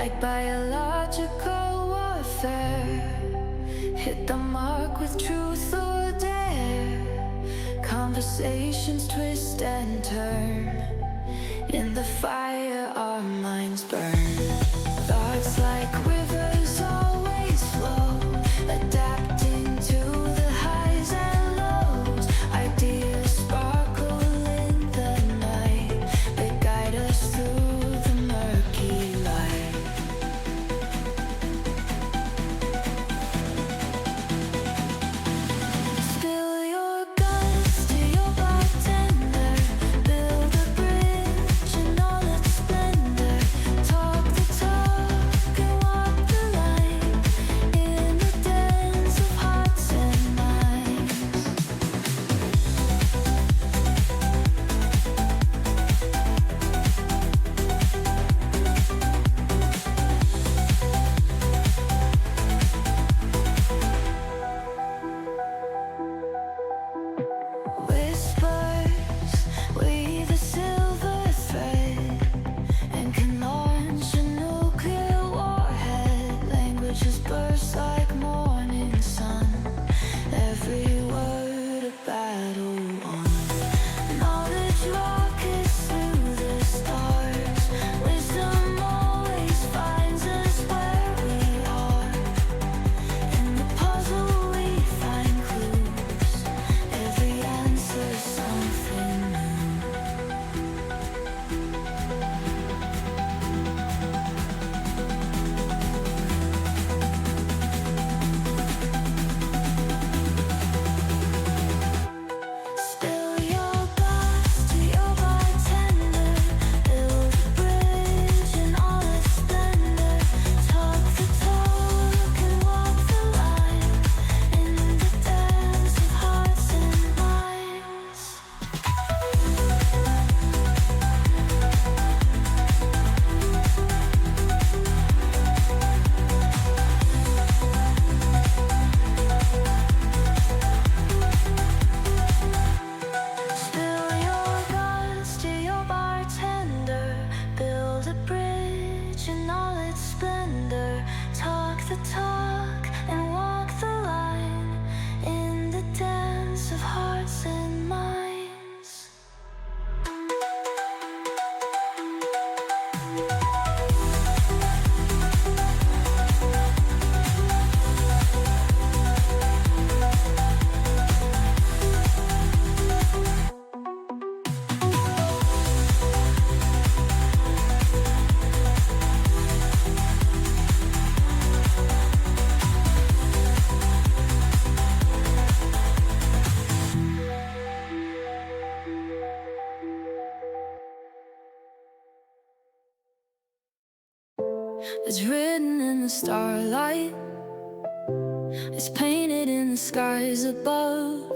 like biological warfare. Hit the mark with truth or dare. Conversations twist and turn. In the fire our minds burn. Thoughts like rivers always flow, adapting to the highs and lows. Ideas sparkle in the night, they guide us through the murky light. Spill your guts to your bartender. Build a bridge in all its splendor. Talk the talk and walk the line in the dance of hearts and minds. Whispers weave a silver thread and can launch a nuclear warhead. Languages burst like morning sun, every word a battle won. Knowledge rockets through the stars, wisdom always finds us where we are. In the puzzle we find clues, every answer something new. Spill your glass to your bartender. Build a bridge in all its splendor. Talk the talk and walk the line in the dance of hearts and minds. Spill your guts to your bartender. Build a bridge in all its splendor. Talk the talk and walk the line in the dance of hearts and minds. It's written in the starlight, it's painted in the skies above.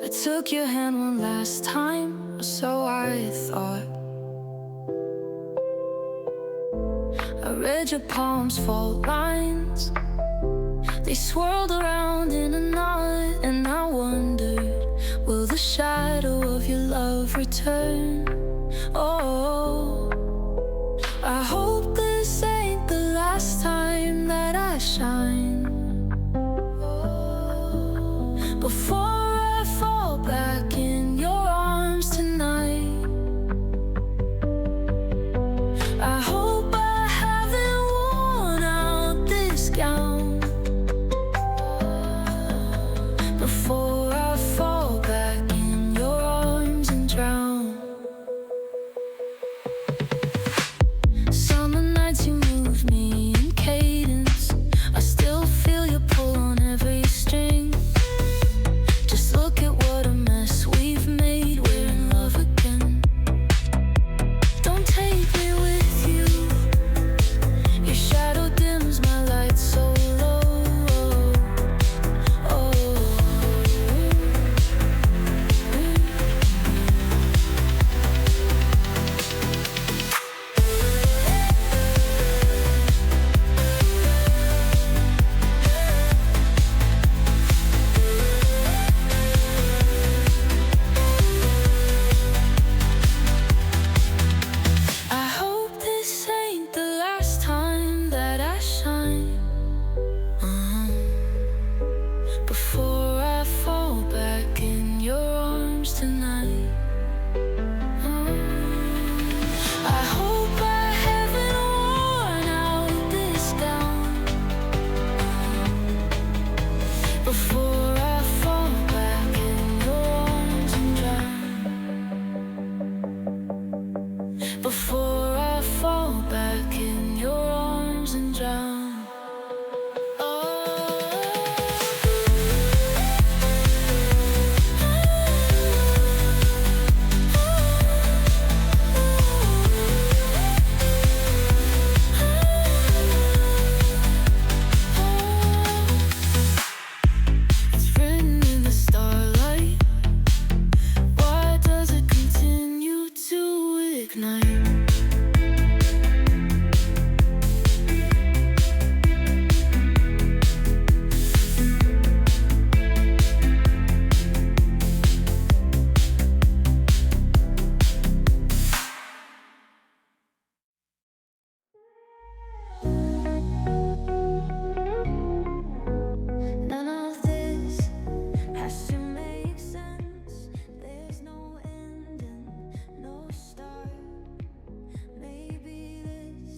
I took your hand one last time, or so I thought. I read your palms' fault lines, they swirled around in a knot. And I wondered, will the shadow of your love return? Oh, I hope this ain't the last time that I shine. Before I fall back in your arms tonight, I hope I haven't worn out this gown. Before I fall back in your arms and drown. Summer nights you move me in cadence, I still feel your pull on every string. Just look at what a mess we before I fall back in your arms tonight. I hope I haven't worn out this gown before I fall back in your arms and drown. Before I fall back in your arms and drown.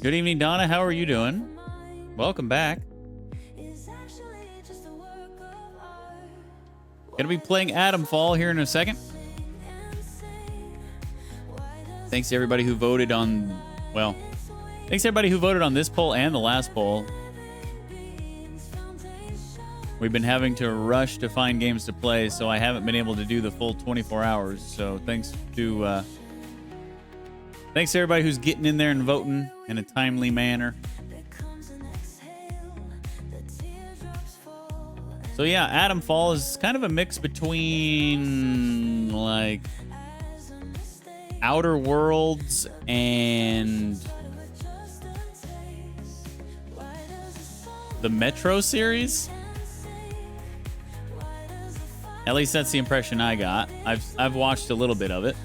Good evening, Donna. How are you doing? Welcome back. Gonna be playing Atomfall here in a second. Thanks to everybody who voted on, well, thanks to everybody who voted on this poll and the last poll. We've been having to rush to find games to play, so I haven't been able to do the full 24 hours. So thanks to everybody who's getting in there and voting in a timely manner. So yeah, Atomfall is kind of a mix between like Outer Worlds and the Metro series. At least that's the impression I got. I've watched a little bit of it.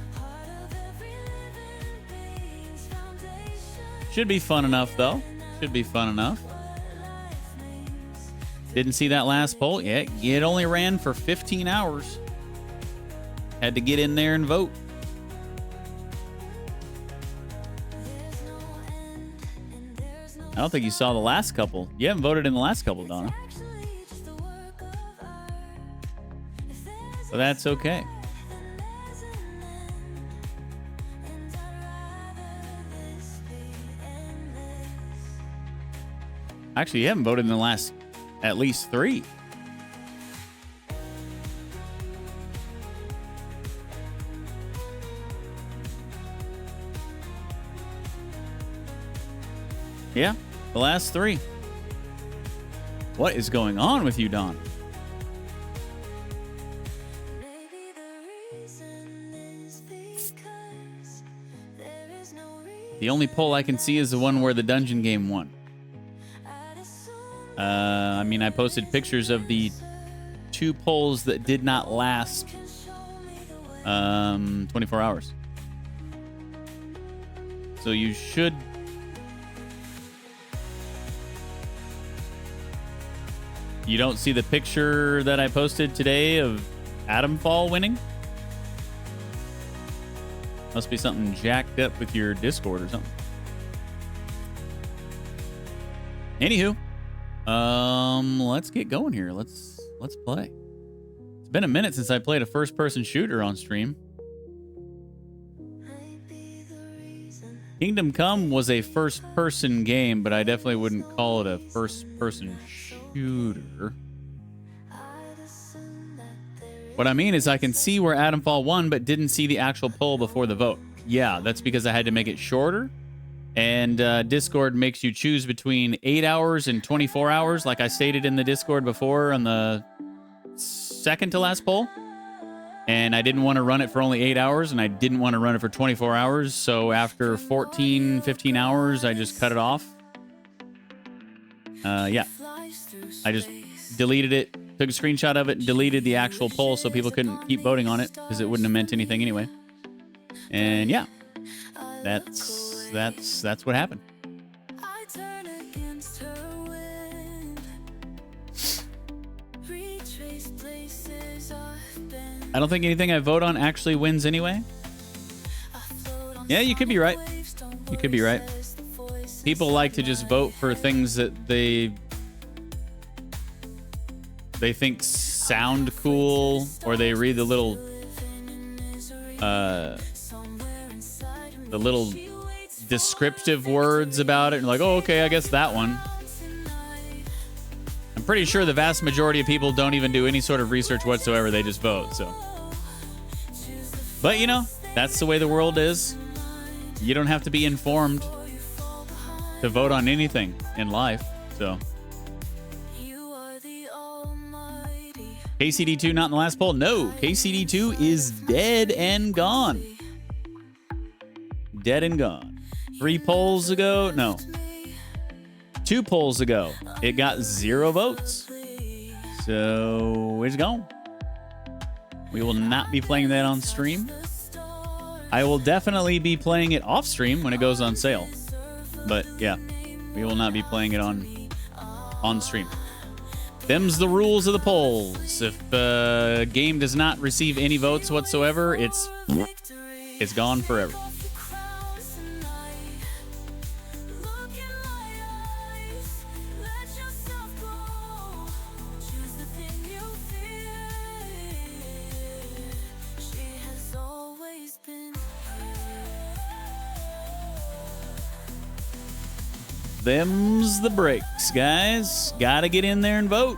Should be fun enough, though. Should be fun enough. Didn't see that last poll yet. It only ran for 15 hours. Had to get in there and vote. I don't think you saw the last couple. You haven't voted in the last couple, Donna. So that's okay. Actually, you haven't voted in the last at least 3. Yeah, the last 3. What is going on with you, Don? The only poll I can see is the one where the dungeon game won. I mean, I posted pictures of the 2 polls that did not last 24 hours. So you should... You don't see the picture that I posted today of Atomfall winning? Must be something jacked up with your Discord or something. Anywho. Let's get going here. Let's play. It's been a minute since I played a first-person shooter on stream. Kingdom Come was a first-person game, but I definitely wouldn't call it a first-person shooter. What I mean is I can see where Atomfall won, but didn't see the actual poll before the vote. Yeah, that's because I had to make it shorter. And Discord makes you choose between 8 hours and 24 hours, like I stated in the Discord before on the second to last poll. And I didn't want to run it for only 8 hours, and I didn't want to run it for 24 hours. So after 14, 15 hours, I just cut it off. Yeah. I just deleted it, took a screenshot of it, and deleted the actual poll so people couldn't keep voting on it because it wouldn't have meant anything anyway. And yeah, that's what happened. I don't think anything I vote on actually wins anyway. Yeah, you could be right. You could be right. People like to just vote for things that they think sound cool, or they read the little descriptive words about it and like, oh, okay, I guess that one. I'm pretty sure the vast majority of people don't even do any sort of research whatsoever. They just vote. So, but you know, that's the way the world is. You don't have to be informed to vote on anything in life. So KCD2 not in the last poll. No, KCD2 is dead and gone. Dead and gone. 3 polls ago, no. 2 polls ago, it got 0 votes. So it's gone. We will not be playing that on stream. I will definitely be playing it off stream when it goes on sale. But yeah, we will not be playing it on stream. Them's the rules of the polls. If a game does not receive any votes whatsoever, it's gone forever. Them's the breaks, guys. Gotta get in there and vote.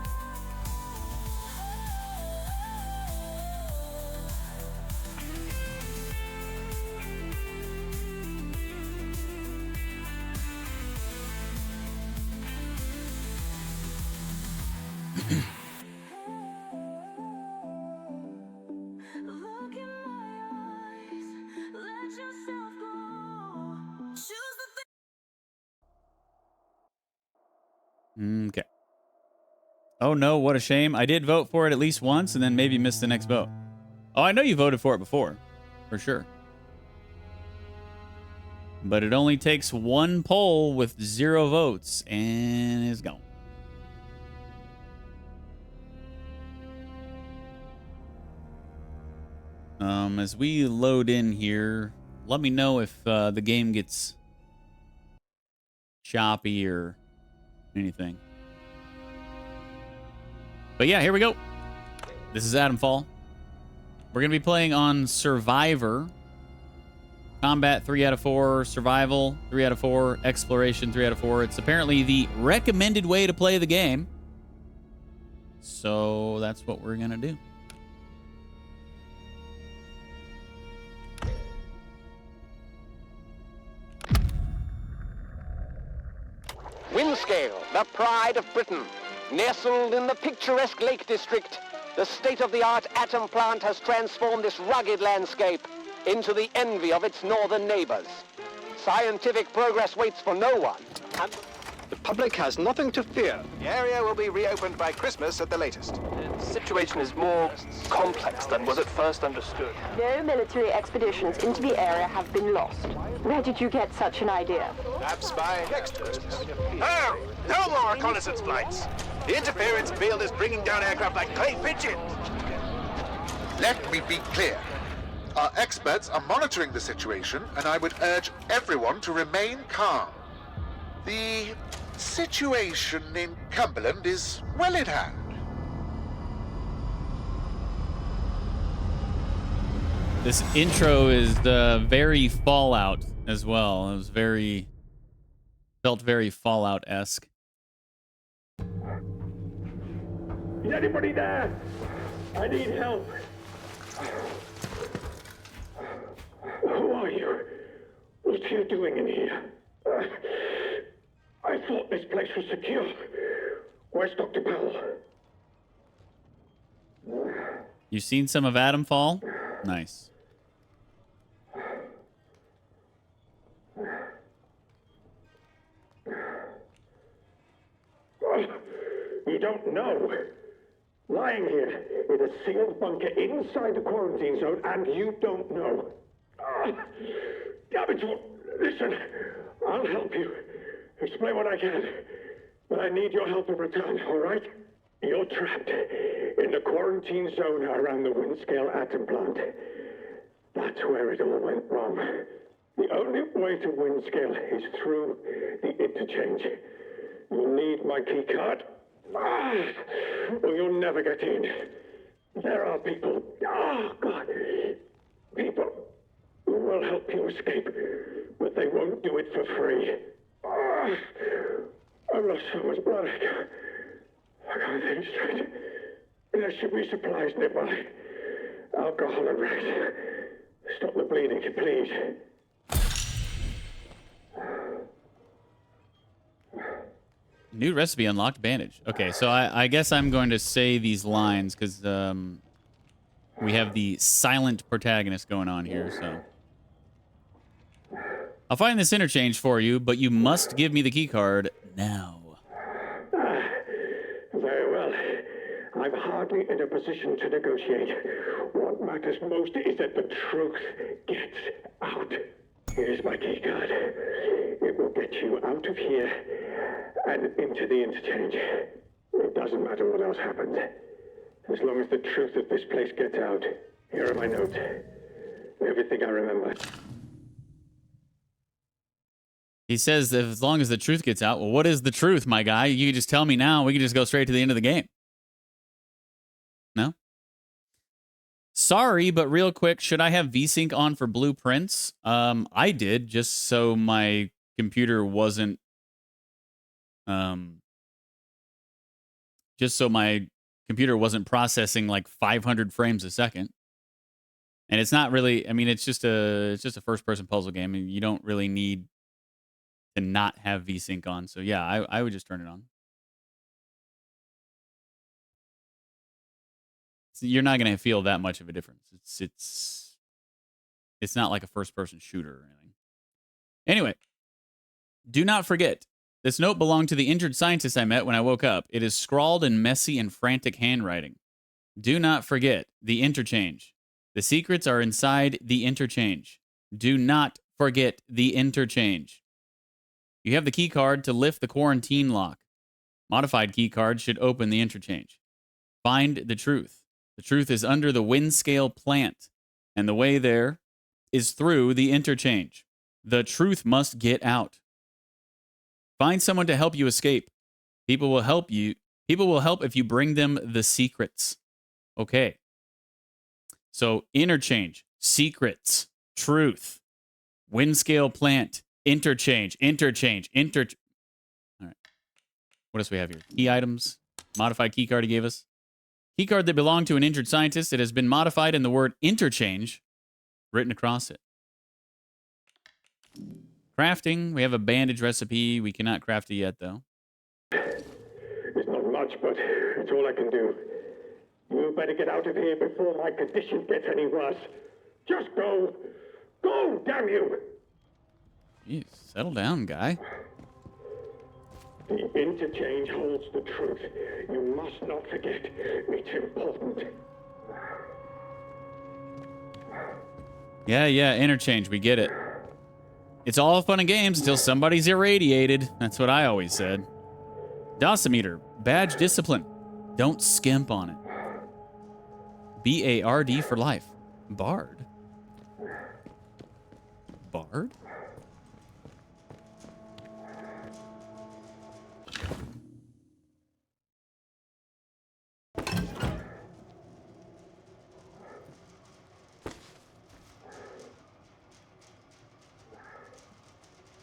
Okay. Oh no, what a shame. I did vote for it at least once and then maybe missed the next vote. Oh, I know you voted for it before. For sure. But it only takes 1 poll with 0 votes and is gone. As we load in here, let me know if the game gets choppy or anything. But yeah, here we go. This is Atomfall. We're going to be playing on Survivor. Combat 3 out of 4, Survival 3 out of 4, Exploration 3 out of 4. It's apparently the recommended way to play the game. So that's what we're going to do. Windscale, the pride of Britain. Nestled in the picturesque Lake District, the state-of-the-art atom plant has transformed this rugged landscape into the envy of its northern neighbors. Scientific progress waits for no one, and the public has nothing to fear. The area will be reopened by Christmas at the latest. The situation is more complex than was at first understood. No military expeditions into the area have been lost. Where did you get such an idea? Perhaps by next Christmas. Oh, no more reconnaissance flights. The interference field is bringing down aircraft like clay pigeons. Let me be clear. Our experts are monitoring the situation, and I would urge everyone to remain calm. The situation in Cumberland is well in hand. This intro is very Fallout as well. It was felt very Fallout-esque. Is anybody there? I need help. Who are you? What are you doing in here? I thought this place was secure. Where's Dr. Powell? You seen some of Atomfall? Nice. You don't know. Lying here in a sealed bunker inside the quarantine zone, and you don't know. Damn it, listen, I'll help you. Explain what I can. But I need your help in return, all right? You're trapped in the quarantine zone around the Windscale atom plant. That's where it all went wrong. The only way to Windscale is through the interchange. You need my key card, or you'll never get in. There are people, people who will help you escape, but they won't do it for free. I've lost so much blood. I can't think straight. There should be supplies nearby. Alcohol and rest. Stop the bleeding, please. New recipe unlocked, bandage. Okay, so I guess I'm going to say these lines because we have the silent protagonist going on here, so. I'll find this interchange for you, but you must give me the key card now. Very well. I'm hardly in a position to negotiate. What matters most is that the truth gets out. Here's my key card. It will get you out of here and into the interchange. It doesn't matter what else happens. As long as the truth of this place gets out. Here are my notes. Everything I remember. He says that as long as the truth gets out. Well, what is the truth, my guy? You can just tell me now. We can just go straight to the end of the game. No? Sorry, but real quick, should I have VSync on for blueprints? I did, just so my computer wasn't... just so my computer wasn't processing like 500 frames a second. And it's not really... I mean, it's just a first-person puzzle game, and you don't really need to not have VSync on. So yeah, I would just turn it on. So you're not going to feel that much of a difference. It's not like a first-person shooter or anything. Anyway, do not forget, this note belonged to the injured scientist I met when I woke up. It is scrawled in messy and frantic handwriting. Do not forget the interchange. The secrets are inside the interchange. Do not forget the interchange. You have the key card to lift the quarantine lock. Modified key card should open the interchange. Find the truth. The truth is under the Windscale plant, and the way there is through the interchange. The truth must get out. Find someone to help you escape. People will help you. People will help if you bring them the secrets. Okay. So interchange, secrets, truth, Windscale plant, interchange. All right. What else we have here? Key items. Modified key card he gave us. Key card that belonged to an injured scientist. It has been modified and the word interchange written across it. Crafting. We have a bandage recipe. We cannot craft it yet, though. It's not much, but it's all I can do. You better get out of here before my condition gets any worse. Just go. Go, damn you! Jeez, settle down, guy. The interchange holds the truth. You must not forget. It's important. Yeah, interchange. We get it. It's all fun and games until somebody's irradiated. That's what I always said. Dosimeter. Badge discipline. Don't skimp on it. BARD for life. Bard. Bard?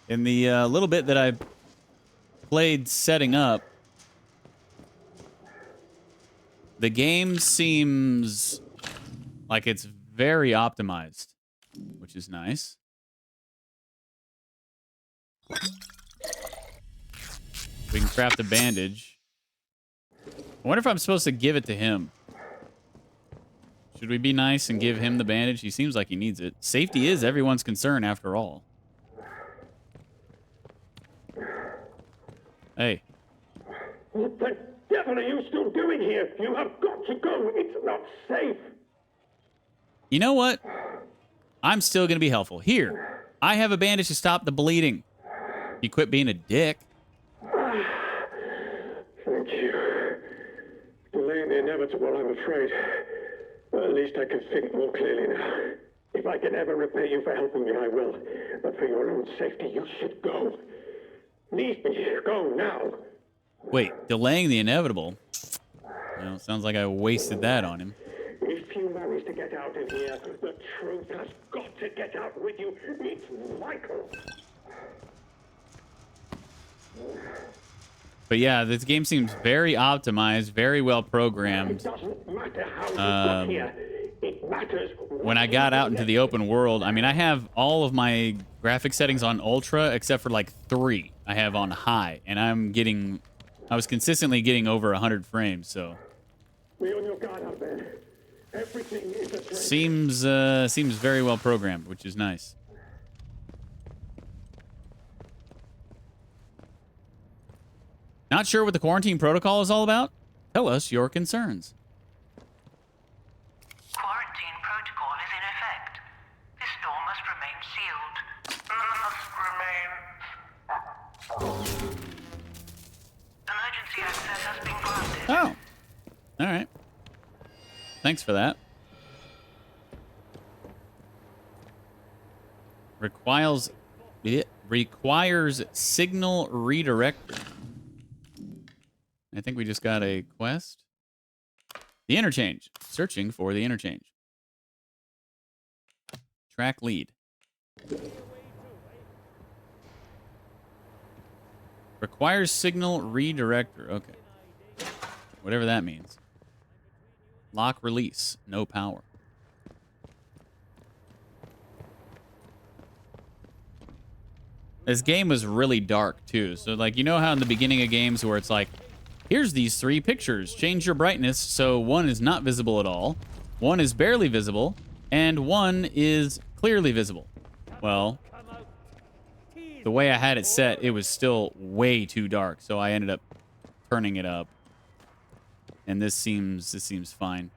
In the little bit that I played setting up, the game seems like it's very optimized, which is nice. We can craft a bandage. I wonder if I'm supposed to give it to him. Should we be nice and give him the bandage? He seems like he needs it. Safety is everyone's concern after all. Hey. What the devil are you still doing here? You have got to go. It's not safe. You know what? I'm still going to be helpful. Here, I have a bandage to stop the bleeding. You quit being a dick. Thank you. Delaying the inevitable, I'm afraid. But at least I can think more clearly now. If I can ever repay you for helping me, I will. But for your own safety, you should go. Leave me. Go now. Wait, delaying the inevitable? Well, sounds like I wasted that on him. If you manage to get out of here, the truth has got to get out with you. It's vital. But yeah, this game seems very optimized, very well It programmed. doesn't matter how you got here. It matters When I got out into the open world, I mean, I have all of my graphic settings on ultra except for like 3 I have on high, and I was consistently getting over 100 frames, so Be on your guard out there. Everything is a threat. seems very well programmed, which is nice. Not sure what the quarantine protocol is all about? Tell us your concerns. Quarantine protocol is in effect. This door must remain sealed. Emergency access has been granted. Oh. All right. Thanks for that. Requires signal redirector. I think we just got a quest. The interchange. Searching for the interchange. Track lead. Requires signal redirector. Okay. Whatever that means. Lock release. No power. This game was really dark, too. So, like, you know how in the beginning of games where it's like, here's these 3 pictures. Change your brightness so 1 is not visible at all, 1 is barely visible, and 1 is clearly visible. Well, the way I had it set, it was still way too dark, so I ended up turning it up. And this seems fine.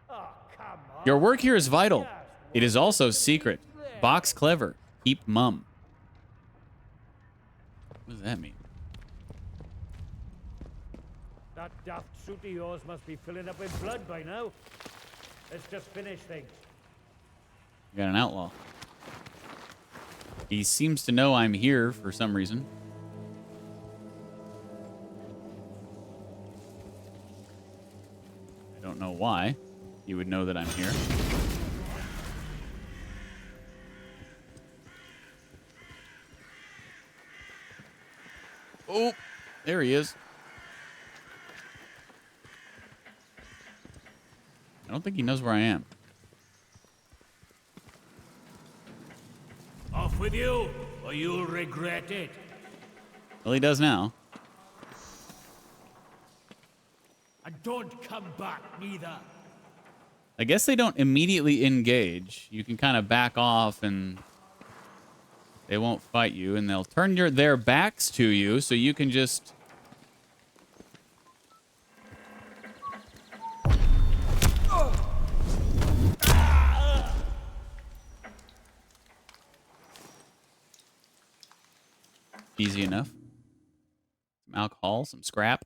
Your work here is vital. It is also secret. Box clever. Keep mum. What does that mean? That daft suit of yours must be filling up with blood by now. Let's just finish things. I got an outlaw. He seems to know I'm here for some reason. I don't know why he would know that I'm here. Oh, there he is. I don't think he knows where I am. Off with you, or you'll regret it. Well, he does now. And don't come back, neither. I guess they don't immediately engage. You can kind of back off and they won't fight you, and they'll turn their backs to you, so you can just... Easy enough. Some alcohol, some scrap.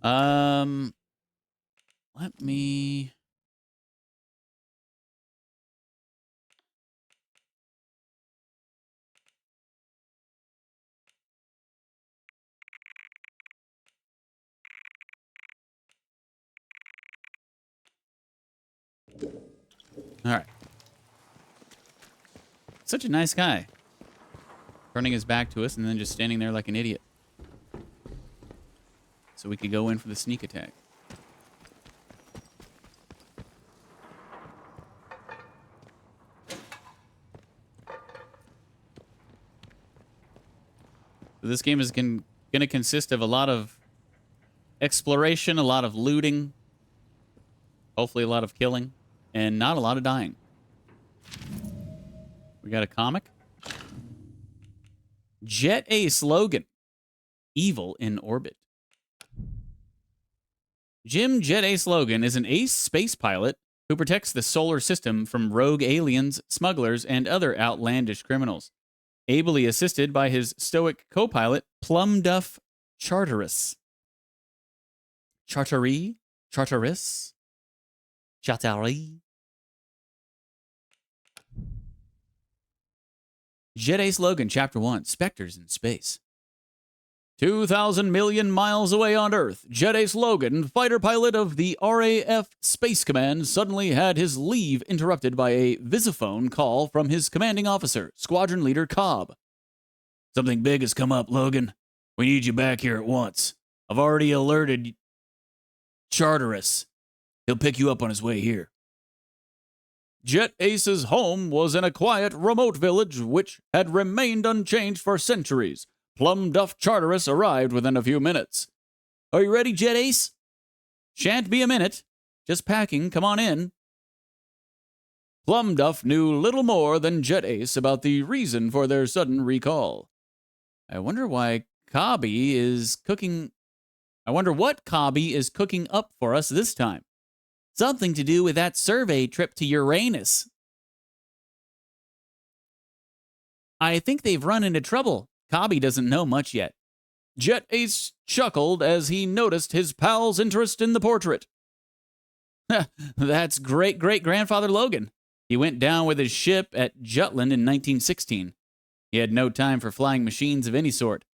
Let me... All right. Such a nice guy. Turning his back to us and then just standing there like an idiot. So we could go in for the sneak attack. So this game is going to consist of a lot of exploration, a lot of looting, hopefully a lot of killing, and not a lot of dying. We got a comic. Jet Ace Logan. Evil in Orbit. Jim Jet Ace Logan is an ace space pilot who protects the solar system from rogue aliens, smugglers, and other outlandish criminals. Ably assisted by his stoic co-pilot, Plum Duff Charteris. Charterie? Charteris. Charteri. Jet Ace Logan, Chapter 1, Spectres in Space. 2,000 million miles away on Earth, Jet Ace Logan, fighter pilot of the RAF Space Command, suddenly had his leave interrupted by a visiphone call from his commanding officer, Squadron Leader Cobb. Something big has come up, Logan. We need you back here at once. I've already alerted Charteris. He'll pick you up on his way here. Jet Ace's home was in a quiet, remote village which had remained unchanged for centuries. Plum Duff Charteris arrived within a few minutes. Are you ready, Jet Ace? Shan't be a minute. Just packing. Come on in. Plum Duff knew little more than Jet Ace about the reason for their sudden recall. I wonder what Cobby is cooking up for us this time. Something to do with that survey trip to Uranus. I think they've run into trouble. Cobby doesn't know much yet. Jet Ace chuckled as he noticed his pal's interest in the portrait. That's great-great-grandfather Logan. He went down with his ship at Jutland in 1916. He had no time for flying machines of any sort.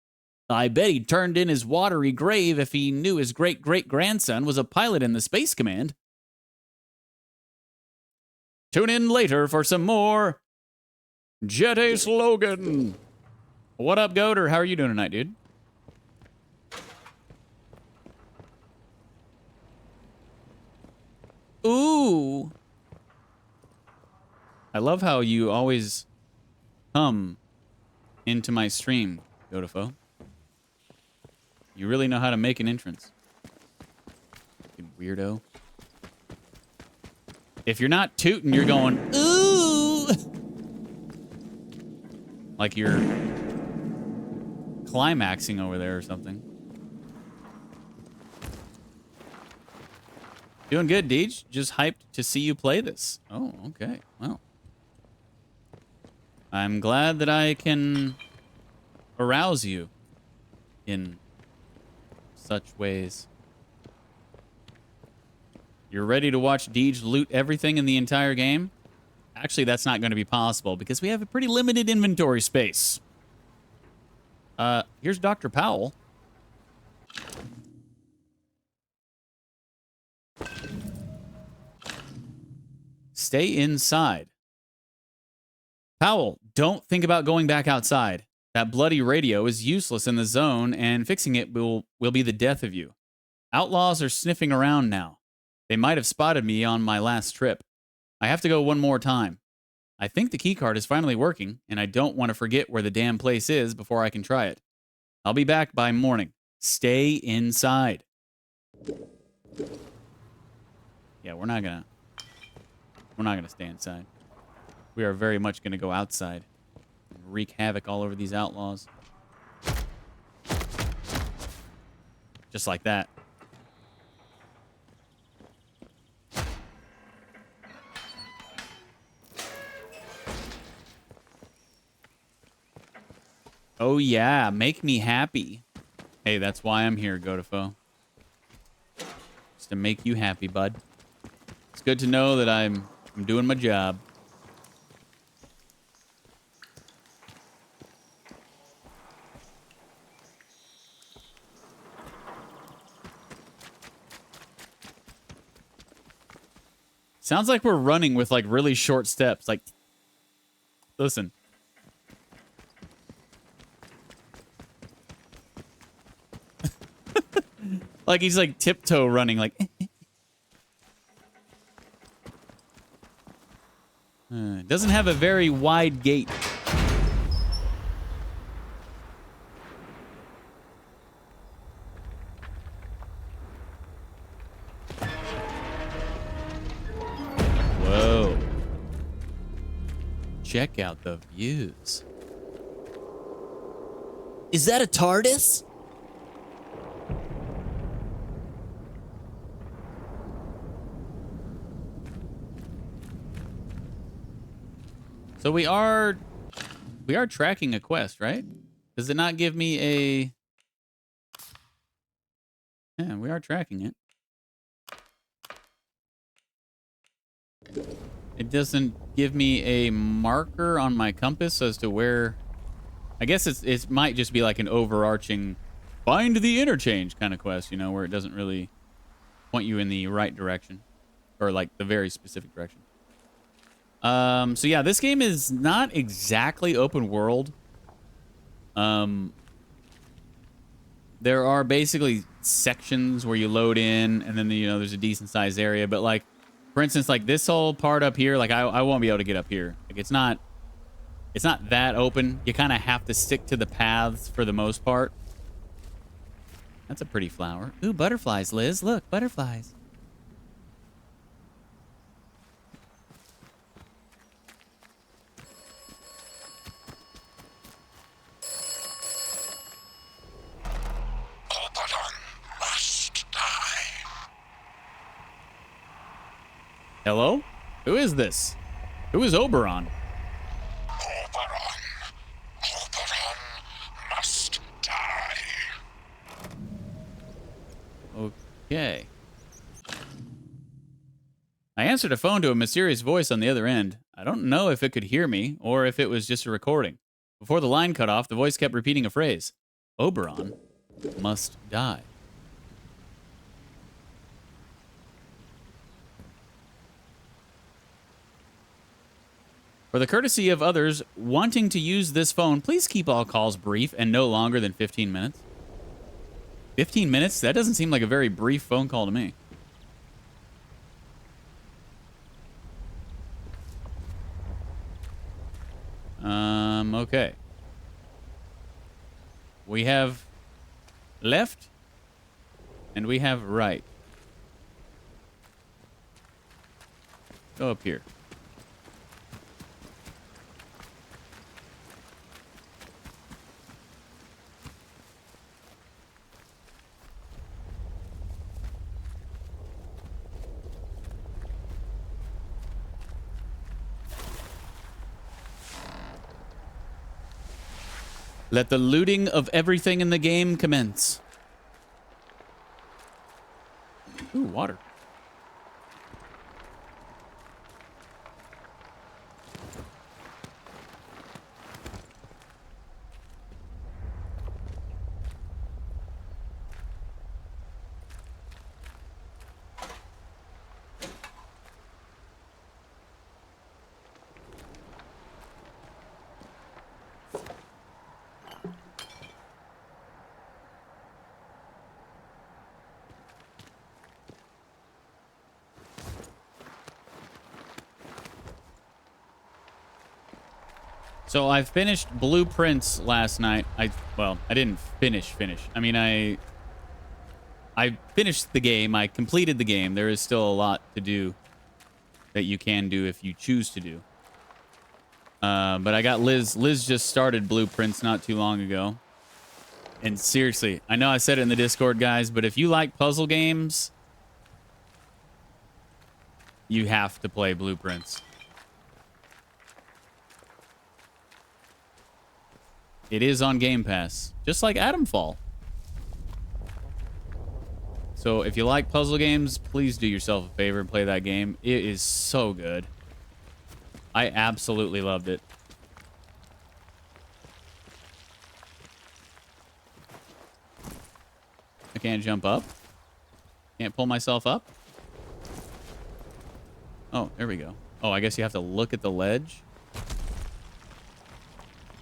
I bet he turned in his watery grave if he knew his great-great-grandson was a pilot in the Space Command. Tune in later for some more Jet Ace Logan. What up, Goater? How are you doing tonight, dude? Ooh. I love how you always come into my stream, Godofo. You really know how to make an entrance. Fucking weirdo. If you're not tooting, you're going, ooh! Like you're climaxing over there or something. Doing good, Deej. Just hyped to see you play this. Oh, okay. Well. I'm glad that I can arouse you in such ways. You're ready to watch Deej loot everything in the entire game? Actually, that's not going to be possible because we have a pretty limited inventory space. Here's Dr. Powell. Stay inside. Powell, don't think about going back outside. That bloody radio is useless in the zone, and fixing it will be the death of you. Outlaws are sniffing around now. They might have spotted me on my last trip. I have to go one more time. I think the keycard is finally working, and I don't want to forget where the damn place is before I can try it. I'll be back by morning. Stay inside. Yeah, we're not gonna stay inside. We are very much gonna go outside and wreak havoc all over these outlaws. Just like that. Oh yeah, make me happy. Hey, that's why I'm here, Godofo. Just to make you happy, bud. It's good to know that I'm doing my job. Sounds like we're running with like really short steps. Like, listen. Like he's like tiptoe running, like. Doesn't have a very wide gait. Whoa. Check out the views. Is that a TARDIS? So we are tracking a quest, right? Does it not give me a... Yeah, we are tracking it. It doesn't give me a marker on my compass as to where. I guess it might just be like an overarching find the interchange kind of quest, you know, where it doesn't really point you in the right direction or like the very specific direction. So yeah, this game is not exactly open world. There are basically sections where you load in, and then you know there's a decent sized area. But like, for instance, like this whole part up here, like I won't be able to get up here. Like it's not that open. You kind of have to stick to the paths for the most part. That's a pretty flower. Ooh, butterflies, Liz. Look, butterflies. Hello? Who is this? Who is Oberon? Oberon must die. Okay. I answered a phone to a mysterious voice on the other end. I don't know if it could hear me or if it was just a recording. Before the line cut off, the voice kept repeating a phrase. Oberon must die. For the courtesy of others wanting to use this phone, please keep all calls brief and no longer than 15 minutes. 15 minutes? That doesn't seem like a very brief phone call to me. Okay. We have left and we have right. Go up here. Let the looting of everything in the game commence. Ooh, water. So I finished Blueprints last night. Well, I didn't finish. I mean, I finished the game. I completed the game. There is still a lot to do that you can do if you choose to do. But I got Liz. Liz just started Blueprints not too long ago. And seriously, I know I said it in the Discord, guys, but if you like puzzle games, you have to play Blueprints. It is on Game Pass, just like Atomfall. So if you like puzzle games, please do yourself a favor and play that game. It is so good. I absolutely loved it. I can't jump up. Can't pull myself up. Oh, there we go. Oh, I guess you have to look at the ledge.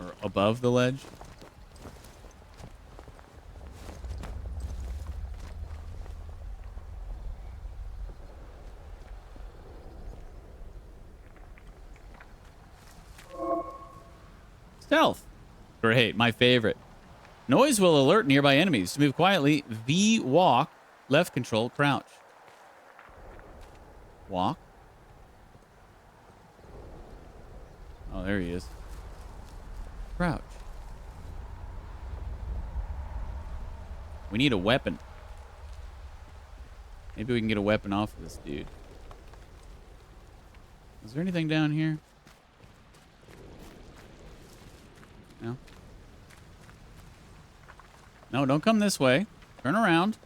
Or above the ledge. Stealth. Great, my favorite. Noise will alert nearby enemies. To move quietly, V walk, left control, crouch. Walk. Oh, there he is. Crouch. We need a weapon. Maybe we can get a weapon off of this dude. Is there anything down here? No. No, don't come this way. Turn around.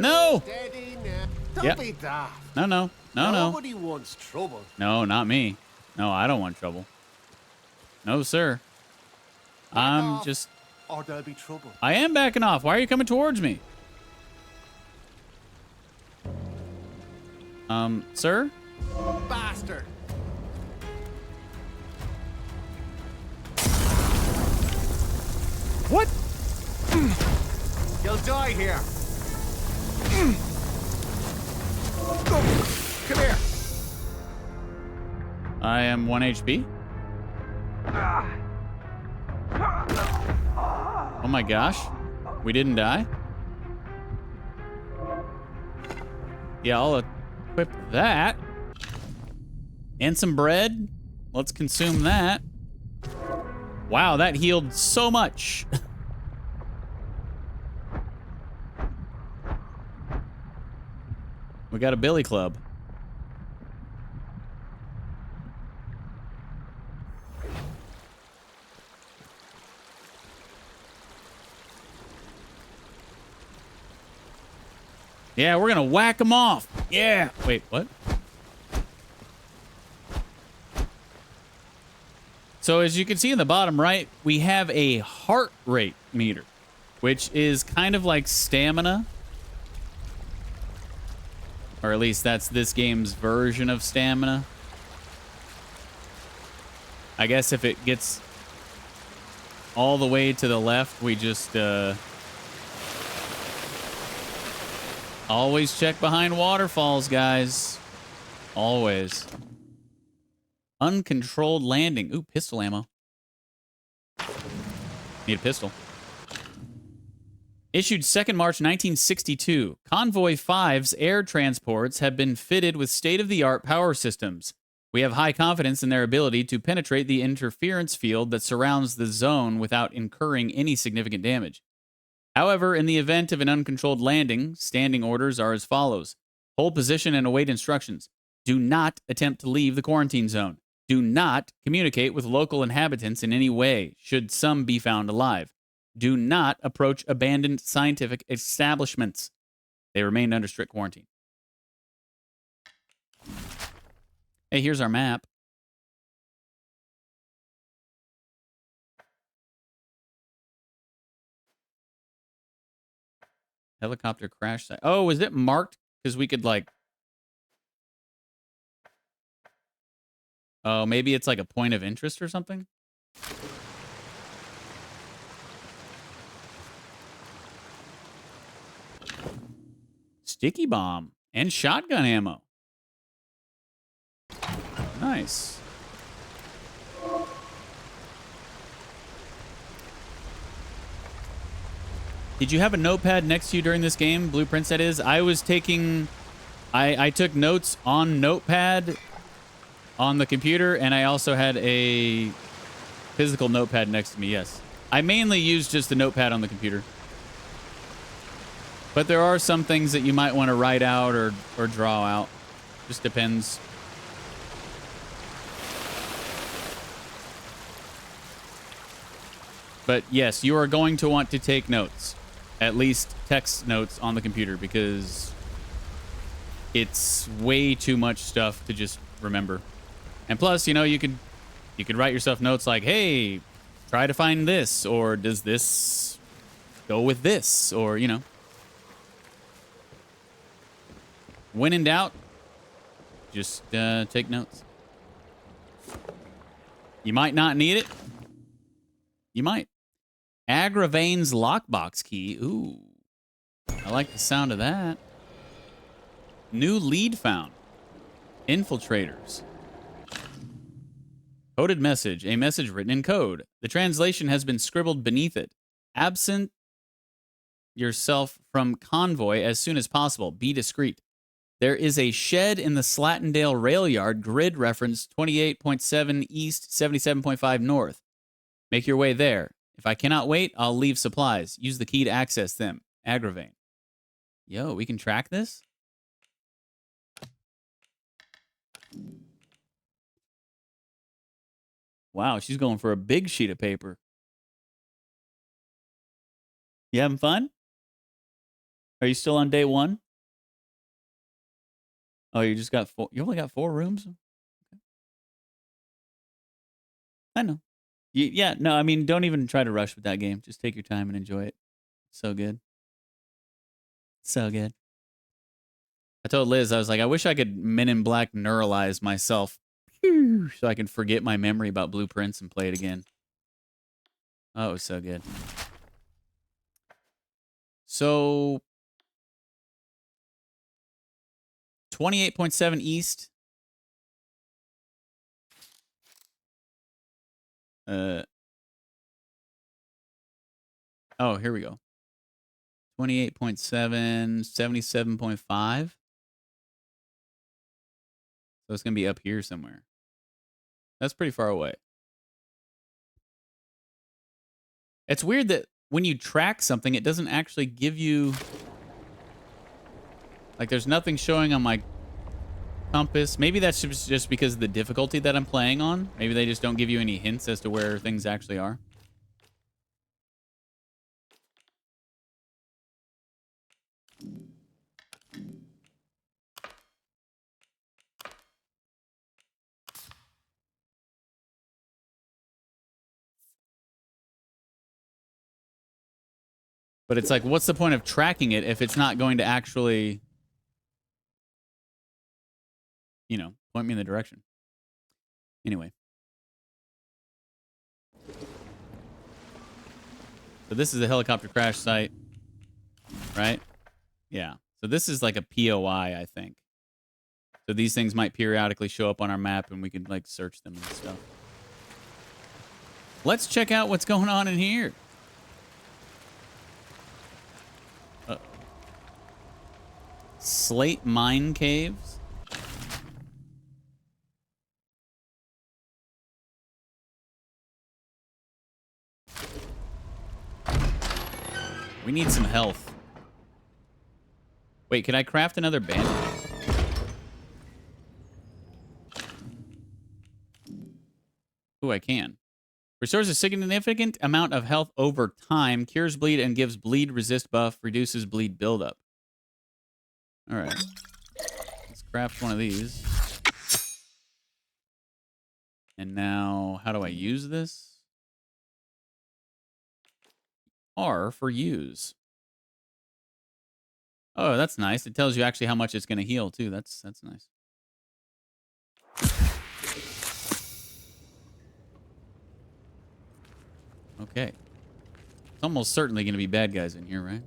No! Steady now. Don't Yep. be daft. No, no. No, no. Nobody wants trouble. No, not me. No, I don't want trouble. No, sir. I'm off, just... or there'll be trouble. I am backing off. Why are you coming towards me? Sir? Bastard. What? You'll die here. Come here. I am 1 HP. Oh my gosh. We didn't die? Yeah, I'll equip that. And some bread. Let's consume that. Wow, that healed so much. We got a billy club. Yeah, we're gonna whack them off. Yeah. Wait, what? So as you can see in the bottom right, we have a heart rate meter, which is kind of like stamina. Or at least that's this game's version of stamina. I guess if it gets all the way to the left, we just always check behind waterfalls, guys. Always. Uncontrolled landing. Ooh, pistol ammo. Need a pistol. Issued 2nd March 1962, Convoy 5's air transports have been fitted with state-of-the-art power systems. We have high confidence in their ability to penetrate the interference field that surrounds the zone without incurring any significant damage. However, in the event of an uncontrolled landing, standing orders are as follows. Hold position and await instructions. Do not attempt to leave the quarantine zone. Do not communicate with local inhabitants in any way, should some be found alive. Do not approach abandoned scientific establishments. They remain under strict quarantine. Hey, here's our map. Helicopter crash site. Oh, is it marked? Because we could, like... Oh, maybe it's like a point of interest or something? Sticky bomb and shotgun ammo. Nice. Did you have a notepad next to you during this game? Blueprints, that is. I was taking... I took notes on notepad on the computer, and I also had a physical notepad next to me, yes. I mainly use just the notepad on the computer. But there are some things that you might want to write out or draw out. Just depends. But yes, you are going to want to take notes. At least text notes on the computer, because it's way too much stuff to just remember. And plus, you know, you could write yourself notes like, hey, try to find this, or does this go with this, or, you know. When in doubt, just take notes. You might not need it. You might. Agravain's lockbox key. Ooh. I like the sound of that. New lead found. Infiltrators. Coded message. A message written in code. The translation has been scribbled beneath it. Absent yourself from convoy as soon as possible. Be discreet. There is a shed in the Slattendale rail yard, grid reference 28.7 east, 77.5 north. Make your way there. If I cannot wait, I'll leave supplies. Use the key to access them. Agravain. Yo, we can track this? Wow, she's going for a big sheet of paper. You having fun? Are you still on day 1? Oh, you just got 4. You only got 4 rooms? I know. Yeah, no, I mean, don't even try to rush with that game. Just take your time and enjoy it. So good. So good. I told Liz, I was like, I wish I could Men in Black neuralize myself so I can forget my memory about blueprints and play it again. Oh, it was so good. So 28.7 East. Oh, here we go. 28.7, 77.5. So it's going to be up here somewhere. That's pretty far away. It's weird that when you track something, it doesn't actually give you... Like, there's nothing showing on my compass. Maybe that's just because of the difficulty that I'm playing on. Maybe they just don't give you any hints as to where things actually are. But it's like, what's the point of tracking it if it's not going to actually, you know, point me in the direction? Anyway. So this is a helicopter crash site, right? Yeah. So this is like a POI, I think. So these things might periodically show up on our map and we can like search them and stuff. Let's check out what's going on in here. Slate mine caves. We need some health. Wait, can I craft another bandage? Ooh, I can. Restores a significant amount of health over time, cures bleed, and gives bleed resist buff, reduces bleed buildup. All right. Let's craft one of these. And now, how do I use this? R for use. Oh, that's nice. It tells you actually how much it's going to heal, too. That's nice. Okay. It's almost certainly going to be bad guys in here, right?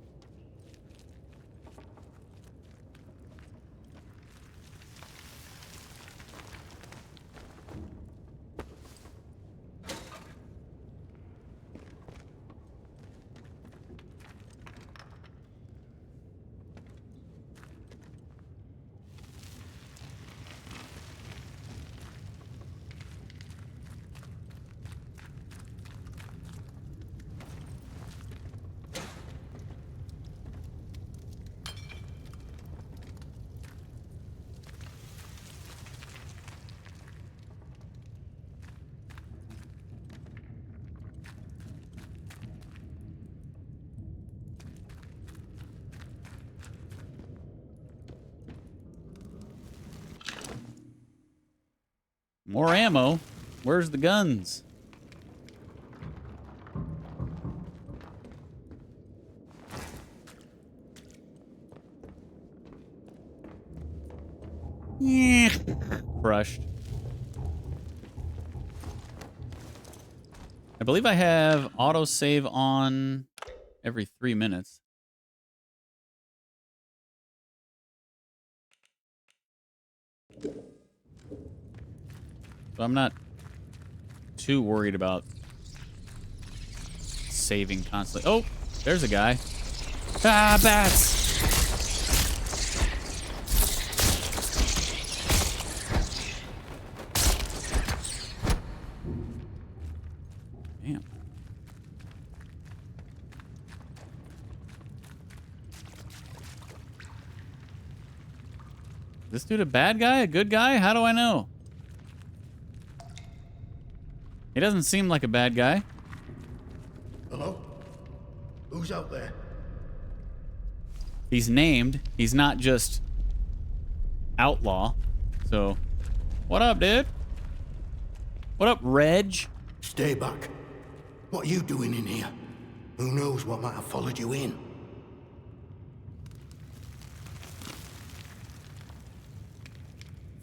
More ammo. Where's the guns? Yeah. Crushed. I believe I have autosave on every 3 minutes. So I'm not too worried about saving constantly. Oh, there's a guy. Ah, bats! Damn. This dude a bad guy? A good guy? How do I know? He doesn't seem like a bad guy. Hello? Who's out there? He's named. He's not just outlaw. So, what up, dude? What up, Reg? Stay back. What are you doing in here? Who knows what might have followed you in?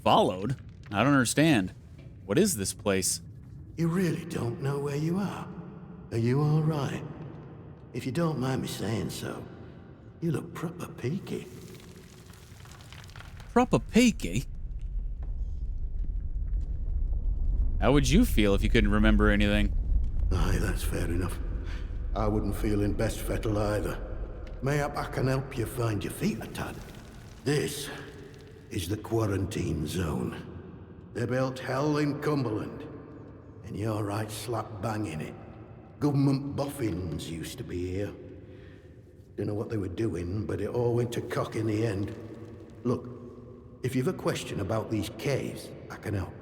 Followed? I don't understand. What is this place? You really don't know where you are? Are you all right? If you don't mind me saying so, you look proper peaky. Proper peaky? How would you feel if you couldn't remember anything? Aye, that's fair enough. I wouldn't feel in best fettle either. Mayhap I can help you find your feet a tad. This is the quarantine zone. They built hell in Cumberland, and you're right slap bang in it. Government boffins used to be here. Don't know what they were doing, but it all went to cock in the end. Look, if you've a question about these caves, I can help.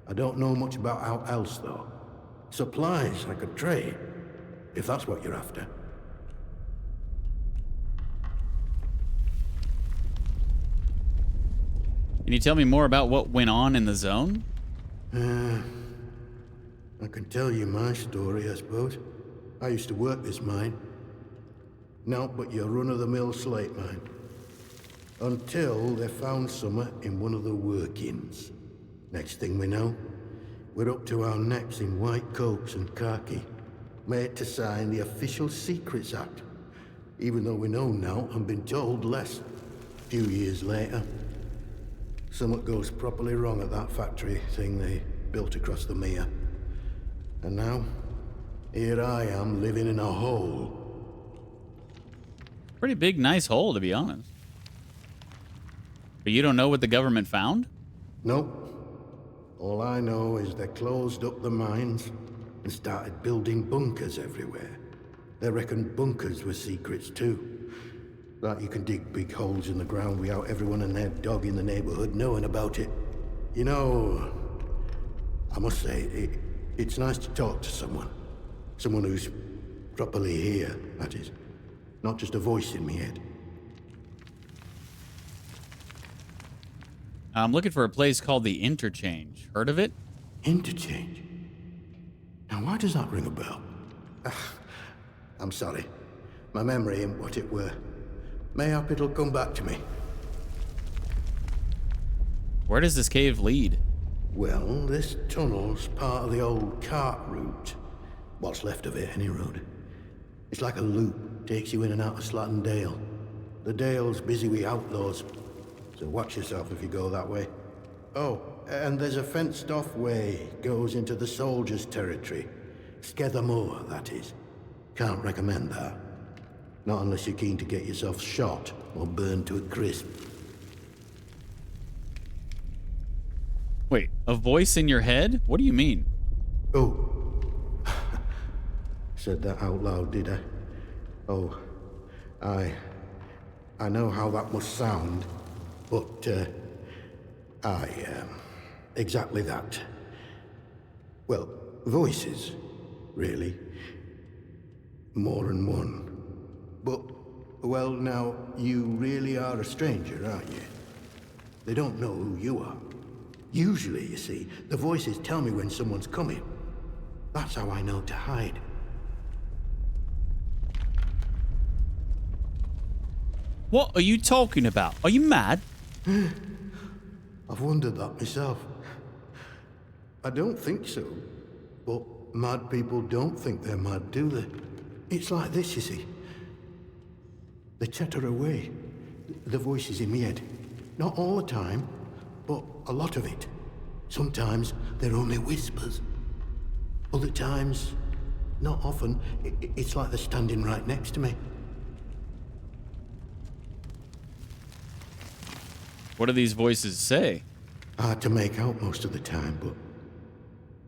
I don't know much about how else, though. Supplies I could trade, if that's what you're after. Can you tell me more about what went on in the zone? I can tell you my story, I suppose. I used to work this mine. No, but your run-of-the-mill slate mine. Until they found summer in one of the workings. Next thing we know, we're up to our necks in white coats and khaki, made to sign the Official Secrets Act, even though we know now and been told less. A few years later, something goes properly wrong at that factory thing they built across the mere. And now, here I am living in a hole. Pretty big, nice hole, to be honest. But you don't know what the government found? Nope. All I know is they closed up the mines and started building bunkers everywhere. They reckoned bunkers were secrets too. Like you can dig big holes in the ground without everyone and their dog in the neighborhood knowing about it. You know, I must say, it's nice to talk to someone. Someone who's properly here, that is. Not just a voice in my head. I'm looking for a place called the Interchange. Heard of it? Interchange? Now, why does that ring a bell? I'm sorry. My memory ain't what it were. Mayhap it'll come back to me. Where does this cave lead? Well, this tunnel's part of the old cart route. What's left of it, any road. It's like a loop, takes you in and out of Slatton Dale. The Dale's busy with outlaws, so watch yourself if you go that way. Oh, and there's a fenced-off way, goes into the soldiers' territory. Skether Moor, that is. Can't recommend that. Not unless you're keen to get yourself shot or burned to a crisp. Wait, a voice in your head? What do you mean? Oh. Said that out loud, did I? Oh, I know how that must sound, but, exactly that. Well, voices, really. More than one. But, well, now, you really are a stranger, aren't you? They don't know who you are. Usually, you see, the voices tell me when someone's coming. That's how I know to hide. What are you talking about? Are you mad? I've wondered that myself. I don't think so. But mad people don't think they're mad, do they? It's like this, you see. They chatter away. The voices in my head. Not all the time, but a lot of it. Sometimes they're only whispers. Other times, not often, it's like they're standing right next to me. What do these voices say? Hard to make out most of the time, but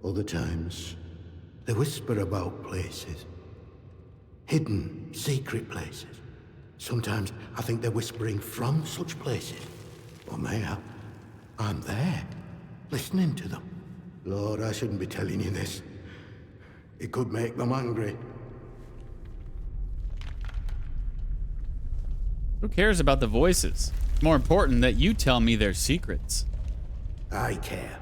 other times they whisper about places. Hidden, secret places. Sometimes I think they're whispering from such places. Or mayhap I'm there, listening to them. Lord, I shouldn't be telling you this. It could make them angry. Who cares about the voices? It's more important that you tell me their secrets. I care.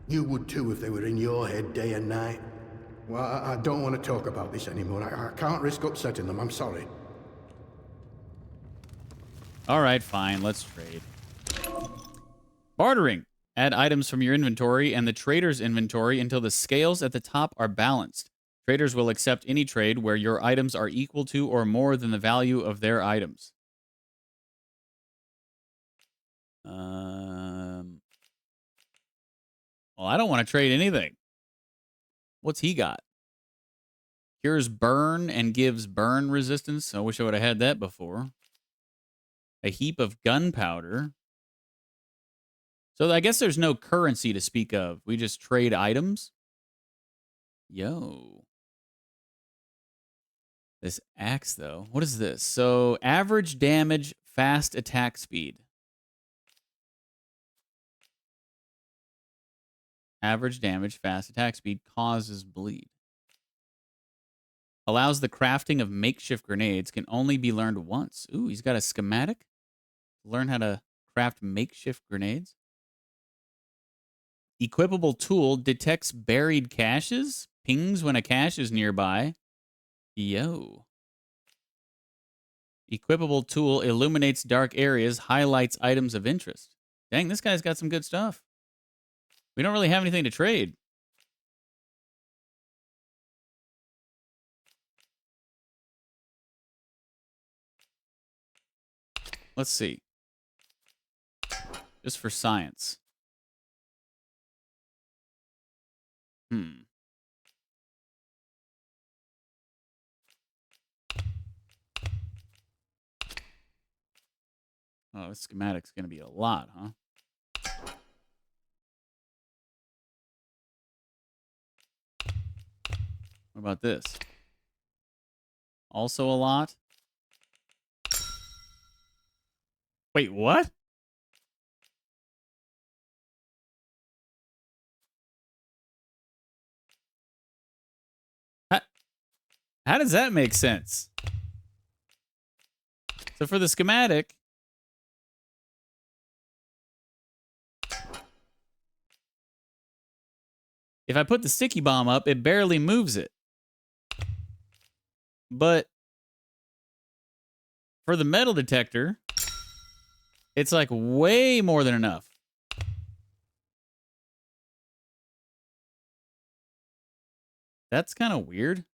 You would too if they were in your head day and night. Well, I don't want to talk about this anymore. I can't risk upsetting them. I'm sorry. All right, fine. Let's trade. Bartering. Add items from your inventory and the trader's inventory until the scales at the top are balanced. Traders will accept any trade where your items are equal to or more than the value of their items. Well, I don't want to trade anything. What's he got? Cures burn and gives burn resistance. I wish I would have had that before. A heap of gunpowder. So I guess there's no currency to speak of. We just trade items. Yo. This axe, though. What is this? So average damage, fast attack speed. Average damage, fast attack speed, causes bleed. Allows the crafting of makeshift grenades, can only be learned once. Ooh, he's got a schematic. Learn how to craft makeshift grenades. Equipable tool, detects buried caches. Pings when a cache is nearby. Yo. Equipable tool, illuminates dark areas, highlights items of interest. Dang, this guy's got some good stuff. We don't really have anything to trade. Let's see. Just for science. Oh, this schematic's going to be a lot, huh? What about this? Also a lot? Wait, what? How does that make sense? So for the schematic, if I put the sticky bomb up, it barely moves it. But for the metal detector, it's like way more than enough. That's kind of weird.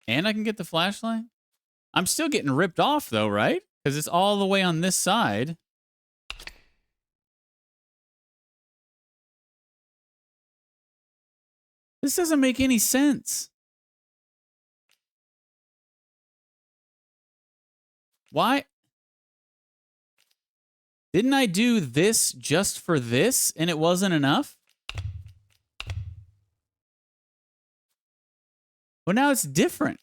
And I can get the flashlight? I'm still getting ripped off though, right? Because it's all the way on this side. This doesn't make any sense. Why? Didn't I do this just for this and it wasn't enough? Well, now it's different.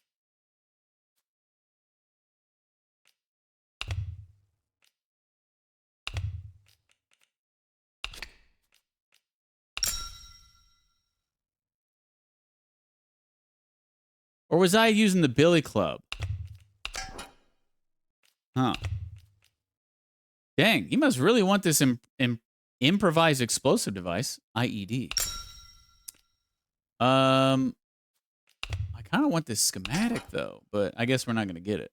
Or was I using the billy club? Huh. Dang, he must really want this improvised explosive device, IED. I kind of want this schematic, though, but I guess we're not going to get it.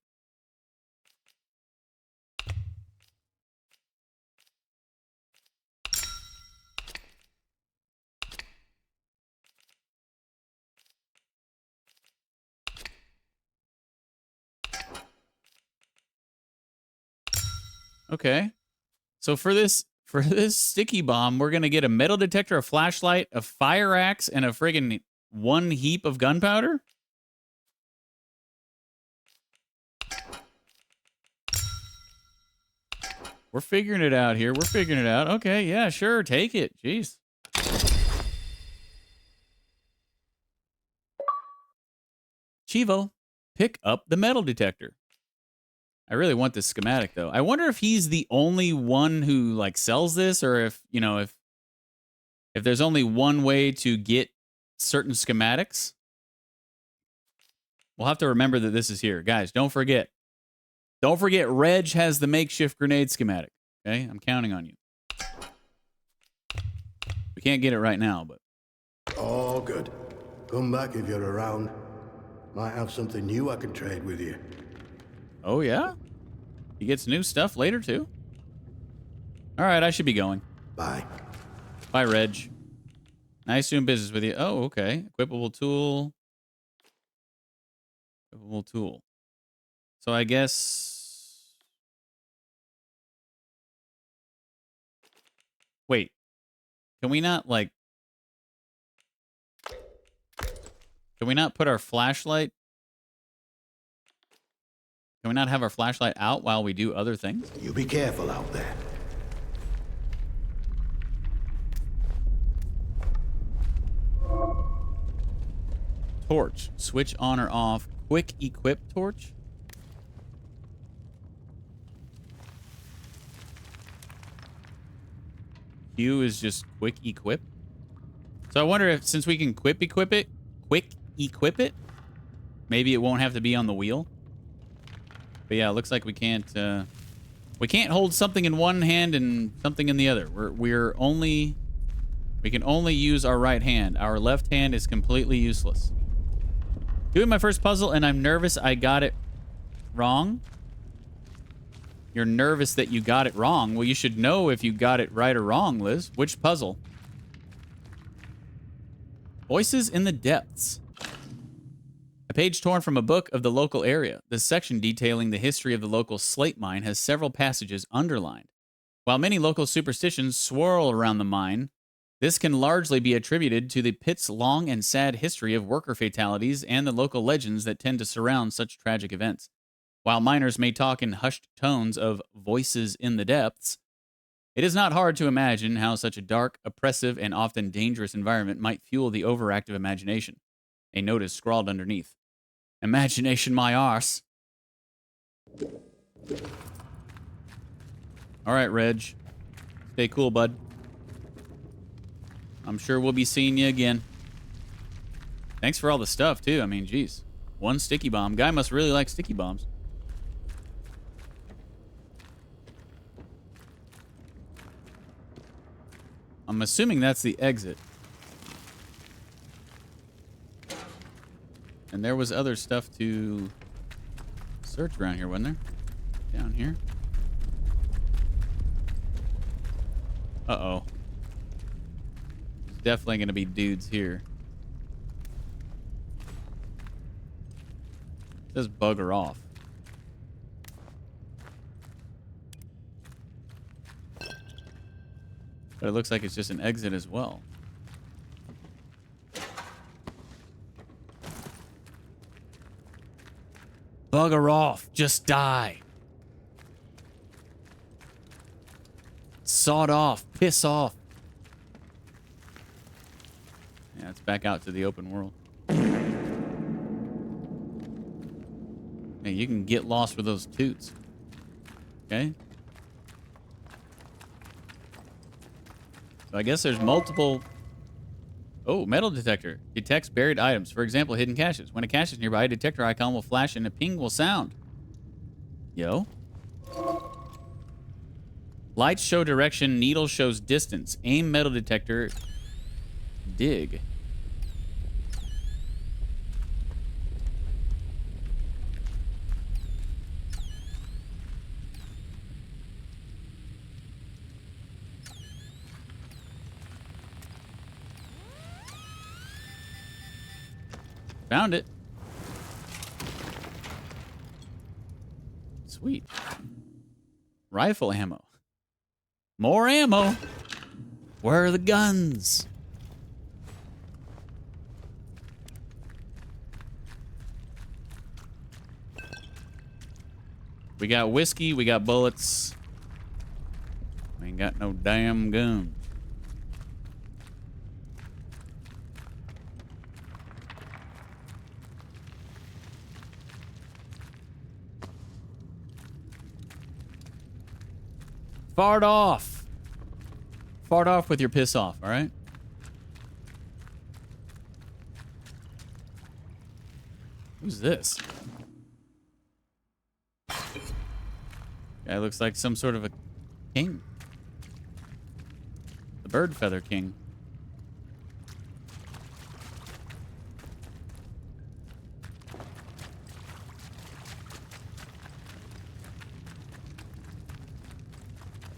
Okay. So for this sticky bomb, we're going to get a metal detector, a flashlight, a fire axe, and a friggin' one heap of gunpowder? We're figuring it out here. We're figuring it out. Okay, yeah, sure. Take it. Jeez. Chivo, pick up the metal detector. I really want this schematic though. I wonder if he's the only one who like sells this, or if you know if there's only one way to get certain schematics. We'll have to remember that this is here, guys. Don't forget. Don't forget, Reg has the makeshift grenade schematic. Okay, I'm counting on you. We can't get it right now, but All good. Come back if you're around. Might have something new I can trade with you. oh yeah, he gets new stuff later too. All right, I should be going. Bye. Bye, Reg. Nice doing business with you. Oh, okay. Equipable tool. Equipable tool. So I guess. Wait. Can we not like? Can we not put our flashlight? Can we not have our flashlight out while we do other things? You be careful out there. Torch. Switch on or off. Quick equip torch. Q is just quick equip. So I wonder if since we can quick equip it, maybe it won't have to be on the wheel. But yeah, it looks like we can't hold something in one hand and something in the other. We can only use our right hand. Our left hand is completely useless. Doing my first puzzle and I'm nervous I got it wrong. You're nervous that you got it wrong. Well, you should know if you got it right or wrong, Liz. Which puzzle? Voices in the Depths. A page torn from a book of the local area. The section detailing the history of the local slate mine has several passages underlined. While many local superstitions swirl around the mine, this can largely be attributed to the pit's long and sad history of worker fatalities and the local legends that tend to surround such tragic events. While miners may talk in hushed tones of voices in the depths, it is not hard to imagine how such a dark, oppressive, and often dangerous environment might fuel the overactive imagination. A note is scrawled underneath. Imagination my arse. All right, Reg. Stay cool, bud. I'm sure we'll be seeing you again. Thanks for all the stuff, too. I mean, geez. One sticky bomb. Guy must really like sticky bombs. I'm assuming that's the exit. And there was other stuff to search around here, wasn't there? Down here. Uh-oh. There's definitely going to be dudes here. It says bugger off. But it looks like it's just an exit as well. Bugger off. Just die. Sawed off. Piss off. Yeah, it's back out to the open world. Hey, you can get lost with those toots. Okay? So I guess there's multiple... Oh, metal detector. Detects buried items. For example, hidden caches. When a cache is nearby, a detector icon will flash and a ping will sound. Yo. Lights show direction. Needle shows distance. Aim metal detector. Dig. Found it. Sweet. Rifle ammo. More ammo. Where are the guns? We got whiskey. We got bullets. We ain't got no damn gun. Fart off. Fart off with your piss off, all right? Who's this? Guy looks like some sort of a king. The bird feather king.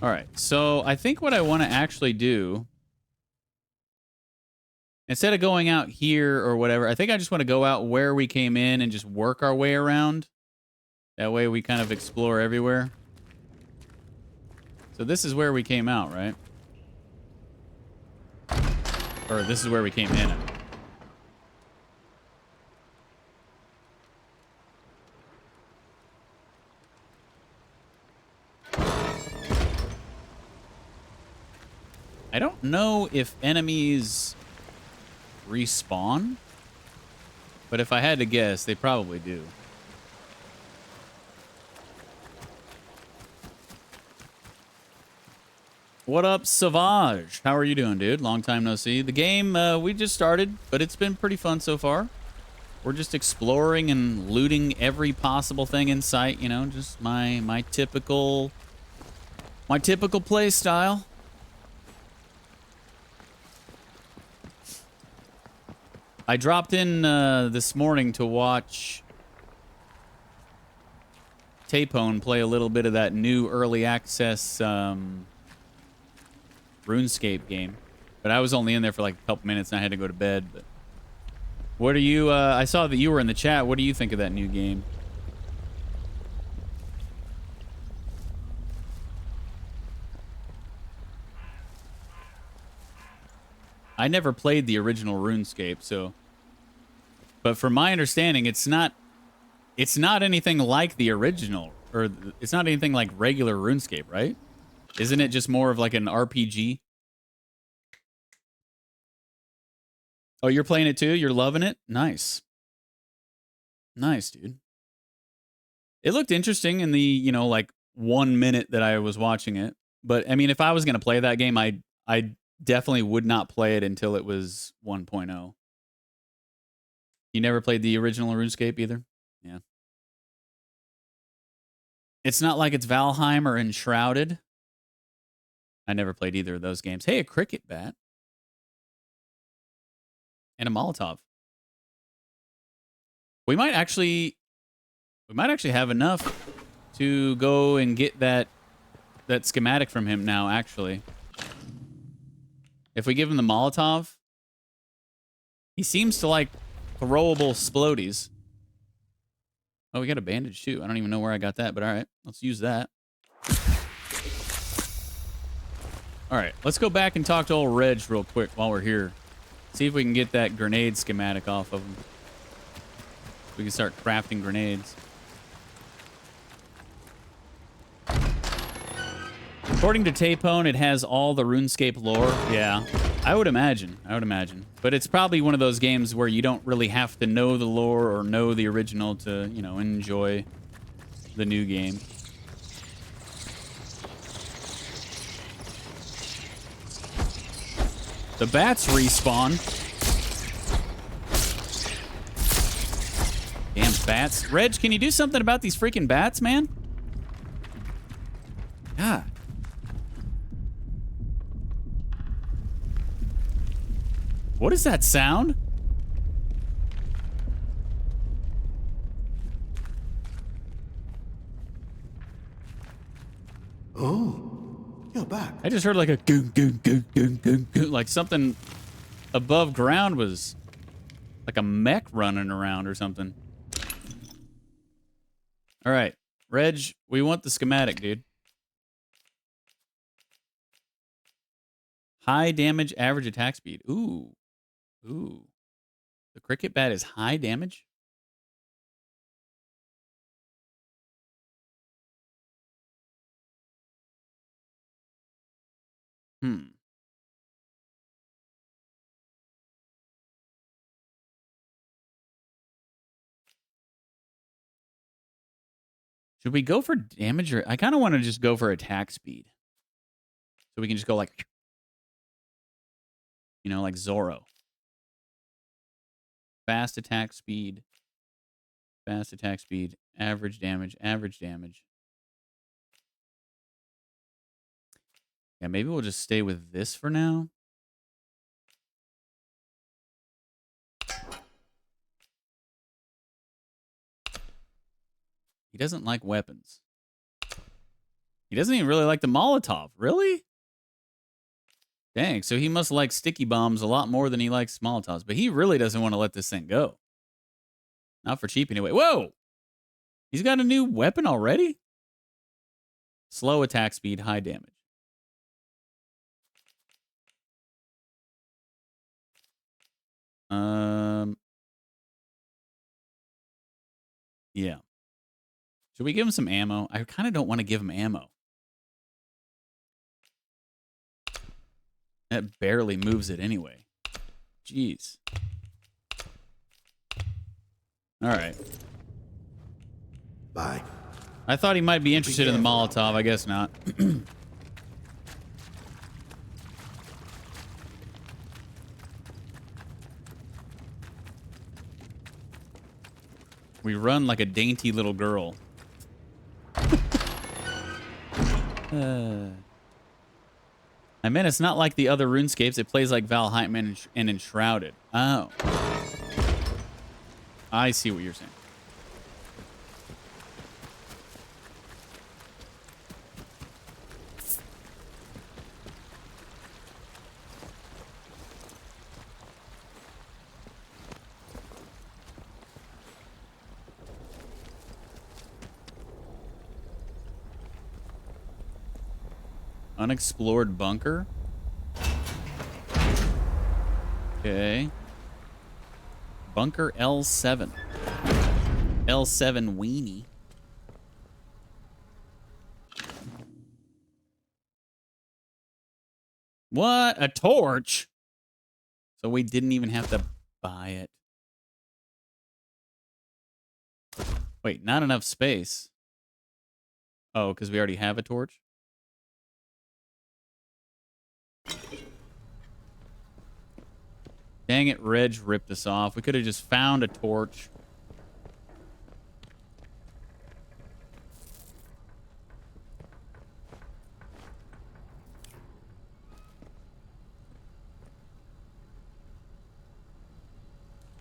All right, so I think what I want to actually do, instead of going out here or whatever, I think I just want to go out where we came in and just work our way around. That way we kind of explore everywhere. So this is where we came out, right? Or this is where we came in. I don't know if enemies respawn, but if I had to guess, they probably do. What up, Savage? How are you doing, dude? Long time no see. The game, we just started, but it's been pretty fun so far. We're just exploring and looting every possible thing in sight, you know, just my typical play style. I dropped in this morning to watch Tapone play a little bit of that new early access RuneScape game, but I was only in there for like a couple minutes and I had to go to bed. But what are you? I saw that you were in the chat. What do you think of that new game? I never played the original RuneScape, so. But from my understanding, it's not anything like the original, or it's not anything like regular RuneScape, right? Isn't it just more of like an RPG? Oh, you're playing it too? You're loving it? Nice. Nice, dude. It looked interesting in the, you know, like 1 minute that I was watching it. But I mean, if I was going to play that game, I definitely would not play it until it was 1.0. You never played the original RuneScape either? Yeah. It's not like it's Valheim or Enshrouded. I never played either of those games. Hey, a cricket bat. And a Molotov. We might actually have enough to go and get that schematic from him now, actually. If we give him the Molotov, he seems to like throwable splodies. Oh, we got a bandage too. I don't even know where I got that, but all right, let's use that. All right, let's go back and talk to old Reg real quick while we're here. See if we can get that grenade schematic off of him. We can start crafting grenades. According to Tapone, it has all the RuneScape lore. Yeah, I would imagine. But it's probably one of those games where you don't really have to know the lore or know the original to, you know, enjoy the new game. The bats respawn. Damn bats. Reg, can you do something about these freaking bats, man? God. What is that sound? Oh, you're back. I just heard like a goon, goon, goon, goon, goon, goon, like something above ground was like a mech running around or something. All right, Reg, we want the schematic, dude. High damage, average attack speed. Ooh. Ooh. The cricket bat is high damage? Should we go for damage or I kind of want to just go for attack speed. So we can just go like, you know, like Zorro. Fast attack speed. Fast attack speed. Average damage. Average damage. Yeah, maybe we'll just stay with this for now. He doesn't like weapons. He doesn't even really like the Molotov. Really? Dang, so he must like sticky bombs a lot more than he likes Molotovs. But he really doesn't want to let this thing go. Not for cheap anyway. Whoa! He's got a new weapon already? Slow attack speed, high damage. Yeah. Should we give him some ammo? I kind of don't want to give him ammo. That barely moves it anyway. Jeez. All right. Bye. I thought he might be interested in the Molotov. I guess not. We run like a dainty little girl. I mean, it's not like the other RuneScapes. It plays like Valheim and Enshrouded. Oh. I see what you're saying. Unexplored bunker. Okay. Bunker L7. L7 weenie. What? A torch? So we didn't even have to buy it. Wait, not enough space. Oh, because we already have a torch? Dang it, Reg ripped us off. We could have just found a torch.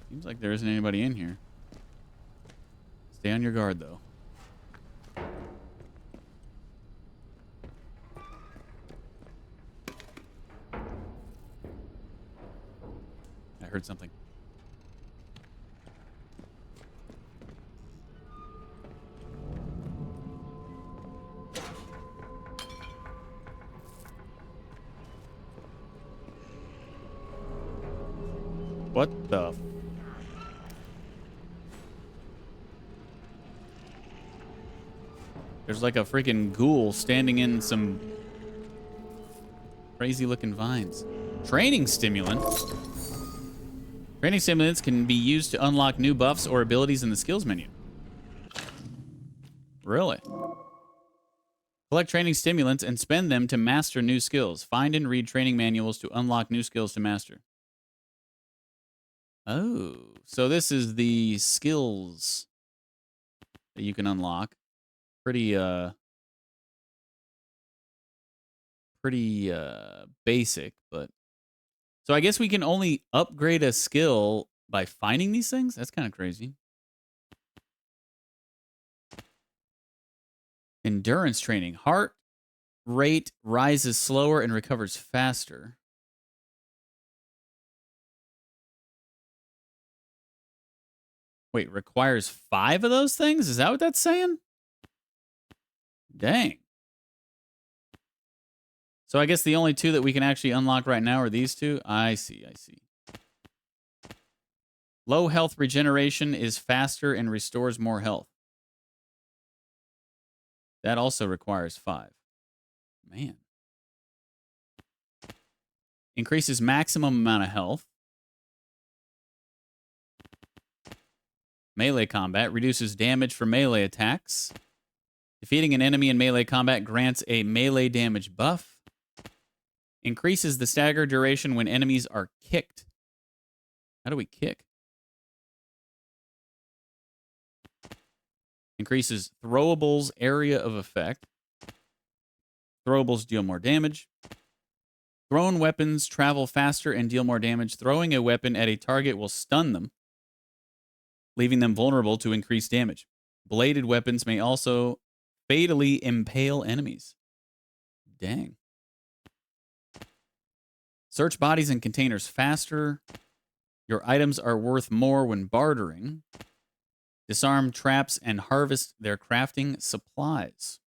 Seems like there isn't anybody in here. Stay on your guard, though. I heard something. What the? There's like a freaking ghoul standing in some crazy looking vines. Training stimulant. Training stimulants can be used to unlock new buffs or abilities in the skills menu. Really? Collect training stimulants and spend them to master new skills. Find and read training manuals to unlock new skills to master. Oh, so this is the skills that you can unlock. Pretty basic, but so I guess we can only upgrade a skill by finding these things? That's kind of crazy. Endurance training. Heart rate rises slower and recovers faster. Wait, requires 5 of those things? Is that what that's saying? Dang. So I guess the only 2 that we can actually unlock right now are these 2? I see, I see. Low health regeneration is faster and restores more health. That also requires 5. Man. Increases maximum amount of health. Melee combat reduces damage for melee attacks. Defeating an enemy in melee combat grants a melee damage buff. Increases the stagger duration when enemies are kicked. How do we kick? Increases throwables area of effect. Throwables deal more damage. Thrown weapons travel faster and deal more damage. Throwing a weapon at a target will stun them, leaving them vulnerable to increased damage. Bladed weapons may also fatally impale enemies. Dang. Search bodies and containers faster. Your items are worth more when bartering. Disarm traps and harvest their crafting supplies.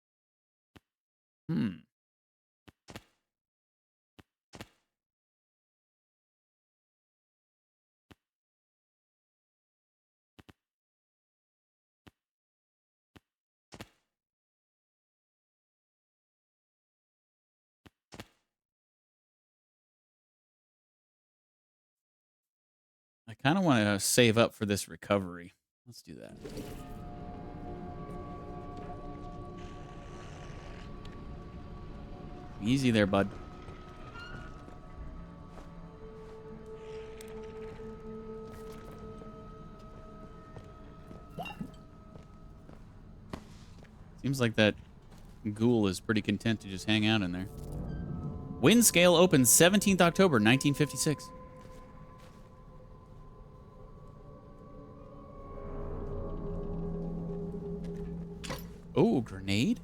I kind of want to save up for this recovery. Let's do that. Easy there, bud. Seems like that ghoul is pretty content to just hang out in there. Wind scale opens 17th October, 1956. Oh, grenade?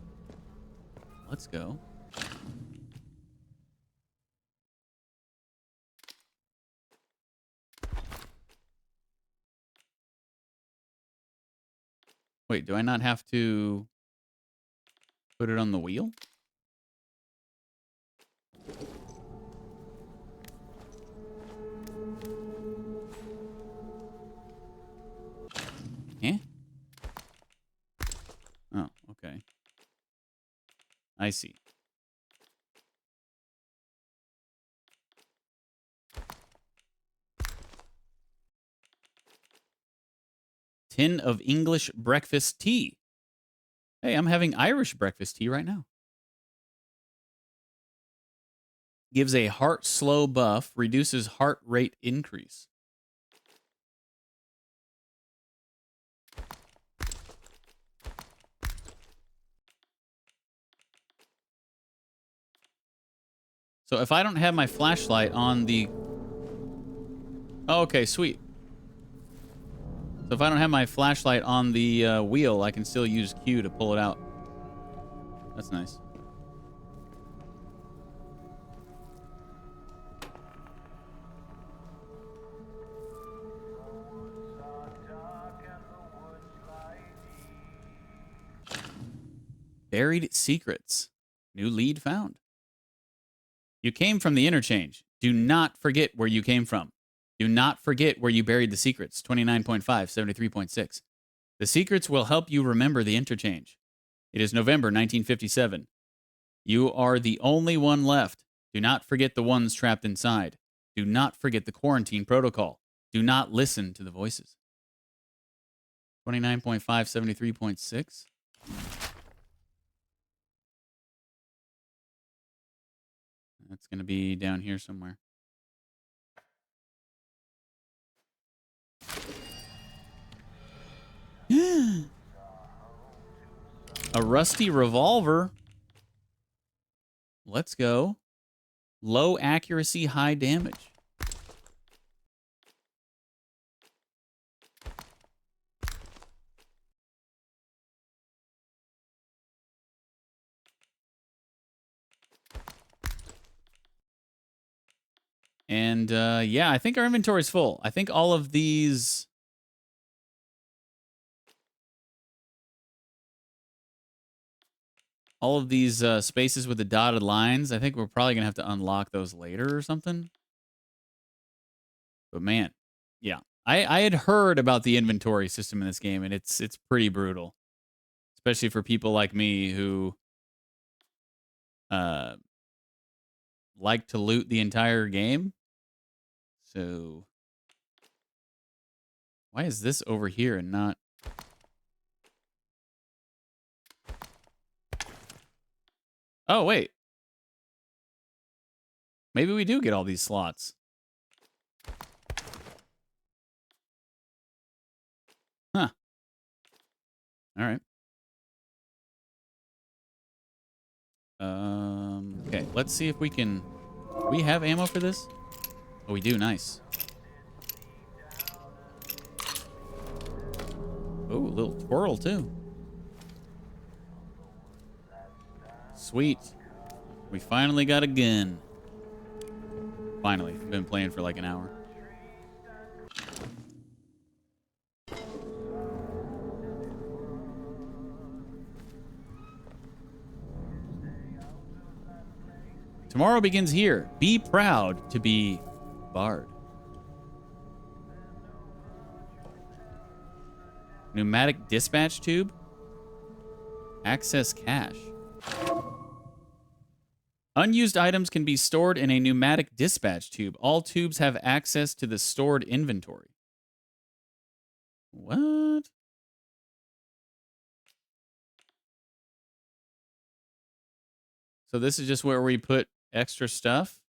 Let's go. Wait, do I not have to put it on the wheel? Eh? Oh, okay. I see. Tin of English breakfast tea. Hey, I'm having Irish breakfast tea right now. Gives a heart slow buff, reduces heart rate increase. So if I don't have my flashlight on the... Oh, okay, sweet. So if I don't have my flashlight on the wheel, I can still use Q to pull it out. That's nice. Buried secrets. New lead found. You came from the interchange. Do not forget where you came from. Do not forget where you buried the secrets. 29.5, 73.6. The secrets will help you remember the interchange. It is November 1957. You are the only one left. Do not forget the ones trapped inside. Do not forget the quarantine protocol. Do not listen to the voices. 29.5, 73.6. That's going to be down here somewhere. A rusty revolver. Let's go. Low accuracy, high damage. And yeah, I think our inventory's full. I think all of these... All of these spaces with the dotted lines, I think we're probably going to have to unlock those later or something. But man, yeah. I had heard about the inventory system in this game, and it's pretty brutal. Especially for people like me who like to loot the entire game. So why is this over here and not... Oh, wait. Maybe we do get all these slots. Huh. All right. Okay, let's see if we can... We have ammo for this? Oh, we do. Nice. Oh, a little twirl, too. Sweet. We finally got a gun. Finally. I've been playing for like an hour. Tomorrow begins here. Be proud to be Bard. Pneumatic dispatch tube. Access cache. Unused items can be stored in a pneumatic dispatch tube. All tubes have access to the stored inventory. What? So this is just where we put extra stuff?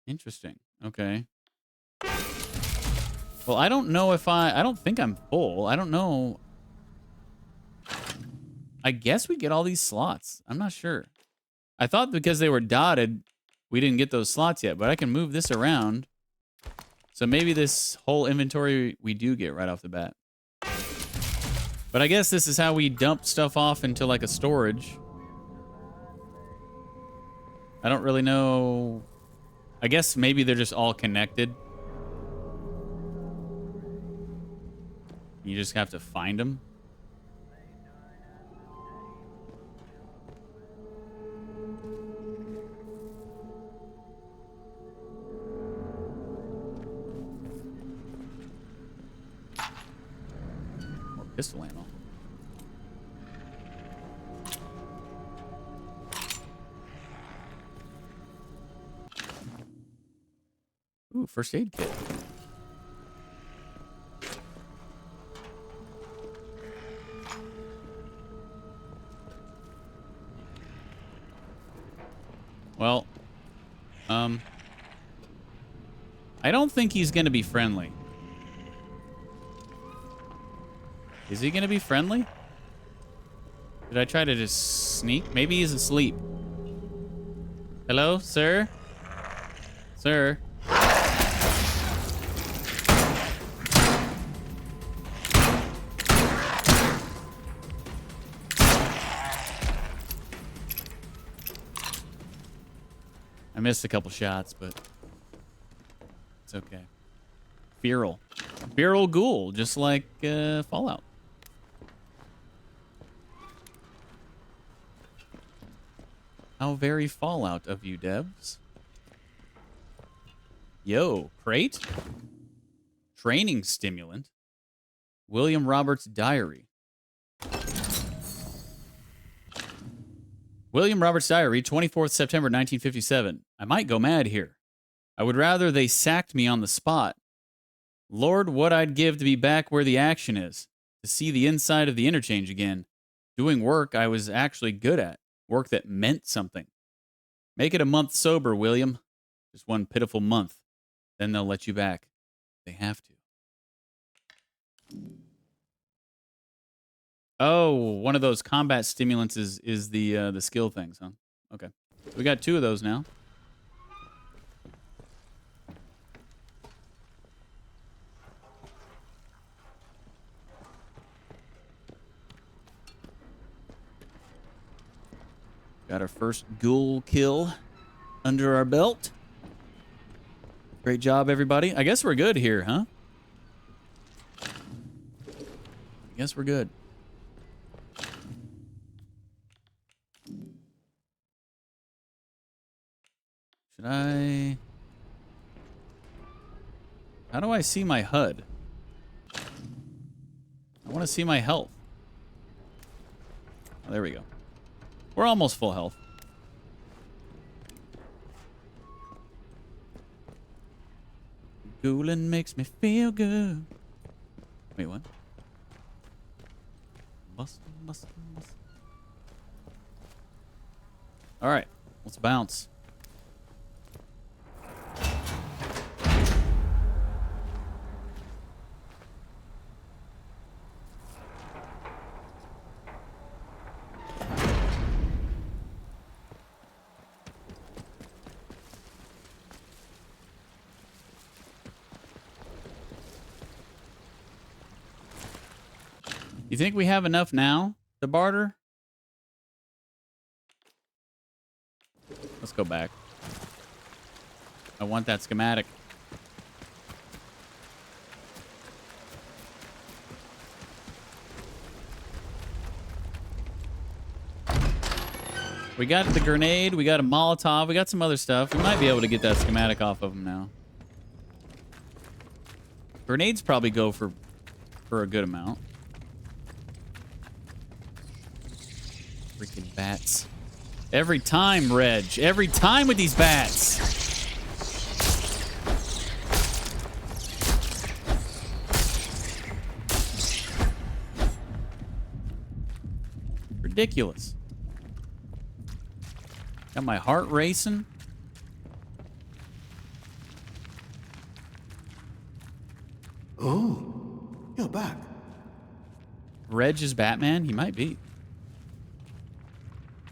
Interesting. Okay. Well, I don't know if I don't think I'm full. I don't know. I guess we get all these slots. I'm not sure. I thought because they were dotted, we didn't get those slots yet, but I can move this around. So maybe this whole inventory we do get right off the bat. But I guess this is how we dump stuff off into like a storage. I don't really know. I guess maybe they're just all connected. You just have to find them. More pistol ammo. Ooh, first aid kit. Well, I don't think he's going to be friendly. Is he going to be friendly? Did I try to just sneak? Maybe he's asleep. Hello, sir? Sir? I missed a couple shots, but it's okay. Feral. Feral ghoul, just like Fallout. How very Fallout of you, devs. Yo, crate? Training stimulant. William Roberts' diary. William Roberts' diary, 24th September 1957. I might go mad here. I would rather they sacked me on the spot. Lord, what I'd give to be back where the action is. To see the inside of the interchange again. Doing work I was actually good at. Work that meant something. Make it a month sober, William. Just one pitiful month. Then they'll let you back. They have to. Oh, one of those combat stimulants is the skill things, huh? Okay. We got 2 of those now. Got our first ghoul kill under our belt. Great job, everybody. I guess we're good here, huh? I guess we're good. Should I... How do I see my HUD? I want to see my health. Oh, there we go. We're almost full health. Ghouling makes me feel good. Wait, what? Bustin'. All right, let's bounce. You think we have enough now to barter? Let's go back. I want that schematic. We got the grenade. We got a Molotov. We got some other stuff. We might be able to get that schematic off of him now. Grenades probably go for a good amount. Freaking bats. Every time, Reg. Every time with these bats. Ridiculous. Got my heart racing. Oh, you're back. Reg is Batman? He might be.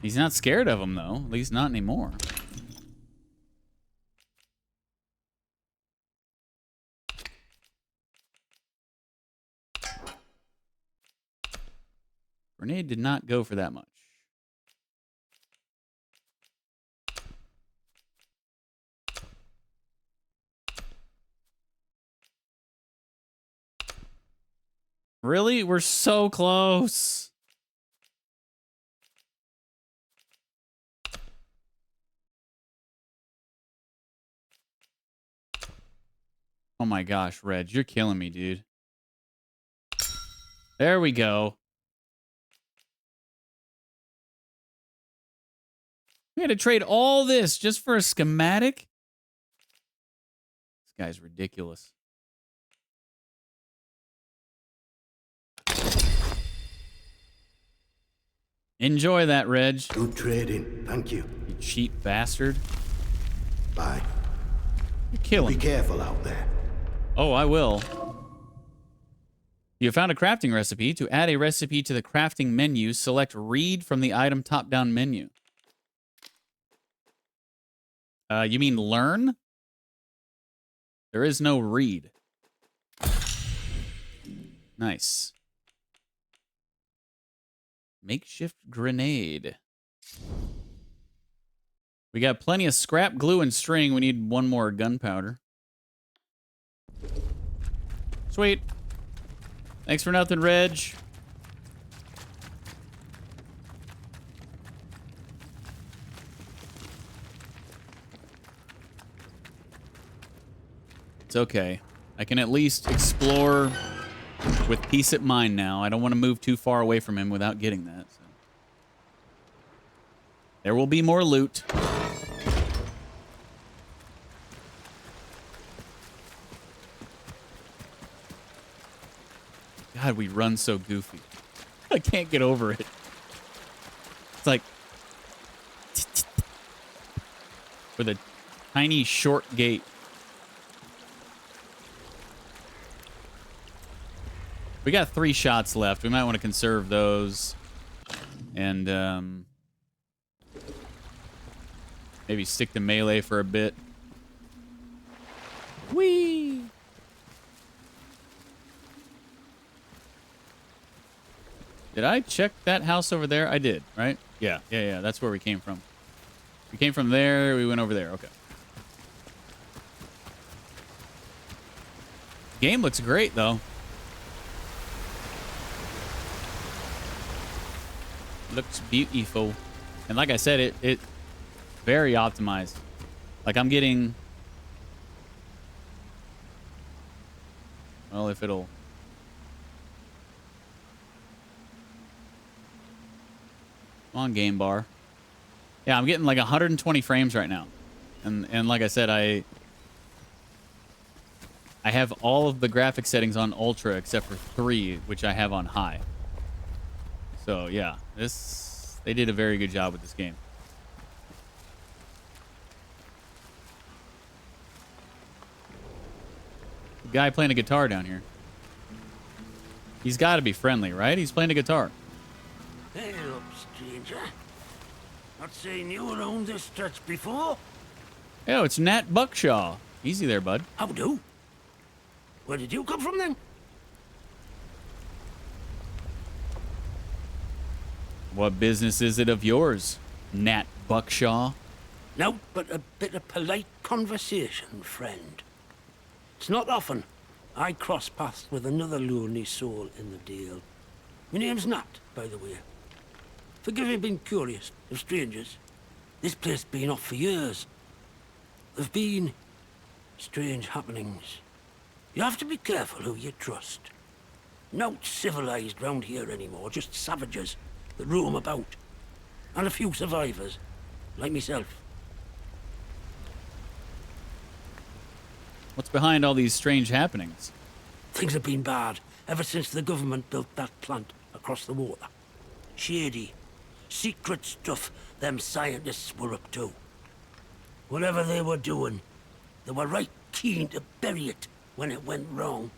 He's not scared of him, though. At least not anymore. Grenade did not go for that much. Really? We're so close. Oh my gosh, Reg, you're killing me, dude. There we go. We had to trade all this just for a schematic? This guy's ridiculous. Enjoy that, Reg. Good trading. Thank you. You cheap bastard. Bye. You're killing me. Be careful out there. Oh, I will. You found a crafting recipe. To add a recipe to the crafting menu, select read from the item top-down menu. You mean learn? There is no read. Nice. Makeshift grenade. We got plenty of scrap, glue, and string. We need one more gunpowder. Sweet. Thanks for nothing, Reg. It's okay. I can at least explore with peace at mind now. I don't want to move too far away from him without getting that. So. There will be more loot. God, we run so goofy. I can't get over it. It's like with a tiny short gait. We got 3 shots left. We might want to conserve those. And maybe stick to melee for a bit. Whee! Did I check that house over there? I did, right? Yeah. That's where we came from. We came from there. We went over there. Okay. Game looks great, though. Looks beautiful. And like I said, it very optimized. Like I'm getting... Well, if it'll... Come on, game bar. Yeah, I'm getting like 120 frames right now. And like I said, I have all of the graphic settings on ultra except for 3, which I have on high. So yeah, they did a very good job with this game. The guy playing a guitar down here. He's got to be friendly, right? He's playing a guitar. Hey up, stranger. Not seen you around this stretch before. Oh, it's Nat Buckshaw. Easy there, bud. How do? Where did you come from then? What business is it of yours, Nat Buckshaw? No, but a bit of polite conversation, friend. It's not often I cross paths with another lonely soul in the deal. My name's Nat, by the way. Forgive me being curious of strangers. This place been off for years. There've been strange happenings. You have to be careful who you trust. Not civilized round here anymore, just savages that roam about. And a few survivors, like myself. What's behind all these strange happenings? Things have been bad ever since the government built that plant across the water. Shady, secret stuff them scientists were up to. Whatever they were doing, they were right keen to bury it when it went wrong.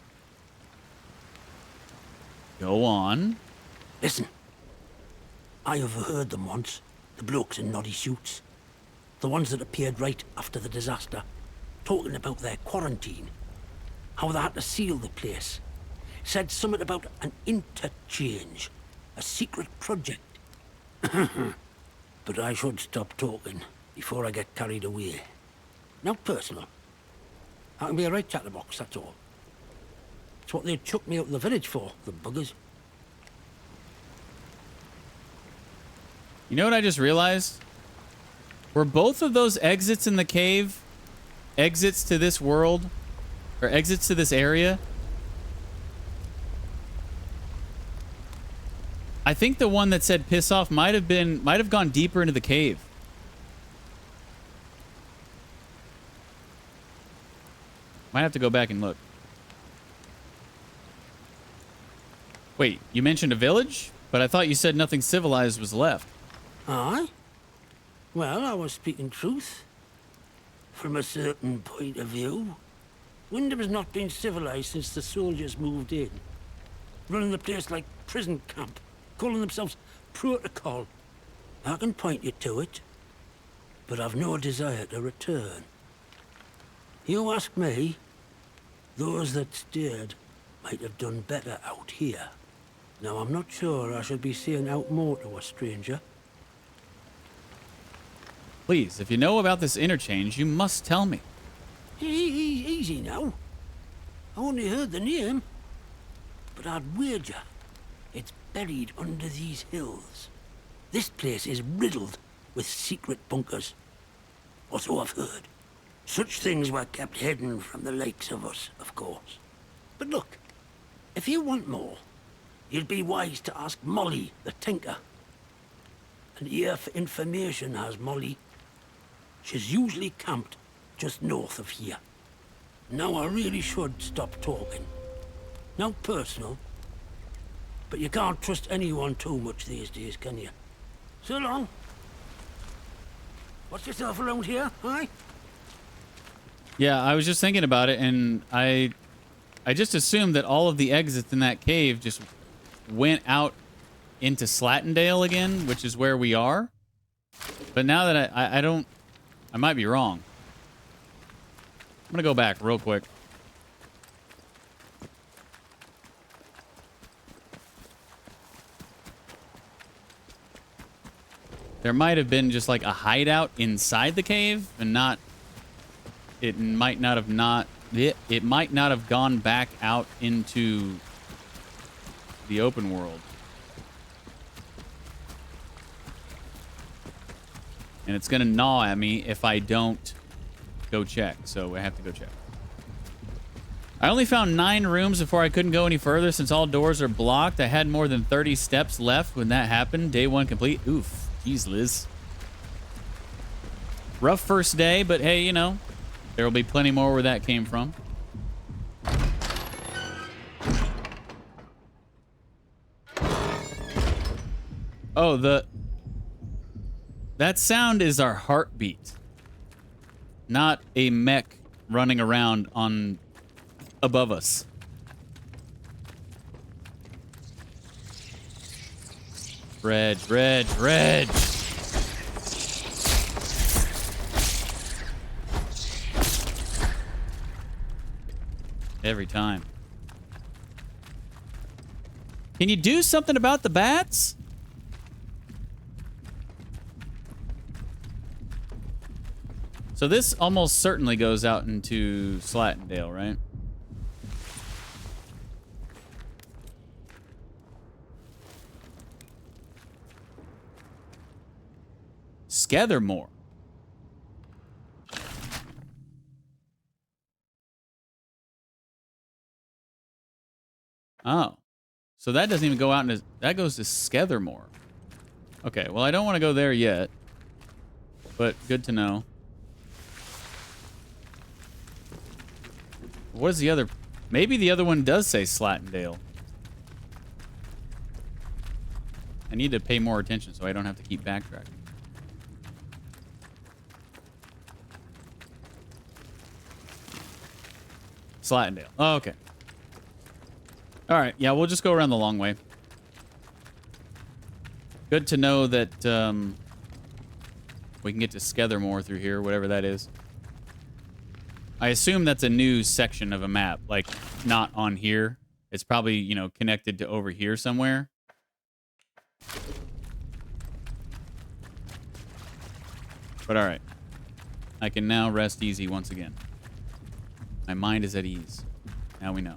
Go on. Listen, I overheard them once, the blokes in noddy suits. The ones that appeared right after the disaster, talking about their quarantine. How they had to seal the place. Said something about an interchange, a secret project. But I should stop talking before I get carried away. Now personal. I can be a right chatterbox, that's all. It's what they chucked me out of the village for, the buggers. You know what I just realized? Were both of those exits in the cave exits to this world? Or exits to this area? I think the one that said piss off might have gone deeper into the cave. Might have to go back and look. Wait, you mentioned a village? But I thought you said nothing civilized was left. Aye? Well, I was speaking truth. From a certain point of view. Wyndham has not been civilized since the soldiers moved in. Running the place like prison camp. Calling themselves protocol. I can point you to it. But I've no desire to return. You ask me, those that stayed might have done better out here. Now, I'm not sure I should be saying out more to a stranger. Please, if you know about this interchange, you must tell me. Easy now. I only heard the name. But I'd wager it's buried under these hills. This place is riddled with secret bunkers. Or so I've heard. Such things were kept hidden from the likes of us, of course. But look, if you want more, you'd be wise to ask Molly, the tinker. An ear for information has Molly. She's usually camped just north of here. Now I really should stop talking. Not personal, but you can't trust anyone too much these days, can you? So long. Watch yourself around here, aye? Yeah, I was just thinking about it, and I just assumed that all of the exits in that cave just went out into Slattendale again, which is where we are. But now that I might be wrong. I'm gonna go back real quick. There might have been just like a hideout inside the cave and not... It might not have gone back out into the open world. And it's gonna gnaw at me if I don't go check. So I have to go check. I only found 9 rooms before I couldn't go any further since all doors are blocked. I had more than 30 steps left when that happened. Day 1 complete. Oof. Jeez, Liz. Rough first day, but hey, you know, there will be plenty more where that came from. Oh, that sound is our heartbeat. Not a mech running around on above us. Reg. Every time. Can you do something about the bats? So this almost certainly goes out into Slattendale, right? Skethermore. Oh. So that doesn't even go out into... That goes to Skethermore. Okay, well, I don't want to go there yet. But good to know. What is the other... Maybe the other one does say Slattendale. I need to pay more attention so I don't have to keep backtracking. Slattendale. Oh, okay. All right. Yeah, we'll just go around the long way. Good to know that we can get to Skethermore through here, whatever that is. I assume that's a new section of a map, like not on here. It's probably, you know, connected to over here somewhere. But all right. I can now rest easy once again. My mind is at ease. Now we know.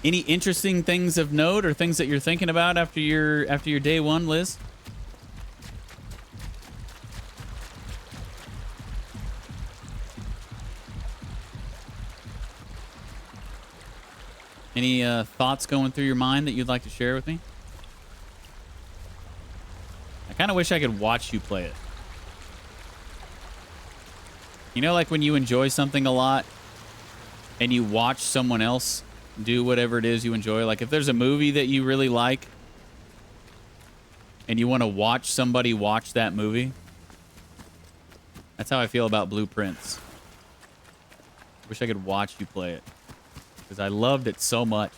Any interesting things of note or things that you're thinking about after your day one, Liz? Any thoughts going through your mind that you'd like to share with me? I kind of wish I could watch you play it. You know, like when you enjoy something a lot and you watch someone else do whatever it is you enjoy. Like if there's a movie that you really like and you want to watch somebody watch that movie. That's how I feel about Blueprints. Wish I could watch you play it because I loved it so much.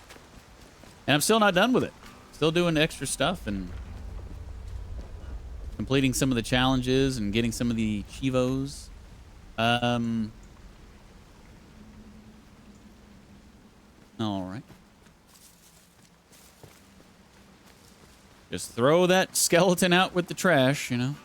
And I'm still not done with it. Still doing extra stuff and completing some of the challenges and getting some of the Chivos. All right. Just throw that skeleton out with the trash, you know.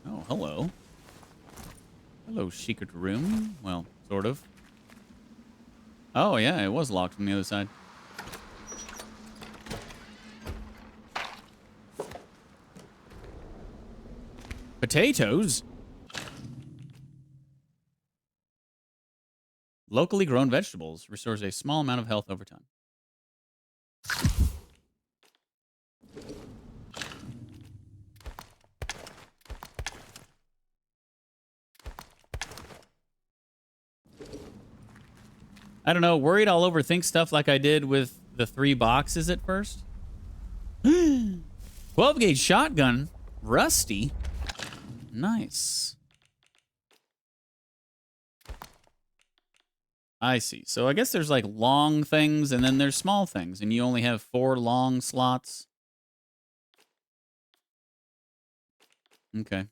Oh, hello. Hello, secret room. Well, sort of. Oh, yeah, it was locked from the other side. Potatoes? Locally grown vegetables restores a small amount of health over time. I don't know. Worried I'll overthink stuff like I did with the 3 boxes at first. 12 gauge shotgun. Rusty. Nice. I see. So I guess there's like long things and then there's small things. And you only have 4 long slots. Okay.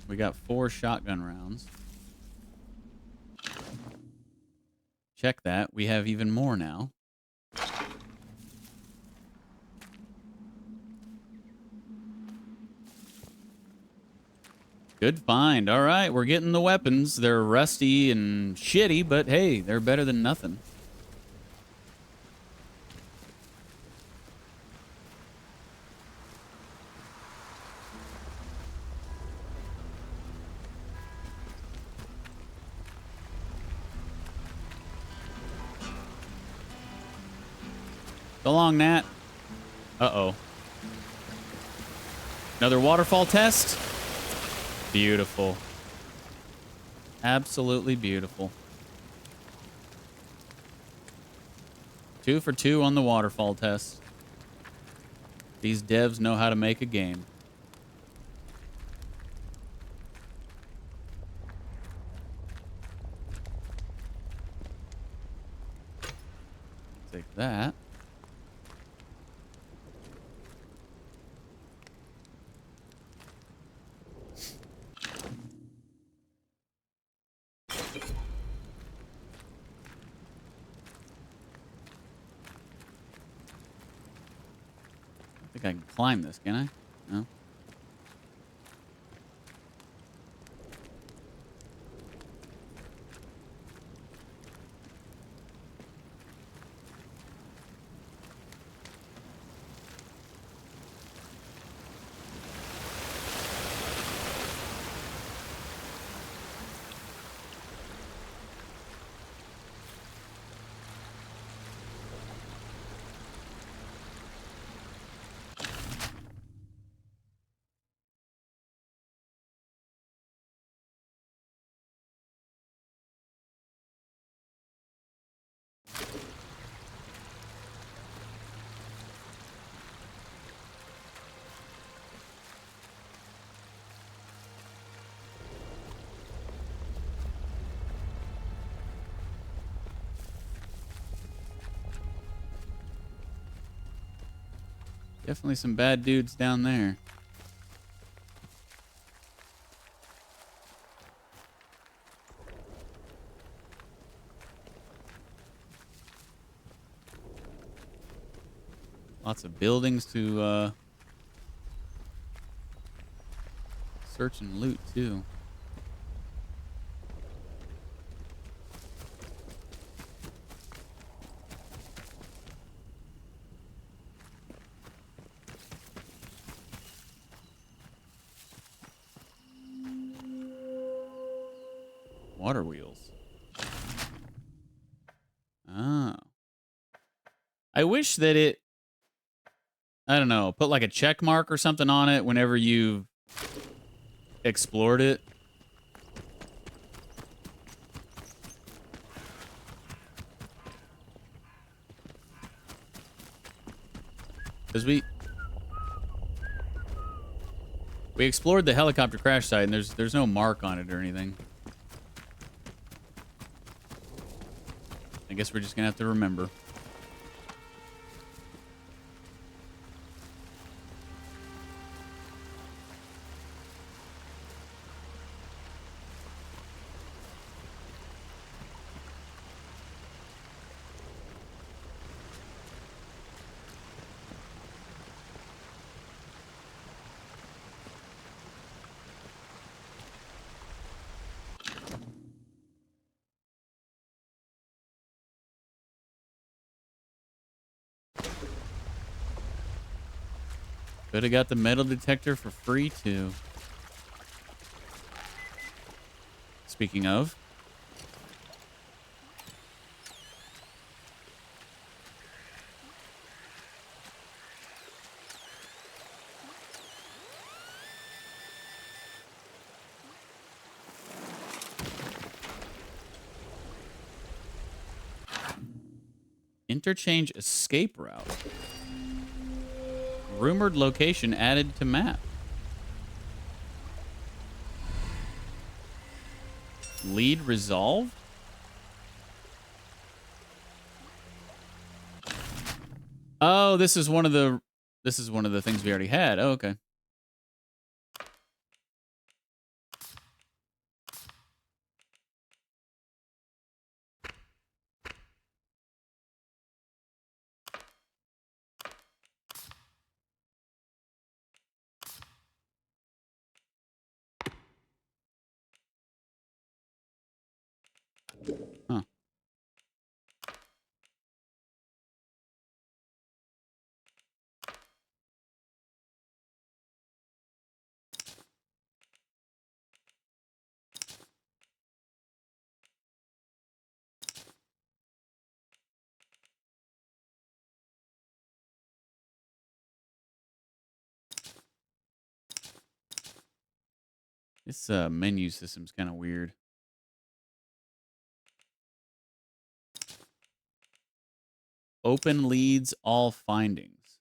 We got 4 shotgun rounds. Check that. We have even more now. Good find. All right, we're getting the weapons. They're rusty and shitty, but hey, they're better than nothing. So long, Nat. Uh-oh. Another waterfall test? Beautiful. Absolutely beautiful. 2 for 2 on the waterfall test. These devs know how to make a game. Take that. I think I can climb this, can I? No. Definitely some bad dudes down there. Lots of buildings to search and loot, too. Water wheels. Oh. I wish that it, I don't know, put like a check mark or something on it whenever you've explored it. Because we explored the helicopter crash site and there's no mark on it or anything. I guess we're just gonna have to remember. Could have got the metal detector for free, too. Speaking of. Interchange escape route. Rumored location added to map. Lead resolved? Oh, this is one of the things we already had. Oh, okay. This menu system's kind of weird. Open leads, all findings.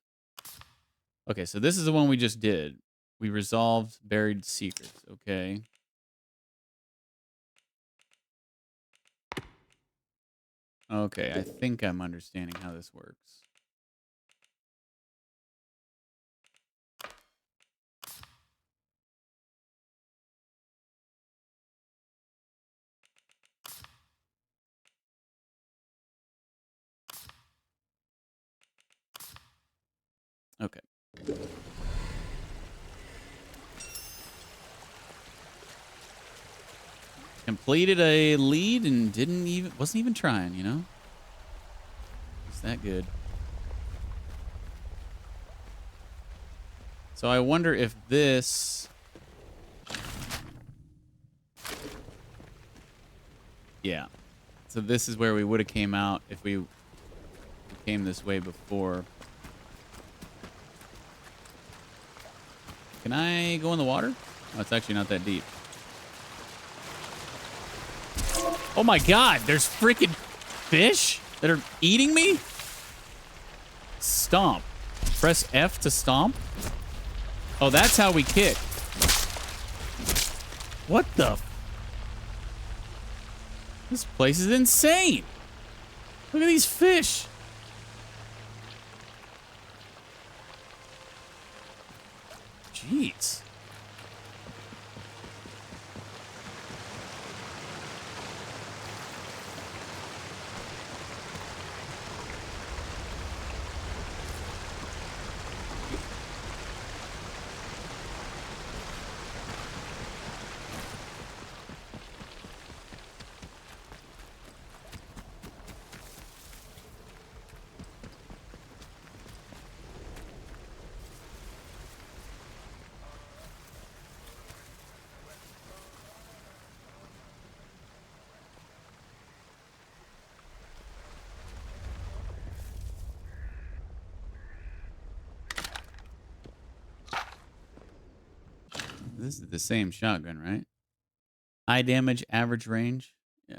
Okay, so this is the one we just did. We resolved buried secrets. Okay. Okay, I think I'm understanding how this works. Okay. Completed a lead and wasn't even trying, you know? It's that good. So I wonder if this... Yeah. So this is where we would have came out if we came this way before. Can I go in the water? Oh, it's actually not that deep. Oh my god, there's freaking fish that are eating me? Stomp. Press F to stomp? Oh, that's how we kick. What the? This place is insane. Look at these fish. Jeez. This is the same shotgun, right? High damage, average range. Yeah.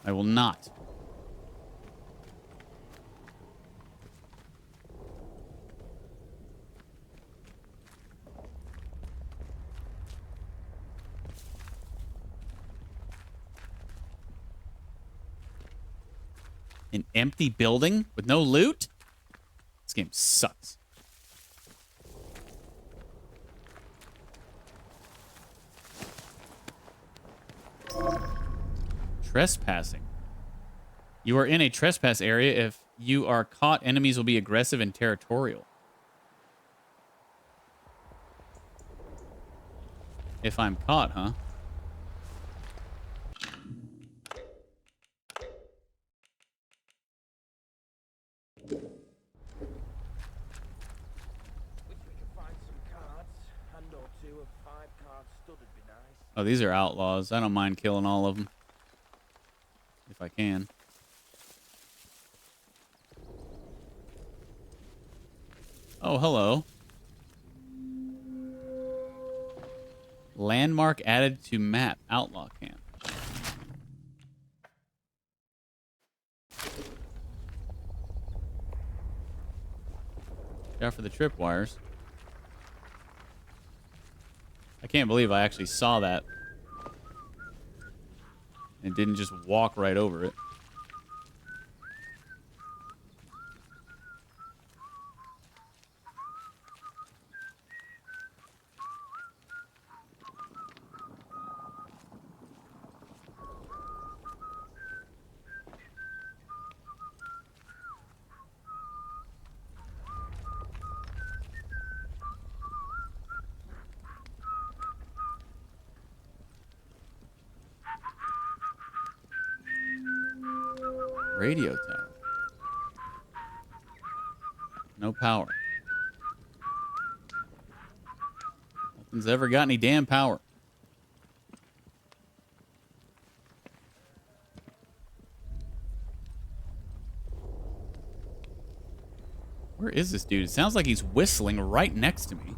I will not. An empty building with no loot? This game sucks. Trespassing. You are in a trespass area. If you are caught, enemies will be aggressive and territorial. If I'm caught, huh? Oh, these are outlaws. I don't mind killing all of them. If I can. Oh, hello. Landmark added to map. Outlaw camp. Out for the tripwires. I can't believe I actually saw that. And didn't just walk right over it. Radio tower. No power. Nothing's ever got any damn power. Where is this dude? It sounds like he's whistling right next to me.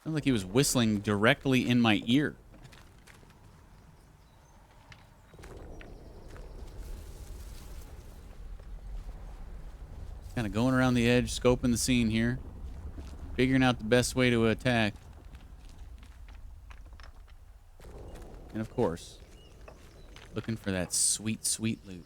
Sounds like he was whistling directly in my ear. Kind of going around the edge, scoping the scene here. Figuring out the best way to attack. And of course, looking for that sweet, sweet loot.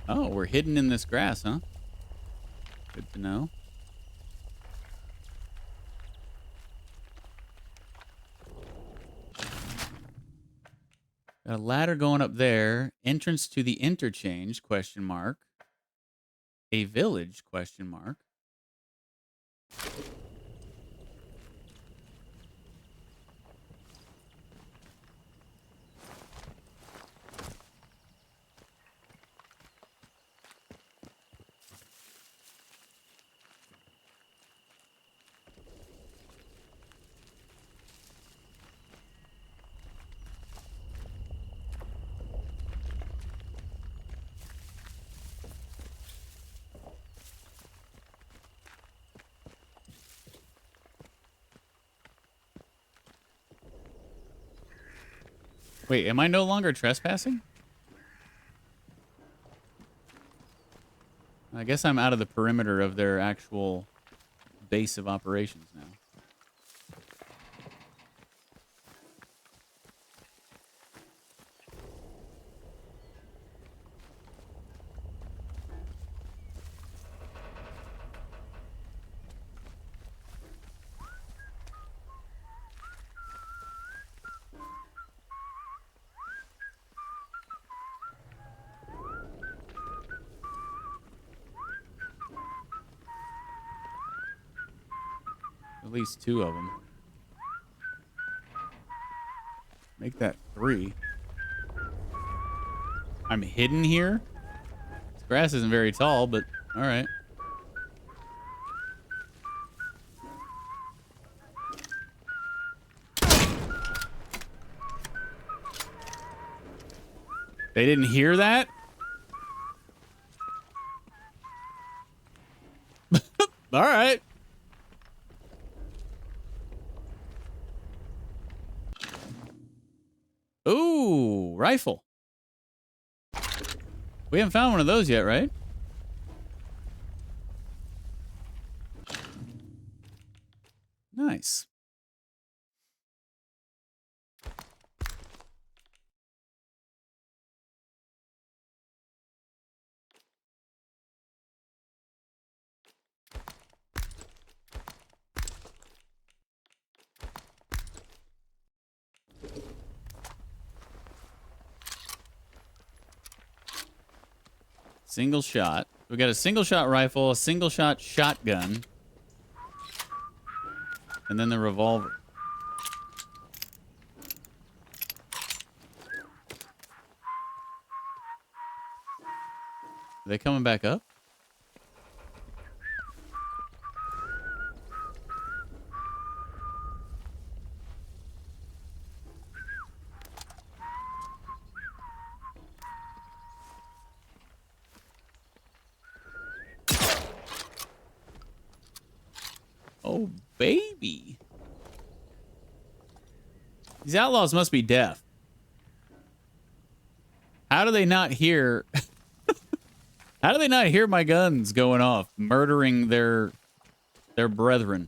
Oh, we're hidden in this grass, huh? Good to know. Got a ladder going up there. Entrance to the interchange, question mark. A village, question mark. Wait, am I no longer trespassing? I guess I'm out of the perimeter of their actual base of operations now. At least 2 of them. Make that 3. I'm hidden here? This grass isn't very tall, but all right. They didn't hear that? All right. Ooh, rifle. We haven't found one of those yet, right? Nice. Single shot. We got a single shot rifle, a single shot shotgun, and then the revolver. Are they coming back up? Oh, baby. These outlaws must be deaf. How do they not hear... How do they not hear my guns going off, murdering their brethren?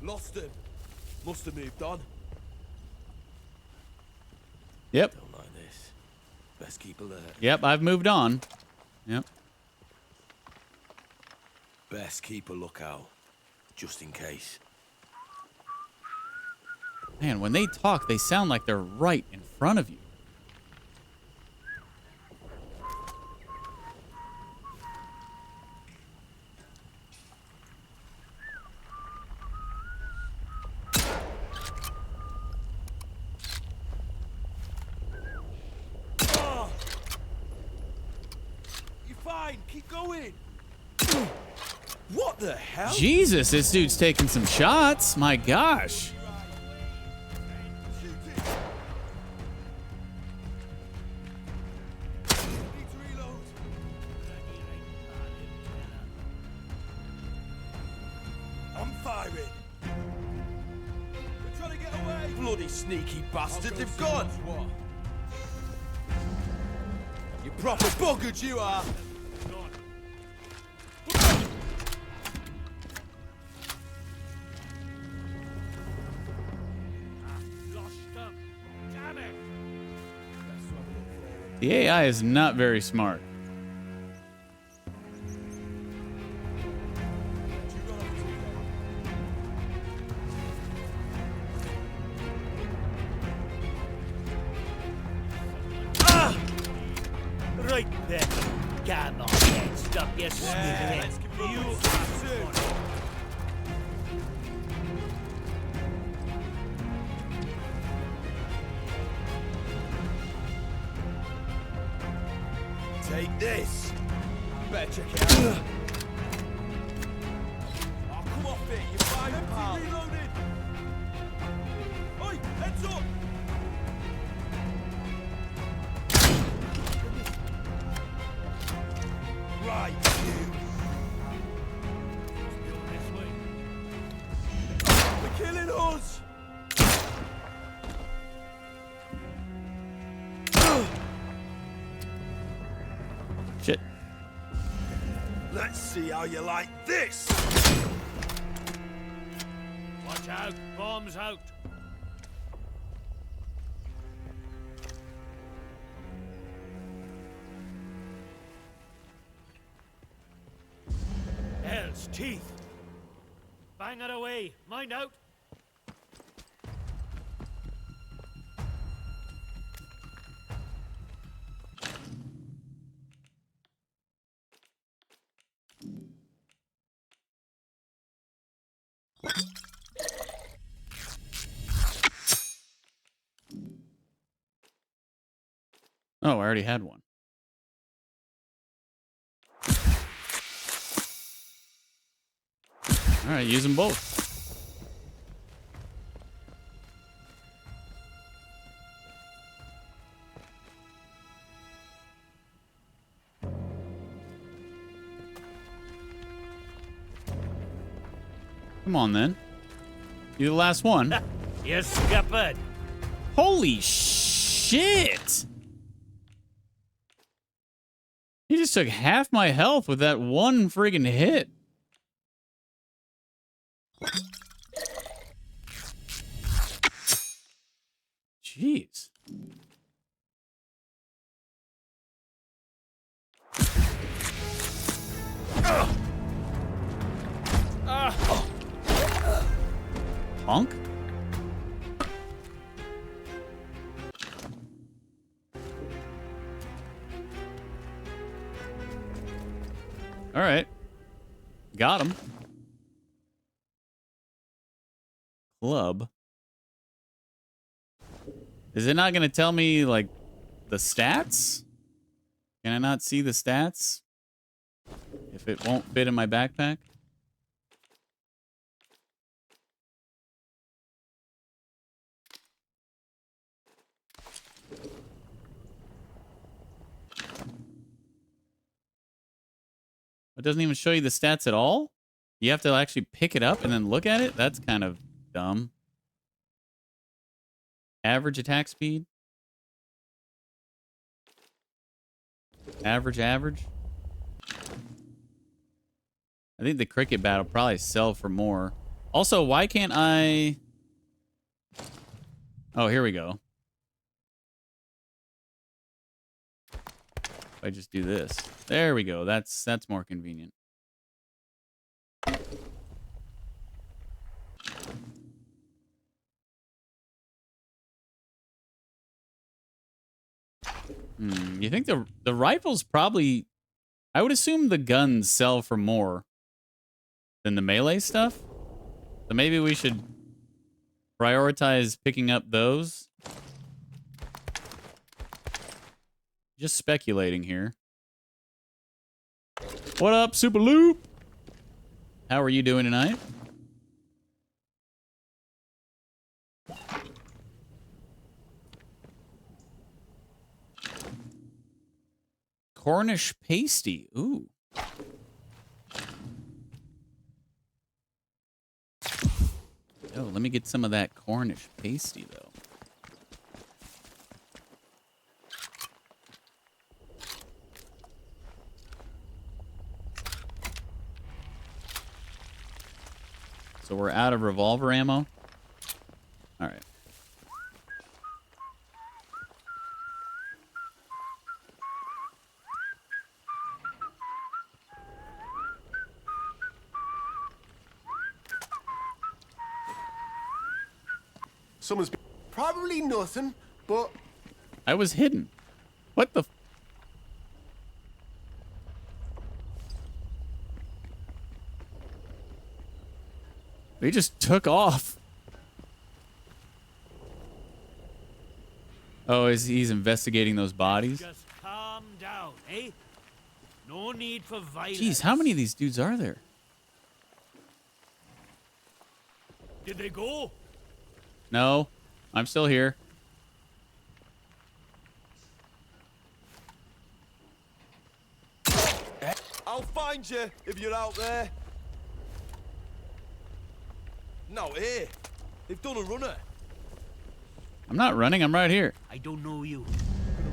Lost him. Must have moved on. Yep. Don't like this. Best keep alert. Yep, I've moved on. Yep. Best keep a lookout, just in case. Man, when they talk, they sound like they're right in front of you. You're fine, keep going. What the hell? Jesus, this dude's taking some shots. My gosh. I'm firing. They're trying to get away. Bloody sneaky bastard, they've gone. You proper buggered, you are. The AI is not very smart. Right then. Come on, then. Stop your sniveling. You are Take this. Better check it out. Oh, come off it. You're fine, pal. Reloaded. Oi, heads up. Right, you. They're killing us. Shit. Let's see how you like this. Watch out. Bombs out. Hell's teeth. Bang it away. Mind out. Oh, I already had one. All right, use them both. Come on, then. You're the last one. You scuppered. Holy shit! He just took half my health with that one friggin' hit. Jeez. Punk? All right. Got him. Club. Is it not going to tell me, like, the stats? Can I not see the stats? If it won't fit in my backpack? It doesn't even show you the stats at all? You have to actually pick it up and then look at it? That's kind of dumb. Average attack speed? Average. I think the cricket bat will probably sell for more. Also, why can't I... Oh, here we go. If I just do this. There we go. That's more convenient. You think the rifles probably... I would assume the guns sell for more than the melee stuff. So maybe we should prioritize picking up those. Just speculating here. What up, Super Loop? How are you doing tonight? Cornish pasty. Ooh. Oh, let me get some of that Cornish pasty, though. So we're out of revolver ammo. All right. Someone's been... Probably nothing, but... I was hidden. What the... They just took off. Oh, he's investigating those bodies? Just calm down, eh? No need for violence. Jeez, how many of these dudes are there? Did they go? No, I'm still here. I'll find you if you're out there. No, here. They've done a runner. I'm not running, I'm right here. I don't know you.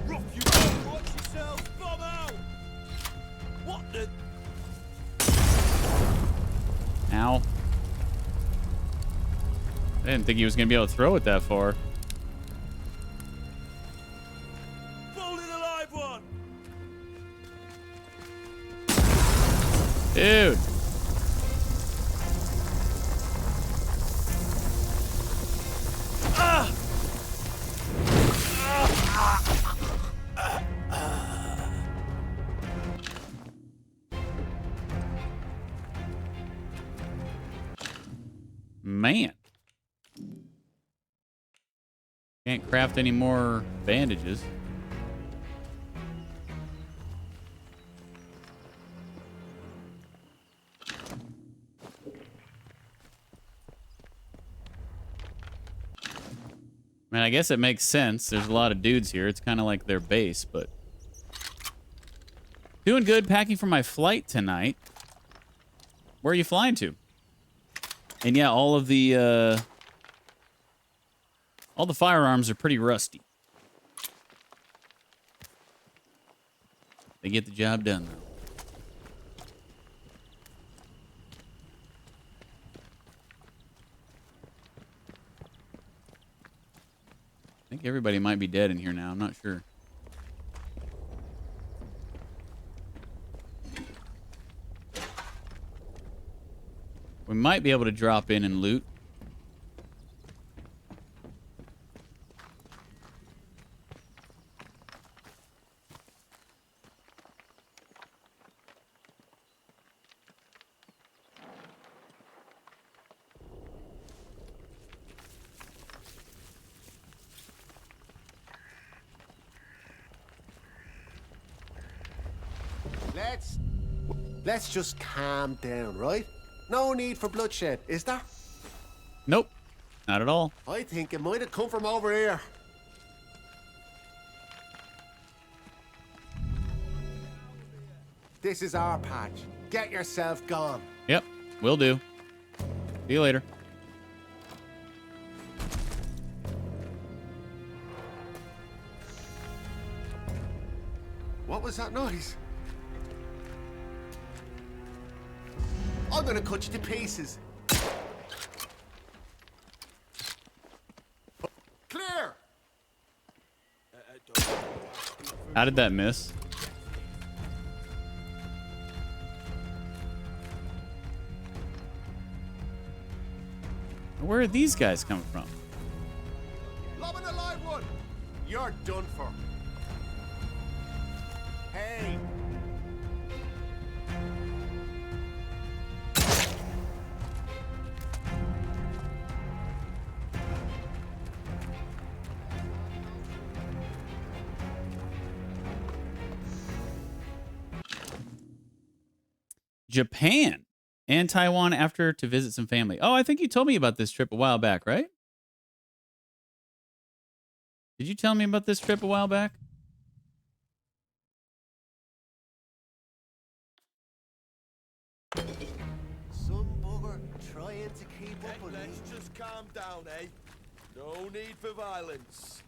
Rough you up. Watch yourself. Bomb out. What the... Ow. I didn't think he was going to be able to throw it that far. Pull in a live one. Dude. Man. Can't craft any more bandages. Man, I guess it makes sense. There's a lot of dudes here. It's kind of like their base, but... Doing good, packing for my flight tonight. Where are you flying to? And yeah, all the firearms are pretty rusty. They get the job done, though. I think everybody might be dead in here now. I'm not sure. We might be able to drop in and loot. Let's just calm down, right? No need for bloodshed, is there? Nope. Not at all. I think it might have come from over here. This is our patch. Get yourself gone. Yep. Will do. See you later. What was that noise? I'm gonna cut you to pieces. Clear! How did that miss? Where are these guys coming from? Lobbing a live one! You're done for. Hey! Japan and Taiwan after to visit some family. Oh, I think you told me about this trip a while back, right? Did you tell me about this trip a while back? Some bugger trying to keep up with me. Let's just calm down, eh? No need for violence.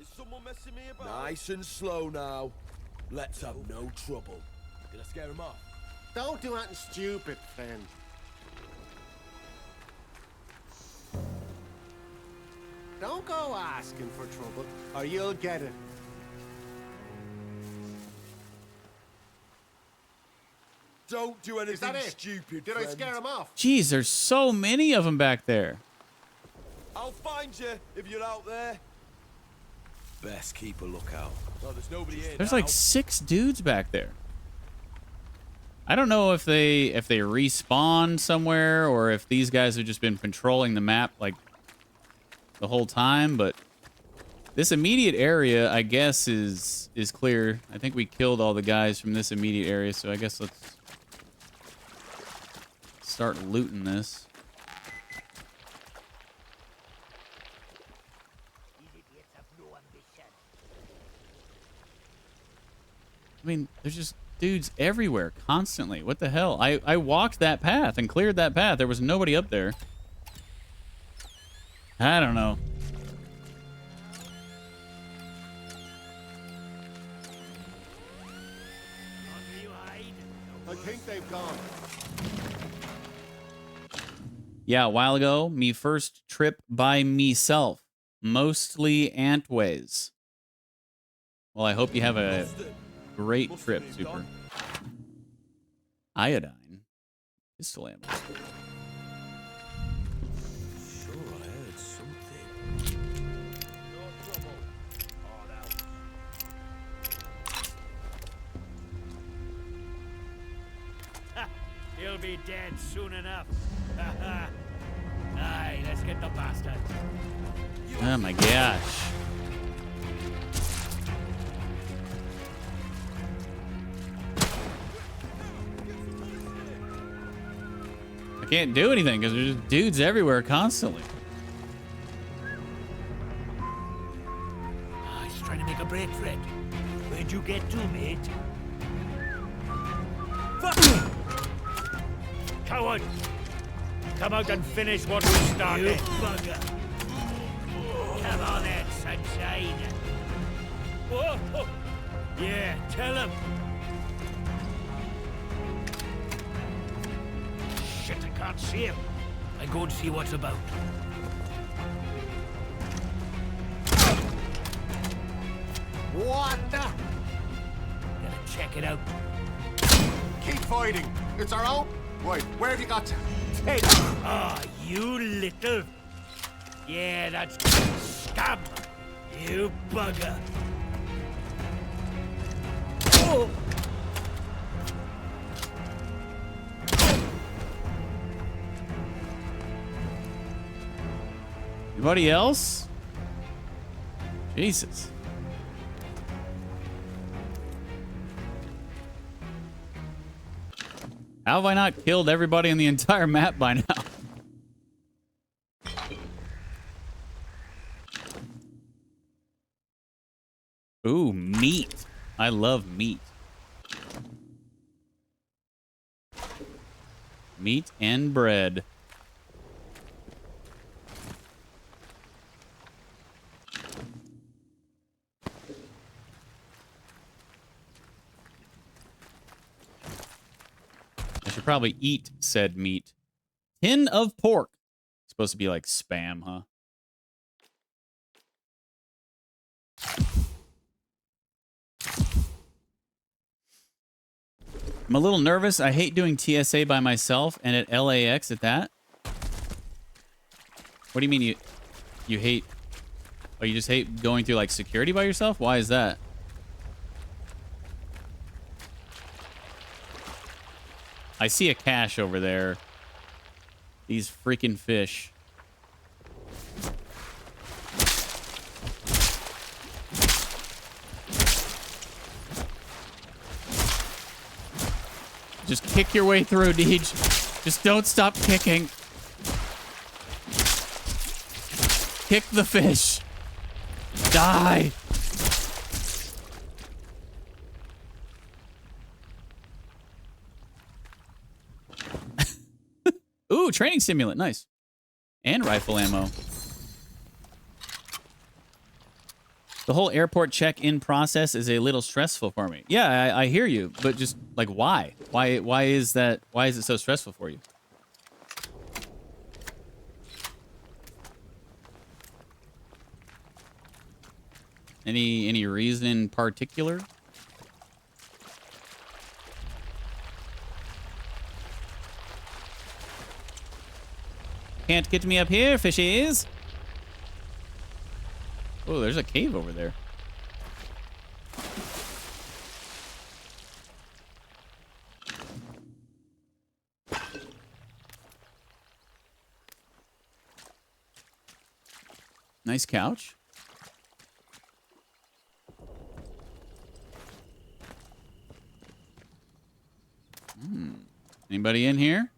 Is someone messing me about? Nice and slow now. Let's have no trouble. Did I scare him off? Don't do anything stupid, friend. Don't go asking for trouble, or you'll get it. Don't do anything Is that it? stupid, Did I scare him off? Jeez, there's so many of them back there. I'll find you if you're out there. Best keep a lookout. No, there's nobody here. There's now. like 6 dudes back there. I don't know if they respawn somewhere or if these guys have just been patrolling the map like the whole time, but this immediate area, I guess, is clear. I think we killed all the guys from this immediate area, so I guess let's start looting this. I mean, there's just dudes everywhere constantly. What the hell? I walked that path and cleared that path. There was nobody up there. I don't know. I think they've gone. Yeah, a while ago, me first trip by meself. Mostly Antways. Well, I hope you have a great trip, Super. Iodine. Pistol ammo. Sure, I heard something. No trouble. He'll be dead soon enough. Aye, let's get the bastard. Oh my gosh. I can't do anything because there's just dudes everywhere constantly. Oh, he's trying to make a break for it. Where'd you get to, mate? Fuck! Coward! Come out and finish what we started. You bugger! Come on then, sunshine. Whoa! Yeah, tell him. Shit, I can't see him. I go and see what's about. What the? Gotta check it out. Keep fighting. It's our own. Right, where have you got to? Take. Ah, you little. Yeah, that's scum. You bugger. Oh. Anybody else? Jesus. How have I not killed everybody in the entire map by now? Ooh, meat. I love meat. Meat and bread. I should probably eat said meat. Tin of pork. Supposed to be like spam, huh? I'm a little nervous. I hate doing TSA by myself and at LAX at that. What do you mean you hate? Oh, you just hate going through, like, security by yourself? Why is that? I see a cache over there. These freaking fish. Just kick your way through, Deej. Just don't stop kicking. Kick the fish. Die. Ooh, training stimulant. Nice. And rifle ammo. The whole airport check-in process is a little stressful for me. Yeah, I hear you, but just like why? Why is that? Why is it so stressful for you? Any reason in particular? Can't get me up here, fishies. Oh, there's a cave over there. Nice couch. Anybody in here?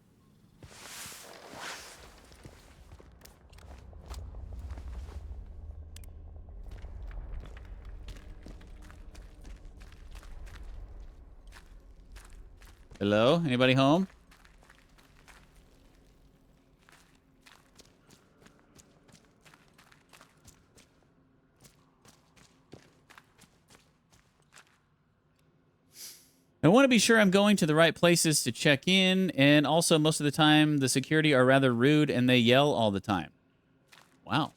Hello? Anybody home? I want to be sure I'm going to the right places to check in, and also most of the time the security are rather rude and they yell all the time. Wow.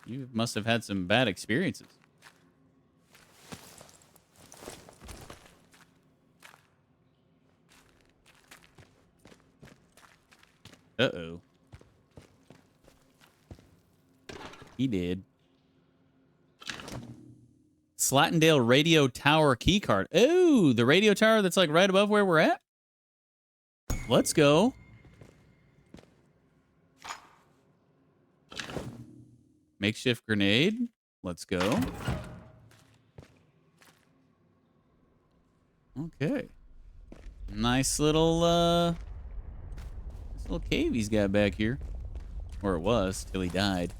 You must have had some bad experiences. Uh-oh. He did. Slattendale Radio Tower keycard. Oh, the radio tower that's like right above where we're at? Let's go. Makeshift grenade. Let's go. Okay. Nice little cave he's got back here. Or it was, till he died.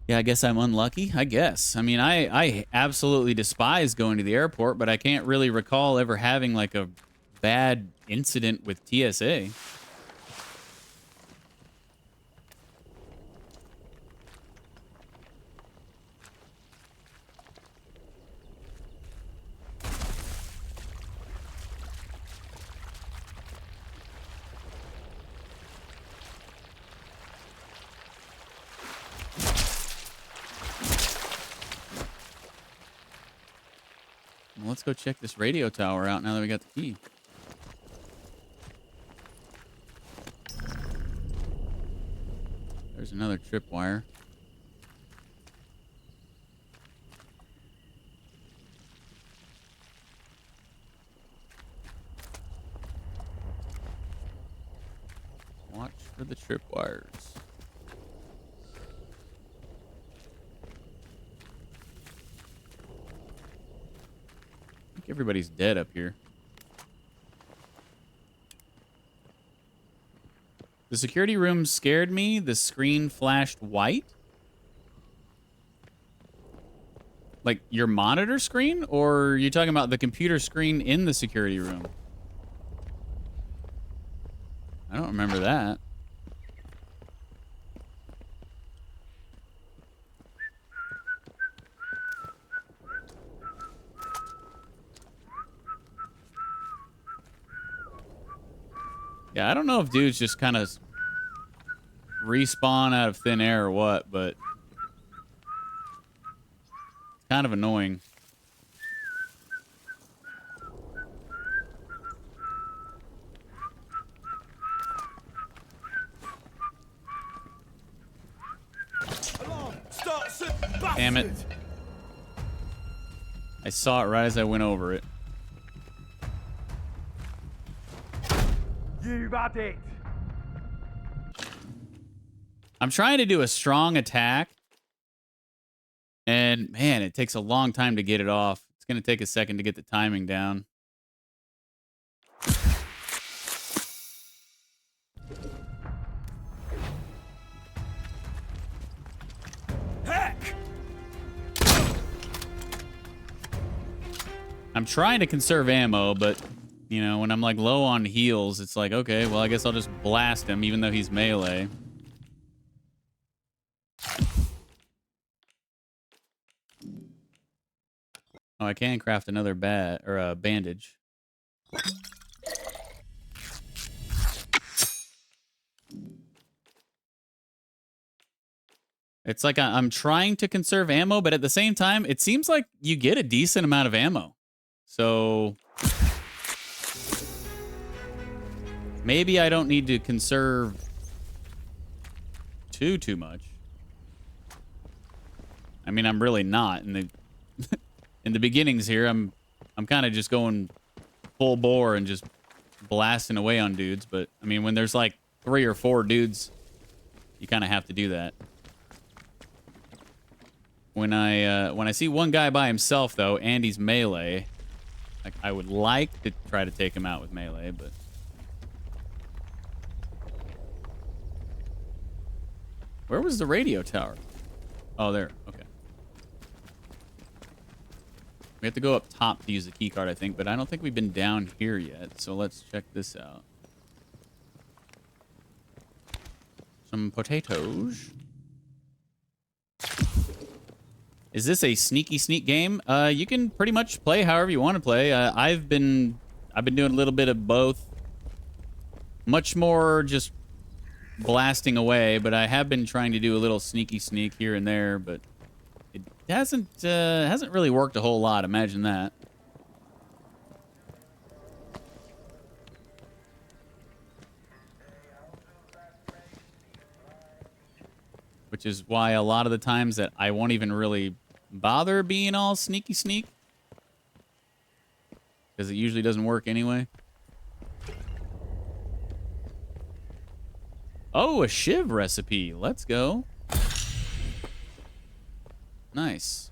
Yeah, I guess I'm unlucky. I guess. I mean, I absolutely despise going to the airport, but I can't really recall ever having like a bad incident with TSA. Well, let's go check this radio tower out now that we got the key. There's another tripwire. Watch for the tripwires. I think everybody's dead up here. The security room scared me. The screen flashed white. Like your monitor screen? Or are you talking about the computer screen in the security room? I don't remember that. Yeah, I don't know if dudes just kind of respawn out of thin air or what, but it's kind of annoying. Damn it. I saw it right as I went over it. You've had it. I'm trying to do a strong attack. And man, it takes a long time to get it off. It's going to take a second to get the timing down. Heck! I'm trying to conserve ammo, but you know, when I'm like low on heals, it's like, okay, well, I guess I'll just blast him even though he's melee. Oh, I can craft another bandage. It's like I'm trying to conserve ammo, but at the same time, it seems like you get a decent amount of ammo. So maybe I don't need to conserve too much. I mean, I'm really not in the in the beginnings here. I'm kind of just going full bore and just blasting away on dudes. But I mean, when there's like 3 or 4 dudes, you kind of have to do that. When I see one guy by himself though, and he's melee, like I would like to try to take him out with melee, but where was the radio tower? Oh, there. Okay. We have to go up top to use the key card, I think, but I don't think we've been down here yet. So let's check this out. Some potatoes. Is this a sneaky sneak game? You can pretty much play however you want to play. I've been doing a little bit of both. Much more just blasting away, but I have been trying to do a little sneaky sneak here and there, but it hasn't really worked a whole lot. Imagine that. Which is why a lot of the times that I won't even really bother being all sneaky sneak, because it usually doesn't work anyway. Oh, a shiv recipe. Let's go. Nice.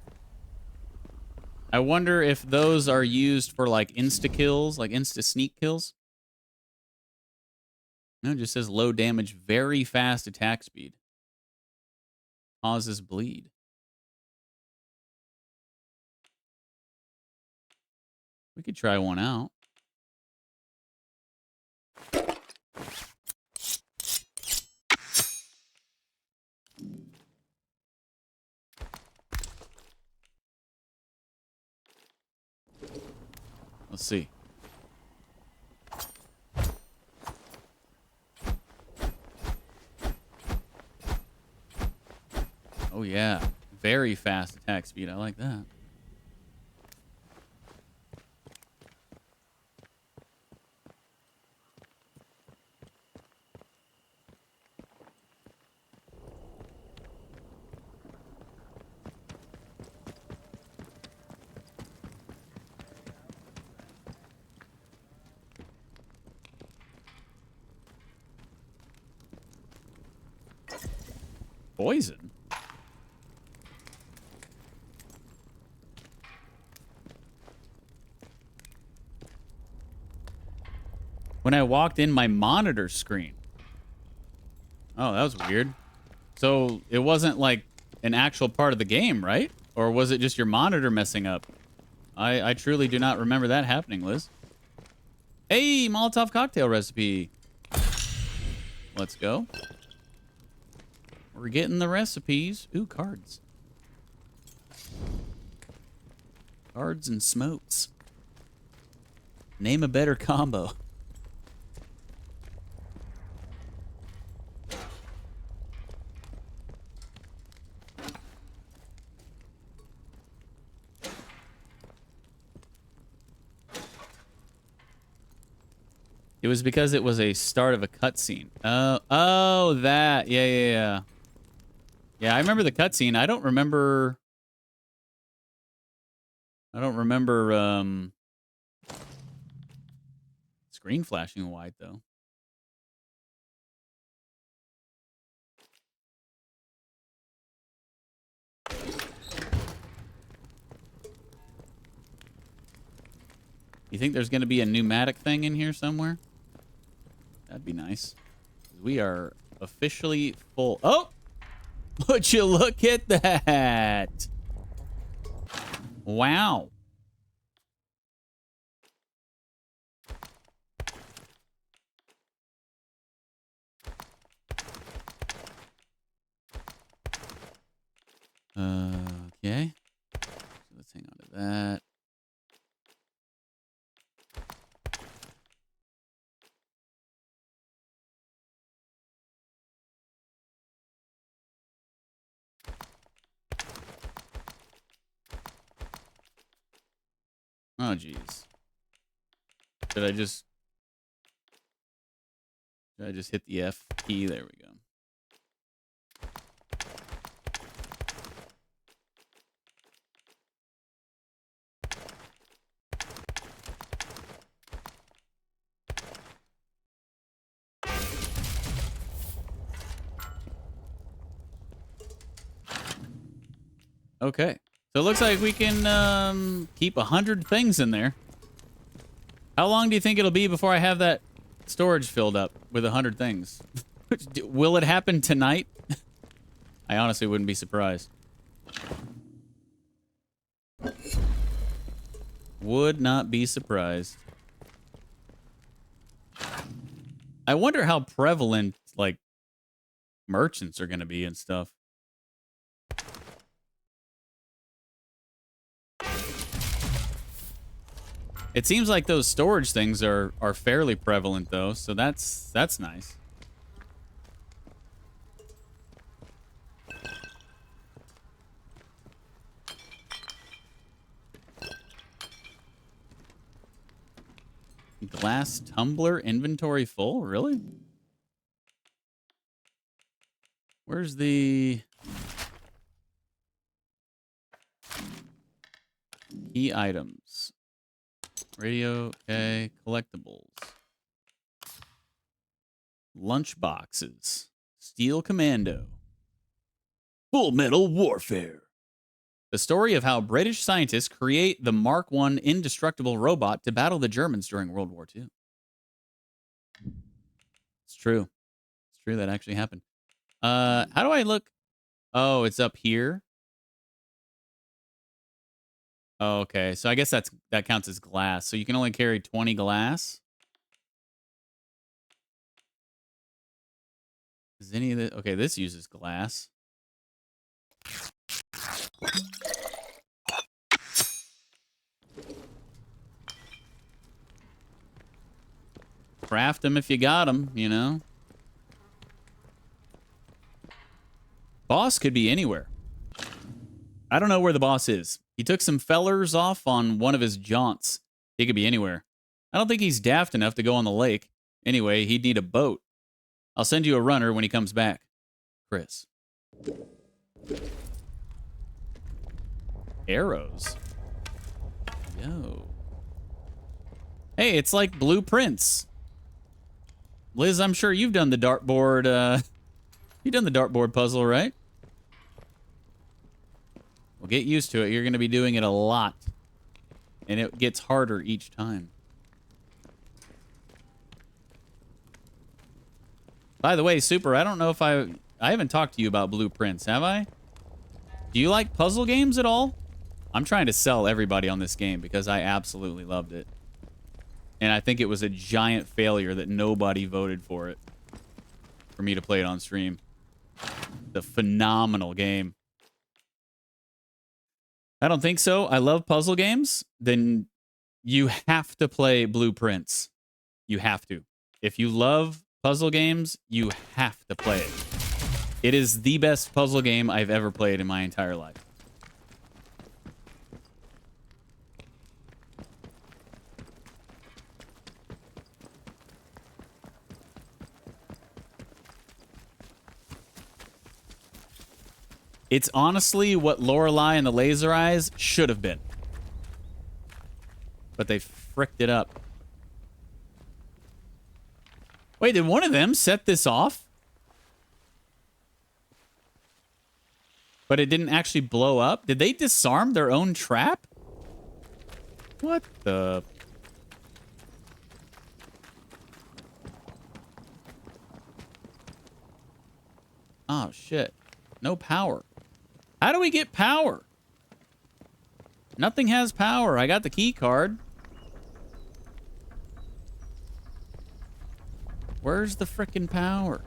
I wonder if those are used for like insta kills, like insta sneak kills. No, it just says low damage, very fast attack speed. Causes bleed. We could try one out. Let's see. Oh yeah, very fast attack speed. I like that. Poison? When I walked in, my monitor screen. Oh, that was weird. So it wasn't like an actual part of the game, right? Or was it just your monitor messing up? I truly do not remember that happening, Liz. Hey, Molotov cocktail recipe. Let's go. We're getting the recipes. Ooh, cards. Cards and smokes. Name a better combo. It was because it was a start of a cutscene. Oh, that. Yeah. Yeah, I remember the cutscene. I don't remember screen flashing white though. You think there's going to be a pneumatic thing in here somewhere? That'd be nice. We are officially full. Oh! Would you look at that? Wow. Okay. So let's hang on to that. Oh, jeez. Did I just hit the F key? There we go. Okay. So it looks like we can keep 100 things in there. How long do you think it'll be before I have that storage filled up with 100 things? Will it happen tonight? I honestly wouldn't be surprised. Would not be surprised. I wonder how prevalent, like, merchants are going to be and stuff. It seems like those storage things are fairly prevalent though, so that's nice. Glass tumbler inventory full? Really? Where's the key items? Radio, okay. Collectibles. Lunch boxes. Steel Commando. Full Metal Warfare. The story of how British scientists create the Mark I indestructible robot to battle the Germans during World War II. It's true. It's true. That actually happened. How do I look? Oh, it's up here. Oh, okay. So I guess that counts as glass. So you can only carry 20 glass. Is any of the... Okay, this uses glass. Craft them if you got them, you know. Boss could be anywhere. I don't know where the boss is. He took some fellers off on one of his jaunts. He could be anywhere. I don't think he's daft enough to go on the lake. Anyway, he'd need a boat. I'll send you a runner when he comes back. Chris. Arrows. Yo. Hey, it's like blueprints. Liz, I'm sure you've done the dartboard, you've done the dartboard puzzle, right? Well, get used to it. You're going to be doing it a lot. And it gets harder each time. By the way, Super, I don't know if I haven't talked to you about blueprints, have I? Do you like puzzle games at all? I'm trying to sell everybody on this game because I absolutely loved it. And I think it was a giant failure that nobody voted for it. For me to play it on stream. The phenomenal game. I don't think so. I love puzzle games. Then you have to play Blueprints. You have to. If you love puzzle games, you have to play it. It is the best puzzle game I've ever played in my entire life. It's honestly what Lorelei and the laser eyes should have been. But they fricked it up. Wait, did one of them set this off? But it didn't actually blow up? Did they disarm their own trap? What the... Oh, shit. No power. How do we get power? Nothing has power. I got the key card. Where's the frickin' power?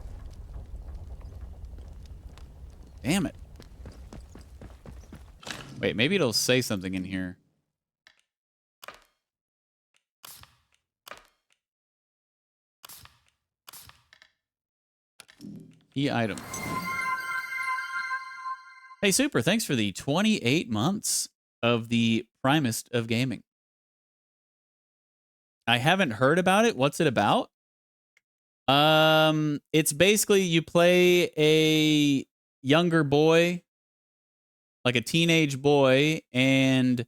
Damn it. Wait, maybe it'll say something in here. Key item. Hey, Super, thanks for the 28 months of the primest of gaming. I haven't heard about it. What's it about? It's basically you play a younger boy, like a teenage boy, and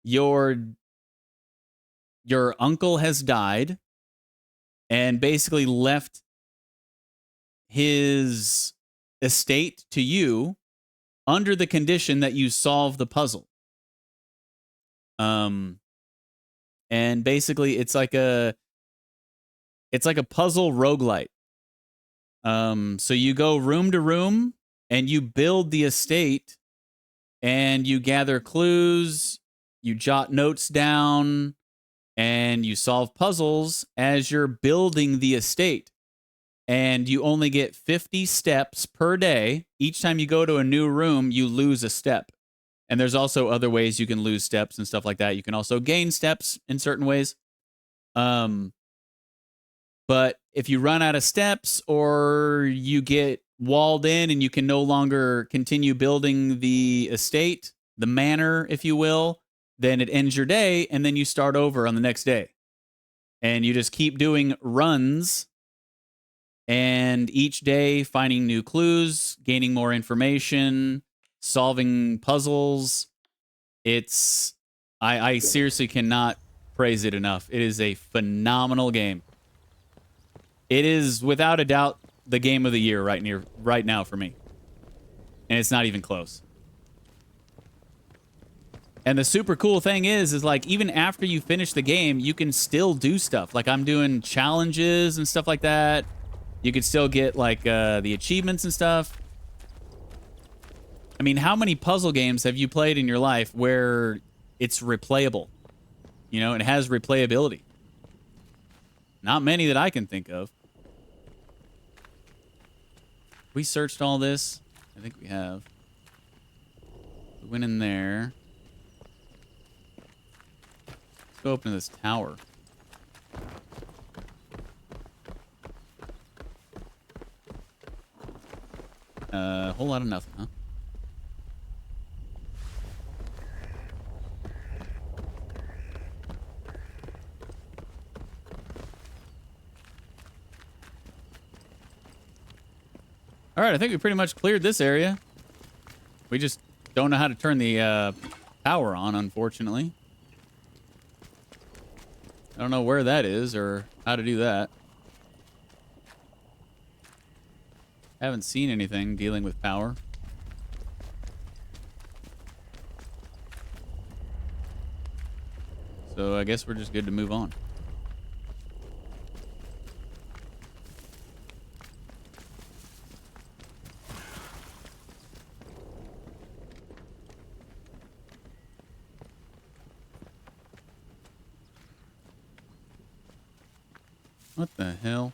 your uncle has died and basically left his estate to you under the condition that you solve the puzzle. And basically it's like a puzzle roguelite. So you go room to room and you build the estate and you gather clues, you jot notes down, and you solve puzzles as you're building the estate. And you only get 50 steps per day. Each time you go to a new room, you lose a step. And there's also other ways you can lose steps and stuff like that. You can also gain steps in certain ways. But if you run out of steps or you get walled in and you can no longer continue building the estate, the manor, if you will, then it ends your day and then you start over on the next day. And you just keep doing runs and each day finding new clues, gaining more information, solving puzzles. It's, I seriously cannot praise it enough. It is a phenomenal game. It is without a doubt the game of the year right now for me. And it's not even close. And the super cool thing is like even after you finish the game, you can still do stuff. Like I'm doing challenges and stuff like that. You can still get like the achievements and stuff. I mean, how many puzzle games have you played in your life where it's replayable? You know, it has replayability. Not many that I can think of. We searched all this. I think we have. We went in there. Let's go open this tower. A whole lot of nothing, huh? All right, I think we pretty much cleared this area. We just don't know how to turn the power on, unfortunately. I don't know where that is or how to do that. Haven't seen anything dealing with power. So I guess we're just good to move on. What the hell?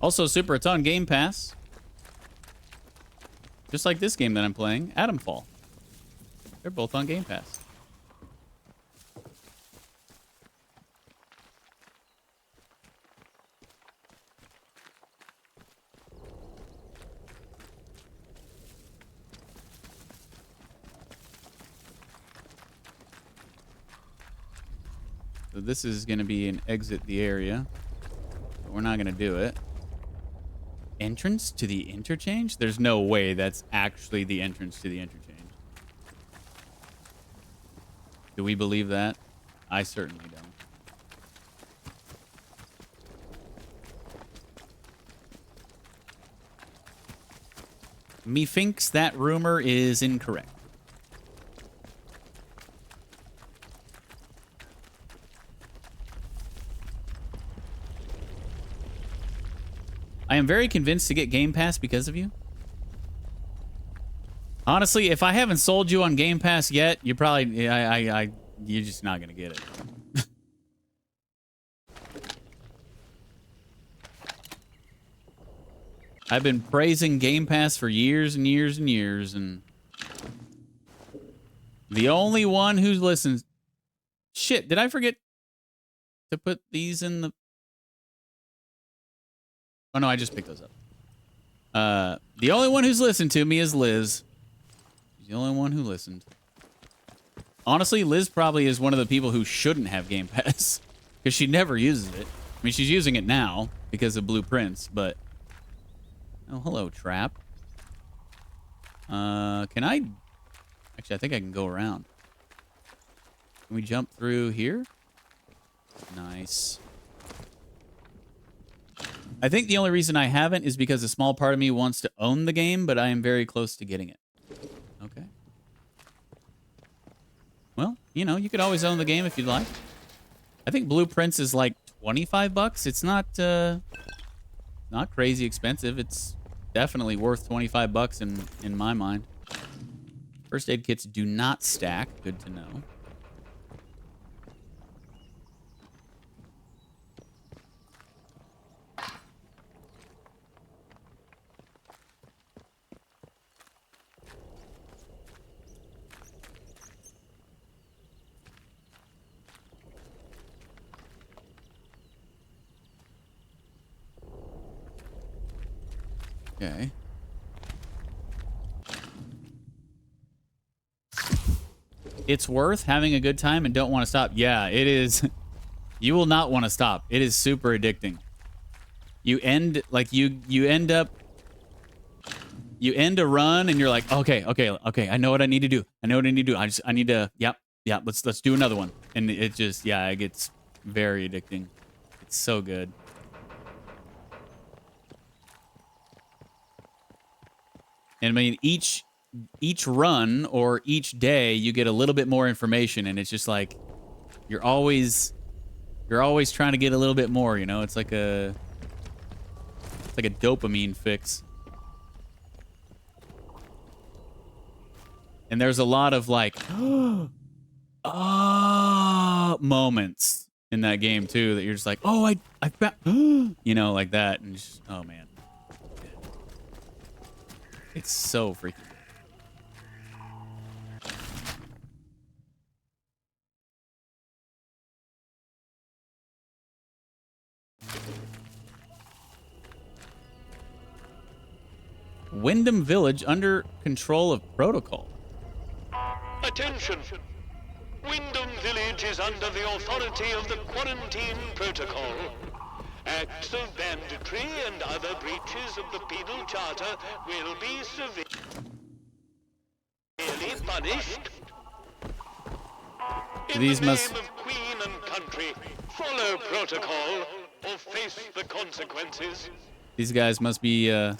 Also, Super, it's on Game Pass. Just like this game that I'm playing, Atomfall. They're both on Game Pass. So this is going to be an exit the area. But we're not going to do it. Entrance to the interchange? There's no way that's actually the entrance to the interchange. Do we believe that? I certainly don't. Methinks that rumor is incorrect. I am very convinced to get Game Pass because of you. Honestly, if I haven't sold you on Game Pass yet, you're probably you're just not gonna get it. I've been praising Game Pass for years and years and years, and the only one who listens. Shit, did I forget to put these in the? Oh no, I just picked those up. The only one who's listened to me is Liz. She's the only one who listened. Honestly, Liz probably is one of the people who shouldn't have Game Pass because she never uses it. I mean, she's using it now because of blueprints, but oh, hello, Trap. Can I? Actually, I think I can go around. Can we jump through here? Nice. I think the only reason I haven't is because a small part of me wants to own the game, but I am very close to getting it. Okay. Well, you know, you could always own the game if you'd like. I think Blueprints is like 25 bucks. It's not crazy expensive. It's definitely worth 25 bucks in my mind. First aid kits do not stack. Good to know. Okay. It's worth having a good time and don't want to stop. Yeah, it is. You will not want to stop. It is super addicting. You end like you end a run and you're like, okay. I know what I need to do. I need to. Yep. Let's do another one. And it just, yeah, it gets very addicting. It's so good. And I mean, each run or each day, you get a little bit more information, and it's just like you're always trying to get a little bit more. You know, it's like a dopamine fix. And there's a lot of like moments in that game too that you're just like, oh, I found, you know, like that, and just, oh man. It's so freaking good. Wyndham Village under control of protocol. Attention! Wyndham Village is under the authority of the quarantine protocol. Acts of banditry and other breaches of the penal charter will be severely punished. In These the must... name of Queen and country, follow protocol or face the consequences. These guys must be the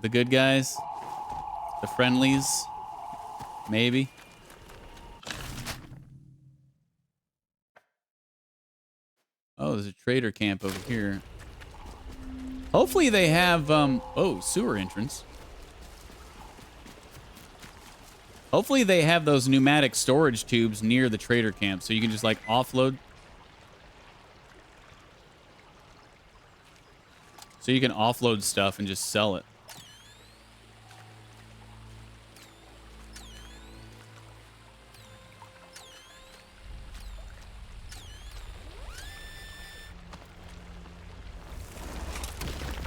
good guys, the friendlies, maybe. Oh, there's a trader camp over here. Hopefully they have, oh, sewer entrance. Hopefully they have those pneumatic storage tubes near the trader camp so you can just, like, offload. So So you can offload stuff and just sell it.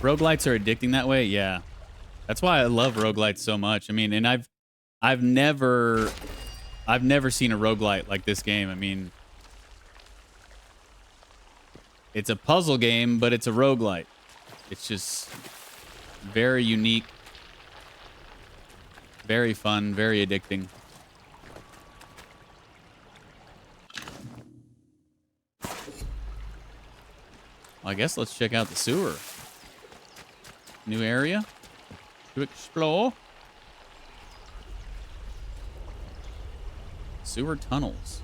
Roguelites are addicting that way? Yeah. That's why I love roguelites so much. I mean, and I've never seen a roguelite like this game. I mean, it's a puzzle game, but it's a roguelite. It's just very unique, very fun, very addicting. Well, I guess let's check out the sewer. New area to explore. Sewer tunnels.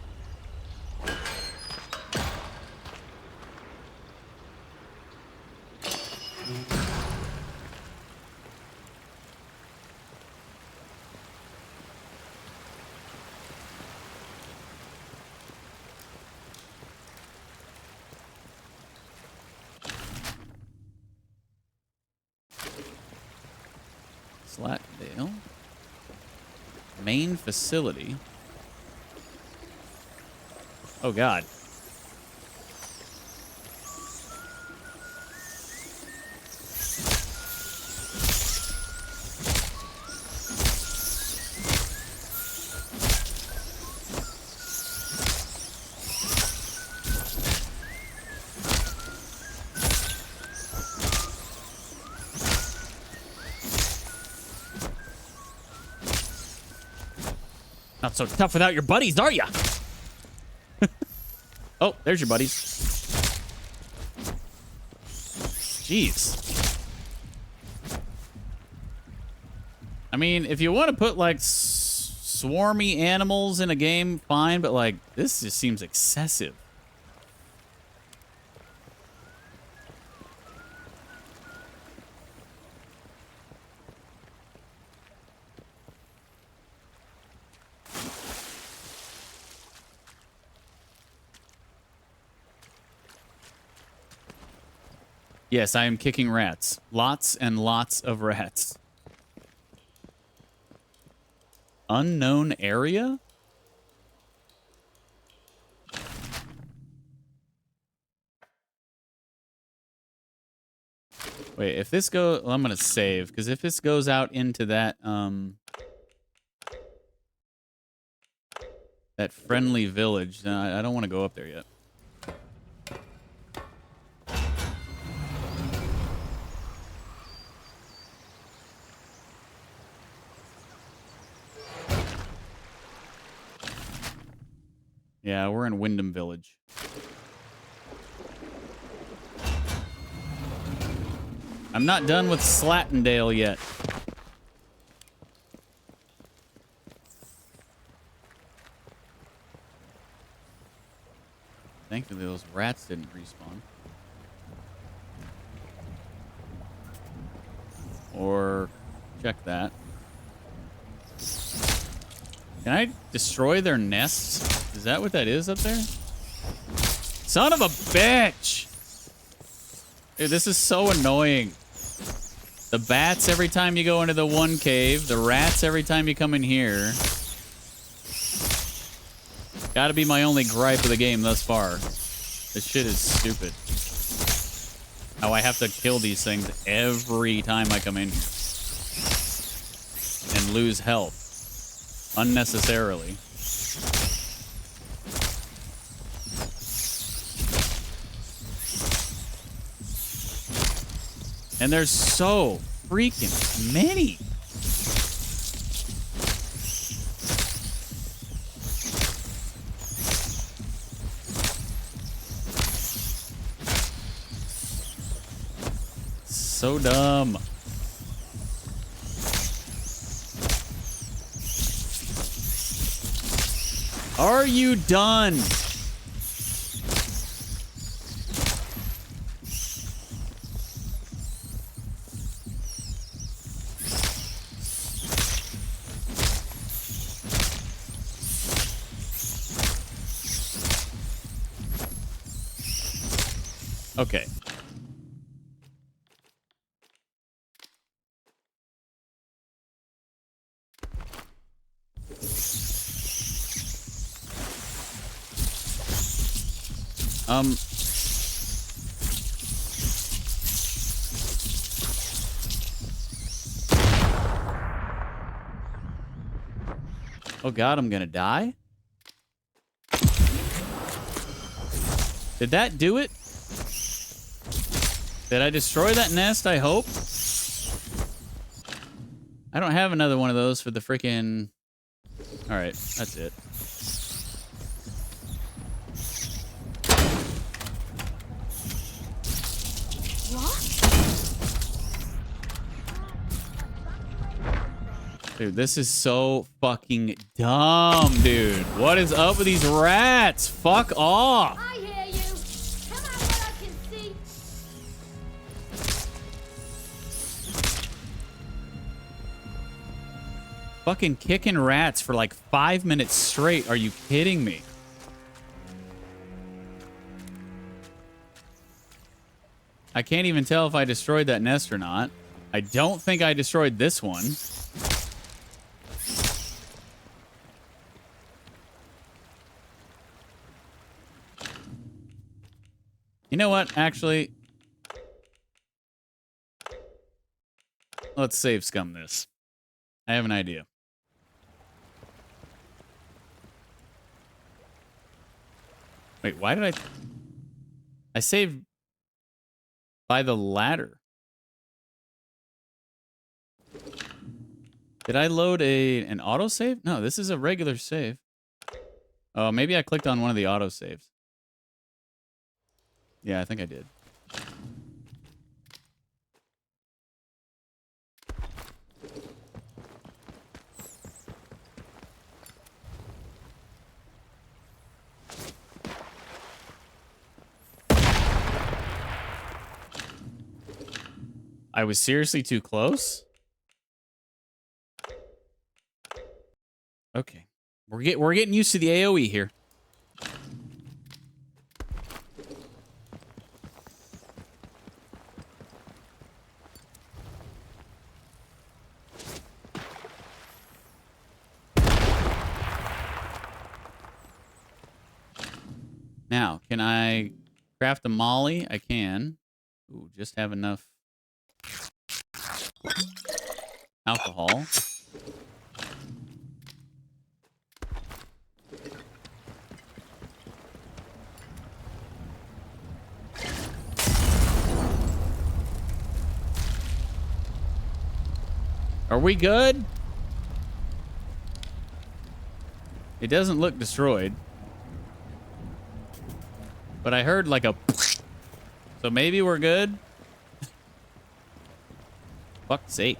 Slatdale. Main facility. Oh, God. Not so tough without your buddies, are ya? Oh, there's your buddies. Jeez. I mean, if you want to put, like, swarmy animals in a game, fine, but, like, this just seems excessive. Yes, I am kicking rats. Lots and lots of rats. Unknown area? Wait, if this goes... Well, I'm going to save, because if this goes out into that, that friendly village, then I don't want to go up there yet. Yeah, we're in Wyndham Village. I'm not done with Slatdale yet. Thankfully, those rats didn't respawn. Or check that. Can I destroy their nests? Is that what that is up there? Son of a bitch! Dude, this is so annoying. The bats every time you go into the one cave. The rats every time you come in here. Gotta be my only gripe of the game thus far. This shit is stupid. How I have to kill these things every time I come in here. And lose health. Unnecessarily. And there's so freaking many. So dumb. Are you done? Okay. Oh god, I'm gonna die? Did that do it? Did I destroy that nest, I hope? I don't have another one of those for the freaking... Alright, that's it. Dude, this is so fucking dumb, dude. What is up with these rats? Fuck off. I hear you. Come on, what I can see. Fucking kicking rats for like 5 minutes straight. Are you kidding me? I can't even tell if I destroyed that nest or not. I don't think I destroyed this one. You know what? Actually, let's save scum this. I have an idea. Wait, why did I saved by the ladder. Did I load an autosave? No, this is a regular save. Oh, maybe I clicked on one of the autosaves. Yeah, I think I did. I was seriously too close? Okay. We're getting used to the AoE here. Now, can I craft a molly? I can. Ooh, just have enough alcohol. Are we good? It doesn't look destroyed. But I heard like a... So maybe we're good? Fuck's sake.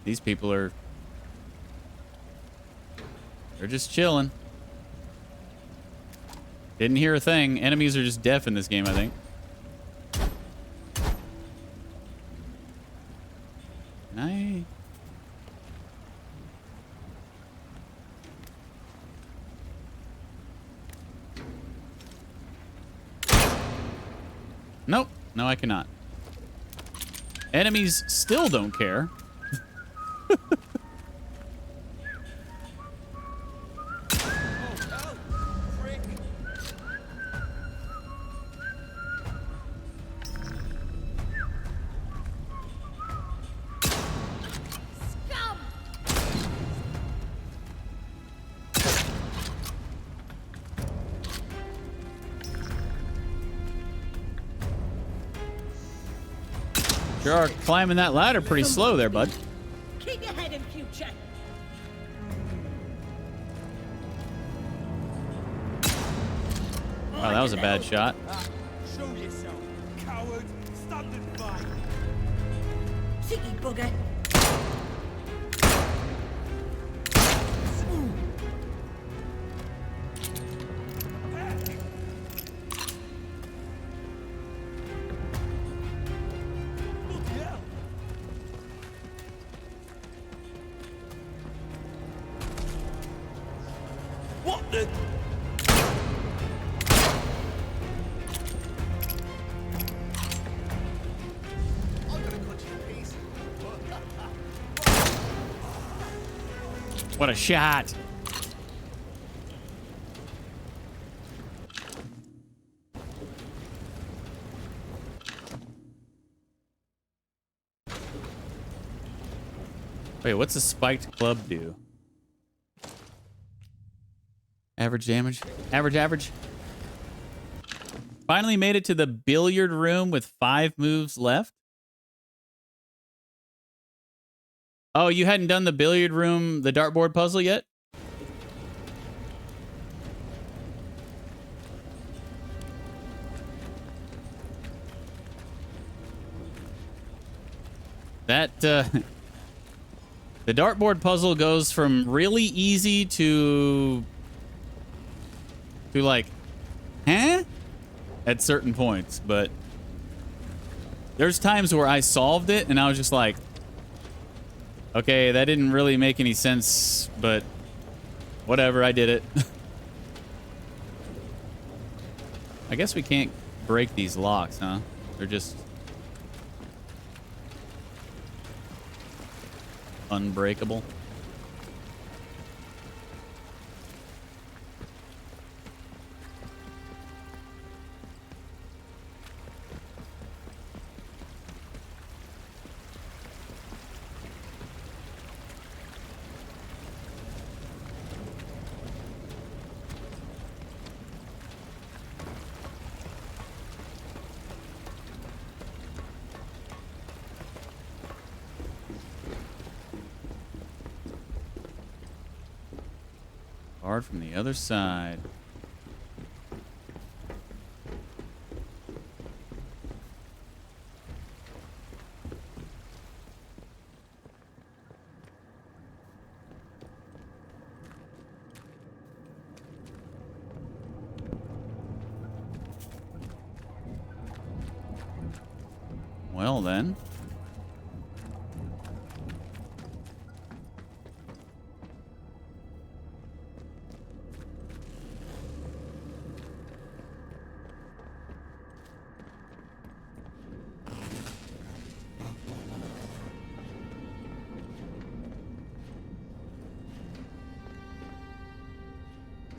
These people are... They're just chilling. Didn't hear a thing. Enemies are just deaf in this game, I think. Can I... Nope. No, I cannot. Enemies still don't care. Sure are climbing that ladder pretty slow there, bud. Keep your head in future. Wow, that was a bad shot. Show yourself, coward. Stand and fight. Cheeky bugger. What the? I'm gonna cut you to pieces. What a shot. Wait, what's a spiked club do? Average damage. Average. Finally made it to the billiard room with 5 moves left. Oh, you hadn't done the billiard room, the dartboard puzzle yet? That, the dartboard puzzle goes from really easy to like, huh? At certain points, but there's times where I solved it and I was just like, okay, that didn't really make any sense, but whatever, I did it. I guess we can't break these locks, huh? They're just unbreakable. Hard from the other side. Well then.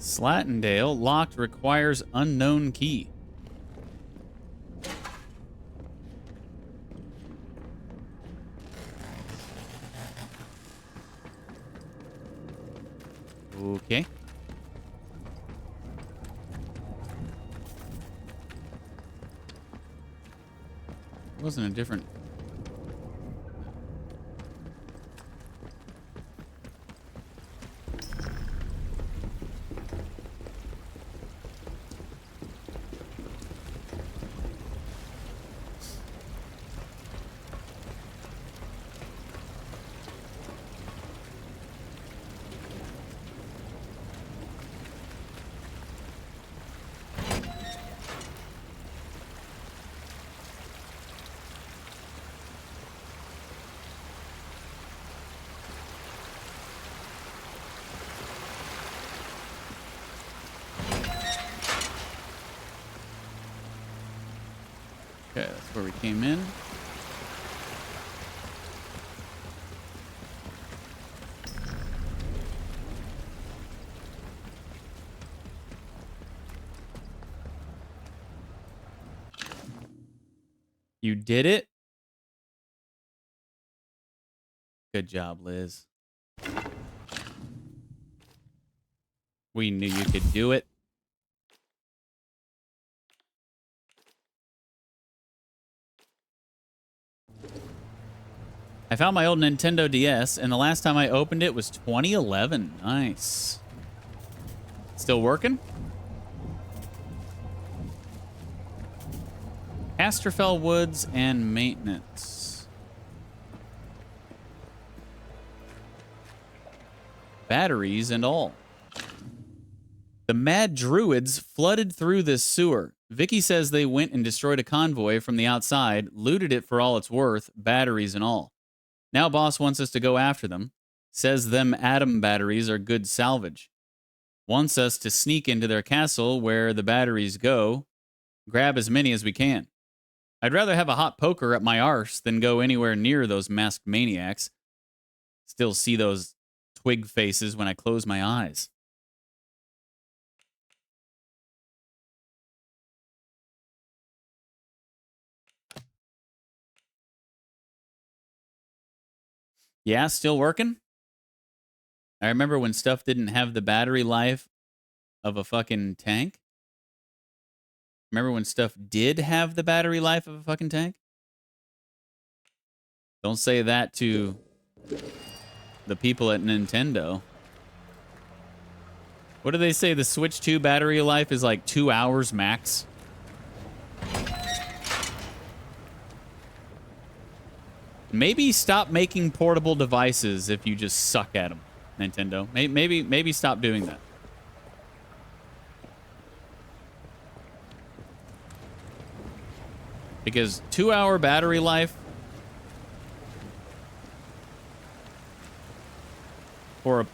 Slattendale locked requires unknown key. Okay. It wasn't a different... Okay, that's where we came in. You did it? Good job, Liz. We knew you could do it. I found my old Nintendo DS, and the last time I opened it was 2011. Nice. Still working? Casterfell Woods and maintenance. Batteries and all. The mad druids flooded through this sewer. Vicky says they went and destroyed a convoy from the outside, looted it for all it's worth, batteries and all. Now boss wants us to go after them. Says them atom batteries are good salvage. Wants us to sneak into their castle where the batteries go, grab as many as we can. I'd rather have a hot poker at my arse than go anywhere near those masked maniacs. Still see those twig faces when I close my eyes. Yeah, still working? I remember when stuff didn't have the battery life of a fucking tank. Remember when stuff did have the battery life of a fucking tank? Don't say that to the people at Nintendo. What do they say? The Switch 2 battery life is like 2 hours max? Maybe stop making portable devices if you just suck at them, Nintendo. Maybe stop doing that. Because 2-hour battery life for a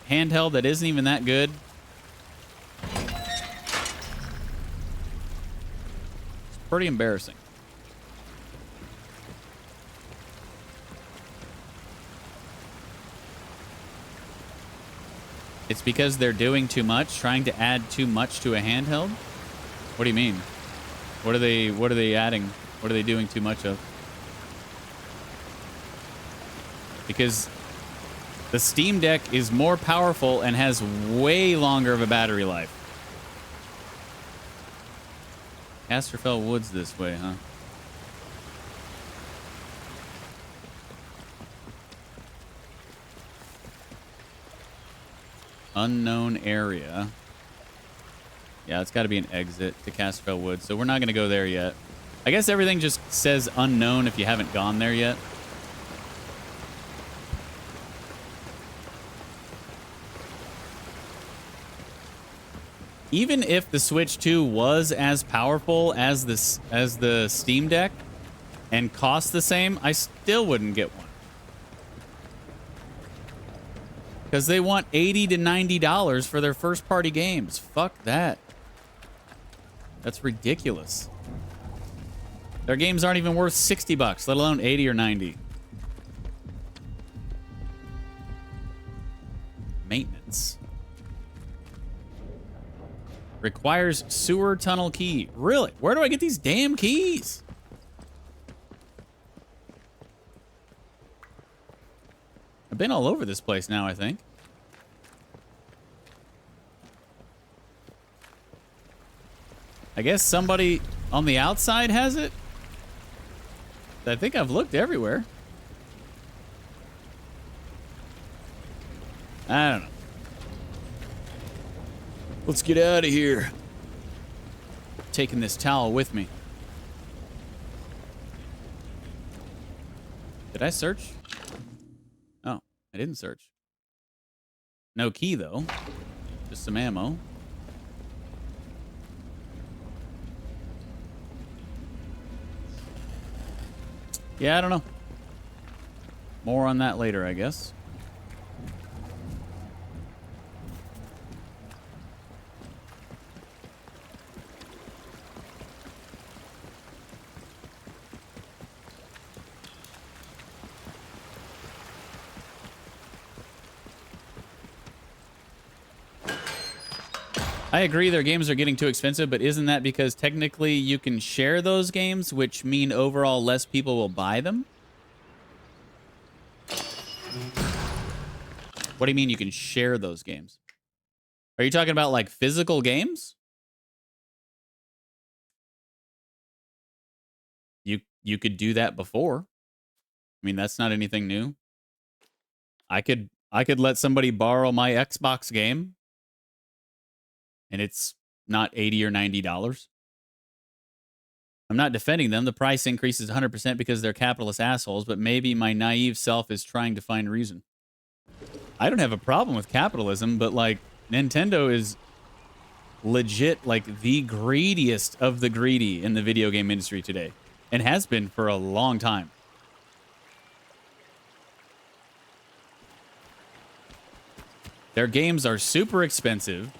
handheld that isn't even that good. It's pretty embarrassing. It's because they're doing too much, trying to add too much to a handheld? What do you mean? What are they adding? What are they doing too much of? Because the Steam Deck is more powerful and has way longer of a battery life. Casterfell Woods this way, huh? Unknown area. Yeah, it's got to be an exit to Casterfell Woods, so we're not going to go there yet. I guess everything just says unknown if you haven't gone there yet. Even if the Switch 2 was as powerful as the Steam Deck and cost the same, I still wouldn't get one. Because they want $80 to $90 for their first-party games. Fuck that. That's ridiculous. Their games aren't even worth $60, let alone 80 or 90. Maintenance. Requires sewer tunnel key. Really? Where do I get these damn keys? I've been all over this place now, I think. I guess somebody on the outside has it? I think I've looked everywhere. I don't know. Let's get out of here. Taking this towel with me. Did I search? Oh, I didn't search. No key, though. Just some ammo. Yeah, I don't know. More on that later, I guess. I agree their games are getting too expensive, but isn't that because technically you can share those games, which mean overall less people will buy them? What do you mean you can share those games? Are you talking about like physical games? You could do that before. I mean, that's not anything new. I could let somebody borrow my Xbox game and it's not $80 or $90. I'm not defending them. The price increase is 100% because they're capitalist assholes, but maybe my naive self is trying to find reason. I don't have a problem with capitalism, but like Nintendo is legit like the greediest of the greedy in the video game industry today and has been for a long time. Their games are super expensive.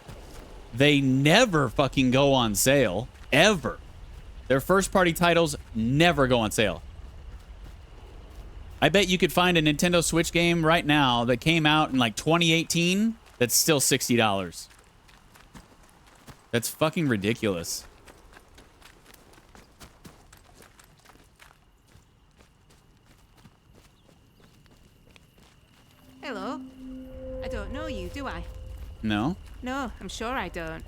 They never fucking go on sale, ever. Their first-party titles never go on sale. I bet you could find a Nintendo Switch game right now that came out in like 2018 that's still $60. That's fucking ridiculous. Hello. I don't know you, do I? No? No, I'm sure I don't.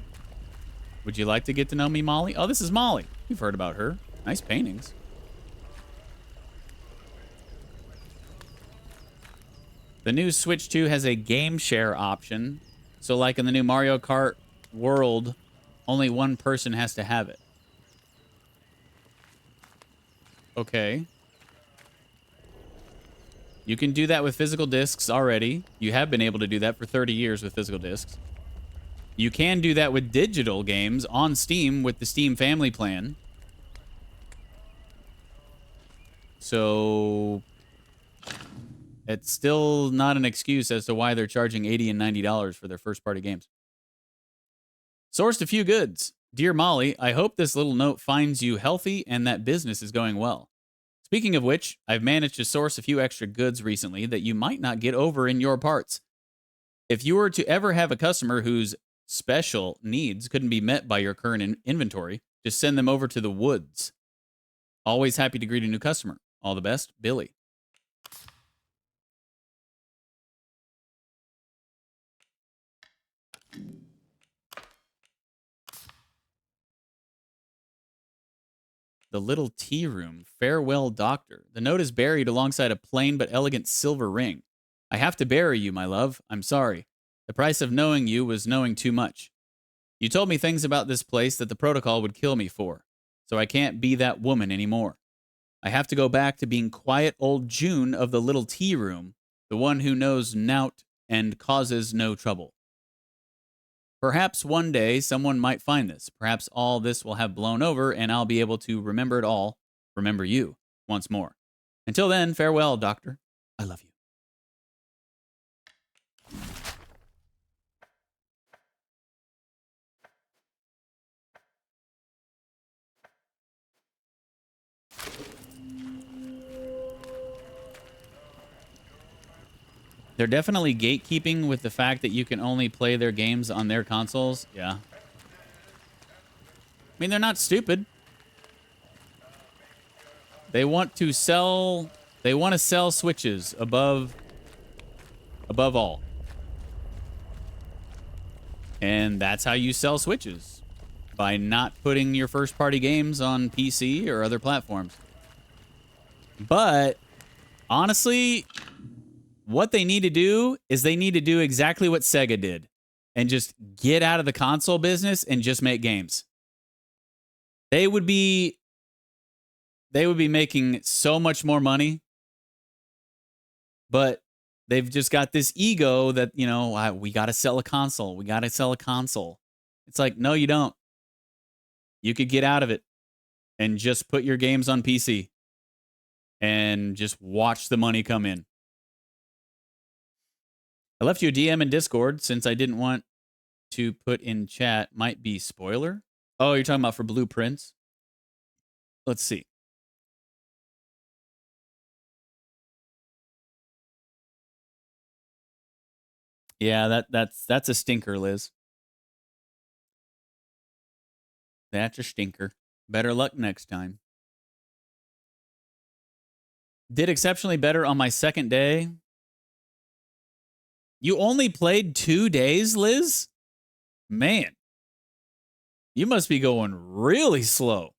Would you like to get to know me, Molly? Oh, this is Molly. You've heard about her. Nice paintings. The new Switch 2 has a game share option. So like in the new Mario Kart World, only one person has to have it. Okay. You can do that with physical discs already. You have been able to do that for 30 years with physical discs. You can do that with digital games on Steam with the Steam Family Plan. So it's still not an excuse as to why they're charging $80 and $90 for their first-party games. Sourced a few goods. Dear Molly, I hope this little note finds you healthy and that business is going well. Speaking of which, I've managed to source a few extra goods recently that you might not get over in your parts. If you were to ever have a customer whose special needs couldn't be met by your current inventory, just send them over to the woods. Always happy to greet a new customer. All the best, Billy. The little tea room. Farewell, doctor. The note is buried alongside a plain but elegant silver ring. I have to bury you, my love. I'm sorry. The price of knowing you was knowing too much. You told me things about this place that the protocol would kill me for, so I can't be that woman anymore. I have to go back to being quiet old June of the little tea room, the one who knows nout and causes no trouble. Perhaps one day someone might find this. Perhaps all this will have blown over and I'll be able to remember it all, remember you, once more. Until then, farewell, doctor. I love you. They're definitely gatekeeping with the fact that you can only play their games on their consoles. Yeah. I mean, they're not stupid. They want to sell Switches above all. And that's how you sell Switches. By not putting your first-party games on PC or other platforms. But honestly, what they need to do is they need to do exactly what Sega did and just get out of the console business and just make games. They would be making so much more money, but they've just got this ego that, you know, we got to sell a console. We got to sell a console. It's like, no, you don't. You could get out of it and just put your games on PC and just watch the money come in. I left you a DM in Discord since I didn't want to put in chat. Might be spoiler. Oh, you're talking about for Blueprints? Let's see. Yeah, that's a stinker, Liz. That's a stinker. Better luck next time. Did exceptionally better on my second day. You only played 2 days, Liz? Man, you must be going really slow.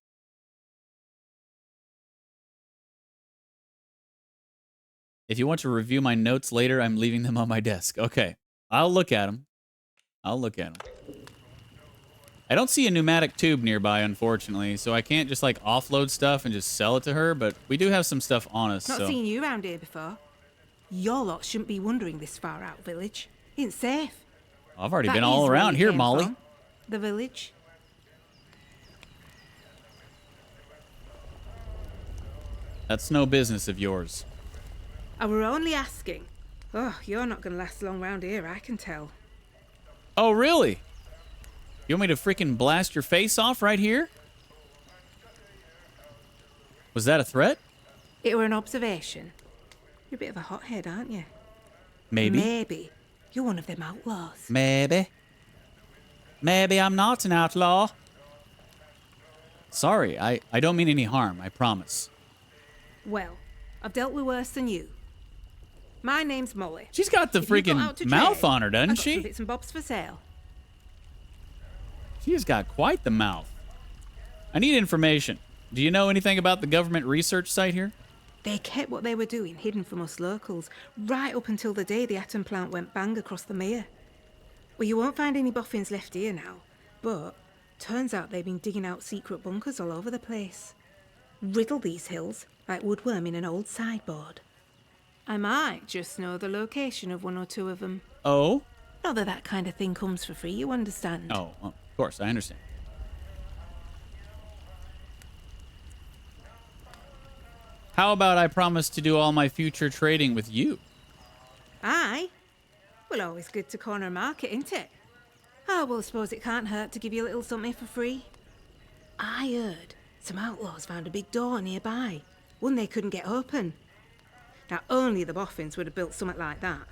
If you want to review my notes later, I'm leaving them on my desk. Okay, I'll look at them. I don't see a pneumatic tube nearby, unfortunately, so I can't just like offload stuff and just sell it to her, but we do have some stuff on us. Not so. seen you around here before. Your lot shouldn't be wandering this far out village. Ain't safe. I've already That been is all where around you here, came Molly. from. The village. That's no business of yours. I were only asking. Oh, you're not going to last long round here, I can tell. Oh, really? You want me to freaking blast your face off right here? Was that a threat? It were an observation. You're a bit of a hothead, aren't you? Maybe. Maybe. You're one of them outlaws. Maybe. Maybe I'm not an outlaw. Sorry, I don't mean any harm, I promise. Well, I've dealt with worse than you. My name's Molly. She's got the If you've got out freaking to mouth trade, on her, doesn't I've got she? some bits and bobs for sale. She's got quite the mouth. I need information. Do you know anything about the government research site here? They kept what they were doing hidden from us locals, right up until the day the atom plant went bang across the mere. Well, you won't find any boffins left here now, but turns out they've been digging out secret bunkers all over the place. Riddle these hills like woodworm in an old sideboard. I might just know the location of one or two of them. Oh? Not that that kind of thing comes for free, you understand? Oh, well, of course, I understand. How about I promise to do all my future trading with you? Aye. Well, always good to corner a market, isn't it? Oh, well, I suppose it can't hurt to give you a little something for free. I heard some outlaws found a big door nearby, one they couldn't get open. Now, only the boffins would have built something like that.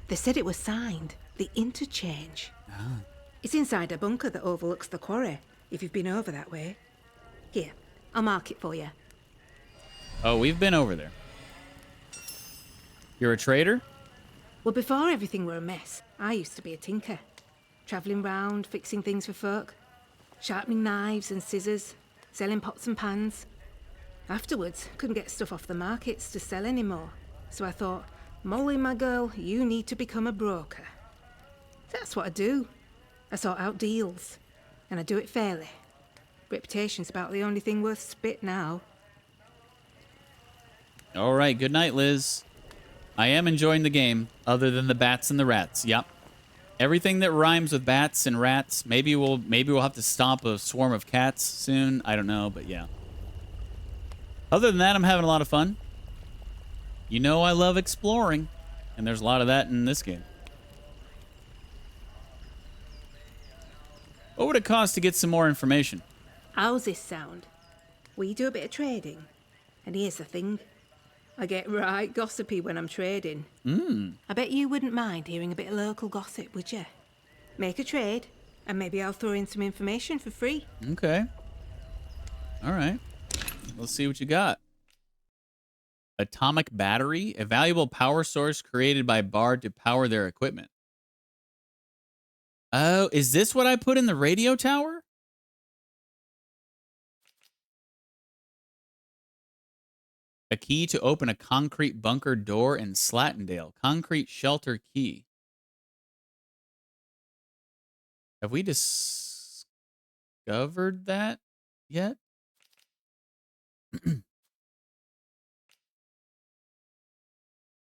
They said it was signed, the interchange. Ah. It's inside a bunker that overlooks the quarry, if you've been over that way. Here, I'll mark it for you. Oh, we've been over there. You're a trader? Well, before everything were a mess, I used to be a tinker. Travelling round, fixing things for folk. Sharpening knives and scissors, selling pots and pans. Afterwards, couldn't get stuff off the markets to sell anymore. So I thought, Molly, my girl, you need to become a broker. That's what I do. I sort out deals. And I do it fairly. Reputation's about the only thing worth spit now. All right, good night, Liz. I am enjoying the game, other than the bats and the rats. Yep. Everything that rhymes with bats and rats. Maybe we'll have to stomp a swarm of cats soon. I don't know, but yeah. Other than that, I'm having a lot of fun. You know I love exploring, and there's a lot of that in this game. What would it cost to get some more information? How's this sound? We do a bit of trading. And here's the thing. I get right gossipy when I'm trading. I bet you wouldn't mind hearing a bit of local gossip, would you? Make a trade, and maybe I'll throw in some information for free. Okay. All right. Let's see what you got. Atomic battery, a valuable power source created by Bard to power their equipment. Oh, is this what I put in the radio tower? A key to open a concrete bunker door in Slatendale. Concrete shelter key. Have we discovered that yet?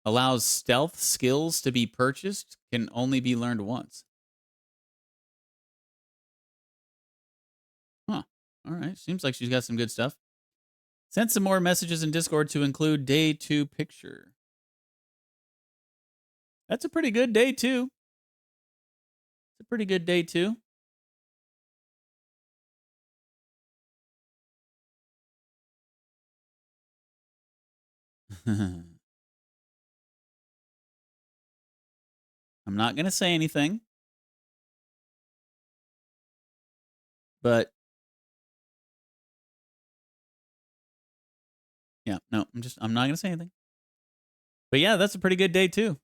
Allows stealth skills to be purchased. Can only be learned once. Huh. All right. Seems like she's got some good stuff. Sent some more messages in Discord to include day 2 picture. That's a pretty good day 2. It's a pretty good day 2. I'm not going to say anything. But yeah, no, I'm not going to say anything. But yeah, that's a pretty good day too.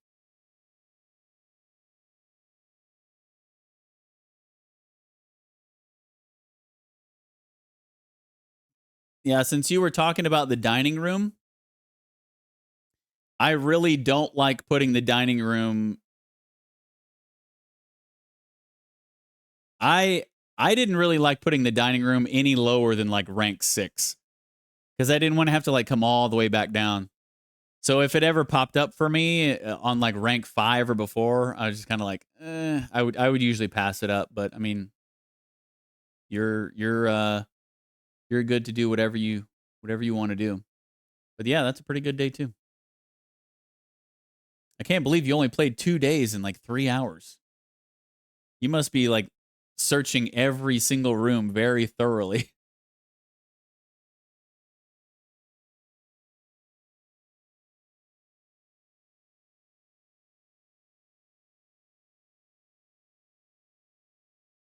Yeah, since you were talking about the dining room, I really don't like putting the dining room. I didn't really like putting the dining room any lower than like rank 6. Because I didn't want to have to like come all the way back down. So if it ever popped up for me on like rank 5 or before, I was just kind of like, I would usually pass it up. But I mean, you're good to do whatever you want to do. But yeah, that's a pretty good day too. I can't believe you only played 2 days in like 3 hours. You must be like searching every single room very thoroughly.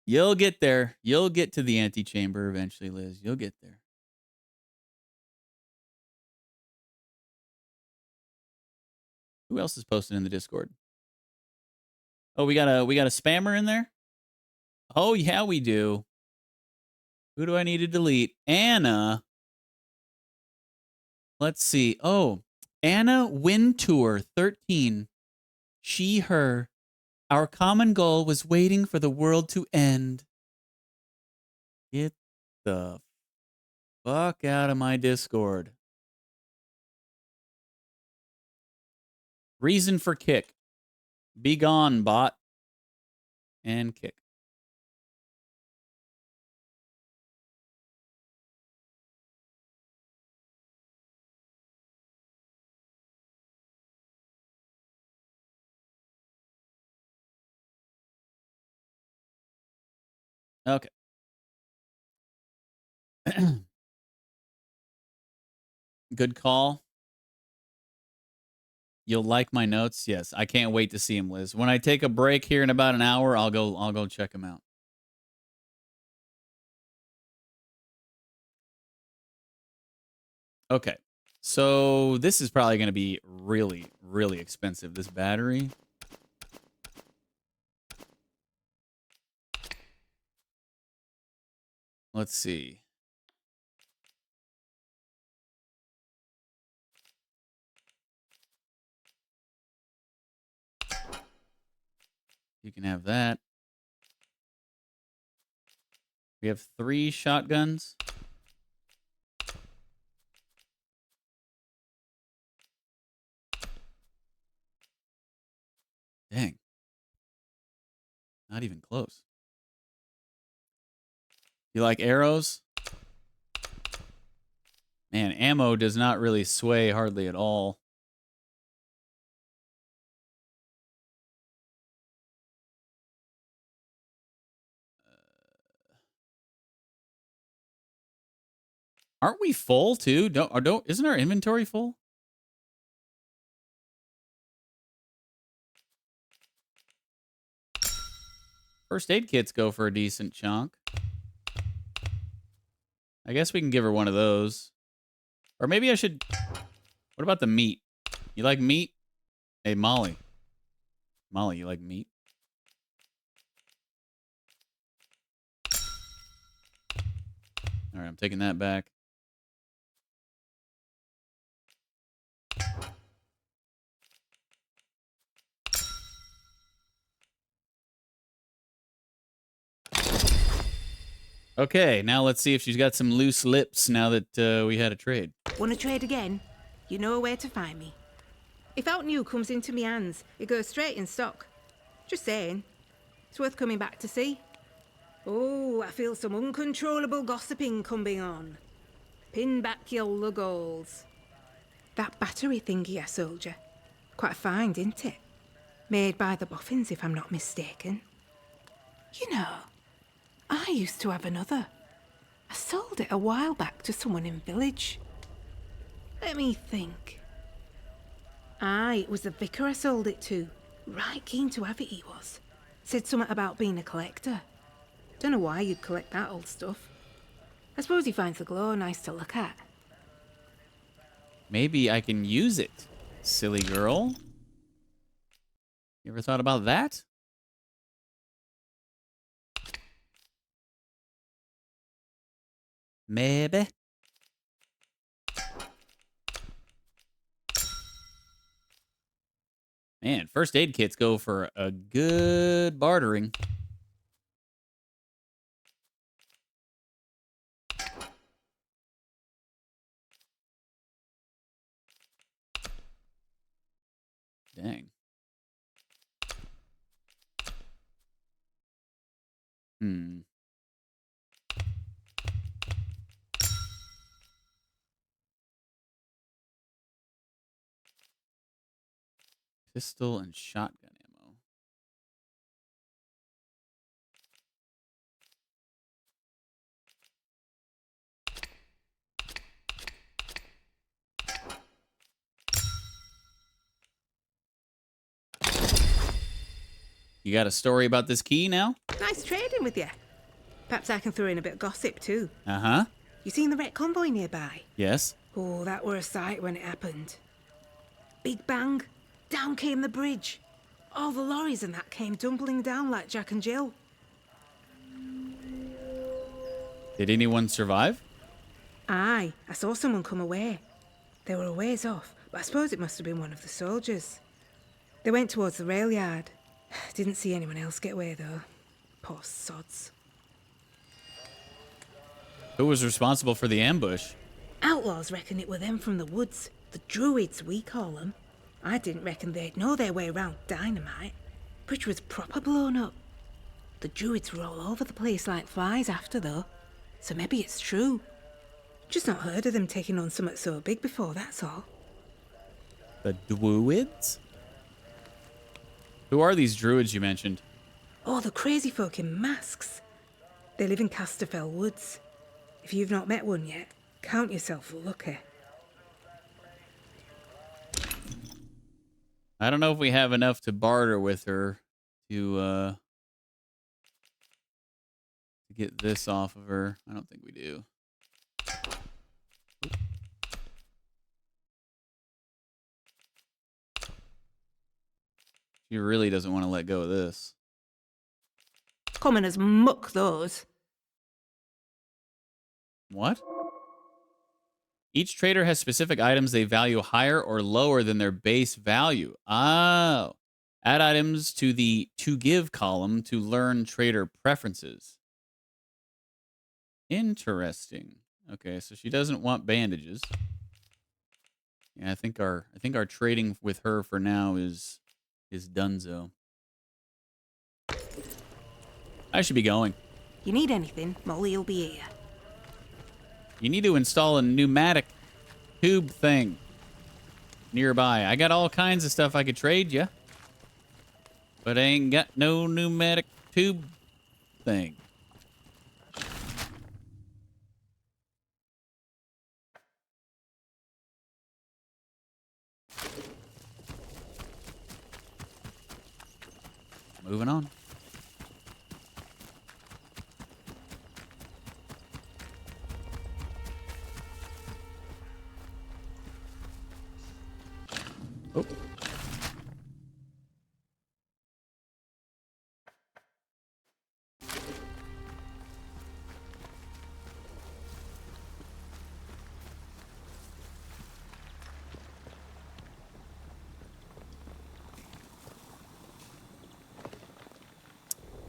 You'll get there. You'll get to the antechamber eventually, Liz. You'll get there. Who else is posting in the Discord? Oh, we got a spammer in there? Oh, yeah, we do. Who do I need to delete? Anna. Let's see. Oh, Anna Wintour, 13. She, her. Our common goal was waiting for the world to end. Get the fuck out of my Discord. Reason for kick. Be gone, bot. And kick. Okay. Good call. You'll like my notes? Yes. I can't wait to see him, Liz. When I take a break here in about an hour, I'll go check him out. Okay. So this is probably going to be really, really expensive, this battery. Let's see. You can have that. We have 3 shotguns. Dang. Not even close. You like arrows? Man, ammo does not really sway hardly at all. Aren't we full too? Isn't our inventory full? First aid kits go for a decent chunk. I guess we can give her one of those. Or maybe I should... What about the meat? You like meat? Hey, Molly. Molly, you like meat? All right, I'm taking that back. Okay, now let's see if she's got some loose lips now that we had a trade. Want to trade again? You know where to find me. If out new comes into me hands, it goes straight in stock. Just saying. It's worth coming back to see. Oh, I feel some uncontrollable gossiping coming on. Pin back your luggoals. That battery thingy I sold you. Quite fine, didn't it? Made by the boffins, if I'm not mistaken. You know, I used to have another. I sold it a while back to someone in village. Let me think. Aye, it was the vicar I sold it to. Right keen to have it, he was. Said something about being a collector. Don't know why you'd collect that old stuff. I suppose he finds the glow nice to look at. Maybe I can use it, silly girl. You ever thought about that? Maybe. Man, first aid kits go for a good bartering. Dang. Pistol and shotgun ammo. You got a story about this key now? Nice trading with you. Perhaps I can throw in a bit of gossip too. Uh-huh. You seen the wreck convoy nearby? Yes. Oh, that were a sight when it happened. Big bang. Down came the bridge. All the lorries and that came tumbling down like Jack and Jill. Did anyone survive? Aye, I saw someone come away. They were a ways off, but I suppose it must have been one of the soldiers. They went towards the rail yard. Didn't see anyone else get away though. Poor sods. Who was responsible for the ambush? Outlaws reckon it were them from the woods. The druids, we call them. I didn't reckon they'd know their way round dynamite. Bridge was proper blown up. The druids were all over the place like flies after though. So maybe it's true. Just not heard of them taking on something so big before, that's all. The druids? Who are these druids you mentioned? Oh, the crazy folk in masks. They live in Casterfell Woods. If you've not met one yet, count yourself lucky. I don't know if we have enough to barter with her to get this off of her. I don't think we do. She really doesn't want to let go of this. Common as muck, those. What? Each trader has specific items they value higher or lower than their base value. Oh. Add items to the to give column to learn trader preferences. Interesting. Okay, so she doesn't want bandages. Yeah, I think our trading with her for now is donezo. I should be going. You need anything, Molly'll be here. You need to install a pneumatic tube thing nearby. I got all kinds of stuff I could trade you, but I ain't got no pneumatic tube thing. Moving on.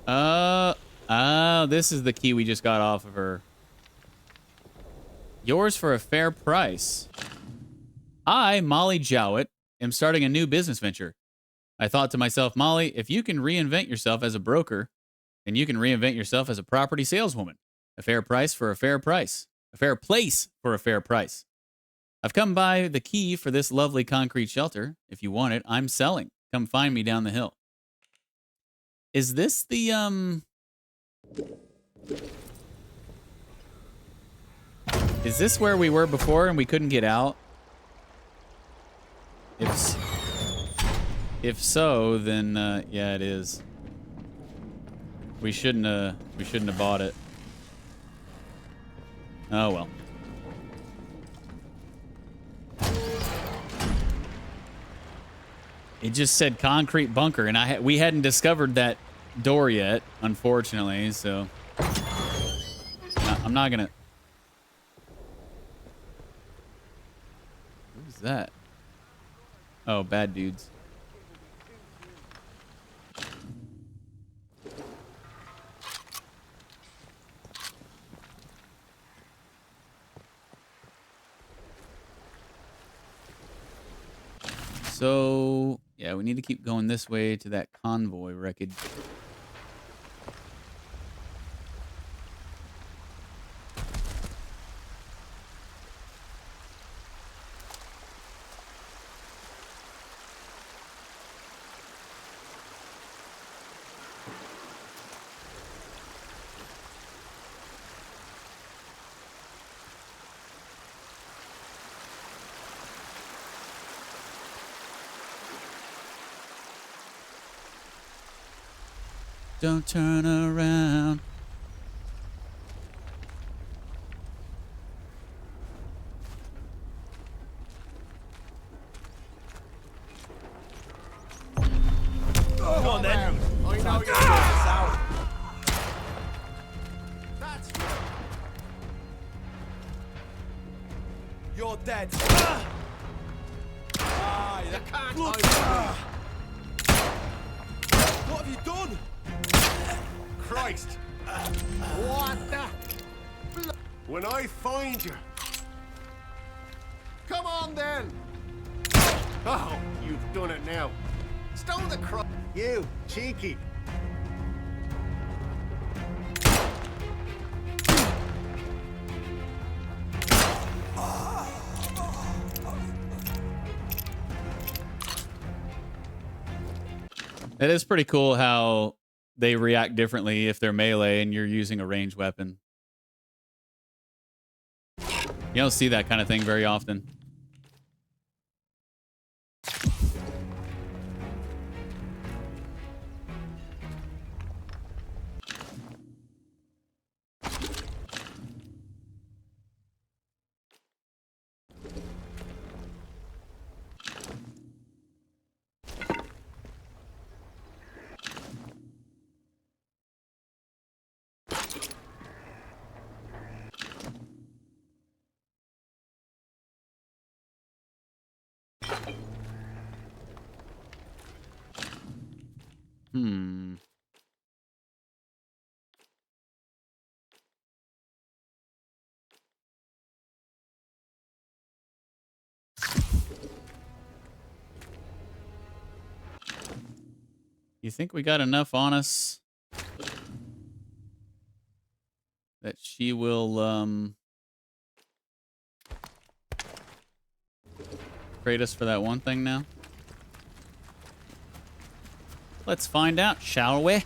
Oh. Oh, this is the key we just got off of her. Yours for a fair price. I, Molly Jowett, am starting a new business venture. I thought to myself, Molly, if you can reinvent yourself as a broker, then you can reinvent yourself as a property saleswoman. A fair price for a fair price. A fair place for a fair price. I've come by the key for this lovely concrete shelter. If you want it, I'm selling. Come find me down the hill. Is this the, Is this where we were before and we couldn't get out? If so, then yeah, it is. We shouldn't have bought it. Oh well. It just said concrete bunker, and we hadn't discovered that door yet, unfortunately. So I'm not gonna. What is that? Oh, bad dudes. So, yeah, we need to keep going this way to that convoy wreckage. Don't turn around. Come on then. I know you're Sort this out. That's You're dead. Ah, you can't blood. hide What have you done? Christ! What the? When I find you. Come on then! Oh, you've done it now. Stone the cross. You, cheeky. It is pretty cool how they react differently if they're melee and you're using a ranged weapon. You don't see that kind of thing very often. Hmm. You think we got enough on us that she will trade us for that one thing now? Let's find out, shall we?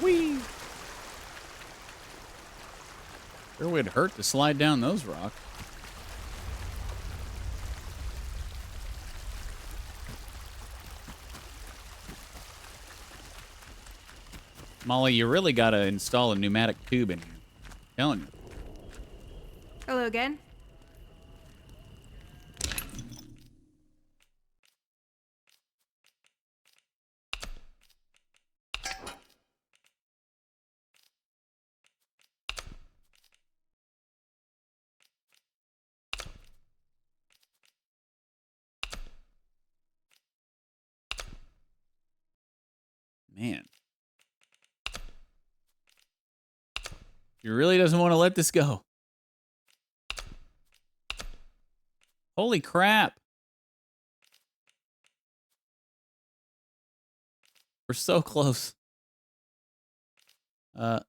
Whee! Sure would hurt to slide down those rocks. Molly, you really gotta install a pneumatic tube in here. I'm telling you. Hello again. Man. He really doesn't want to let this go. Holy crap. We're so close. So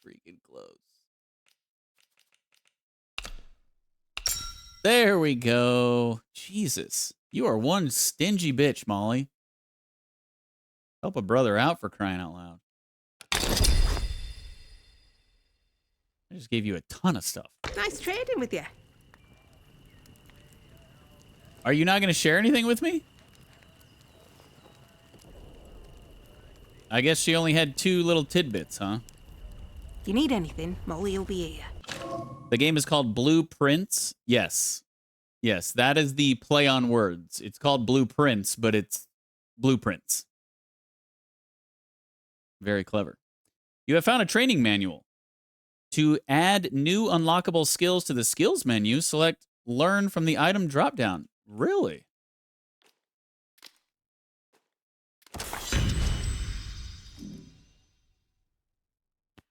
freaking close. There we go. Jesus. You are one stingy bitch, Molly. Help a brother out, for crying out loud. I just gave you a ton of stuff. Nice trading with you. Are you not going to share anything with me? I guess she only had 2 little tidbits, huh? If you need anything, Molly will be here. The game is called Blueprints. Yes. Yes, that is the play on words. It's called Blueprints, but it's Blueprints. Very clever. You have found a training manual. To add new unlockable skills to the skills menu, select Learn from the item dropdown. Really?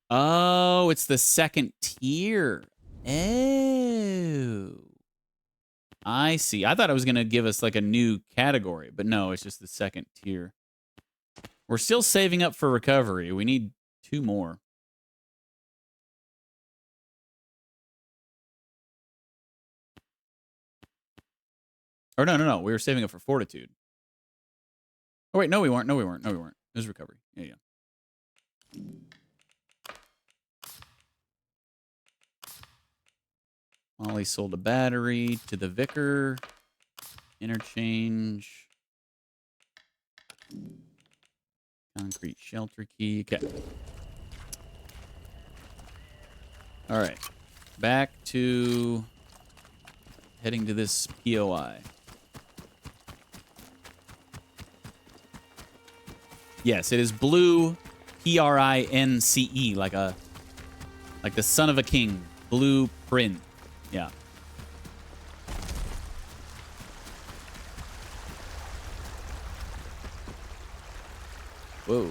Oh, it's the second tier. Oh. I see. I thought it was going to give us like a new category, but no, it's just the second tier. We're still saving up for recovery. We need 2 more. Or no. We were saving up for fortitude. Oh, wait. No, we weren't. It was recovery. Yeah. Molly sold a battery to the vicar. Interchange. Concrete shelter key. Okay. All right. Back to heading to this POI. Yes, it is blue, Prince, like the son of a king. Blueprint. Yeah. Whoa.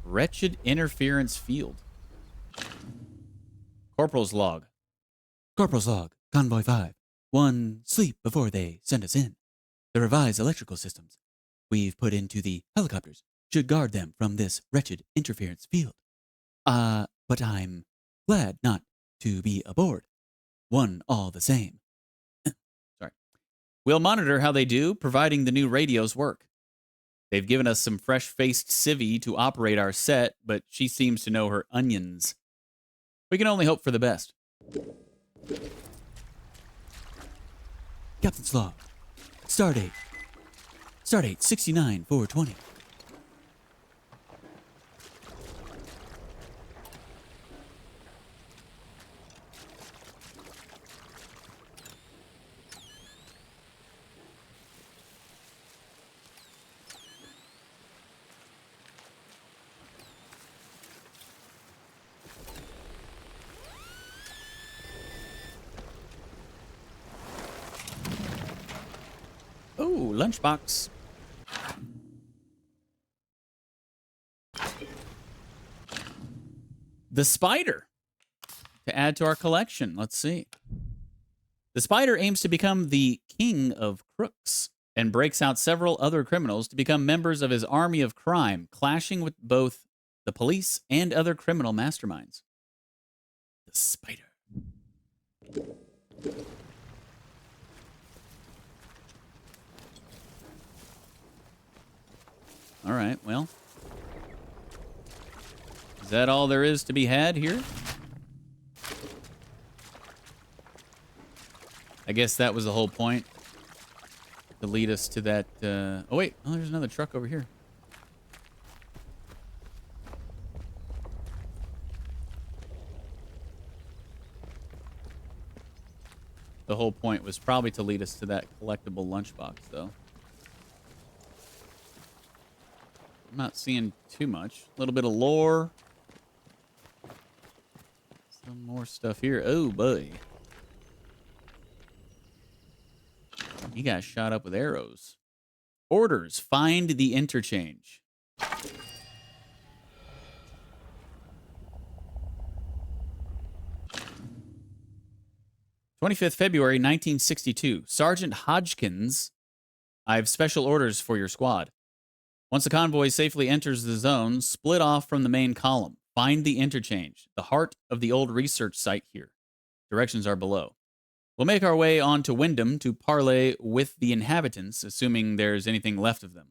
Wretched interference field. Corporal's log. Corporal's log. Convoy 5. 1. Sleep before they send us in. The revised electrical systems we've put into the helicopters should guard them from this wretched interference field. But I'm glad not to be aboard. One all the same. Sorry. We'll monitor how they do, providing the new radios work. They've given us some fresh-faced civvy to operate our set, but she seems to know her onions. We can only hope for the best. Captain's log. Stardate. Stardate 69-420. Oh, lunchbox. The spider. To add to our collection. Let's see. The spider aims to become the king of crooks and breaks out several other criminals to become members of his army of crime, clashing with both the police and other criminal masterminds. The spider. All right, well. Is that all there is to be had here? I guess that was the whole point. To lead us to that... Oh, wait. Oh, there's another truck over here. The whole point was probably to lead us to that collectible lunchbox, though. I'm not seeing too much. A little bit of lore. Some more stuff here. Oh, boy. He got shot up with arrows. Orders. Find the interchange. 25th February, 1962. Sergeant Hodgkins, I have special orders for your squad. Once the convoy safely enters the zone, split off from the main column. Find the interchange, the heart of the old research site here. Directions are below. We'll make our way on to Wyndham to parley with the inhabitants, assuming there's anything left of them.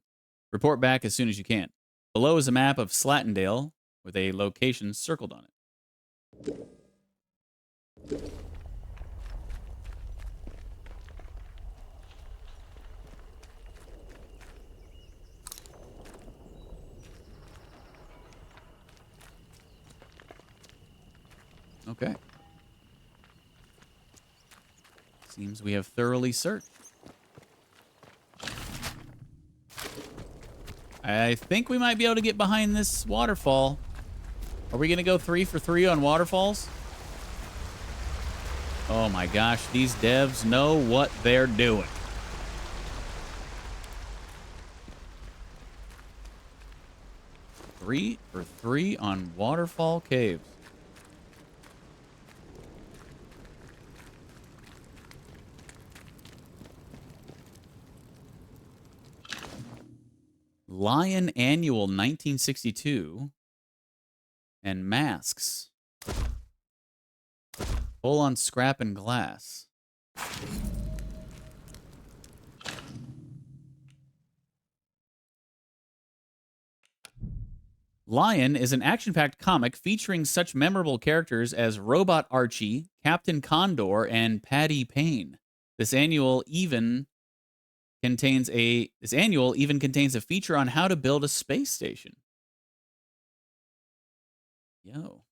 Report back as soon as you can. Below is a map of Slatendale with a location circled on it. Okay. Seems we have thoroughly searched. I think we might be able to get behind this waterfall. Are we going to go 3 for 3 on waterfalls? Oh my gosh, these devs know what they're doing. Three for 3 on waterfall caves. Lion Annual 1962 and Masks. Full on scrap and glass. Lion is an action-packed comic featuring such memorable characters as Robot Archie, Captain Condor, and Patty Payne. This annual even contains a feature on how to build a space station. Yo.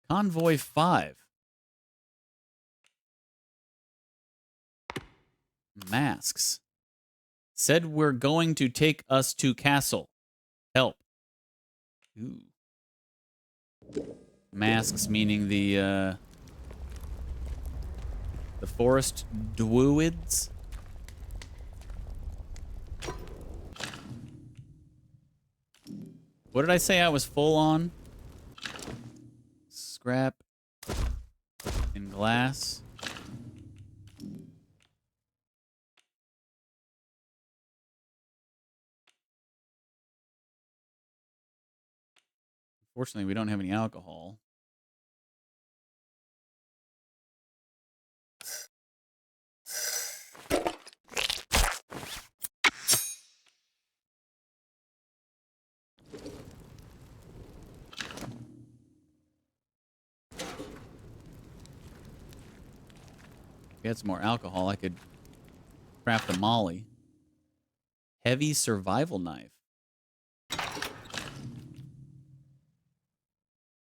Convoy 5. Masks. Said we're going to take us to castle. Help. Ooh. Masks meaning the forest druids. What did I say I was full on? Scrap and glass. Unfortunately, we don't have any alcohol. If we had some more alcohol, I could craft a molly. Heavy survival knife.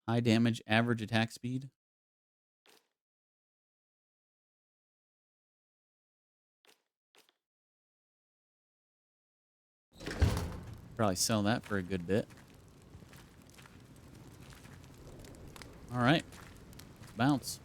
High damage, average attack speed. Probably sell that for a good bit. All right. Let's bounce.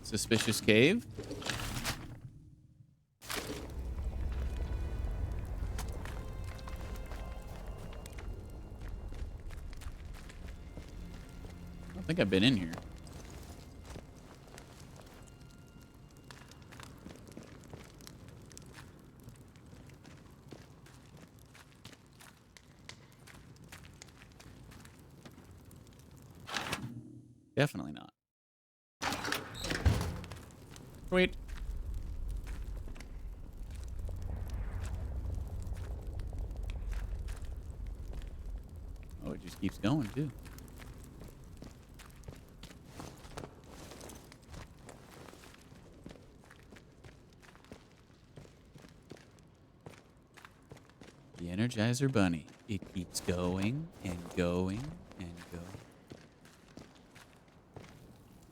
Suspicious cave. I don't think I've been in here. Definitely not. Sweet. Oh, it just keeps going, too. The Energizer Bunny. It keeps going and going and going.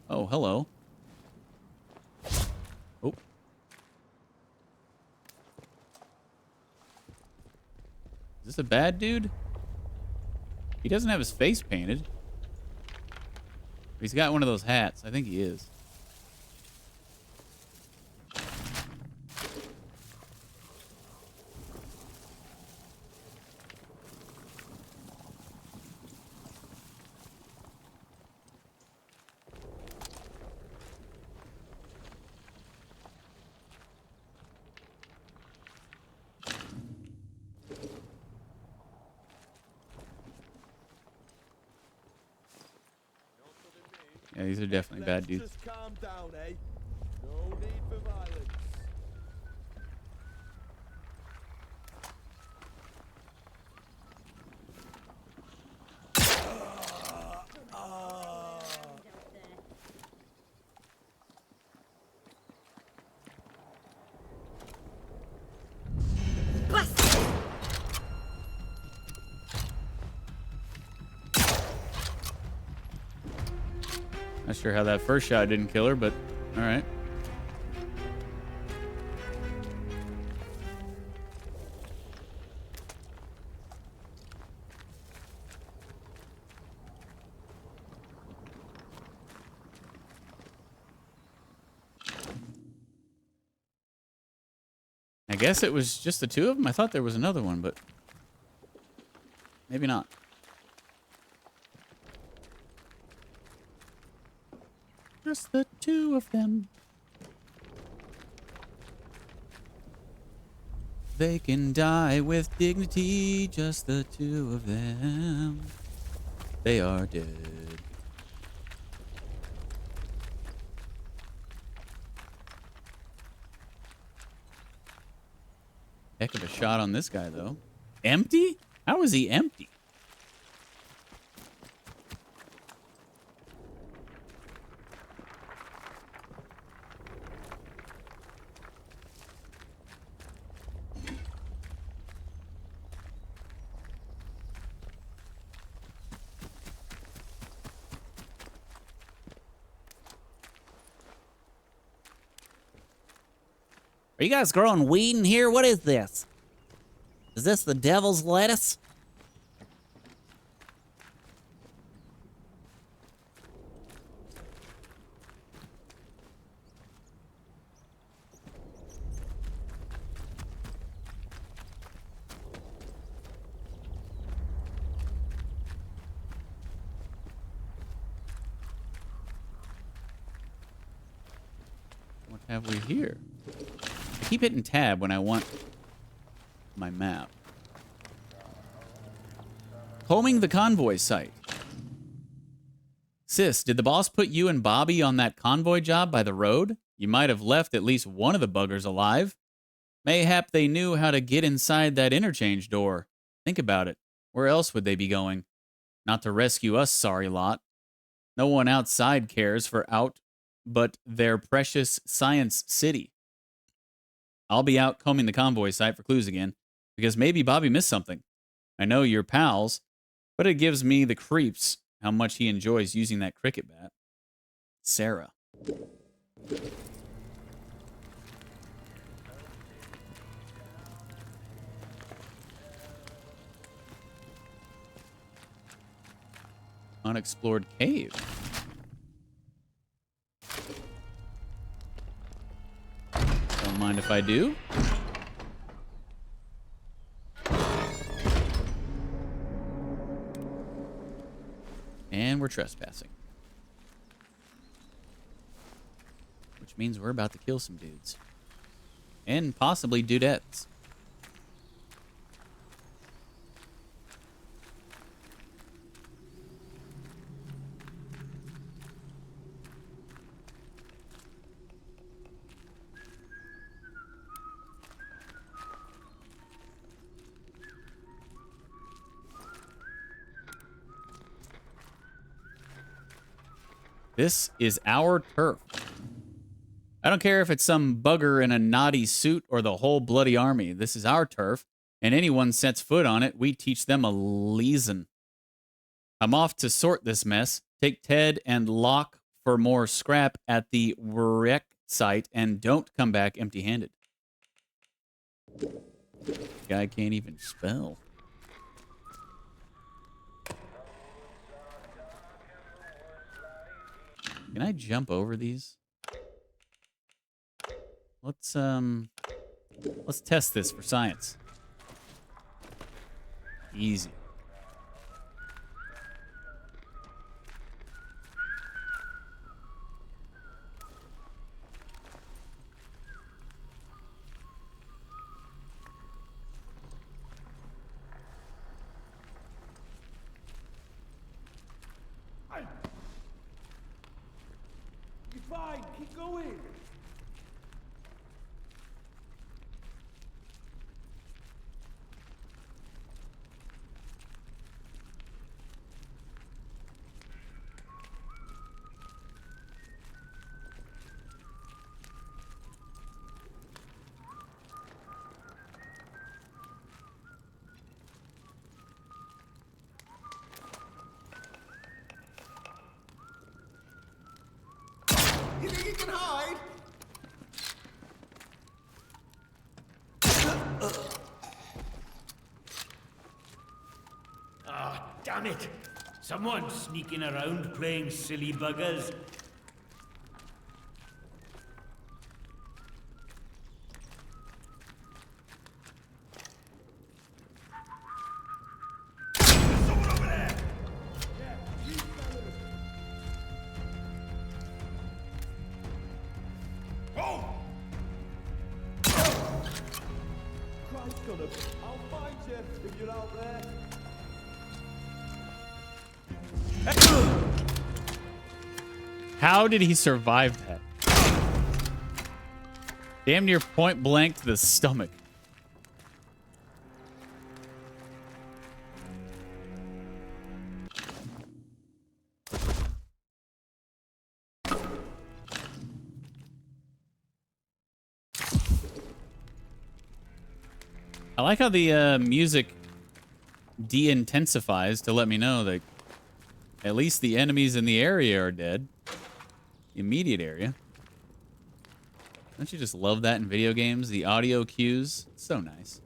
Oh, hello. Oh. Is this a bad dude? He doesn't have his face painted. He's got one of those hats. I think he is. Yeah, these are definitely bad dudes. Just calm down, eh? No need for violence. Not sure how that first shot didn't kill her, but all right. I guess it was just the two of them. I thought there was another one, but maybe not. Just the two of them. They can die with dignity, just the two of them. They are dead. Heck of a shot on this guy, though. Empty? How is he empty? Are you guys growing weed in here? What is this? Is this the devil's lettuce? What have we here? I keep hitting tab when I want my map. Combing the convoy site. Sis, did the boss put you and Bobby on that convoy job by the road? You might have left at least one of the buggers alive. Mayhap they knew how to get inside that interchange door. Think about it. Where else would they be going? Not to rescue us, sorry lot. No one outside cares for out but their precious Science City. I'll be out combing the convoy site for clues again, because maybe Bobby missed something. I know you're pals, but it gives me the creeps how much he enjoys using that cricket bat. Sarah. Unexplored cave. Don't mind if I do. And we're trespassing. Which means we're about to kill some dudes. And possibly dudettes. This is our turf. I don't care if it's some bugger in a naughty suit or the whole bloody army. This is our turf, and anyone sets foot on it, we teach them a lesson. I'm off to sort this mess, take Ted and Locke for more scrap at the wreck site, and don't come back empty-handed. Guy can't even spell. Can I jump over these? Let's test this for science. Easy. You're fine. Keep going. You think you can hide? Ah, damn it! Someone's sneaking around playing silly buggers. I'll find you if you're out there. How did he survive that? Damn near point blank to the stomach. I like how the music de-intensifies to let me know that at least the enemies in the area are dead. The immediate area. Don't you just love that in video games? The audio cues. It's so nice.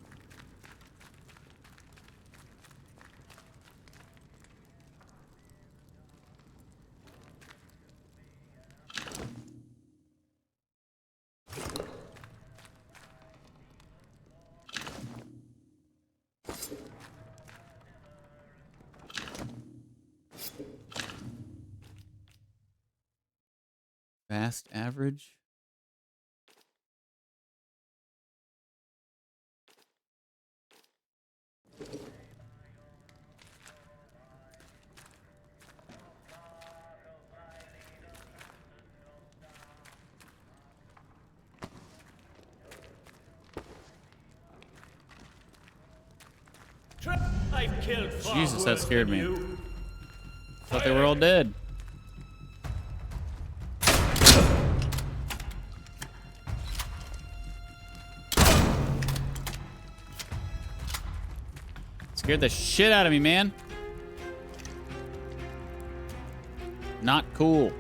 Fast average. I've killed far Jesus, that worse scared than me. you. Thought they were all dead. Scared the shit out of me, man. Not cool.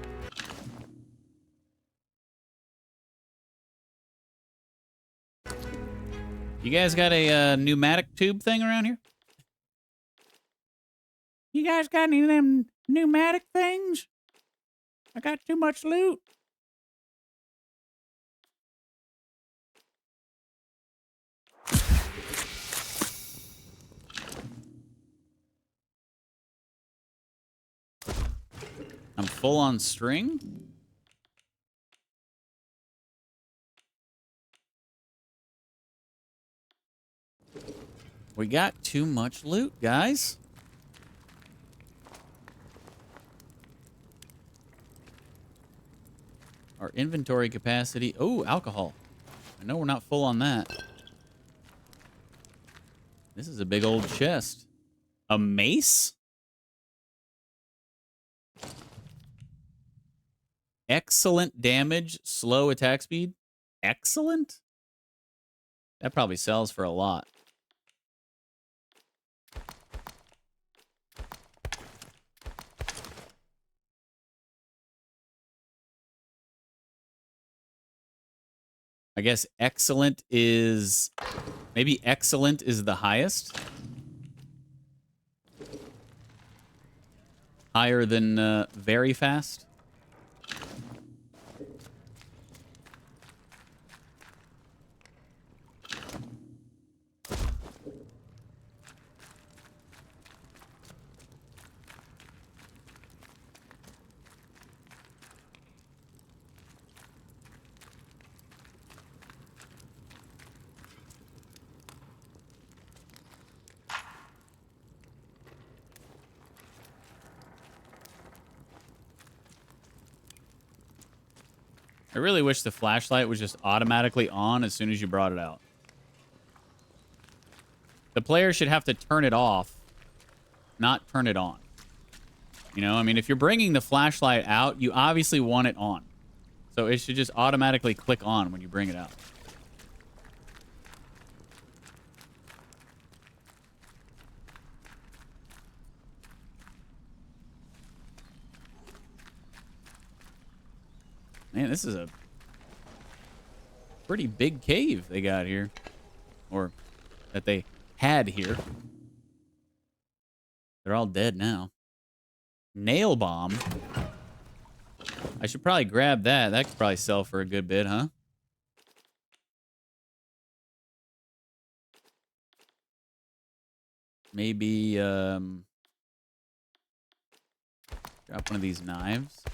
You guys got a pneumatic tube thing around here? You guys got any of them pneumatic things? I got too much loot. I'm full on string? We got too much loot, guys. Our inventory capacity. Oh, alcohol. I know we're not full on that. This is a big old chest. A mace? Excellent damage, slow attack speed. Excellent? That probably sells for a lot. I guess excellent is... Maybe excellent is the highest. Higher than very fast. I really wish the flashlight was just automatically on as soon as you brought it out. The player should have to turn it off, not turn it on. You know, I mean, if you're bringing the flashlight out, you obviously want it on. So it should just automatically click on when you bring it out. Man, this is a pretty big cave they got here. Or that they had here. They're all dead now. Nail bomb. I should probably grab that. That could probably sell for a good bit, huh? Maybe, drop one of these knives. I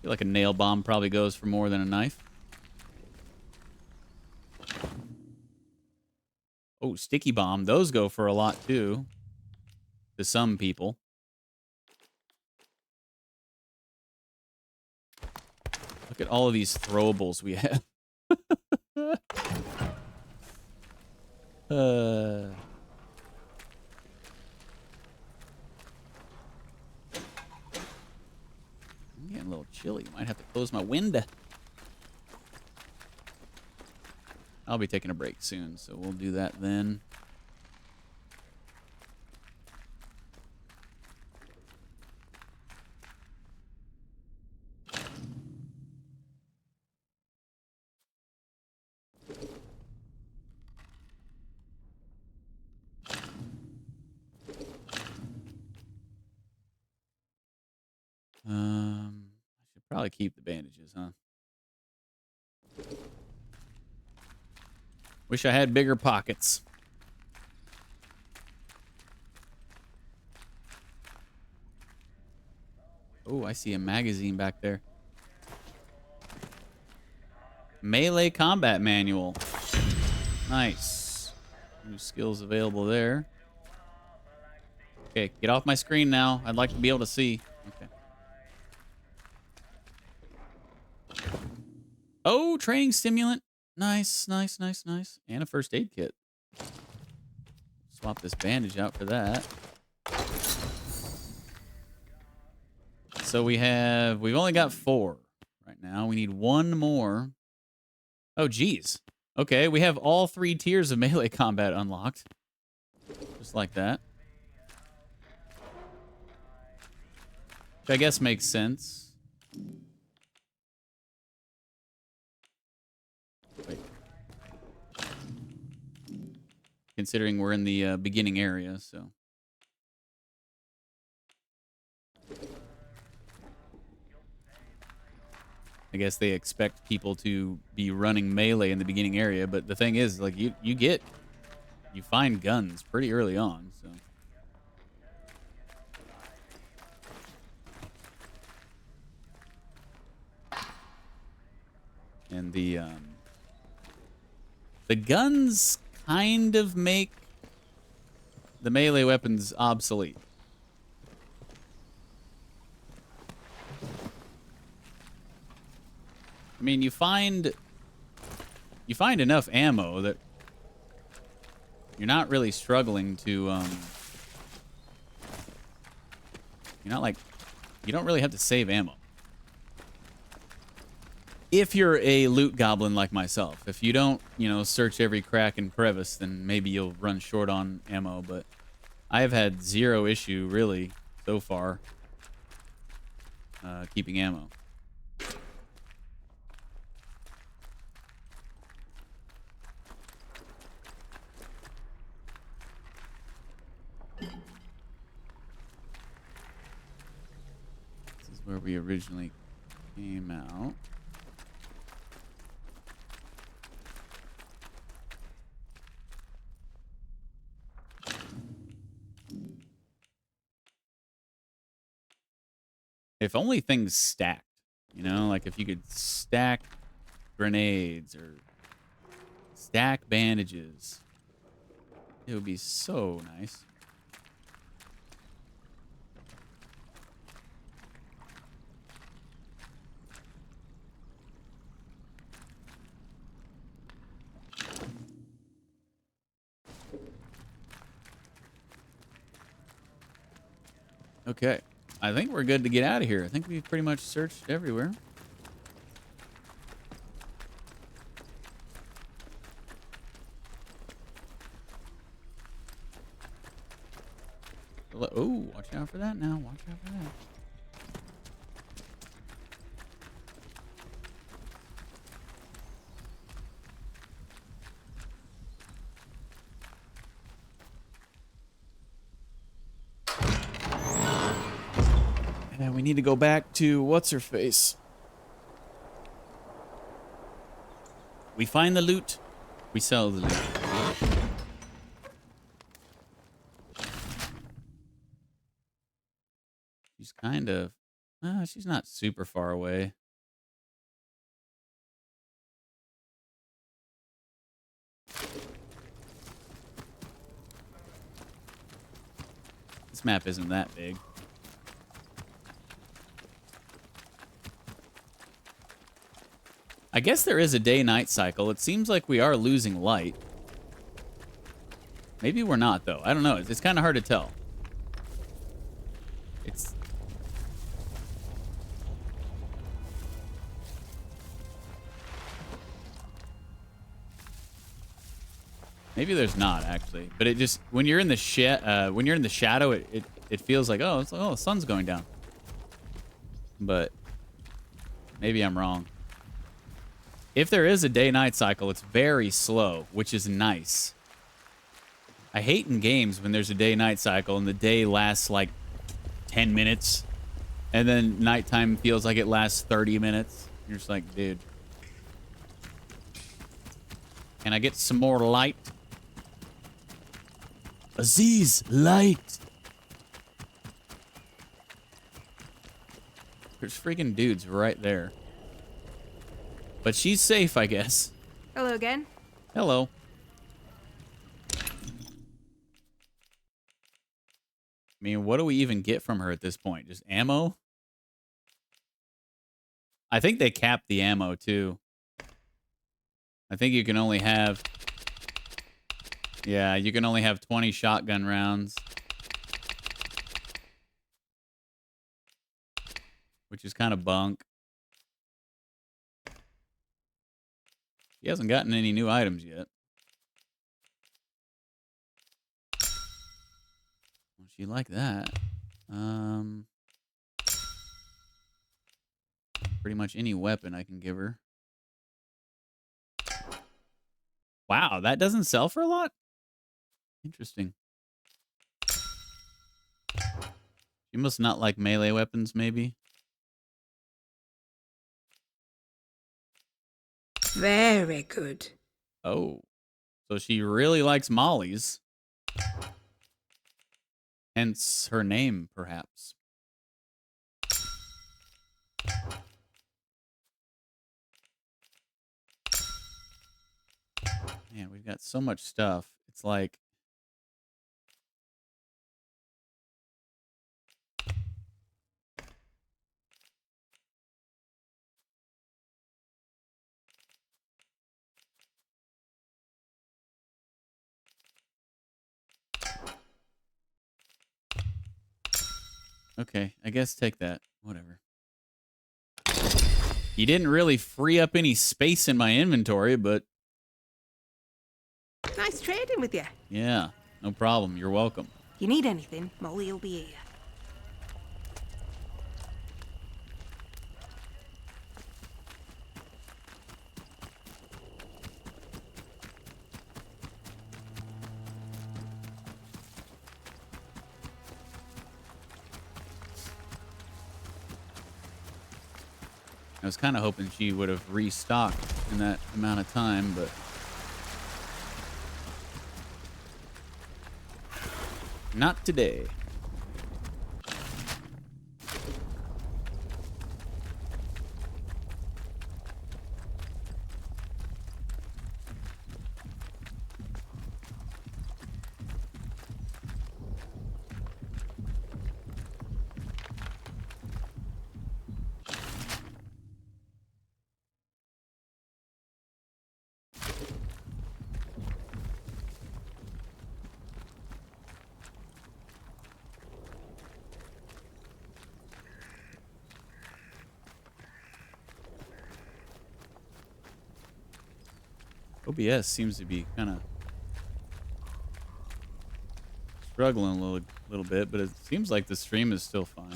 feel like a nail bomb probably goes for more than a knife. Oh, sticky bomb. Those go for a lot, too. To some people. Look at all of these throwables we have. I'm getting a little chilly. Might have to close my window. I'll be taking a break soon, so we'll do that then. I should probably keep the bandages, huh? Wish I had bigger pockets. Oh, I see a magazine back there. Melee combat manual. Nice. New skills available there. Okay, get off my screen now. I'd like to be able to see. Okay. Oh, training stimulant. Nice, nice, nice, nice. And a first aid kit. Swap this bandage out for that. So we've only got 4 right now. We need 1 more. Oh, geez. Okay, we have all 3 tiers of melee combat unlocked. Just like that. Which I guess makes sense. Wait. Considering we're in the beginning area, so. I guess they expect people to be running melee in the beginning area, but the thing is, like, you find guns pretty early on, so. And the guns kind of make the melee weapons obsolete. I mean, you find enough ammo that you're not really struggling to, you're not like, you don't really have to save ammo. If you're a loot goblin like myself, if you don't, search every crack and crevice, then maybe you'll run short on ammo, but I've had 0 issue, really, so far, keeping ammo. Where we originally came out. If only things stacked, like if you could stack grenades or stack bandages, it would be so nice. Okay, I think we're good to get out of here. I think we've pretty much searched everywhere. Oh, watch out for that now. Watch out for that. Yeah, we need to go back to what's-her-face. We find the loot. We sell the loot. She's kind of... she's not super far away. This map isn't that big. I guess there is a day-night cycle. It seems like we are losing light. Maybe we're not, though. I don't know. It's kind of hard to tell. It's... Maybe there's not, actually. But it just... When you're in the when you're in the shadow, it feels like, oh, it's like, oh, the sun's going down. But maybe I'm wrong. If there is a day-night cycle, it's very slow, which is nice. I hate in games when there's a day-night cycle and the day lasts like 10 minutes. And then nighttime feels like it lasts 30 minutes. You're just like, dude. Can I get some more light? Aziz, light! There's freaking dudes right there. But she's safe, I guess. Hello again. Hello. I mean, what do we even get from her at this point? Just ammo? I think they capped the ammo, too. I think you can only have... Yeah, you can only have 20 shotgun rounds. Which is kind of bunk. He hasn't gotten any new items yet. Well, she like that. Pretty much any weapon I can give her. Wow, that doesn't sell for a lot? Interesting. She must not like melee weapons, maybe? Very good. Oh. So she really likes mollies. Hence her name, perhaps. Man, we've got so much stuff. It's like... Okay, I guess take that. Whatever. You didn't really free up any space in my inventory, but... Nice trading with you. Yeah, no problem. You're welcome. If you need anything, Molly will be here. I was kind of hoping she would have restocked in that amount of time, but... Not today. OBS seems to be kind of struggling a little bit, but it seems like the stream is still fine.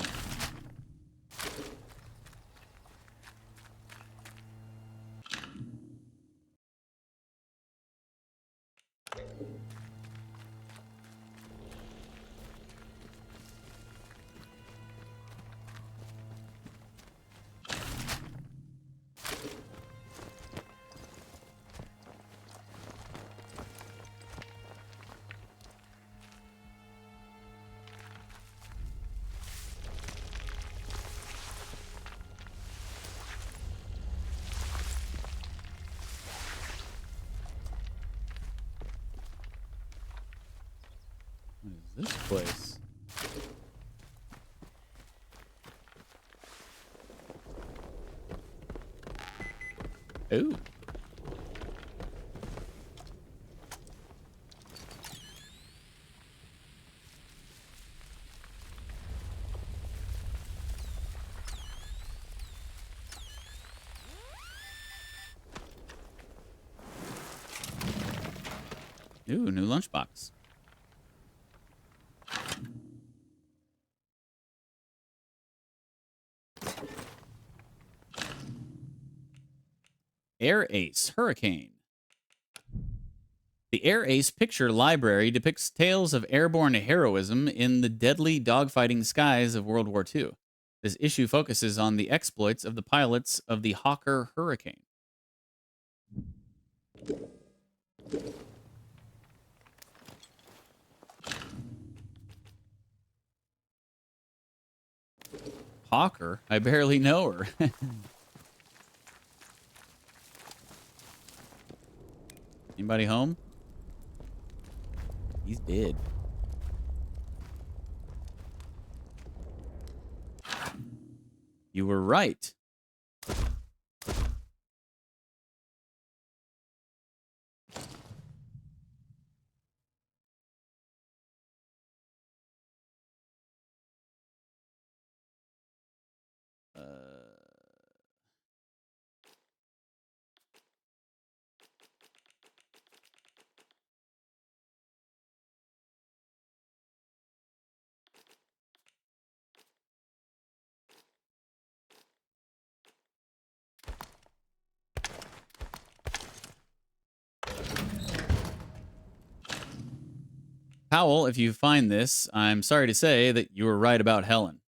place? Ooh. Ooh, new lunchbox. Air Ace Hurricane. The Air Ace picture library depicts tales of airborne heroism in the deadly dogfighting skies of World War II. This issue focuses on the exploits of the pilots of the Hawker Hurricane. Hawker? I barely know her. Anybody home? He's dead. You were right. Powell, if you find this, I'm sorry to say that you were right about Helen.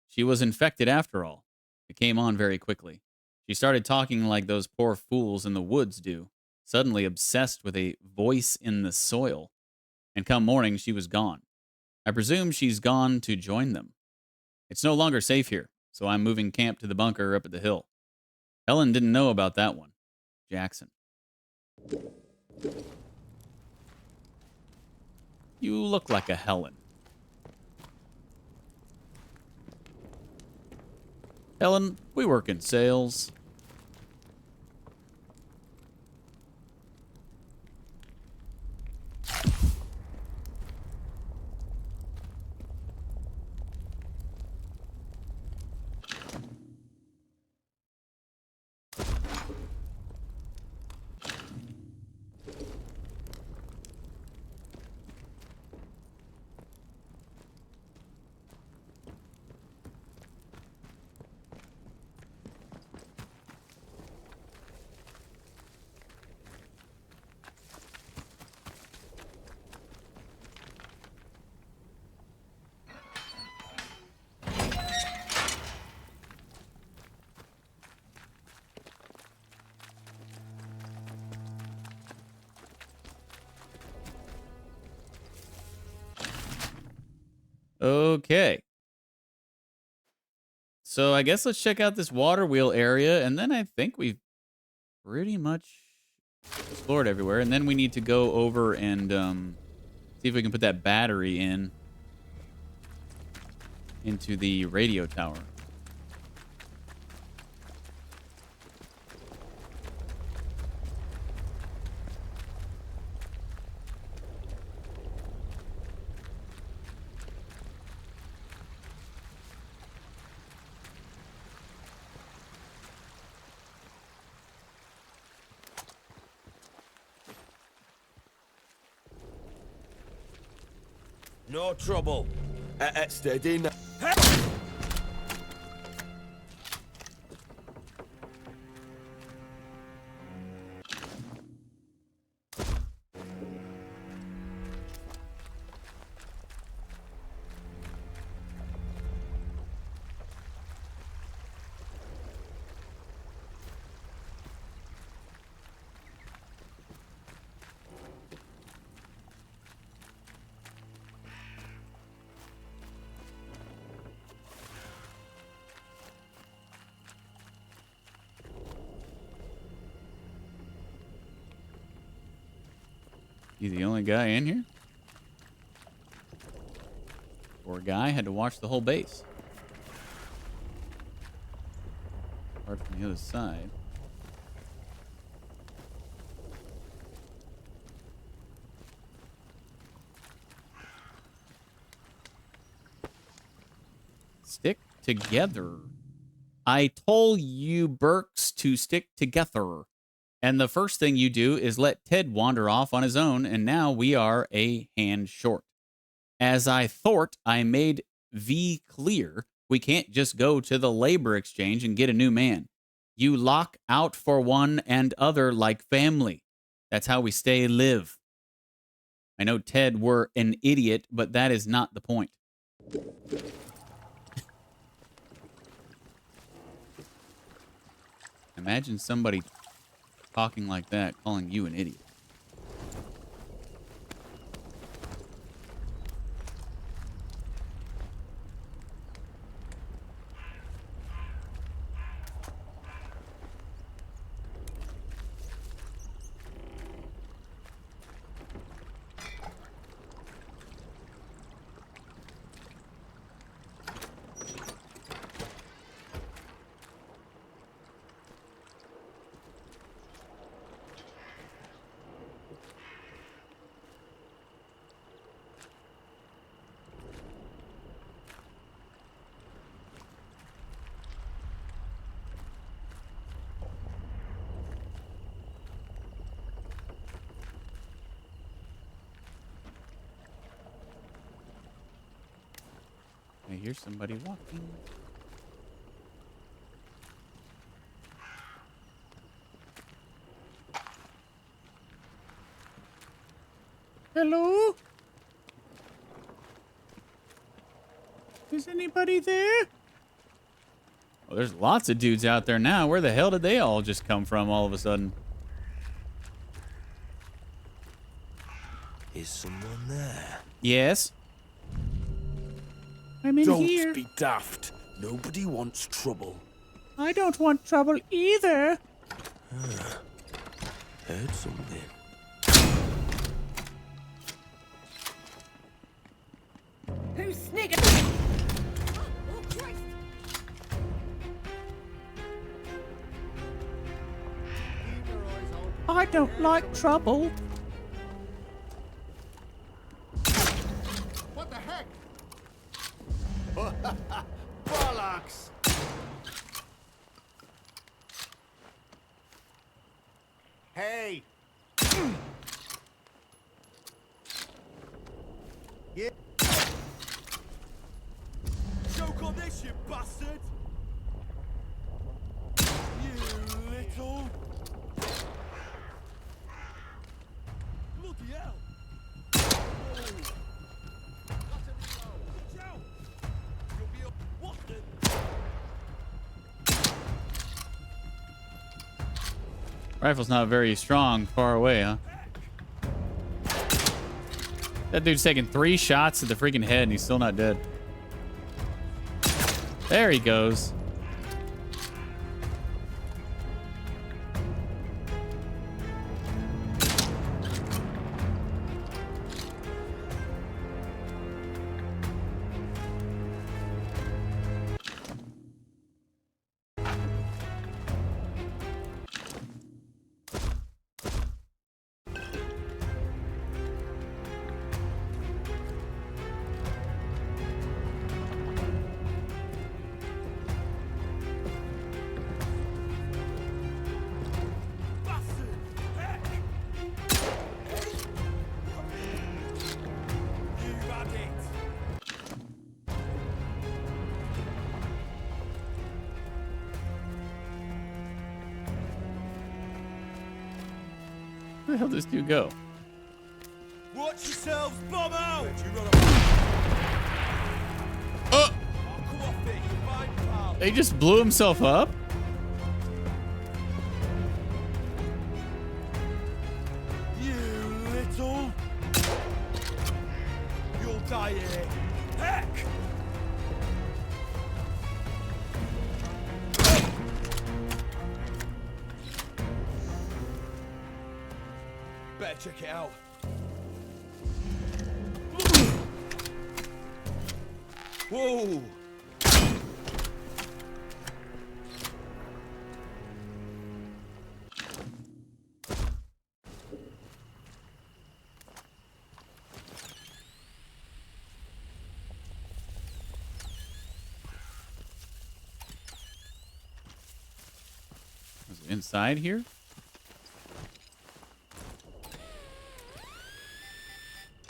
She was infected after all. It came on very quickly. She started talking like those poor fools in the woods do, suddenly obsessed with a voice in the soil. And come morning, she was gone. I presume she's gone to join them. It's no longer safe here, so I'm moving camp to the bunker up at the hill. Helen didn't know about that one. Jackson. You look like a Helen. Helen, we work in sales. Okay. So I guess let's check out this water wheel area, and then I think we've pretty much explored everywhere. And then we need to go over and see if we can put that battery into the radio tower. No trouble. Steady now. You the only guy in here? guy had to watch the whole base. Apart from the other side. Stick together. I told you, Burks, to stick together. And the first thing you do is let Ted wander off on his own, and now we are a hand short. As I thought I made V clear, we can't just go to the labor exchange and get a new man. You lock out for one and other like family. That's how we stay live. I know Ted were an idiot, but that is not the point. Imagine somebody talking like that, calling you an idiot. I hear somebody walking. Hello? Is anybody there? Well, there's lots of dudes out there now. Where the hell did they all just come from all of a sudden? Is someone there? Yes. I'm in here. Don't be daft. Nobody wants trouble. I don't want trouble either. Heard something. Who's sniggering? Oh, Christ! I don't like trouble. What the heck? Bollocks! Hey! Yeah. Joke on this, you bastard! You little... Bloody hell! Rifle's not very strong far away, huh? That dude's taking 3 shots to the freaking head and he's still not dead. There he goes. Where the hell did this dude go? Watch yourselves, bomb out! Come off it, you're fine, pal. He just blew himself up? You little... You'll die here. Heck! Better check it out. Whoa! Is it inside here?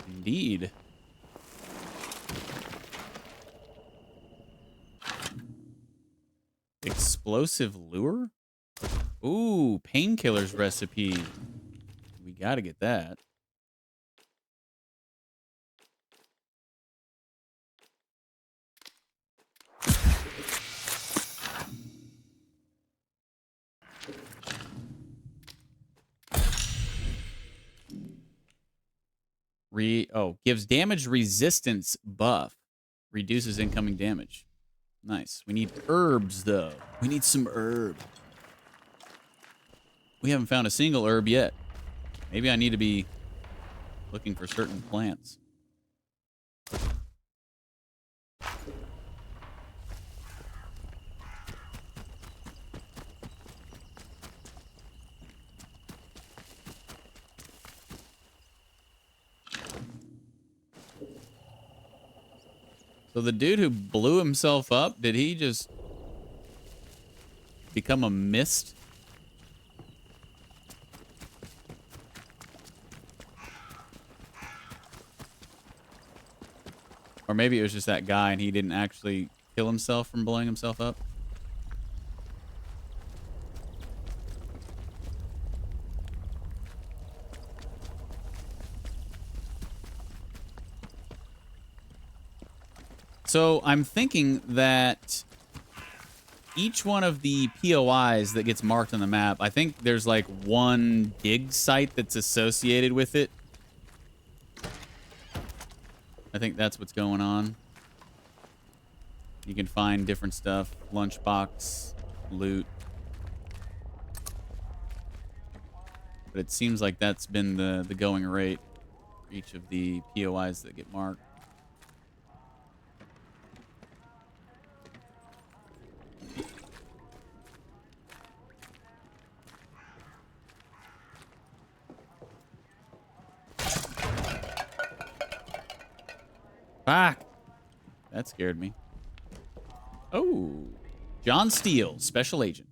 Indeed. Explosive lure? Ooh, painkillers recipe. We gotta get that. Gives damage resistance buff. Reduces incoming damage. Nice. We need herbs, though. We need some herb. We haven't found a single herb yet. Maybe I need to be looking for certain plants. So the dude who blew himself up, did he just become a mist? Or maybe it was just that guy and he didn't actually kill himself from blowing himself up. So I'm thinking that each one of the POIs that gets marked on the map, I think there's like one dig site that's associated with it. I think that's what's going on. You can find different stuff. Lunchbox, loot. But it seems like that's been the going rate for each of the POIs that get marked. Fuck! That scared me. Oh. John Steele, Special Agent.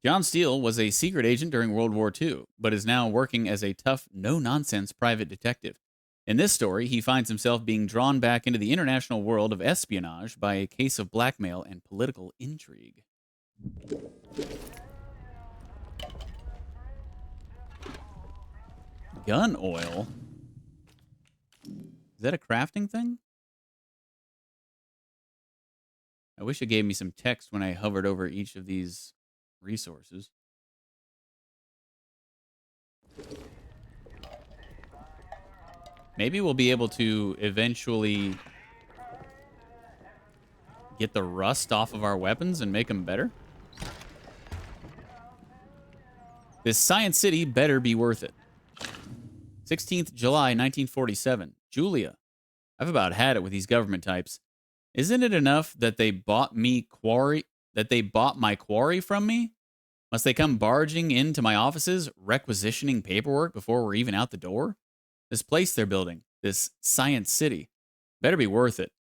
John Steele was a secret agent during World War II, but is now working as a tough, no-nonsense private detective. In this story, he finds himself being drawn back into the international world of espionage by a case of blackmail and political intrigue. Gun oil? Is that a crafting thing? I wish it gave me some text when I hovered over each of these resources. Maybe we'll be able to eventually get the rust off of our weapons and make them better. This Science City better be worth it. 16th July, 1947. Julia, I've about had it with these government types. Isn't it enough that they bought my quarry from me? Must they come barging into my offices, requisitioning paperwork before we're even out the door? This place they're building, this Science City, better be worth it.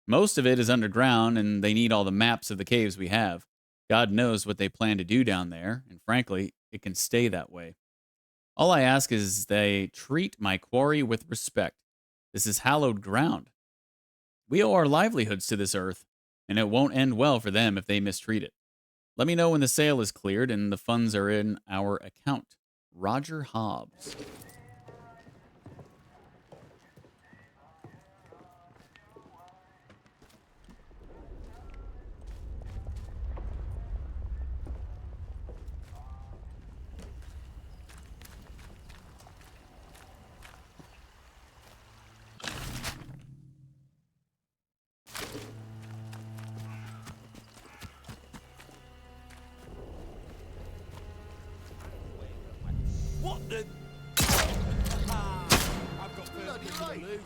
Most of it is underground, and they need all the maps of the caves we have. God knows what they plan to do down there, and frankly, it can stay that way. All I ask is they treat my quarry with respect. This is hallowed ground. We owe our livelihoods to this earth, and it won't end well for them if they mistreat it. Let me know when the sale is cleared and the funds are in our account. Roger Hobbs. What the? I've got bloody loot.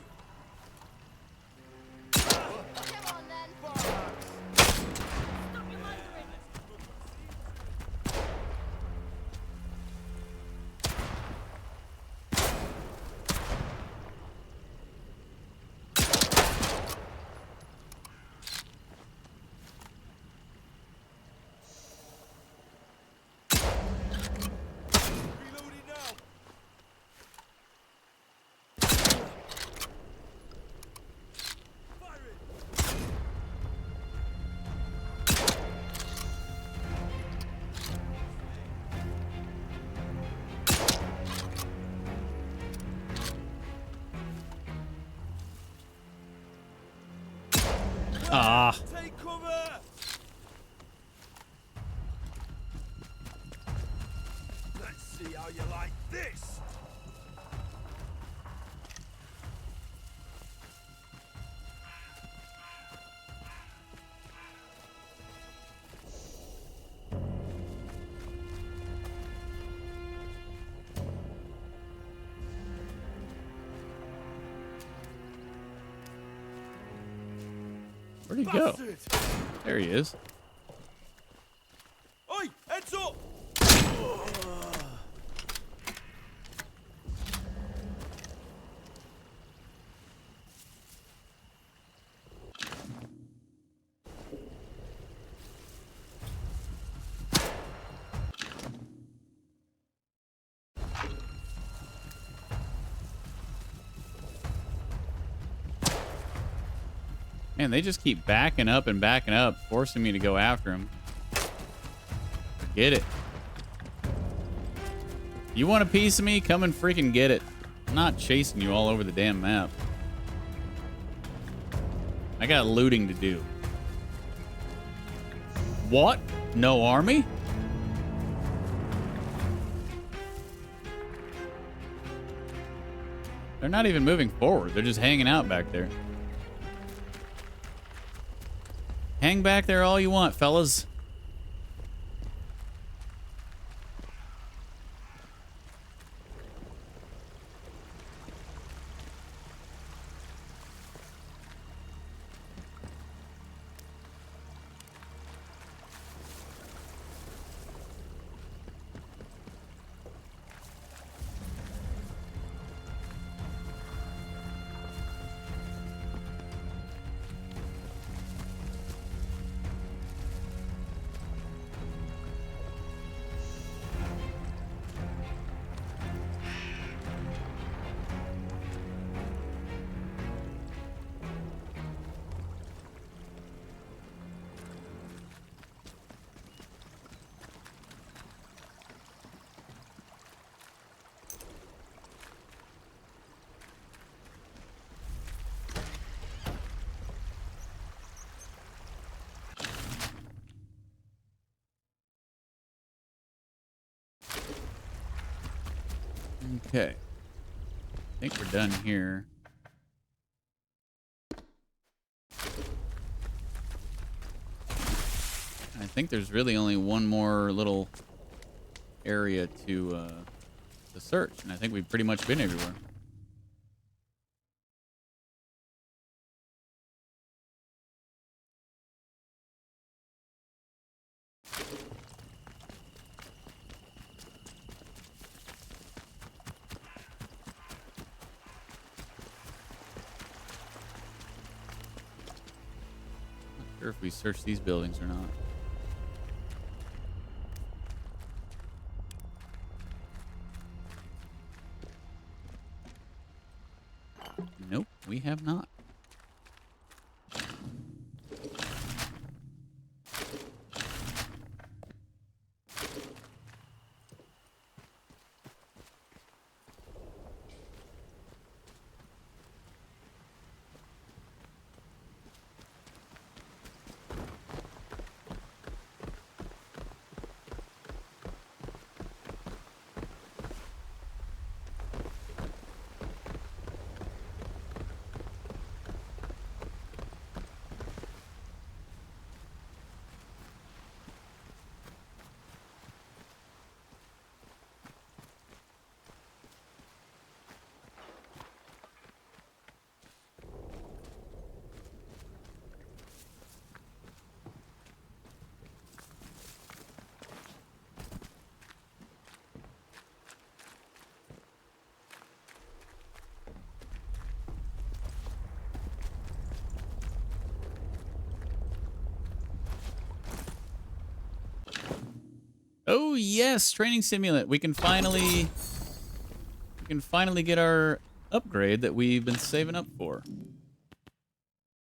Let's see how you like this. Where'd he go? There he is. Oi, heads up! Man, they just keep backing up and backing up, forcing me to go after him. Get it. You want a piece of me? Come and freaking get it. I'm not chasing you all over the damn map. I got looting to do. What? No army? They're not even moving forward. They're just hanging out back there. Hang back there all you want, fellas. Okay. I think we're done here. I think there's really only one more little area to search, and I think we've pretty much been everywhere. Not sure if we search these buildings or not. Nope, we have not. Oh yes, training simulant. We can finally get our upgrade that we've been saving up for.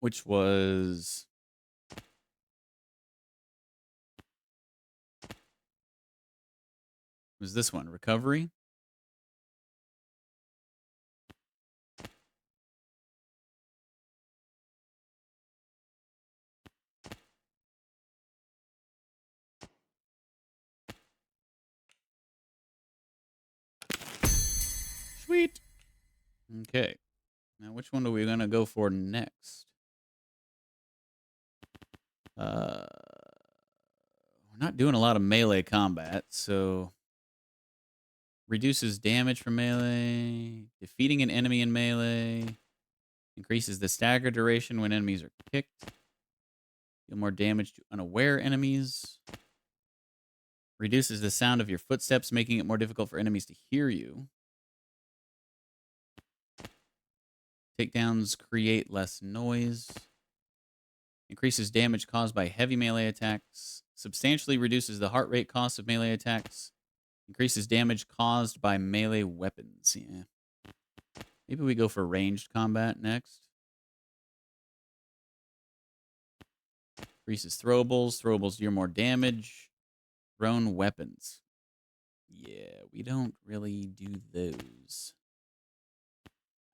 Which was this one, recovery. Okay. Now, which one are we going to go for next? We're not doing a lot of melee combat, so reduces damage from melee, defeating an enemy in melee, increases the stagger duration when enemies are kicked, deal more damage to unaware enemies, reduces the sound of your footsteps, making it more difficult for enemies to hear you. Takedowns create less noise. Increases damage caused by heavy melee attacks. Substantially reduces the heart rate cost of melee attacks. Increases damage caused by melee weapons. Yeah. Maybe we go for ranged combat next. Increases throwables. Throwables deal more damage. Thrown weapons. Yeah, we don't really do those.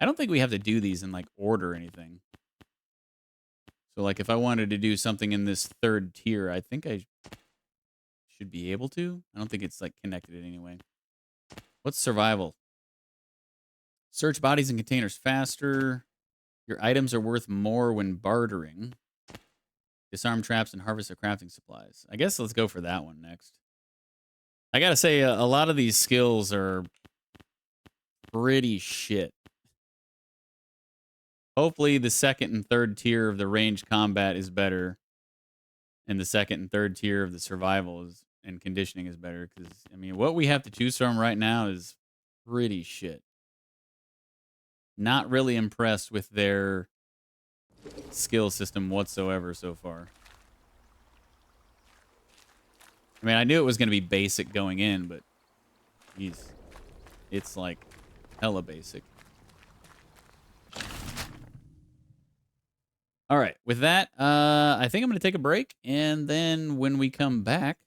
I don't think we have to do these in, like, order or anything. So, like, if I wanted to do something in this third tier, I think I should be able to. I don't think it's, like, connected in any way. What's survival? Search bodies and containers faster. Your items are worth more when bartering. Disarm traps and harvest of crafting supplies. I guess let's go for that one next. I gotta say, a lot of these skills are pretty shit. Hopefully the second and third tier of the ranged combat is better, and the second and third tier of the survival is and conditioning is better. Because I mean, what we have to choose from right now is pretty shit. Not really impressed with their skill system whatsoever so far. I mean, I knew it was going to be basic going in, but geez, it's like hella basic. All right, with that, I think I'm going to take a break, and then when we come back,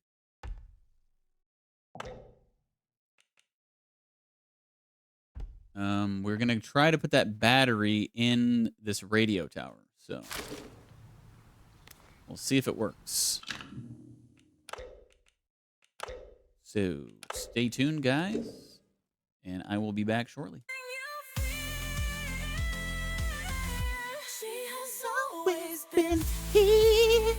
we're going to try to put that battery in this radio tower. So we'll see if it works. So stay tuned, guys, and I will be back shortly. She has always been here.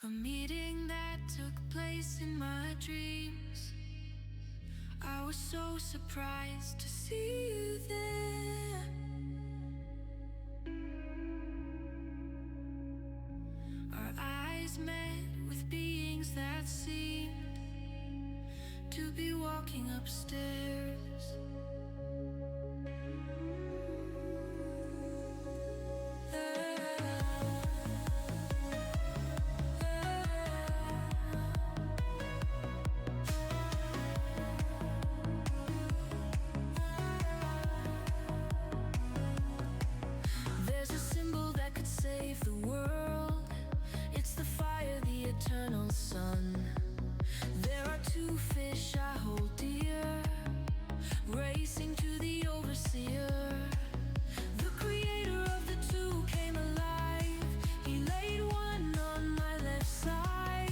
A meeting that took place in my dreams. I was so surprised to see you there. Our eyes met with beings that seemed to be walking upstairs. There's a symbol that could save the world. It's the fire, the eternal sun. There are two fish I hold dear, racing to the overseer. The creator of the two came alive. He laid one on my left side.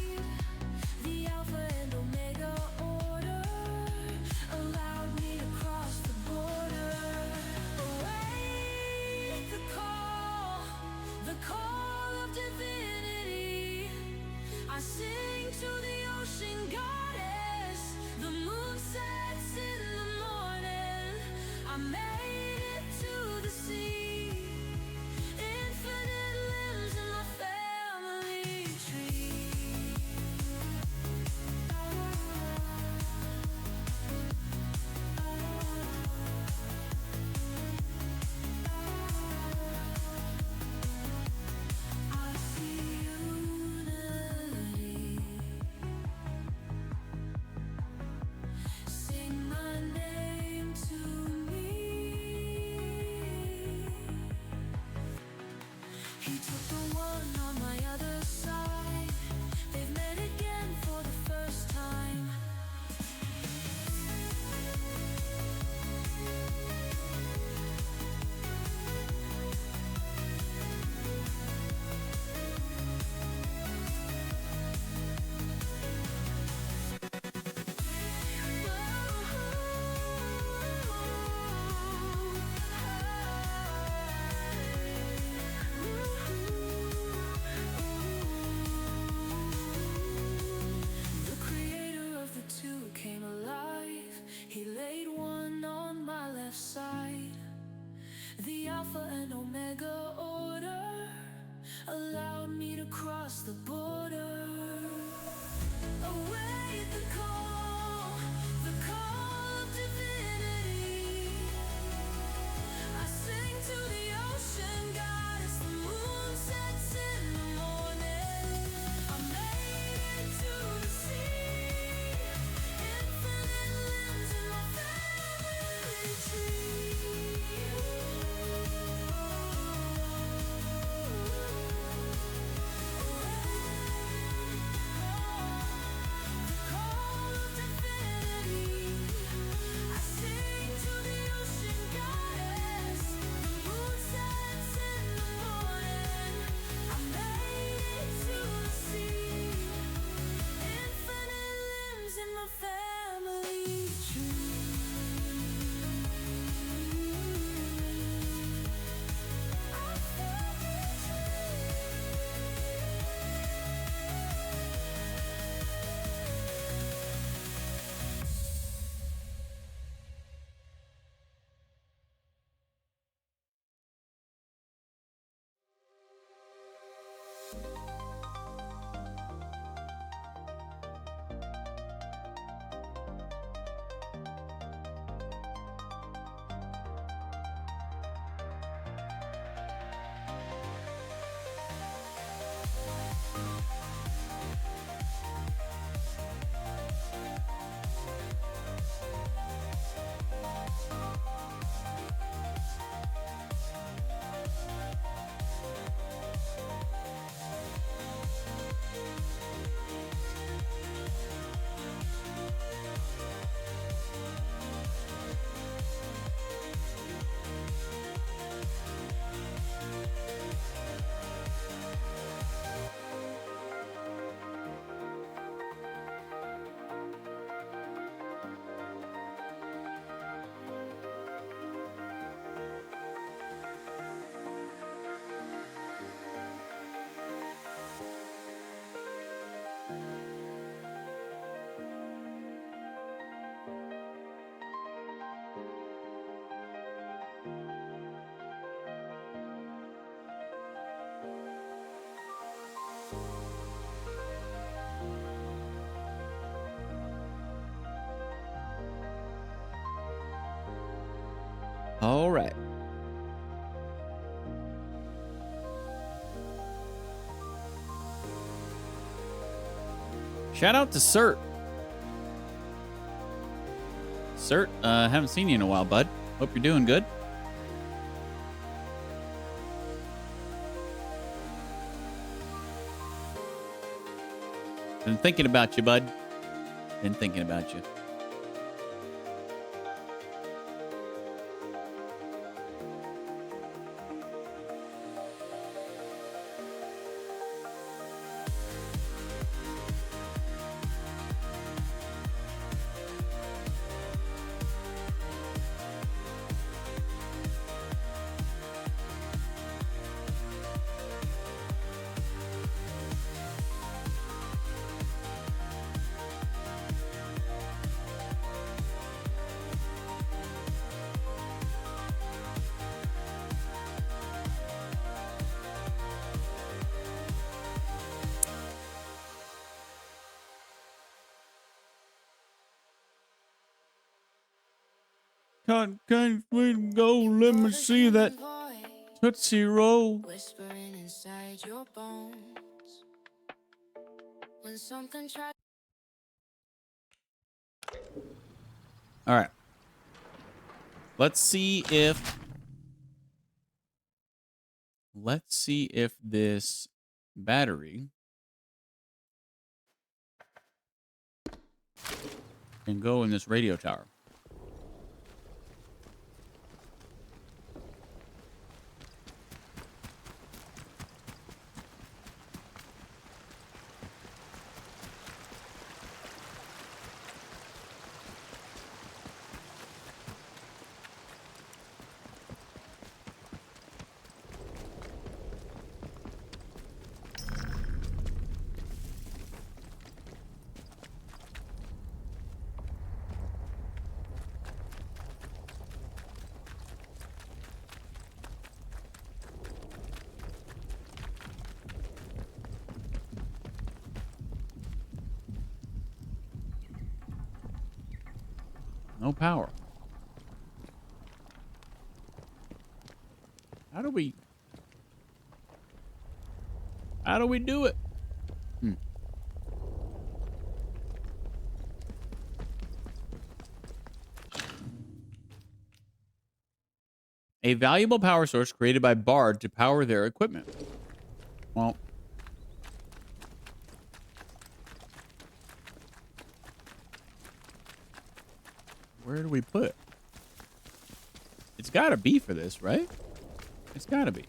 The Alpha and Omega order allowed me to cross the border. Await the call of divinity. I sing to the ocean goddess. The moon sets in the morning. I made it to the sea. Infinite limbs in my family tree. I see unity. Sing my name to me. All right. Shout out to Cert. Cert, haven't seen you in a while, bud. Hope you're doing good. Been thinking about you, bud. Been thinking about you. Can't we go? Let me see that Tootsie Roll. Whispering inside your bones. When something tries. All right. Let's see if this battery can go in this radio tower. No power. How do we do it? A valuable power source created by Bard to power their equipment. Well, where do we put it? It's got to be for this, right? It's got to be.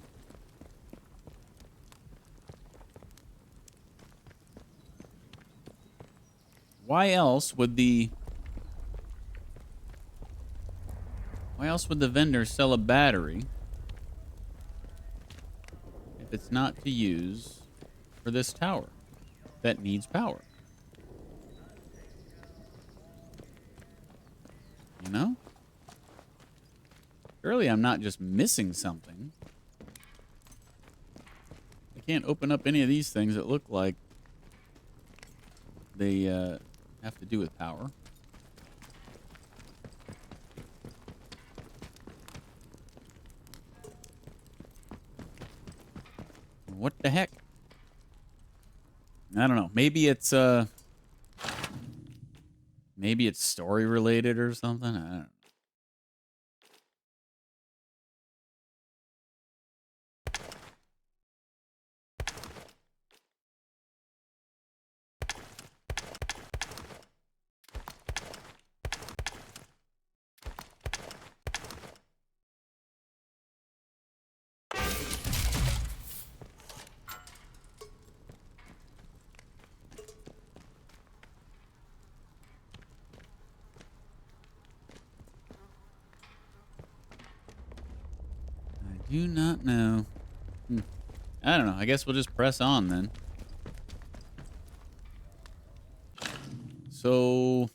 Why else would the vendor sell a battery if it's not to use for this tower that needs power? You know? Surely I'm not just missing something. I can't open up any of these things that look like they have to do with power. What the heck? I don't know. Maybe it's story related or something. I don't know. Do not know. I don't know. I guess we'll just press on then. So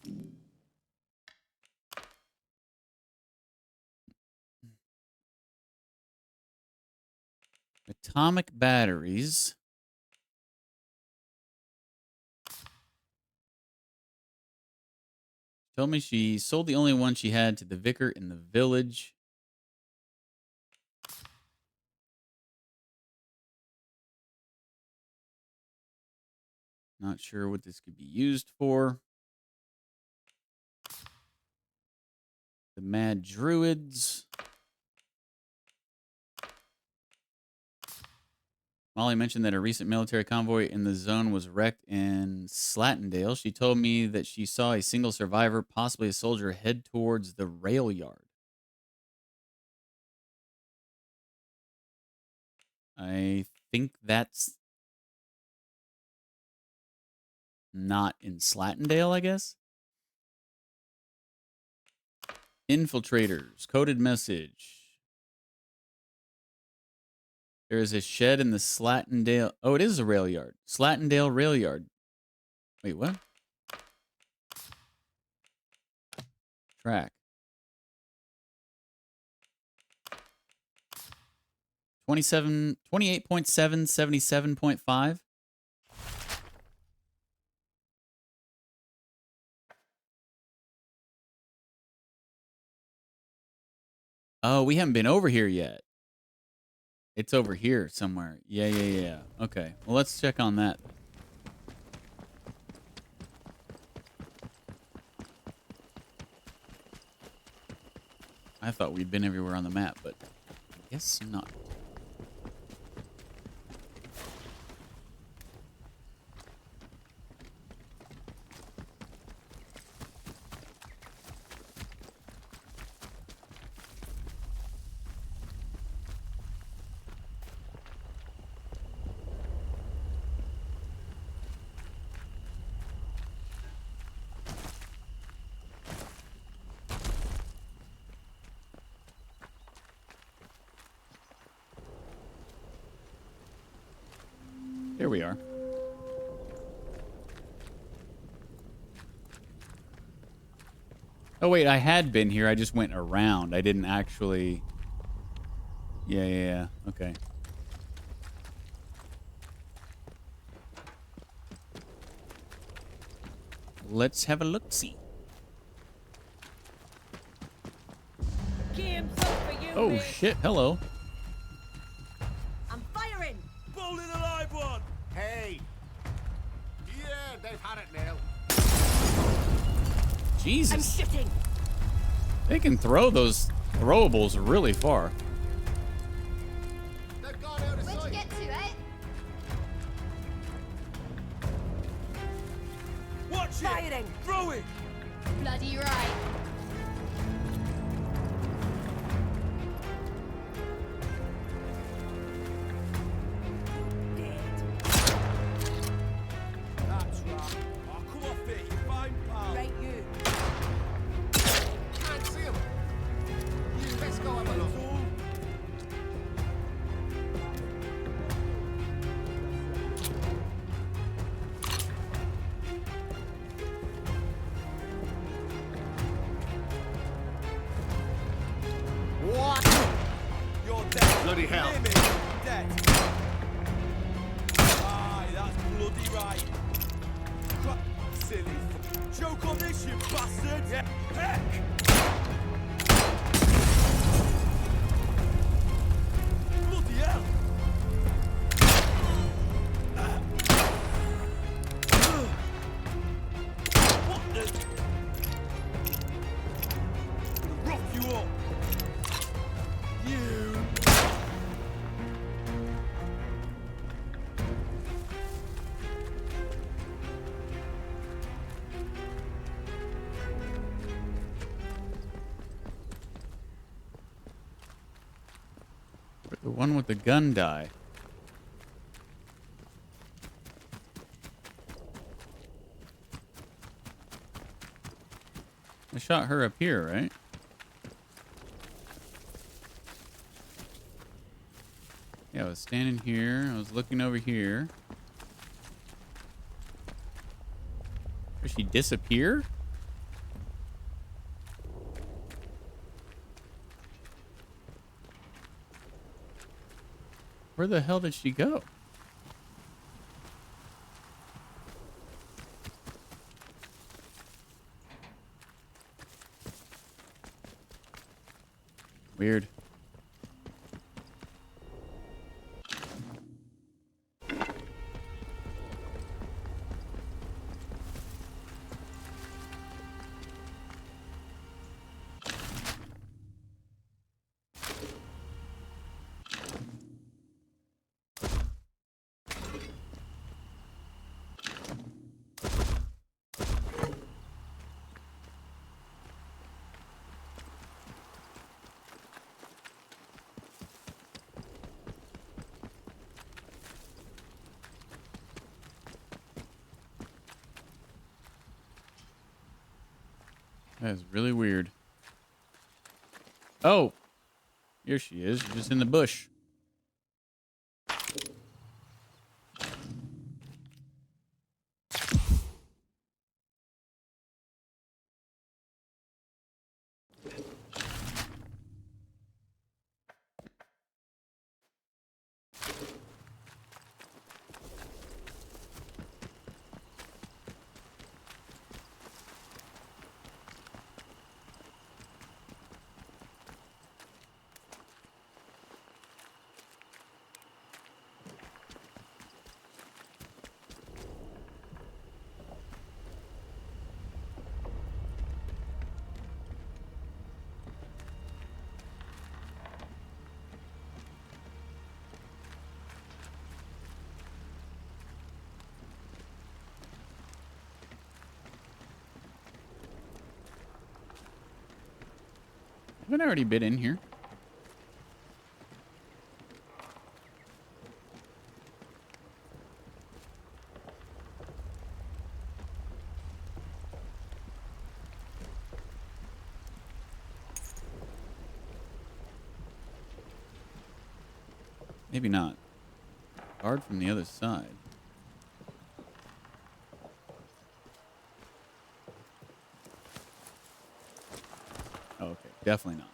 atomic batteries. Told me she sold the only one she had to the vicar in the village. Not sure what this could be used for. The Mad Druids. Molly mentioned that a recent military convoy in the zone was wrecked in Slattendale. She told me that she saw a single survivor, possibly a soldier, head towards the rail yard. I think that's not in Slattendale, I guess. Infiltrators. Coded message. There is a shed in the Slattendale. Oh, it is a rail yard. Slattendale rail yard. Wait, what? Track. 28.7, 77.5. Oh, we haven't been over here yet. It's over here somewhere. Yeah. Okay. Well, let's check on that. I thought we'd been everywhere on the map, but I guess not. Here we are. Oh, wait, I had been here. I just went around. I didn't actually... Yeah. Okay. Let's have a look-see. Oh, bitch. shit. Hello. I'm firing. Bowling alive one. Hey. Yeah, they've had it now. Jesus. I'm shooting. They can throw those throwables really far. They've gone out of Where'd you sight. get to, eh? Watch Firing. it. Throw it. Bloody right. That's right. Oh, come off it. You're fine, pal. Right, you. Can't see him. Let's go have a look. What? You're dead. Bloody hell. Hear me? Dead. Aye, that's bloody right. Silly. Joke on this, you bastard. Yeah. Heck. Bloody hell. What the? Rock you up. You. The one with the gun die. I shot her up here, right? Yeah, I was standing here. I was looking over here. Did she disappear? Where the hell did she go? Weird. That is really weird. Oh, here she is. She's just in the bush. Haven't I already been in here? Maybe not. Guard from the other side. Okay, definitely not.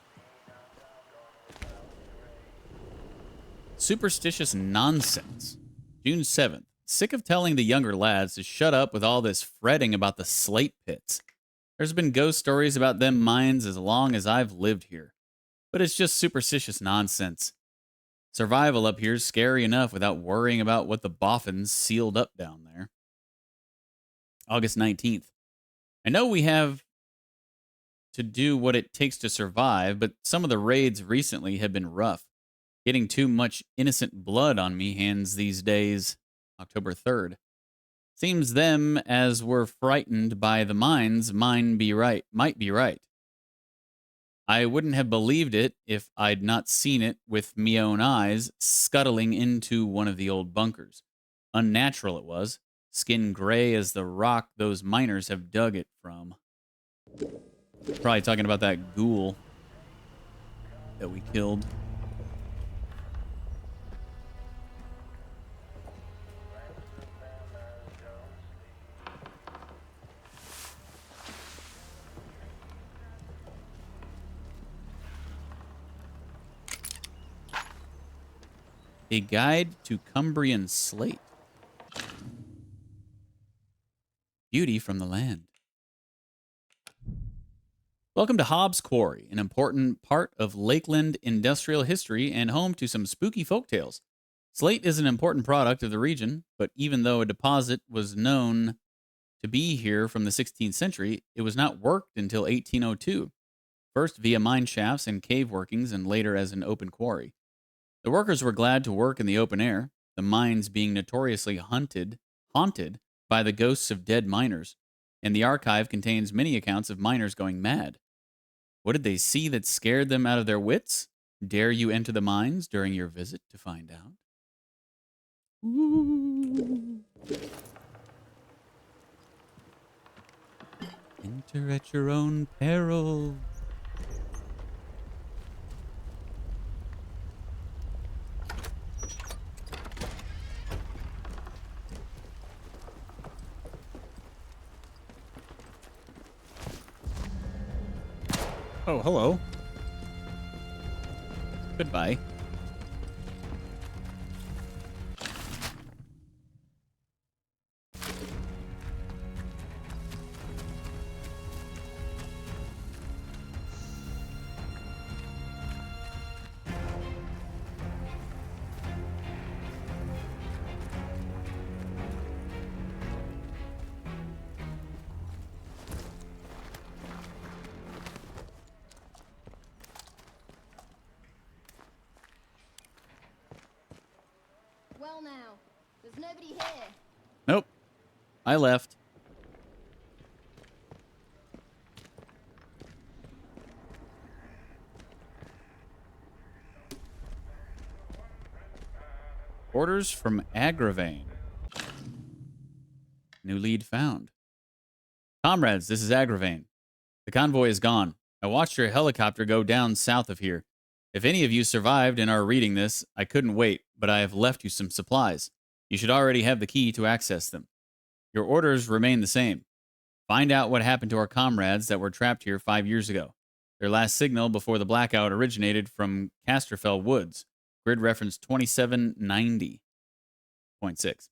Superstitious nonsense. June 7th. Sick of telling the younger lads to shut up with all this fretting about the slate pits. There's been ghost stories about them mines as long as I've lived here. But it's just superstitious nonsense. Survival up here's scary enough without worrying about what the boffins sealed up down there. August 19th. I know we have to do what it takes to survive, but some of the raids recently have been rough. Getting too much innocent blood on me hands these days. October 3rd. Seems them as were frightened by the mines might be right. I wouldn't have believed it if I'd not seen it with me own eyes scuttling into one of the old bunkers. Unnatural it was, skin gray as the rock those miners have dug it from. Probably talking about that ghoul that we killed. A guide to Cumbrian slate. Beauty from the land. Welcome to Hobbs Quarry, an important part of Lakeland industrial history and home to some spooky folktales. Slate is an important product of the region, but even though a deposit was known to be here from the 16th century, it was not worked until 1802, first via mine shafts and cave workings and later as an open quarry. The workers were glad to work in the open air, the mines being notoriously haunted by the ghosts of dead miners, and the archive contains many accounts of miners going mad. What did they see that scared them out of their wits? Dare you enter the mines during your visit to find out? Ooh. Enter at your own peril. Oh, hello. Goodbye. Well now, there's nobody here. Nope. I left. Orders from Agravain. New lead found. Comrades, this is Agravain. The convoy is gone. I watched your helicopter go down south of here. If any of you survived and are reading this, I couldn't wait, but I have left you some supplies. You should already have the key to access them. Your orders remain the same. Find out what happened to our comrades that were trapped here 5 years ago. Their last signal before the blackout originated from Casterfell Woods. Grid reference 2790.6.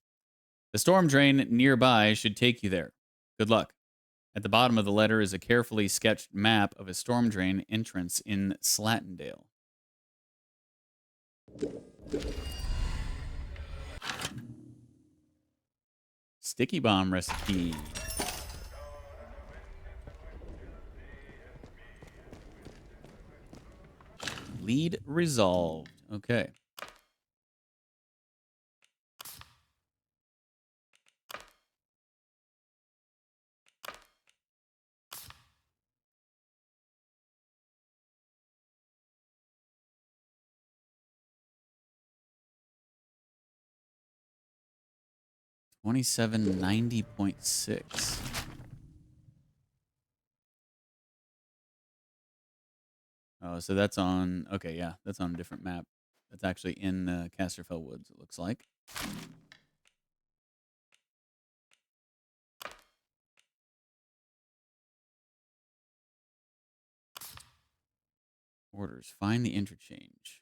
The storm drain nearby should take you there. Good luck. At the bottom of the letter is a carefully sketched map of a storm drain entrance in Slattendale. Sticky bomb recipe. Lead resolved. Okay. $2790.6. Oh, so that's on. Okay, yeah, that's on a different map. That's actually in Casterfell Woods, it looks like. Orders. Find the interchange.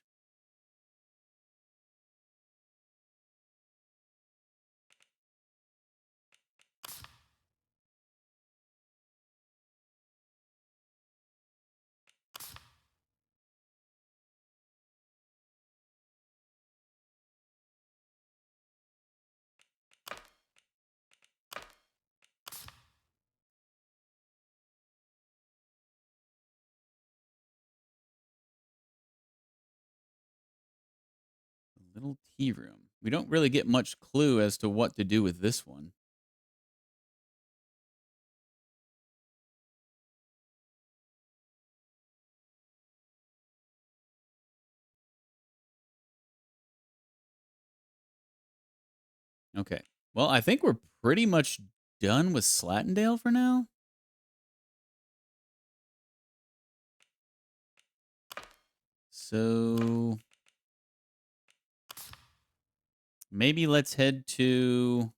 Little tea room. We don't really get much clue as to what to do with this one. Okay. Well, I think we're pretty much done with Slattendale for now. So maybe let's head to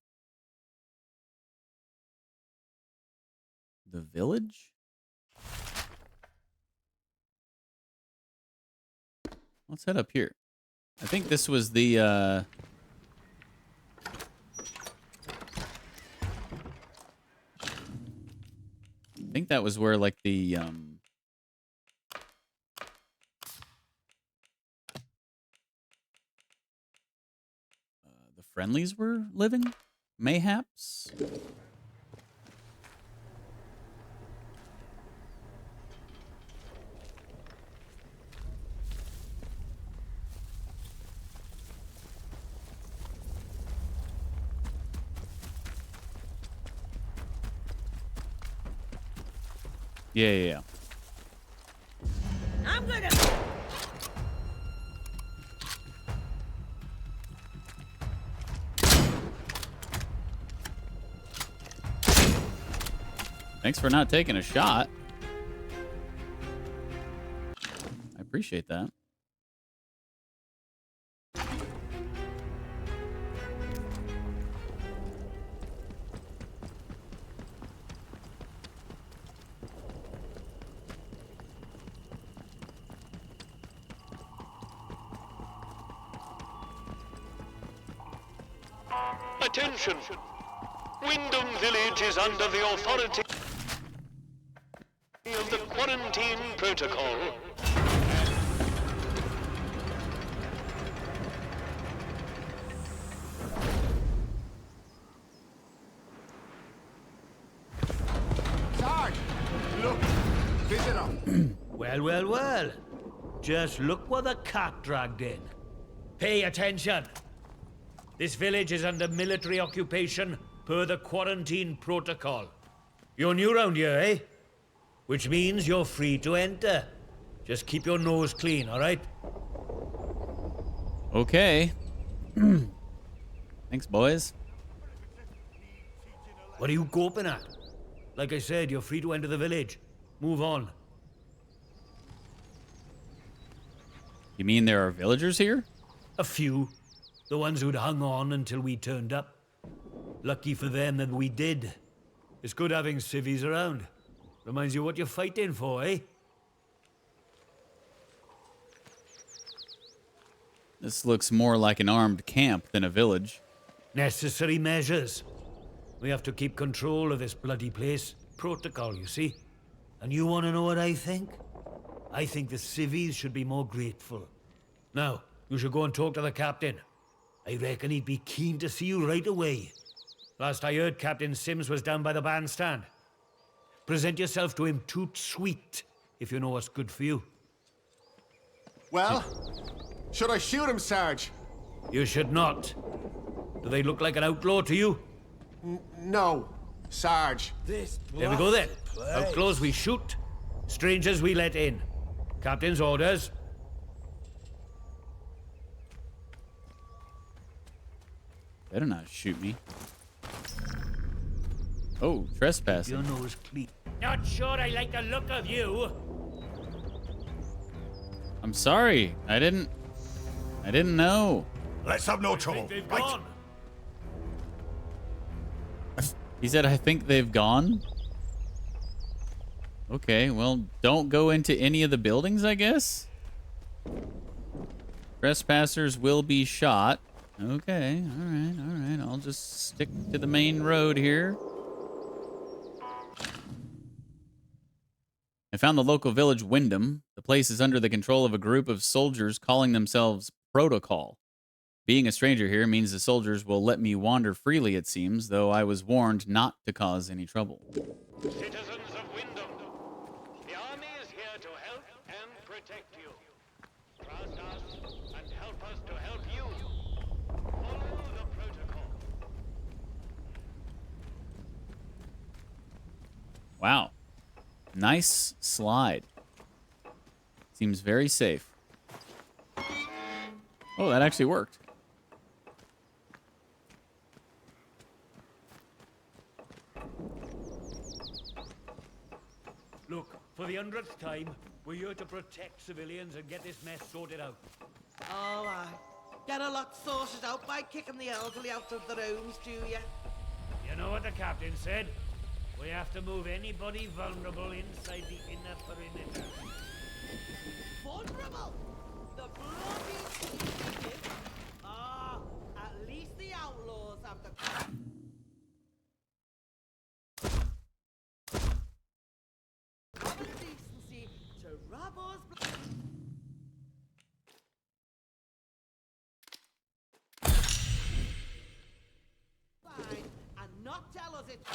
the village. Let's head up here. I think this was the I think that was where like the friendlies were living, mayhaps. Yeah. I'm gonna. Thanks for not taking a shot. I appreciate that. Attention! Wyndham Village is under the authority of the quarantine protocol. Sarge! Look! Visitor! Well. Just look what the cat dragged in. Pay attention. This village is under military occupation per the quarantine protocol. You're new round here, eh? Which means you're free to enter. Just keep your nose clean, all right? Okay. Thanks, boys. What are you gawping at? Like I said, you're free to enter the village. Move on. You mean there are villagers here? A few. The ones who'd hung on until we turned up. Lucky for them that we did. It's good having civvies around. Reminds you what you're fighting for, eh? This looks more like an armed camp than a village. Necessary measures. We have to keep control of this bloody place. Protocol, you see. And you want to know what I think? I think the civvies should be more grateful. Now, you should go and talk to the captain. I reckon he'd be keen to see you right away. Last I heard, Captain Sims was down by the bandstand. Present yourself to him toot sweet, if you know what's good for you. Well, should I shoot him, Sarge? You should not. Do they look like an outlaw to you? No, Sarge. There we go then. Out close we shoot. Strangers we let in. Captain's orders. Better not shoot me. Oh, trespassing. Your nose clean. Not sure I like the look of you. I'm sorry. I didn't know. Let's have no trouble. They've Right. gone. He said, I think they've gone. Okay, well, don't go into any of the buildings, I guess. Trespassers will be shot. Okay, all right. I'll just stick to the main road here. I found the local village Wyndham. The place is under the control of a group of soldiers calling themselves Protocol. Being a stranger here means the soldiers will let me wander freely, it seems, though I was warned not to cause any trouble. Citizens of Wyndham, the army is here to help and protect you. Trust us and help us to help you. Follow the protocol. Wow. Nice slide. Seems very safe. Oh, that actually worked. Look, for the 100th time, we're here to protect civilians and get this mess sorted out. All right. Get a lot sorted out by kicking the elderly out of their homes, do you? You know what the captain said? We have to move anybody vulnerable inside the inner perimeter. Vulnerable? The bloody fugitive? Ah, at least the outlaws have the... common decency to rob us... fine, and not tell us it's...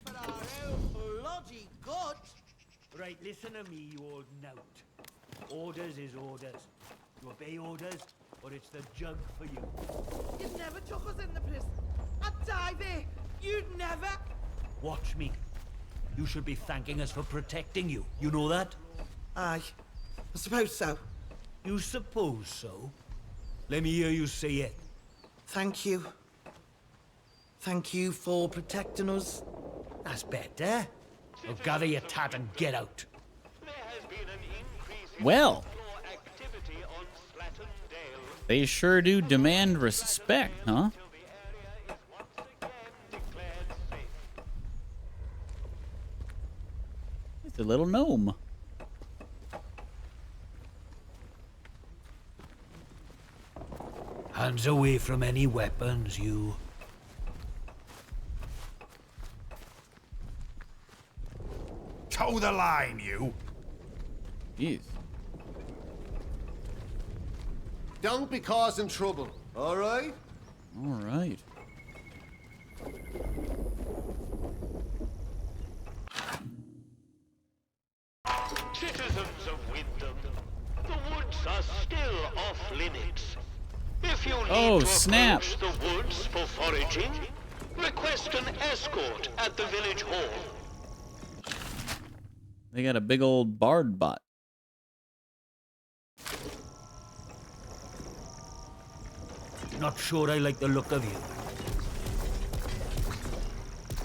for our own bloody good. Right, listen to me, you old knout. Orders is orders. You obey orders, or it's the jug for you. You never took us in the prison. I'd die there. You'd never... Watch me. You should be thanking us for protecting you. You know that? Aye, I suppose so. You suppose so? Let me hear you say it. Thank you. Thank you for protecting us. That's better. Now gather your tat and get out. Well, they sure do demand respect, huh? It's a little gnome. Hands away from any weapons, you. Toe the line, you. Jeez. Don't be causing trouble, all right? All right. Citizens of Wyndham, the woods are still off limits. If you Oh, need to snap. approach the woods for foraging, request an escort at the village hall. They got a big old bard bot. Not sure I like the look of you.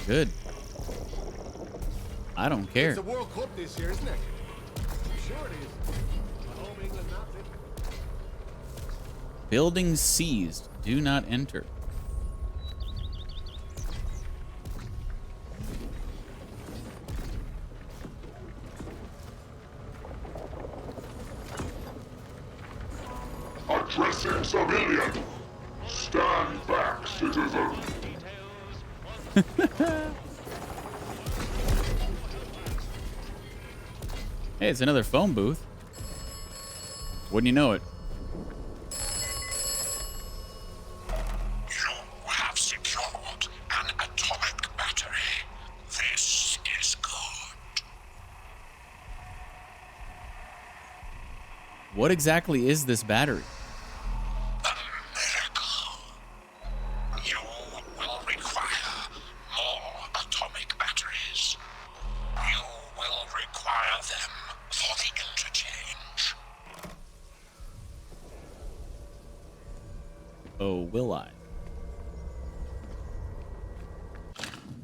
Good. I don't care. It's the World Cup this year, isn't it? I'm sure it is. I hope England nabbed it. Building seized. Do not enter. Addressing civilian. Stand back, citizen. Hey, it's another phone booth. Wouldn't you know it? You have secured an atomic battery. This is good. What exactly is this battery? You will require more atomic batteries. You will require them for the interchange. Oh, will I?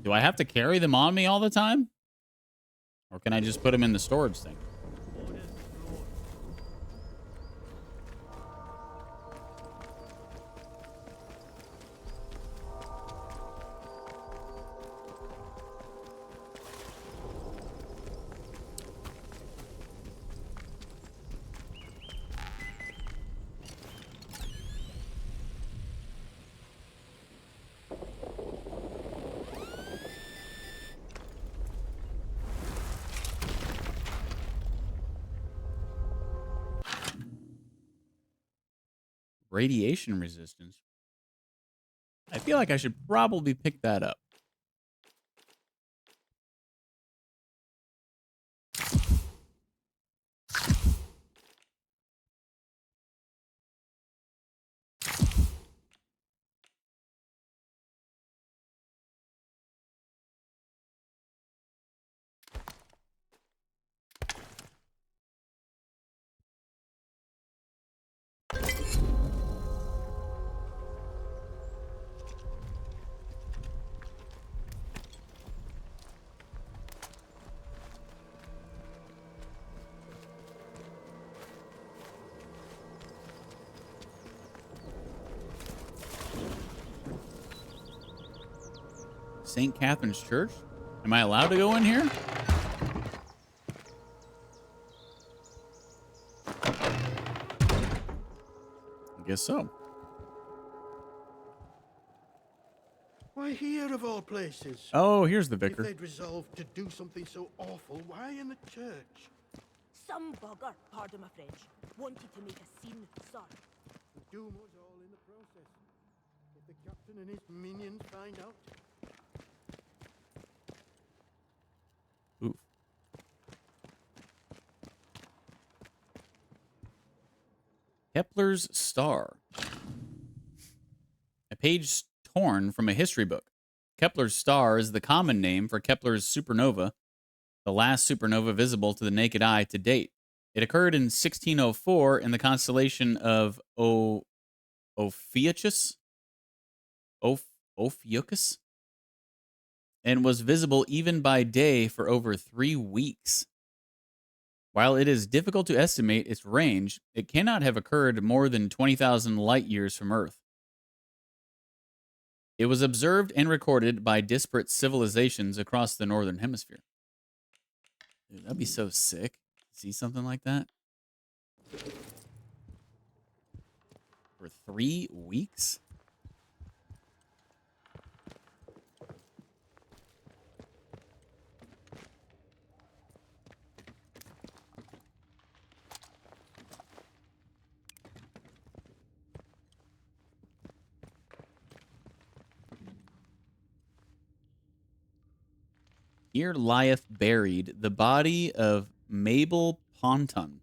Do I have to carry them on me all the time? Or can I just put them in the storage thing? Radiation resistance. I feel like I should probably pick that up. St. Catherine's Church? Am I allowed to go in here? I guess so. Why here of all places? Oh, here's the vicar. If they'd resolved to do something so awful, why in the church? Some bugger, pardon my French, wanted to make a scene, sir. Doom us all in the process. If the captain and his minions find out. Oof. Kepler's star. A page torn from a history book. Kepler's star is the common name for Kepler's supernova, the last supernova visible to the naked eye to date. It occurred in 1604 in the constellation of Ophiuchus, Ophiuchus, and was visible even by day for over 3 weeks. While it is difficult to estimate its range, it cannot have occurred more than 20,000 light years from Earth. It was observed and recorded by disparate civilizations across the Northern Hemisphere. Dude, that'd be so sick. See something like that? For 3 weeks? Here lieth buried the body of Mabel Ponton,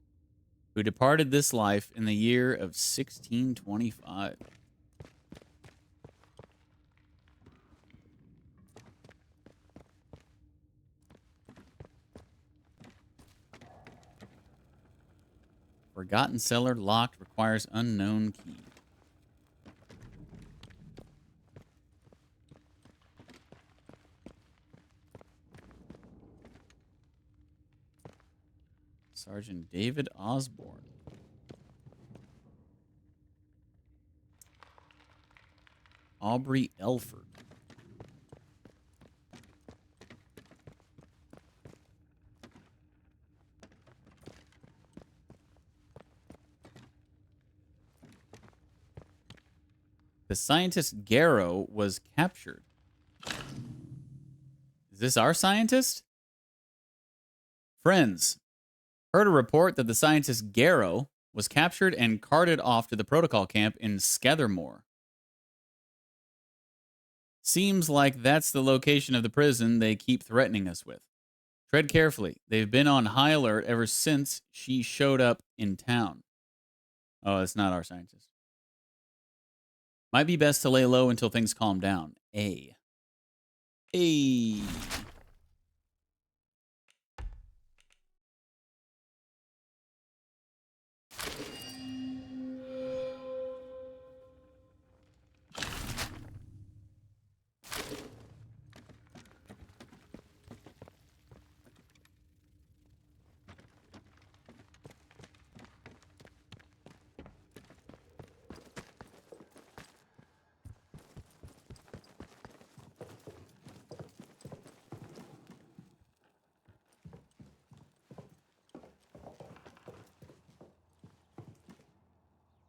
who departed this life in the year of 1625. Forgotten cellar locked, requires unknown key. Sergeant David Osborne. Aubrey Elford. The scientist Garrow was captured. Is this our scientist? Friends, heard a report that the scientist Garrow was captured and carted off to the protocol camp in Scathermore. Seems like that's the location of the prison they keep threatening us with. Tread carefully. They've been on high alert ever since she showed up in town. Oh, it's not our scientist. Might be best to lay low until things calm down. A.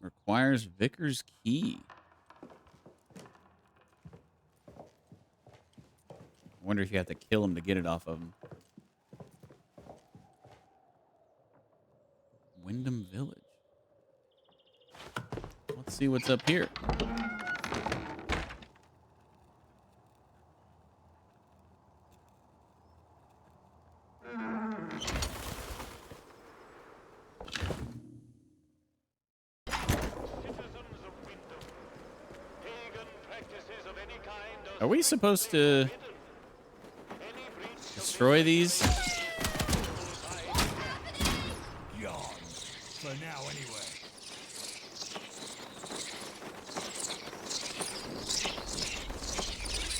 Requires Vickers' key. I wonder if you have to kill him to get it off of him. Wyndham Village. Let's see what's up here. Are we supposed to destroy these? Yawn. For now, anyway.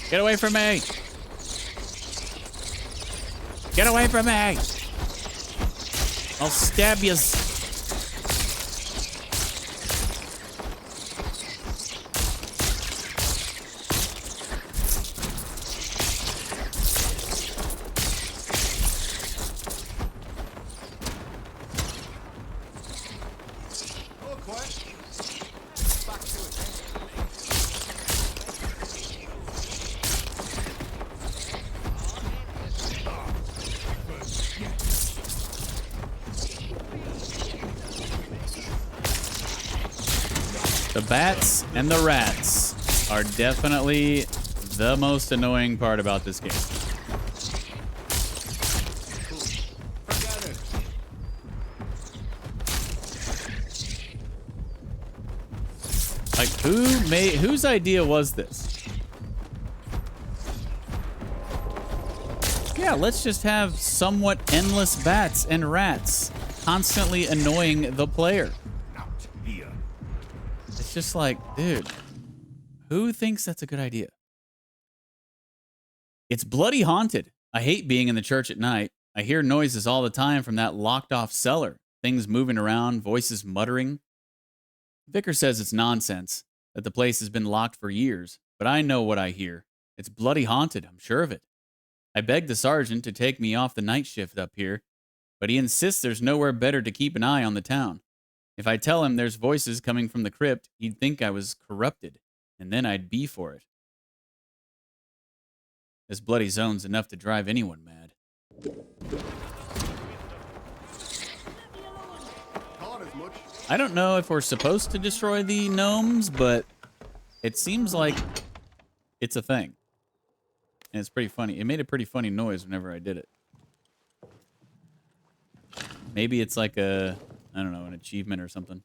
Get away from me! Get away from me! I'll stab you. The bats and the rats are definitely the most annoying part about this game. Like, whose idea was this? Yeah, let's just have somewhat endless bats and rats constantly annoying the player. It's just like, dude, who thinks that's a good idea? It's bloody haunted. I hate being in the church at night. I hear noises all the time from that locked off cellar. Things moving around, voices muttering. Vicar says it's nonsense, that the place has been locked for years, but I know what I hear. It's bloody haunted, I'm sure of it. I begged the sergeant to take me off the night shift up here, but he insists there's nowhere better to keep an eye on the town. If I tell him there's voices coming from the crypt, he'd think I was corrupted, and then I'd be for it. This bloody zone's enough to drive anyone mad. I don't know if we're supposed to destroy the gnomes, but it seems like it's a thing. And it's pretty funny. It made a pretty funny noise whenever I did it. Maybe it's like a, I don't know, an achievement or something.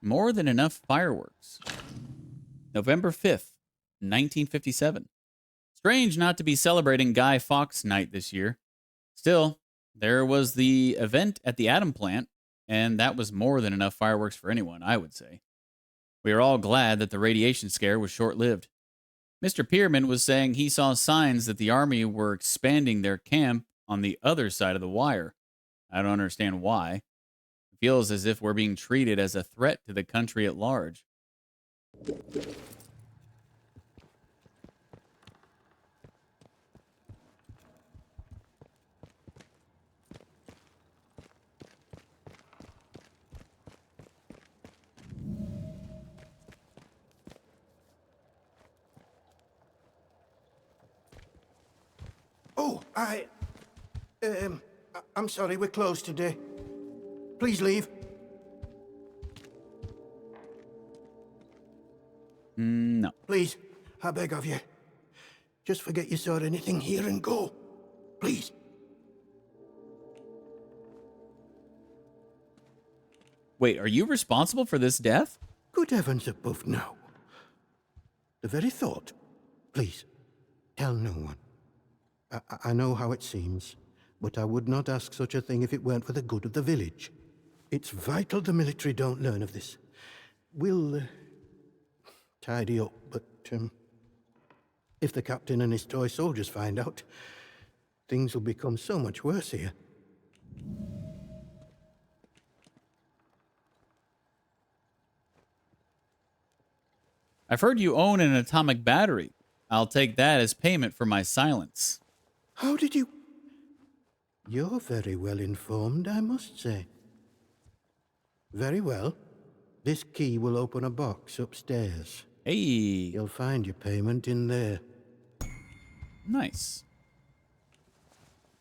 More than enough fireworks. November 5th, 1957. Strange not to be celebrating Guy Fawkes Night this year. Still, there was the event at the Atom plant, and that was more than enough fireworks for anyone, I would say. We are all glad that the radiation scare was short-lived. Mr. Pierman was saying he saw signs that the Army were expanding their camp on the other side of the wire. I don't understand why. It feels as if we're being treated as a threat to the country at large. Oh, I'm sorry, we're closed today. Please leave. No. Please, I beg of you. Just forget you saw anything here and go. Please. Wait, are you responsible for this death? Good heavens above, no. The very thought. Please, tell no one. I know how it seems, but I would not ask such a thing if it weren't for the good of the village. It's vital the military don't learn of this. We'll tidy up, but if the captain and his toy soldiers find out, things will become so much worse here. I've heard you own an atomic battery. I'll take that as payment for my silence. How did you... You're very well informed, I must say. Very well. This key will open a box upstairs. Hey. You'll find your payment in there. Nice.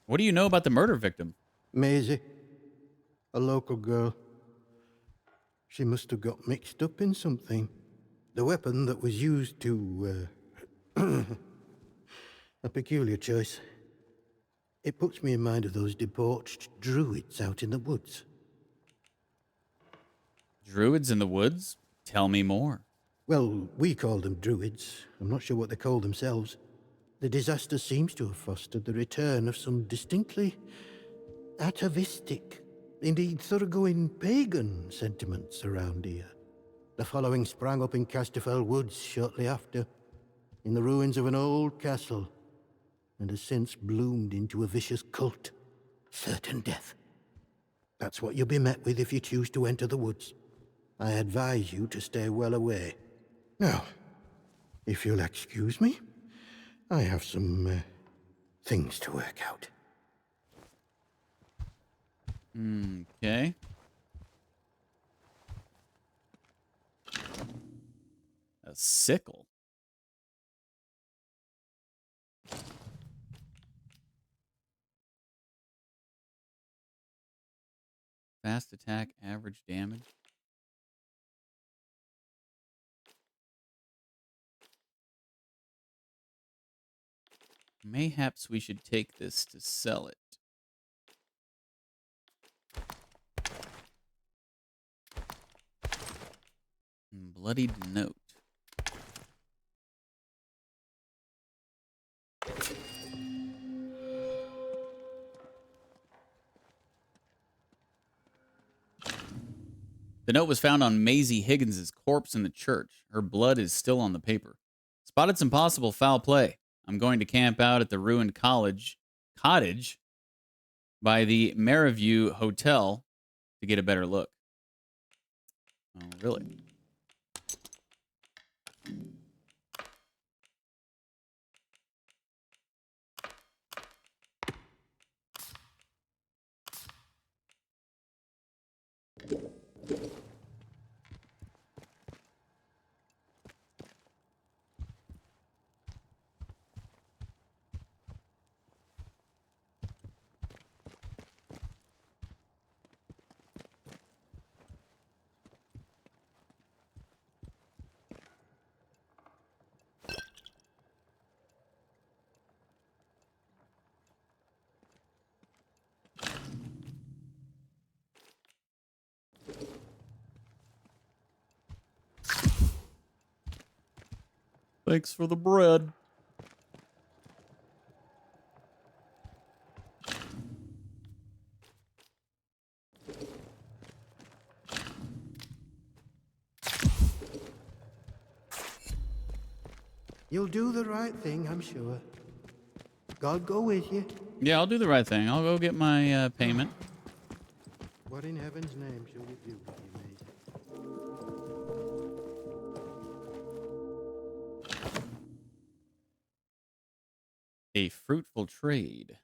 What do you know about the murder victim? Maisie. A local girl. She must have got mixed up in something. The weapon that was used to... a peculiar choice. It puts me in mind of those debauched druids out in the woods. Druids in the woods? Tell me more. Well, we call them druids. I'm not sure what they call themselves. The disaster seems to have fostered the return of some distinctly atavistic, indeed thoroughgoing pagan sentiments around here. The following sprang up in Casterfell Woods shortly after, in the ruins of an old castle, and has since bloomed into a vicious cult. Certain death. That's what you'll be met with if you choose to enter the woods. I advise you to stay well away. Now, if you'll excuse me, I have some things to work out. Okay. A sickle. Fast attack, average damage. Mayhaps we should take this to sell it. Bloodied note. The note was found on Maisie Higgins' corpse in the church. Her blood is still on the paper. Spotted some possible foul play. I'm going to camp out at the ruined cottage by the Maryview Hotel to get a better look. Oh, really? Thanks for the bread. You'll do the right thing, I'm sure. God go with you. Yeah, I'll do the right thing. I'll go get my payment. What in heaven's name shall we do with you, mate? A fruitful trade.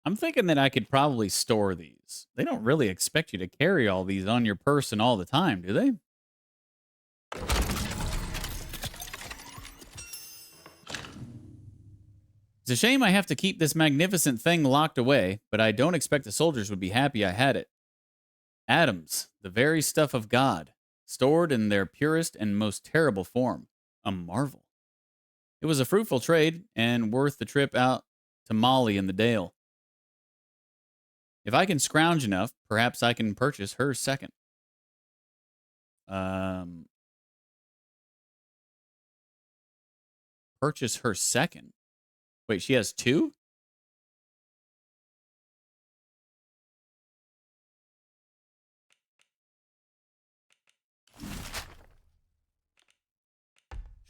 I'm thinking that I could probably store these. They don't really expect you to carry all these on your person all the time, do they? It's a shame I have to keep this magnificent thing locked away, but I don't expect the soldiers would be happy I had it. Atoms, the very stuff of God, stored in their purest and most terrible form. A marvel. It was a fruitful trade and worth the trip out to Molly in the Dale. If I can scrounge enough, perhaps I can purchase her second. Purchase her second? Wait, she has two?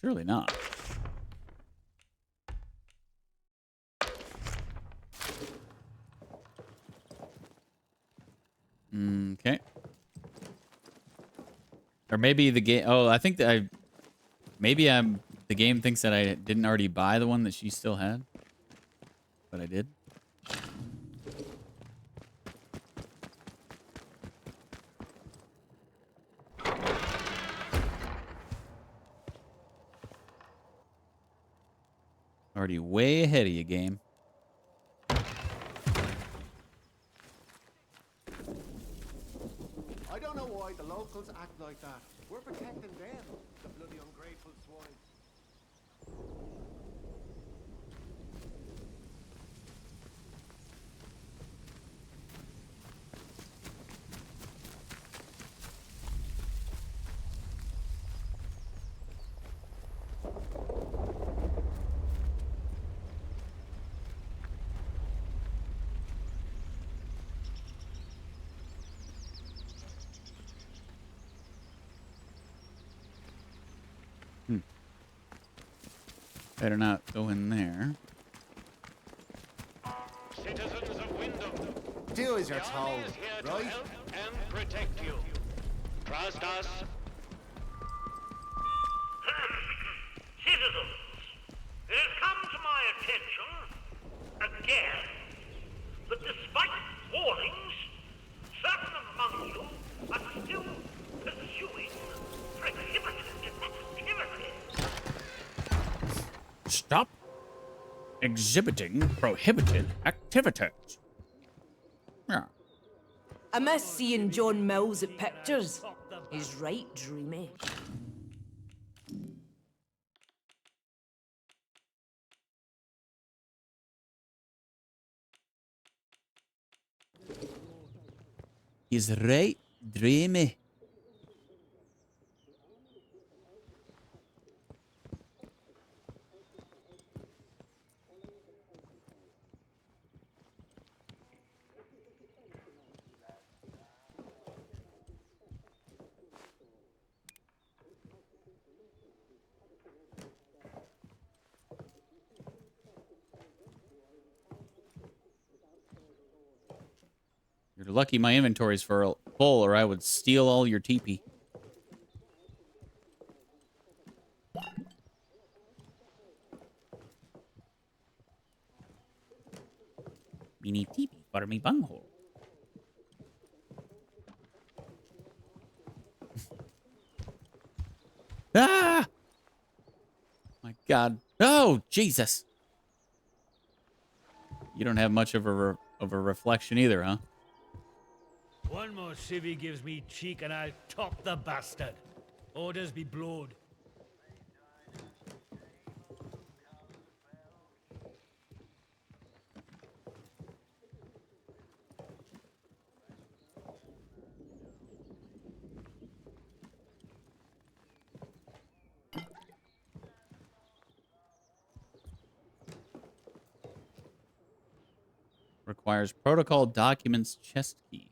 Surely not. Okay. Or maybe the game... Oh, I think that maybe the game thinks that I didn't already buy the one that she still had. But I did. Already way ahead of you, game. I don't know why the locals act like that. We're protecting them, the bloody ungrateful swine. Better not go in there. Citizens of Wyndham, Do as you're the told, army is here to right? help and protect you. Trust us. Citizens, it has come to my attention, again, that despite warnings, certain among you are still pursuing prohibited activities. Stop exhibiting prohibited activities. Yeah. I miss seeing John Mills at pictures. He's right dreamy. He's right dreamy. You're lucky my inventory's full, or I would steal all your teepee. Me need teepee for me bunghole. Ah! My God. Oh, Jesus. You don't have much of a reflection either, huh? One more civvy gives me cheek and I'll top the bastard. Orders be blowed. requires protocol documents chest key.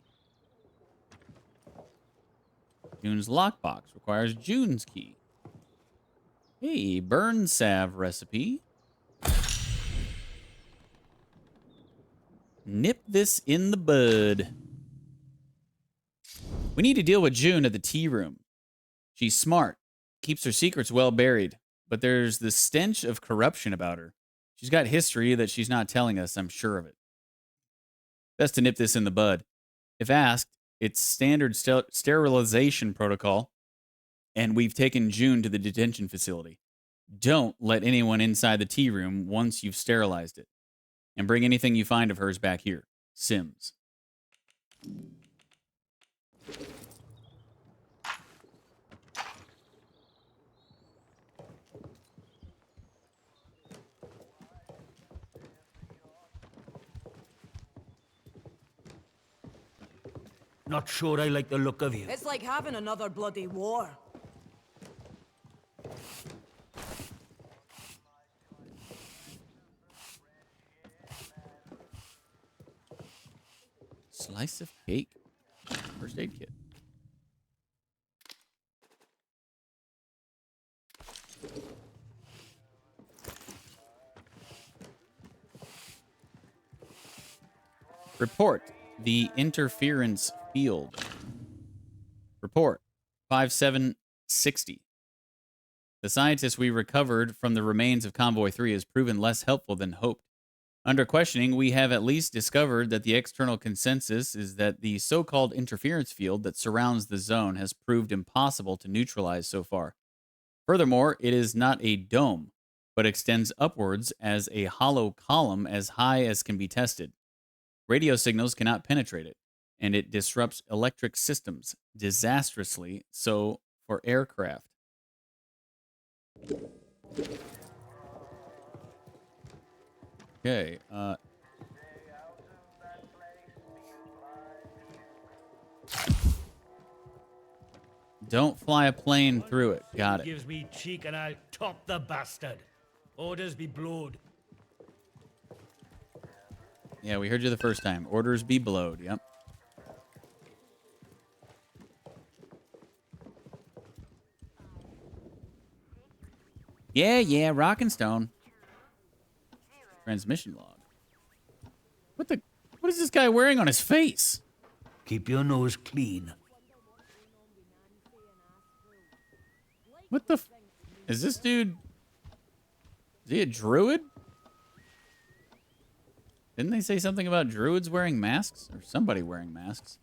June's lockbox requires June's key. Hey, burn salve recipe. Nip this in the bud. We need to deal with June at the tea room. She's smart, keeps her secrets well buried, but there's the stench of corruption about her. She's got history that she's not telling us, I'm sure of it. Best to nip this in the bud. If asked, it's standard sterilization protocol, and we've taken June to the detention facility. Don't let anyone inside the tea room once you've sterilized it. And bring anything you find of hers back here. Sims. Not sure I like the look of you. It's like having another bloody war. Slice of cake. First aid kit. Report the interference field. Report 5760. The scientist we recovered from the remains of Convoy 3 has proven less helpful than hoped. Under questioning, we have at least discovered that the external consensus is that the so-called interference field that surrounds the zone has proved impossible to neutralize so far. Furthermore, it is not a dome, but extends upwards as a hollow column as high as can be tested. Radio signals cannot penetrate it, and it disrupts electric systems disastrously, so for aircraft. Okay, don't fly a plane through it. Got it. Gives me cheek and I'll top the bastard. Orders be blowed. Yeah, we heard you the first time. Orders be blowed. Yep. Yeah, rock and stone. Transmission log. What is this guy wearing on his face? Keep your nose clean. What the is this dude? Is he a druid? Didn't they say something about druids wearing masks? Or somebody wearing masks?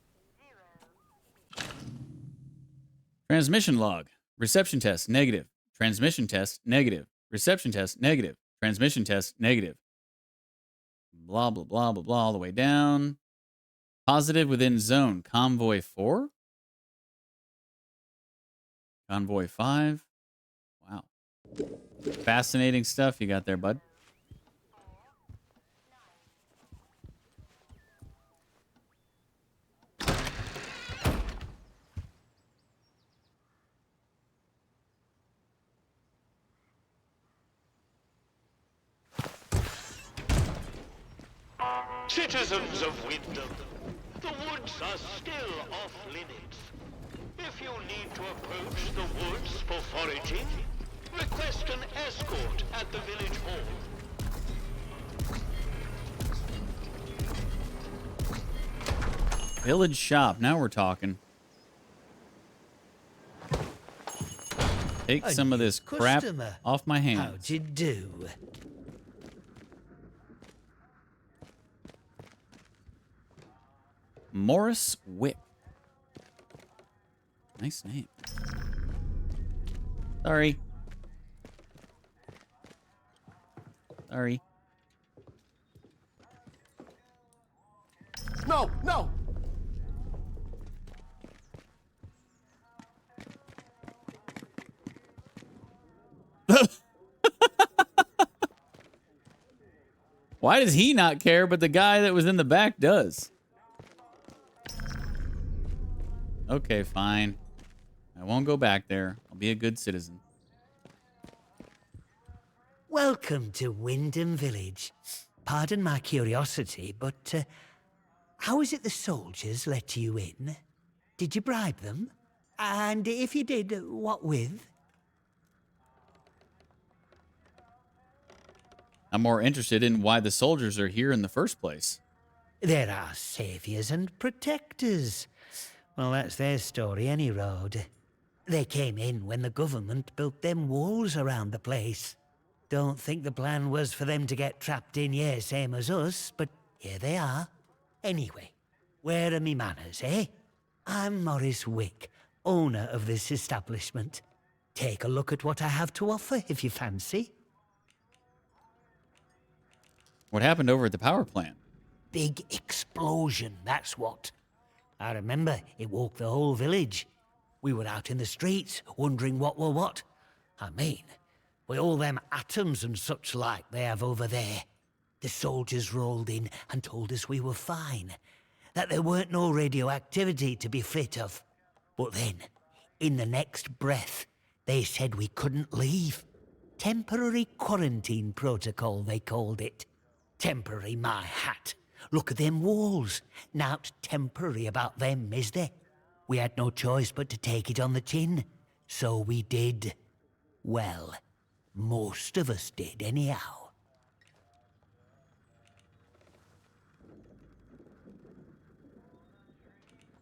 Transmission log. Reception test, negative. Transmission test, negative. Reception test, negative. Transmission test, negative. Blah, blah, blah, blah, blah, all the way down. Positive within zone. Convoy 4? Convoy 5? Wow. Fascinating stuff you got there, bud. Citizens of Wyndham, the woods are still off limits. If you need to approach the woods for foraging, request an escort at the village hall. Village shop. Now we're talking. Take some of this crap off my hands. How'd you do? Morris Wick. Nice name. Sorry. Sorry. No, no! Why does he not care, but the guy that was in the back does? Okay, fine. I won't go back there. I'll be a good citizen. Welcome to Wyndham Village. Pardon my curiosity, but how is it the soldiers let you in? Did you bribe them? And if you did, what with? I'm more interested in why the soldiers are here in the first place. They're our saviors and protectors. Well, that's their story, any road. They came in when the government built them walls around the place. Don't think the plan was for them to get trapped in here, same as us, but here they are. Anyway, where are me manners, eh? I'm Morris Wick, owner of this establishment. Take a look at what I have to offer if you fancy. What happened over at the power plant? Big explosion, that's what. I remember it woke the whole village. We were out in the streets, wondering what were what. I mean, with all them atoms and such like they have over there. The soldiers rolled in and told us we were fine, that there weren't no radioactivity to be frit of. But then, in the next breath, they said we couldn't leave. Temporary quarantine protocol, they called it. Temporary, my hat. Look at them walls. Nowt temporary about them, is there? We had no choice but to take it on the chin. So we did. Well, most of us did anyhow.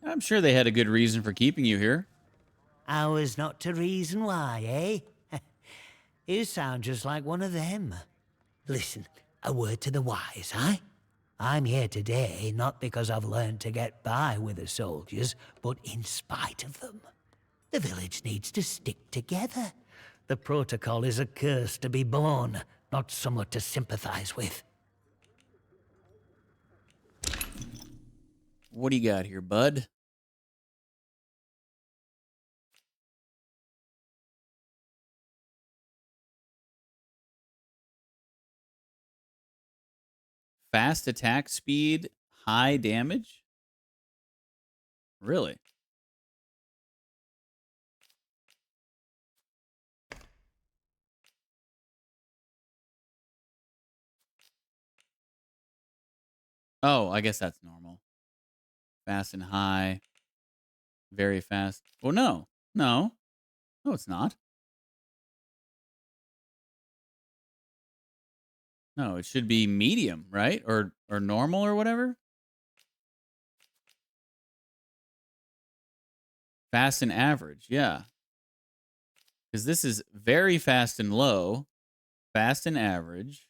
I'm sure they had a good reason for keeping you here. Ours not to reason why, eh? You sound just like one of them. Listen, a word to the wise, eh? I'm here today not because I've learned to get by with the soldiers, but in spite of them. The village needs to stick together. The protocol is a curse to be born, not somewhat to sympathize with. What do you got here, bud? Fast attack speed, high damage? Really? Oh, I guess that's normal. Fast and high. Very fast. Oh, no. No. No, it's not. No, it should be medium, right? Or normal or whatever. Fast and average, yeah. Because this is very fast and low. Fast and average.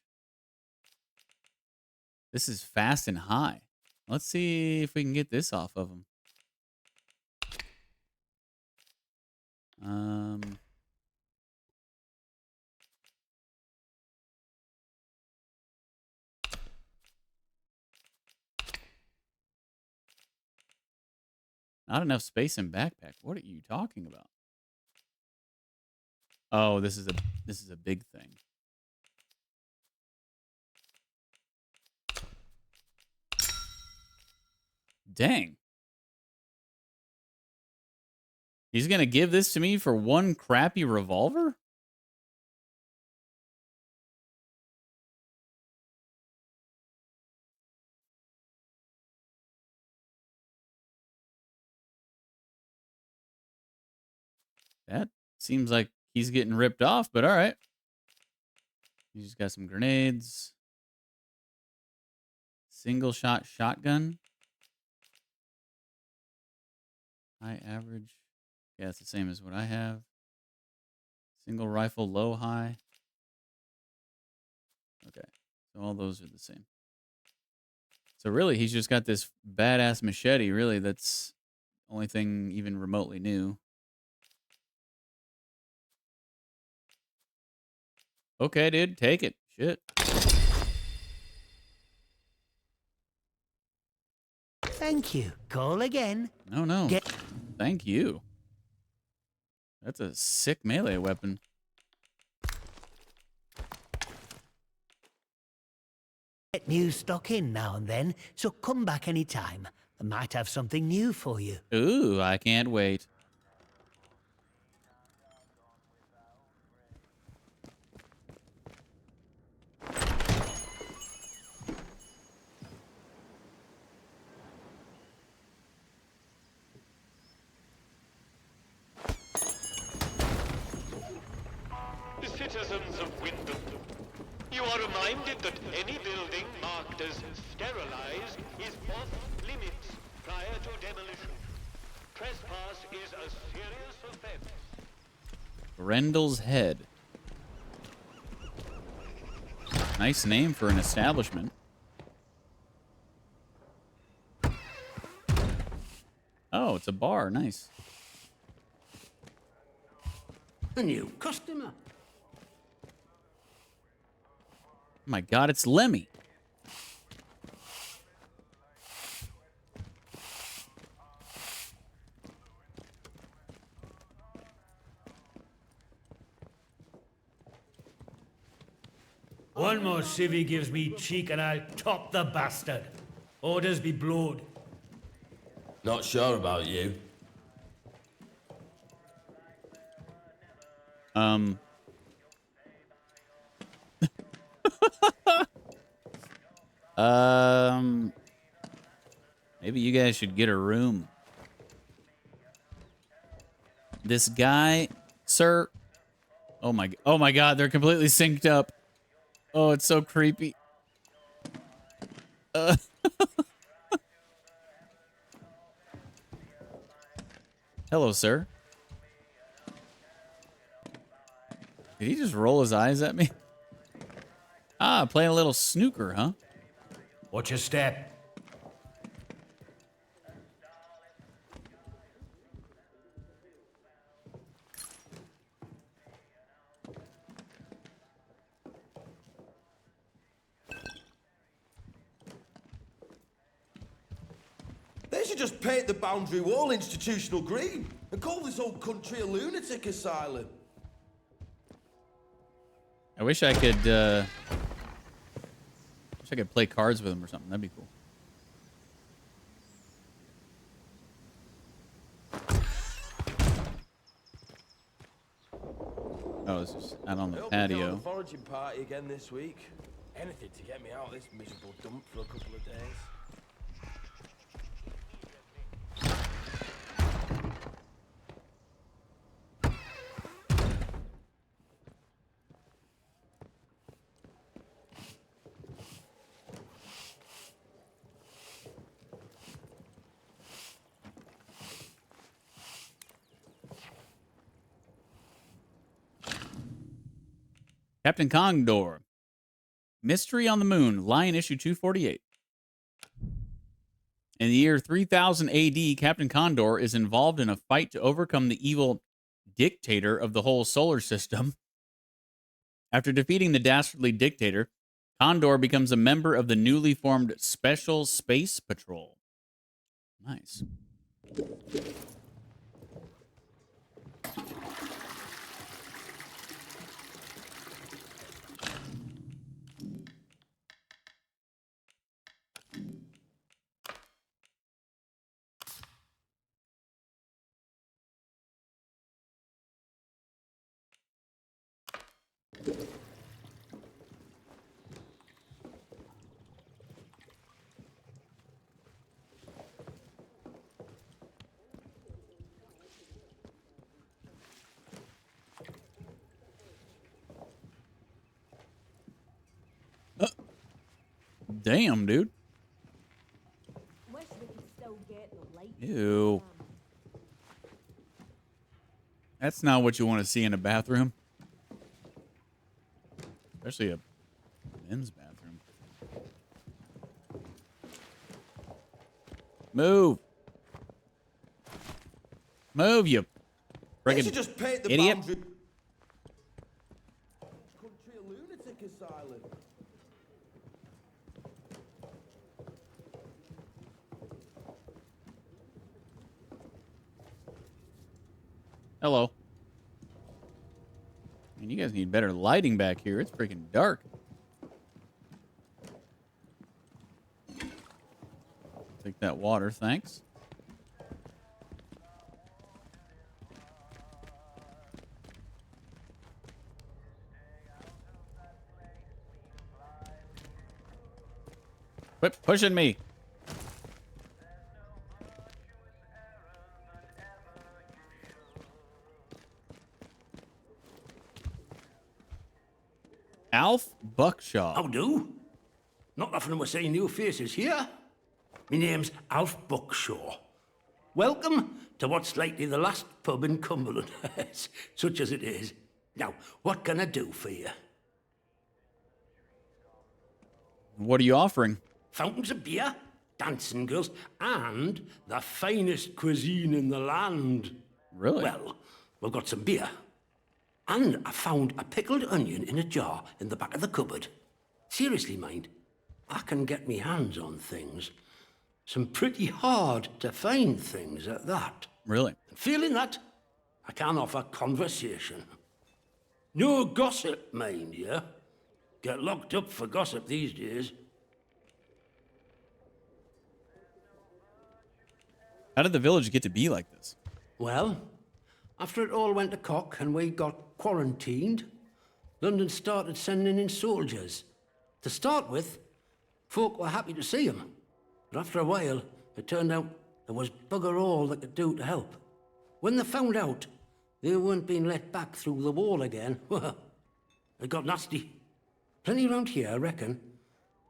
This is fast and high. Let's see if we can get this off of them. Not enough space in backpack. What are you talking about? Oh, this is a big thing. Dang. He's going to give this to me for one crappy revolver? That seems like he's getting ripped off, but all right. He's got some grenades. Single shot shotgun. High average. Yeah, it's the same as what I have. Single rifle, low, high. Okay. So all those are the same. So really, he's just got this badass machete, really, that's the only thing even remotely new. Okay, dude, take it. Shit. Thank you. Call again. No. Thank you. That's a sick melee weapon. Get new stock in now and then, so come back any time. I might have something new for you. Ooh, I can't wait. citizens of Wyndham, you are reminded that any building marked as sterilized is off limits prior to demolition. Trespass is a serious offense. Grendel's Head. Nice name for an establishment. Oh, it's a bar. Nice. A new customer. Oh my God, it's Lemmy. One more civvy gives me cheek and I'll top the bastard. Orders be blowed. Not sure about you. Maybe you guys should get a room. This guy, sir. Oh my God, they're completely synced up. Oh, it's so creepy. Hello, sir. Did he just roll his eyes at me? Ah, playing a little snooker, huh? Watch your step. They should just paint the boundary wall institutional green and call this whole country a lunatic asylum. I wish I could, play cards with him or something. That'd be cool. Oh, this is out on the patio. Foraging party again this week. Anything to get me out of this miserable dump for a couple of days. Captain Condor. Mystery on the Moon. Lion issue 248. In the year 3000 AD, Captain Condor is involved in a fight to overcome the evil dictator of the whole solar system. After defeating the dastardly dictator, Condor becomes a member of the newly formed Special Space Patrol. Nice. Damn, dude. Ew. That's not what you want to see in a bathroom. Especially a men's bathroom. Move. Move, you friggin' just paint the idiot. boundary. Country a lunatic asylum. Hello. Man, you guys need better lighting back here. It's freaking dark. Take that water, thanks. Quit pushing me. Alf Buckshaw. How do? Not often am I seeing new faces here. My name's Alf Buckshaw. Welcome to what's likely the last pub in Cumberland, such as it is. Now, what can I do for you? What are you offering? Fountains of beer, dancing girls, and the finest cuisine in the land. Really? Well, we've got some beer. And I found a pickled onion in a jar in the back of the cupboard. Seriously, mind, I can get me hands on things. Some pretty hard to find things at that. Really? Feeling that, I can offer conversation. No gossip, mind you. Get locked up for gossip these days. How did the village get to be like this? Well, after it all went to cock and we got quarantined, London started sending in soldiers. To start with, folk were happy to see 'em. But after a while, it turned out there was bugger all they could do to help. When they found out they weren't being let back through the wall again, well, it got nasty. Plenty around here, I reckon.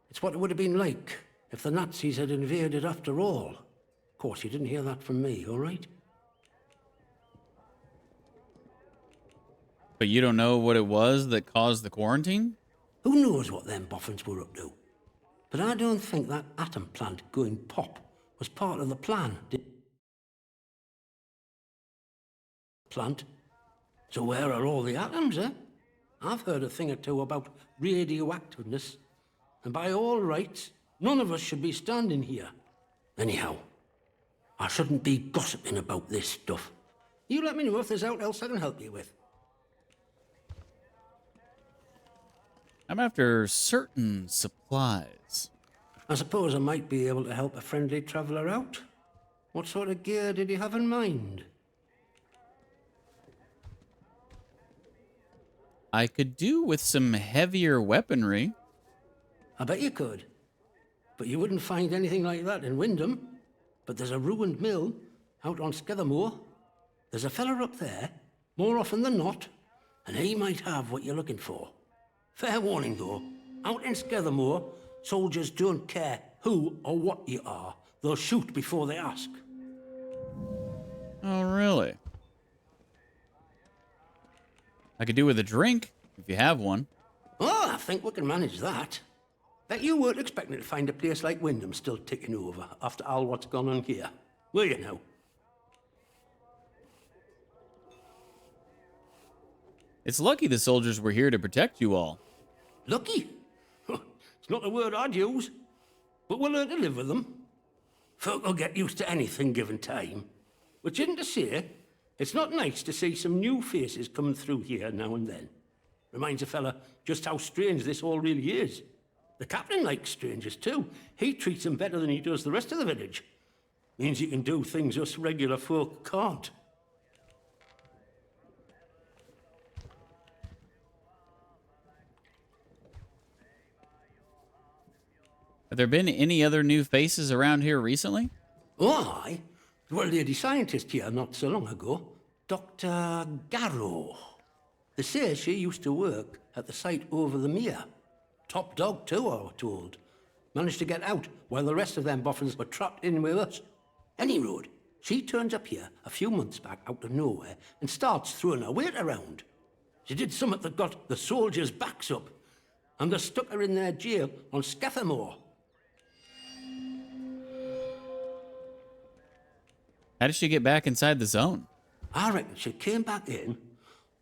It's what it would have been like if the Nazis had invaded after all. Of course, you didn't hear that from me, all right? But you don't know what it was that caused the quarantine? Who knows what them boffins were up to? But I don't think that atom plant going pop was part of the plan. Plant? So where are all the atoms, eh? I've heard a thing or two about radioactiveness. And by all rights, none of us should be standing here. Anyhow, I shouldn't be gossiping about this stuff. You let me know if there's aught else I can help you with. I'm after certain supplies. I suppose I might be able to help a friendly traveller out. What sort of gear did you have in mind? I could do with some heavier weaponry. I bet you could. But you wouldn't find anything like that in Wyndham. But there's a ruined mill out on Skethermore. There's a fella up there, more often than not, and he might have what you're looking for. Fair warning, though. Out in Skethermore, soldiers don't care who or what you are. They'll shoot before they ask. Oh, really? I could do with a drink, if you have one. Oh, I think we can manage that. Bet you weren't expecting to find a place like Wyndham still ticking over after all what's gone on here. Were you now? It's lucky the soldiers were here to protect you all. Lucky? It's not a word I'd use. But we'll learn to live with them. Folk will get used to anything given time. Which isn't to say it's not nice to see some new faces coming through here now and then. Reminds a fella just how strange this all really is. The captain likes strangers too. He treats them better than he does the rest of the village. Means he can do things us regular folk can't. Have there been any other new faces around here recently? Oh, aye. There was a lady scientist here not so long ago. Dr. Garrow. They say she used to work at the site over the mere. Top dog too, I was told. Managed to get out while the rest of them boffins were trapped in with us. Any road, she turns up here a few months back out of nowhere and starts throwing her weight around. She did something that got the soldiers' backs up, and they stuck her in their jail on Skethermore. How did she get back inside the zone? I reckon she came back in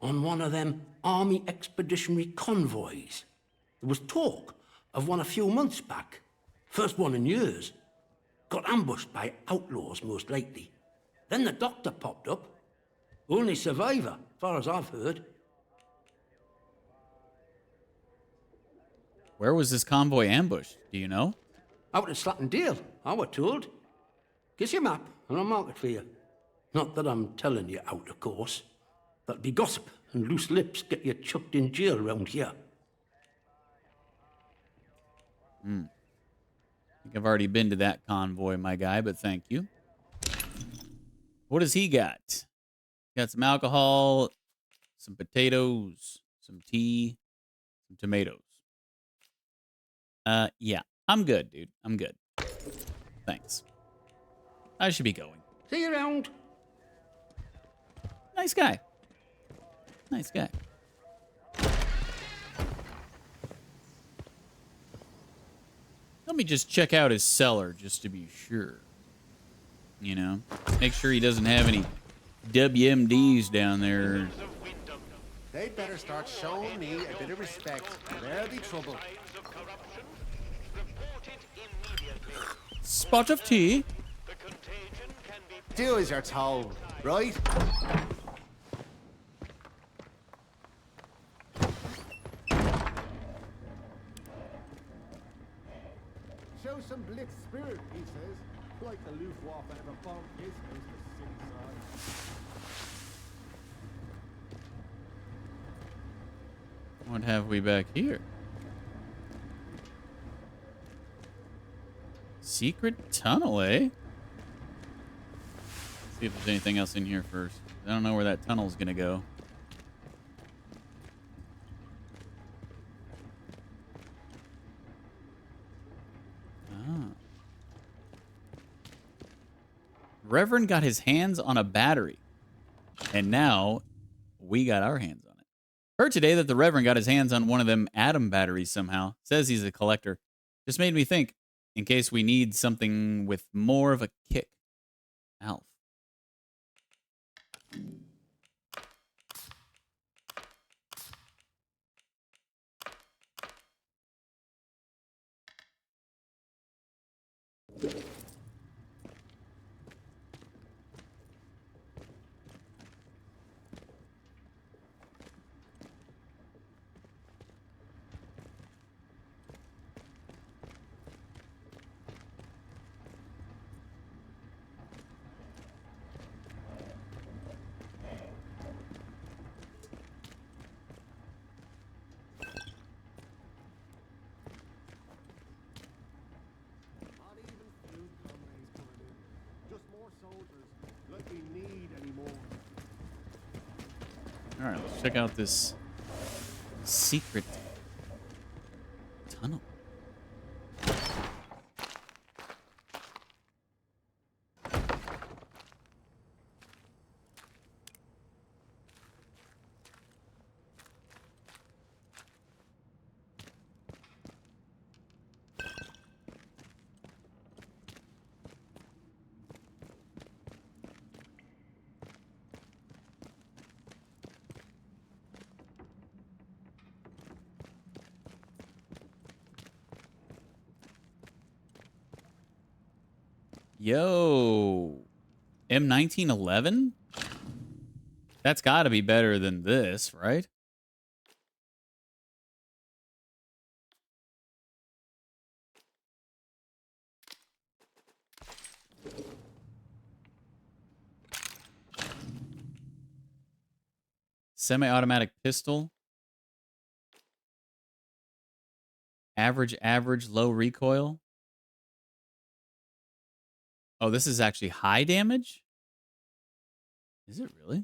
on one of them army expeditionary convoys. There was talk of one a few months back. First one in years. Got ambushed by outlaws, most likely. Then the doctor popped up. Only survivor, far as I've heard. Where was this convoy ambushed? Do you know? Out at Slattendale, I were told. Gives you a map, and I'll mark it for you. Not that I'm telling you out, of course. That'd be gossip, and loose lips get you chucked in jail round here. I think I've already been to that convoy, my guy, but thank you. What does he got? Got some alcohol, some potatoes, some tea, Some tomatoes. Yeah. I'm good, dude. I'm good. Thanks. I should be going. See you around. Nice guy. Nice guy. Let me just check out his cellar just to be sure. You know? Make sure he doesn't have any WMDs down there. They'd better start showing me a bit of respect, or there'll be trouble. Spot of tea. Do as you're told, right? Show some blitz spirit, he says. Like the Luftwaffe ever bombed his house, the city side. What have we back here? Secret tunnel, eh? See if there's anything else in here first. I don't know where that tunnel's gonna go. Ah. Reverend got his hands on a battery. And now we got our hands on it. Heard today that the Reverend got his hands on one of them atom batteries somehow. Says he's a collector. Just made me think, in case we need something with more of a kick. Alf. All right, let's check out this secret tunnel. Yo, M1911? That's got to be better than this, right? Semi-automatic pistol. Average, low recoil. Oh, this is actually high damage? Is it really?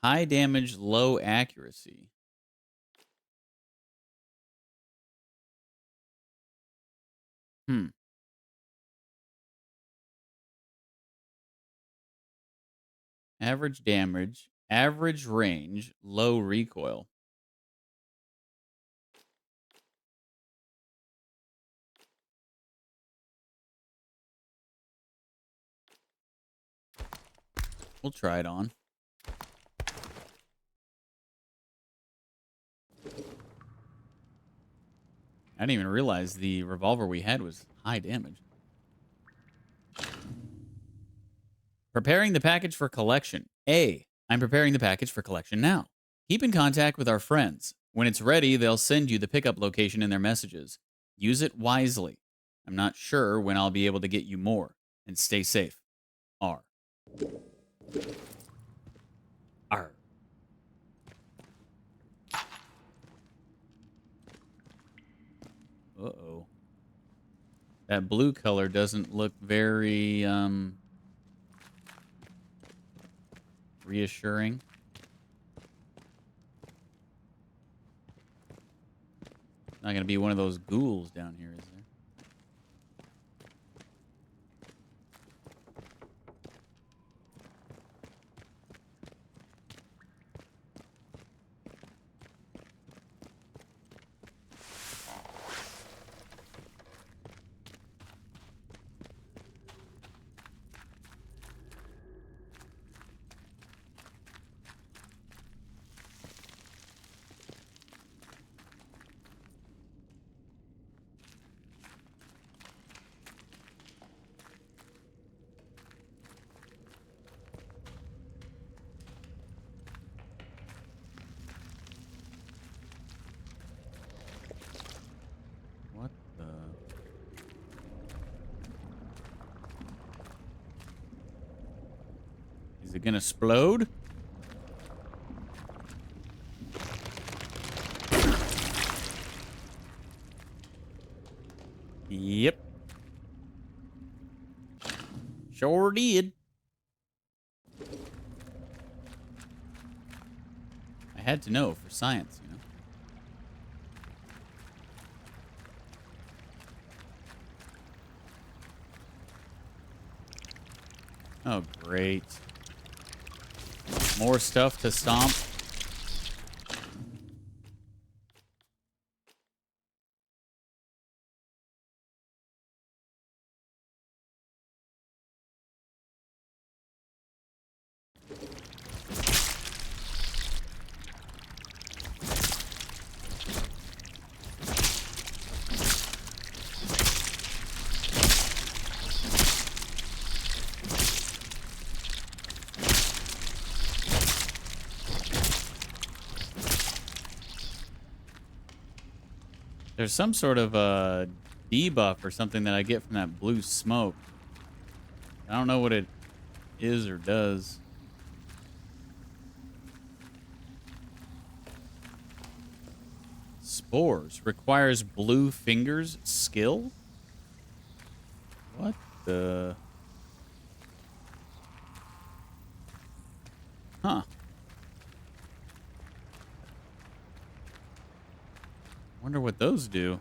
High damage, low accuracy. Average damage, average range, low recoil. We'll try it on. I didn't even realize the revolver we had was high damage. Preparing the package for collection. A. I'm preparing the package for collection now. Keep in contact with our friends. When it's ready, they'll send you the pickup location in their messages. Use it wisely. I'm not sure when I'll be able to get you more. And stay safe. R. R. Uh-oh. That blue color doesn't look very, reassuring. Not going to be one of those ghouls down here, is there? What the? Is it gonna explode? Yep. Sure did. I had to know for science, you know. Oh, great. More stuff to stomp. There's some sort of a debuff or something that I get from that blue smoke. I don't know what it is or does. Spores. Requires blue fingers skill? What the? Huh. Wonder what those do.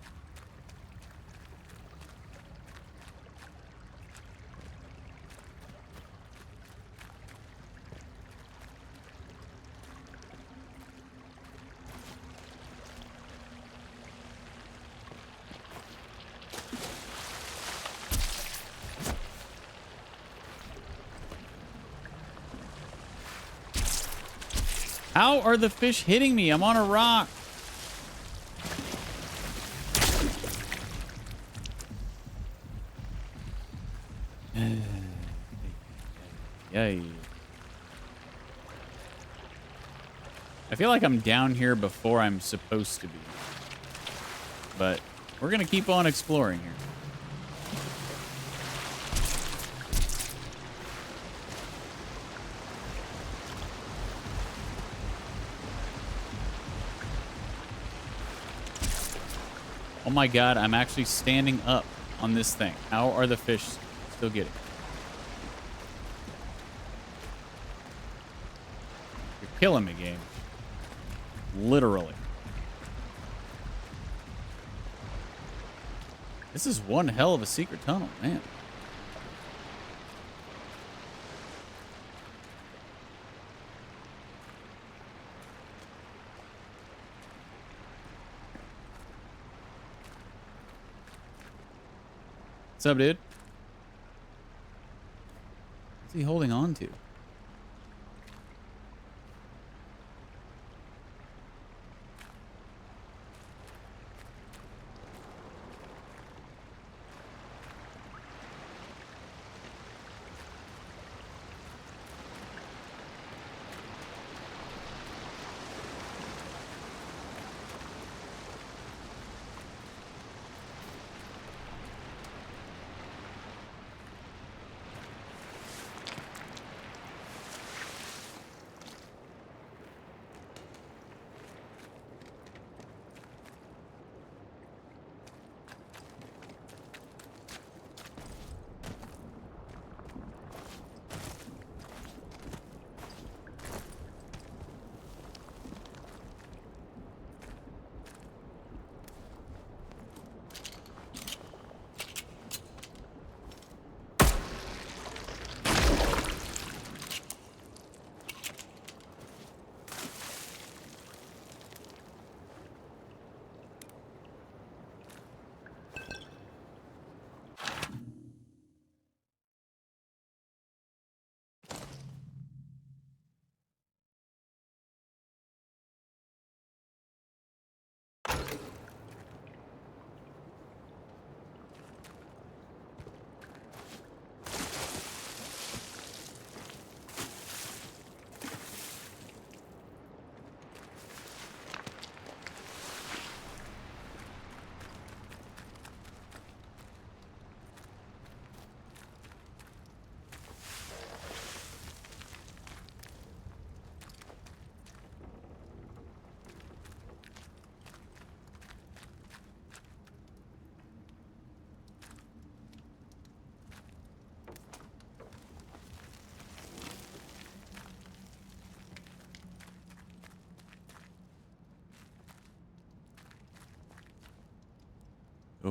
How are the fish hitting me? I'm on a rock. Yay. I feel like I'm down here before I'm supposed to be. But we're going to keep on exploring here. Oh my god, I'm actually standing up on this thing. How are the fish still getting? You're killing me, game. Literally. This is one hell of a secret tunnel, man. What's up, dude? What's he holding on to?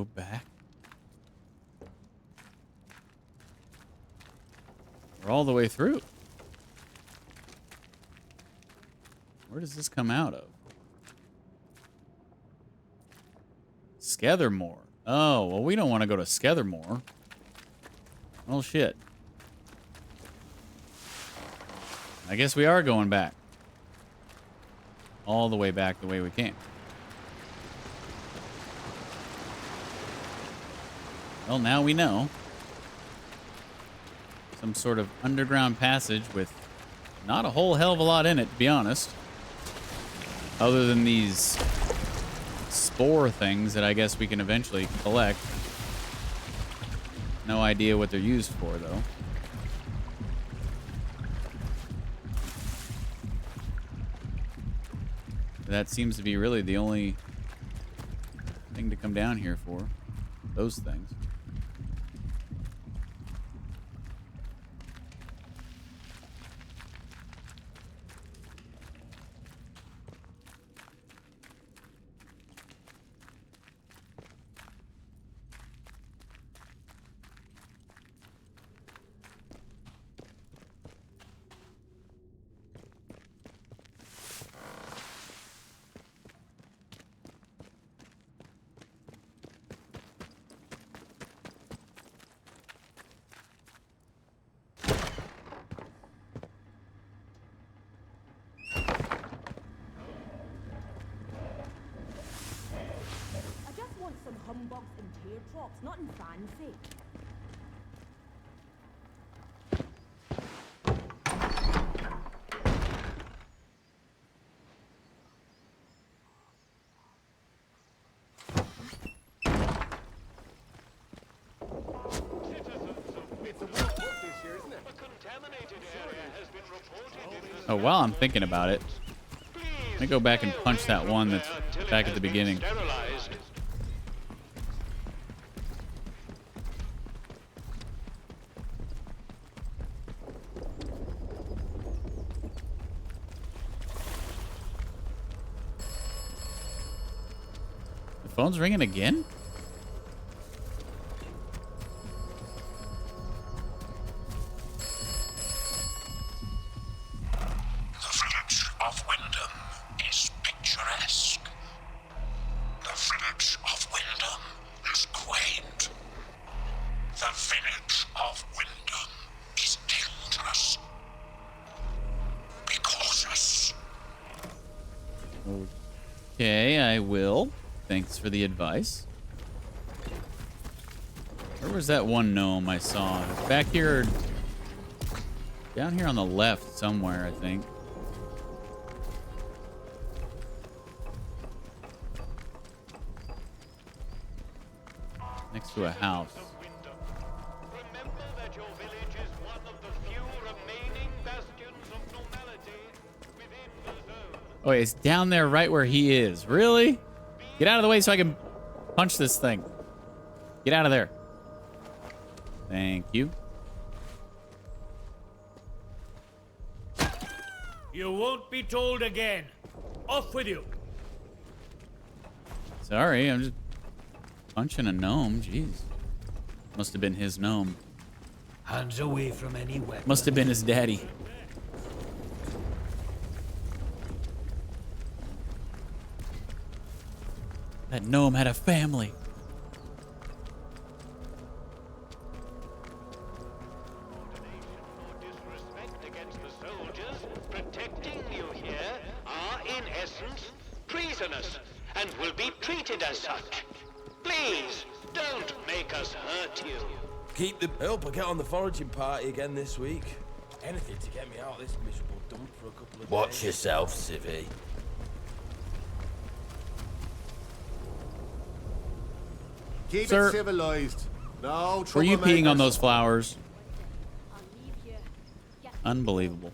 go back. We're all the way through. Where does this come out of? Skethermore. Oh, well, we don't want to go to Skethermore. Oh, shit. I guess we are going back. All the way back the way we came. Well, now we know. Some sort of underground passage with not a whole hell of a lot in it, to be honest. Other than these spore things that I guess we can eventually collect. No idea what they're used for, though. That seems to be really the only thing to come down here for. Those things. Some humbugs and teardrops, nothing fancy. Oh, while I'm thinking about it, let me go back and punch that one that's back at the beginning. The phone's ringing again? Okay, I will. Thanks for the advice. Where was that one gnome I saw? It's back here. Down here on the left somewhere, I think. Next to a house. Oh, it's down there right where he is. Really? Get out of the way so I can punch this thing. Get out of there. Thank you. You won't be told again. Off with you. Sorry, I'm just punching a gnome. Jeez. Must have been his gnome. Hands away from any weapon. Must have been his daddy. That gnome had a family. Protecting you here are, in essence, treasonous and will be treated as such. Please, don't make us hurt you. Keep the... I hope I get on the foraging party again this week. Anything to get me out of this miserable dump for a couple of days. Watch yourself, Civvy. Keep Sir, it civilized. No were you peeing on troublemakers. those flowers? Unbelievable.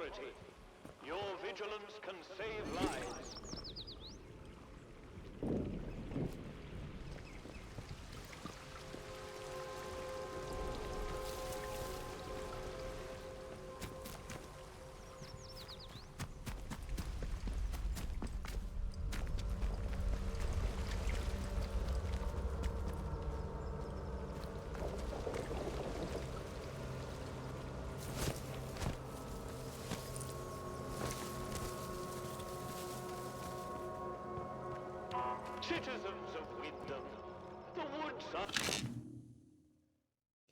authority. Your vigilance can save lives. Citizens of Wyndham, the woods are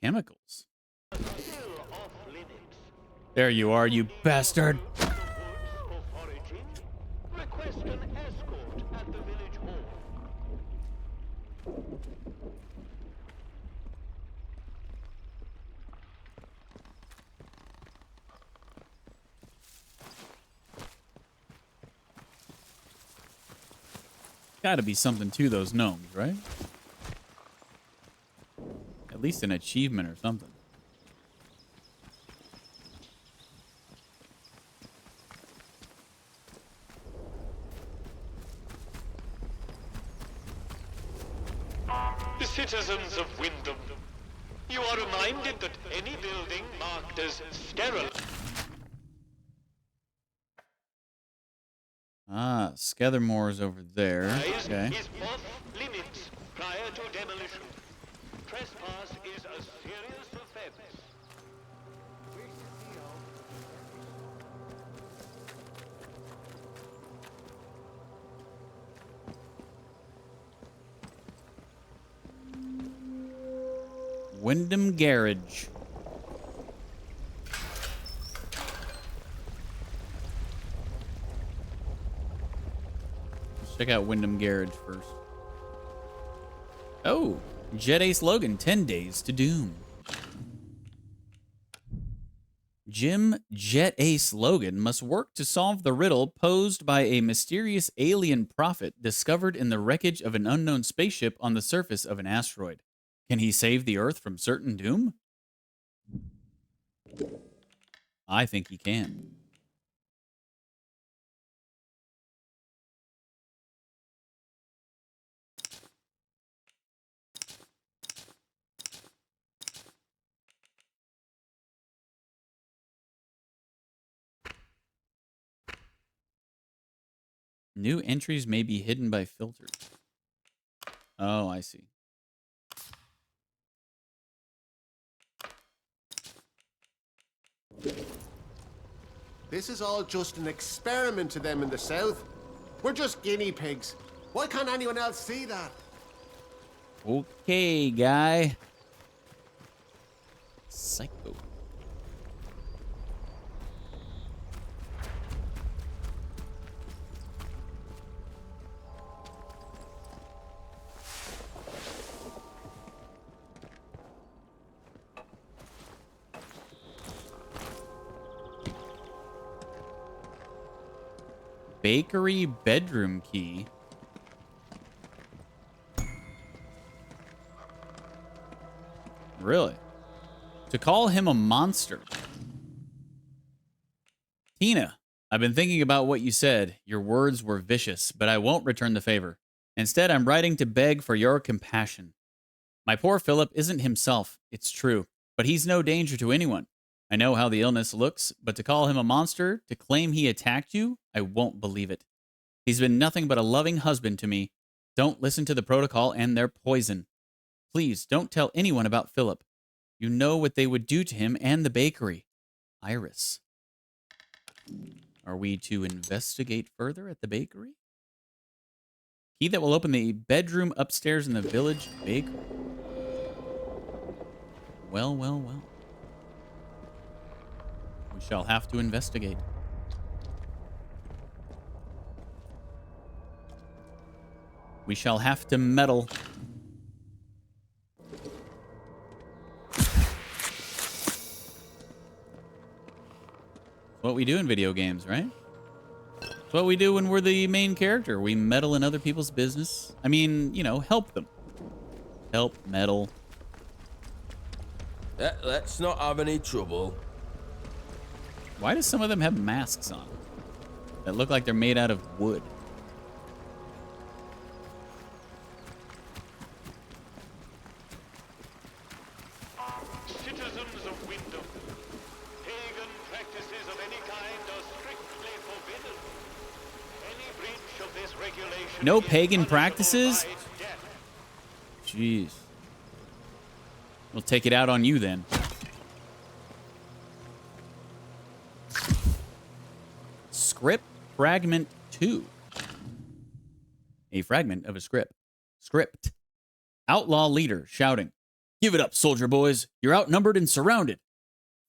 Chemicals. still off limits. There you are, you bastard. For foraging, request an escort at the village hall. Gotta be something to those gnomes, right? At least an achievement or something. The citizens of Wyndham, you are reminded that any building marked as sterile Ah, Skethermore's over there. Okay. is off limits prior to demolition. Trespass is a serious offense. Wyndham Garage. Let's check out Wyndham Garage first. Oh, Jet Ace Logan, 10 Days to Doom. Jim Jet Ace Logan must work to solve the riddle posed by a mysterious alien prophet discovered in the wreckage of an unknown spaceship on the surface of an asteroid. Can he save the Earth from certain doom? I think he can. New entries may be hidden by filters. Oh, I see. This is all just an experiment to them in the south. We're just guinea pigs. Why can't anyone else see that? Okay, guy. Psycho. Bakery bedroom key. Really? To call him a monster. Tina, I've been thinking about what you said. Your words were vicious, but I won't return the favor. Instead, I'm writing to beg for your compassion. My poor Philip isn't himself, it's true, but he's no danger to anyone. I know how the illness looks, but to call him a monster, to claim he attacked you, I won't believe it. He's been nothing but a loving husband to me. Don't listen to the protocol and their poison. Please don't tell anyone about Philip. You know what they would do to him and the bakery. Iris. Are we to investigate further at the bakery? Key that will open the bedroom upstairs in the village bakery. Well, well, well. We shall have to investigate. We shall have to meddle. What we do in video games, right? It's what we do when we're the main character. We meddle in other people's business. I mean, you know, help them. Help, meddle. Let's not have any trouble. Why do some of them have masks on that look like they're made out of wood? Citizens of Wyndham, pagan practices of any kind are strictly forbidden. Any breach of this regulation No is pagan punishable practices? by death. Jeez. We'll take it out on you then. Script fragment 2. A fragment of a script. Script. Outlaw leader shouting, "Give it up, soldier boys. You're outnumbered and surrounded."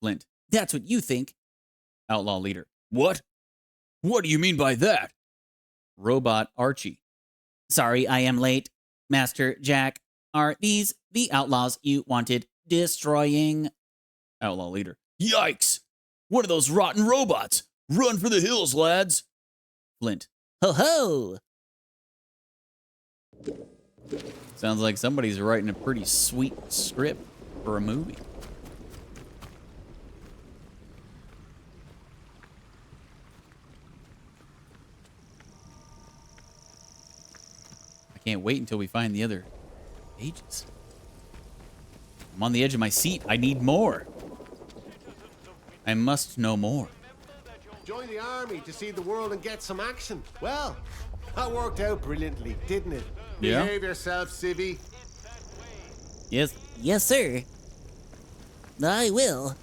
Flint. "That's what you think." Outlaw leader. "What? What do you mean by that?" Robot Archie. "Sorry, I am late. Master Jack, are these the outlaws you wanted destroying?" Outlaw leader. "Yikes! One of those rotten robots! Run for the hills, lads!" Flint. "Ho ho!" Sounds like somebody's writing a pretty sweet script for a movie. I can't wait until we find the other pages. I'm on the edge of my seat. I need more. I must know more. Join the army to see the world and get some action. Well, that worked out brilliantly, didn't it? Yeah. Behave yourself, civvy. Yes. Yes, sir. I will.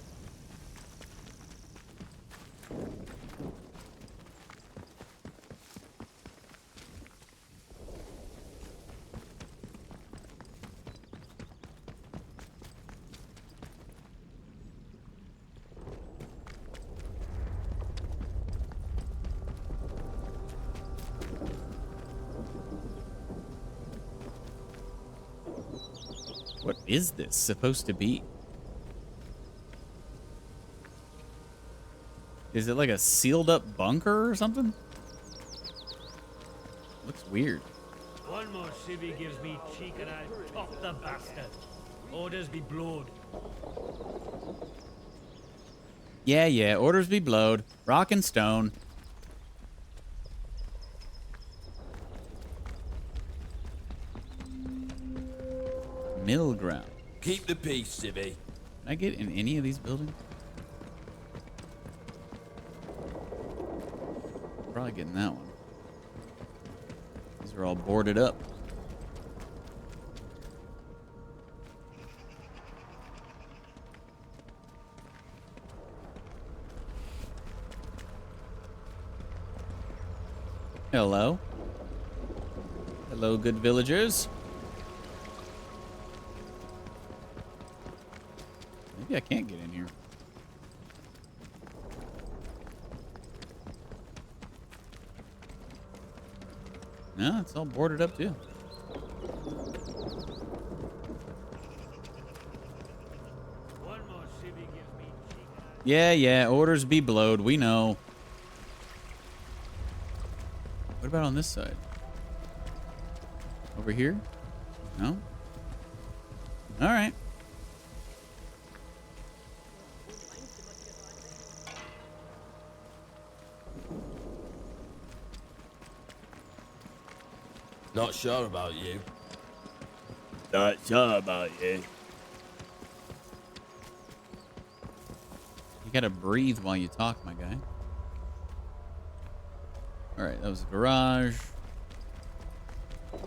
What is this supposed to be? Is it like a sealed up bunker or something? Looks weird. One more civvy gives me cheek and I'll top the bastard. Orders be blowed. Yeah, orders be blowed. Rock and stone. Middle ground. Keep the peace, civvy. Can I get in any of these buildings? Probably getting that one. These are all boarded up. Hello. Hello, good villagers. Maybe I can't get in here. No, it's all boarded up too. One more civvy gives me cheek and Yeah, orders be blowed. We know. What about on this side? Over here? No? All right. Not sure about you. Not sure about you. You gotta breathe while you talk, my guy. All right, that was the garage.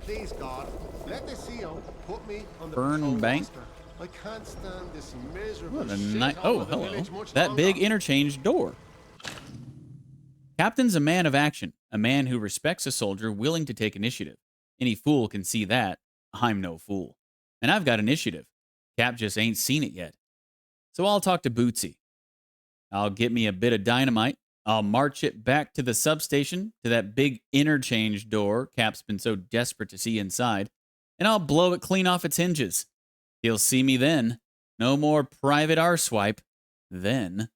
Please, God, let the CO put me on the Burn patrol bank. roster. I can't stand this miserable What a shithole nice. of Oh, the hello. village much That longer. big interchange door. Captain's a man of action, a man who respects a soldier willing to take initiative. Any fool can see that. I'm no fool. And I've got initiative. Cap just ain't seen it yet. So I'll talk to Bootsy. I'll get me a bit of dynamite. I'll march it back to the substation, to that big interchange door Cap's been so desperate to see inside, and I'll blow it clean off its hinges. He'll see me then. No more private arswipe. Then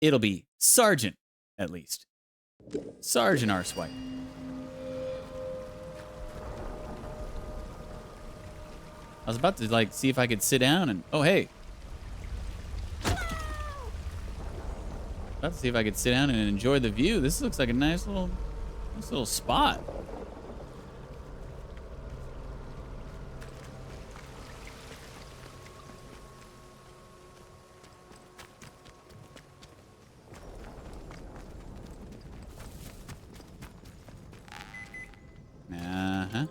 it'll be Sergeant, at least. Sergeant arswipe. I was about to see if I could sit down and oh hey. Let's see if I could sit down and enjoy the view. This looks like a nice little spot. Uh-huh.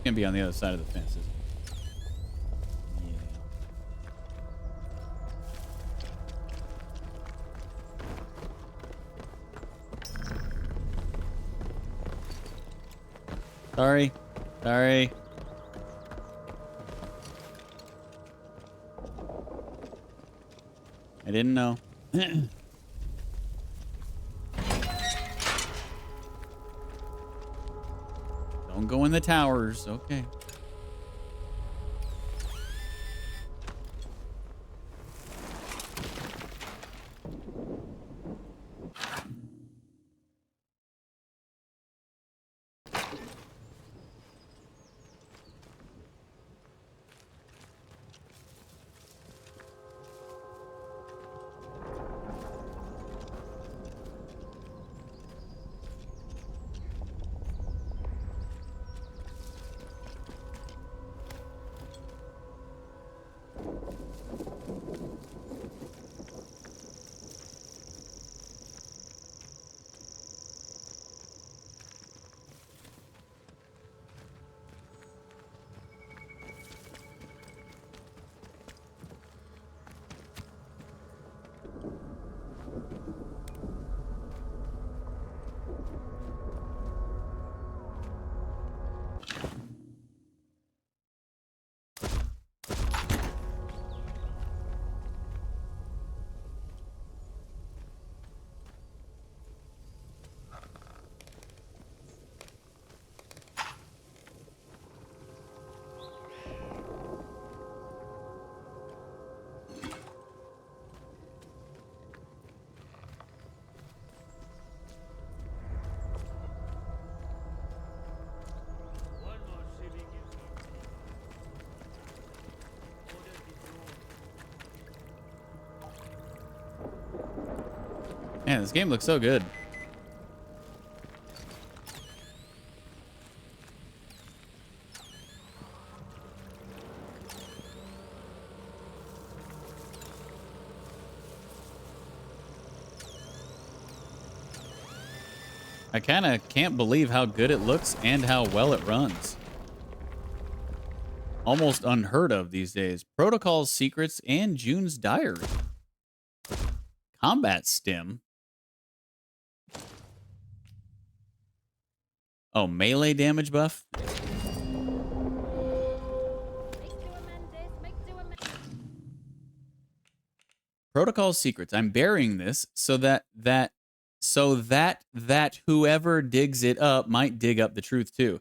Gonna be on the other side of the fence, isn't it? Sorry. Sorry. I didn't know. Don't go in the towers. Okay. Man, this game looks so good. I kind of can't believe how good it looks and how well it runs. Almost unheard of these days. Protocol's Secrets and June's Diary. Combat Stim. Oh, melee damage buff? Protocol Secrets. I'm burying this so that whoever digs it up might dig up the truth too.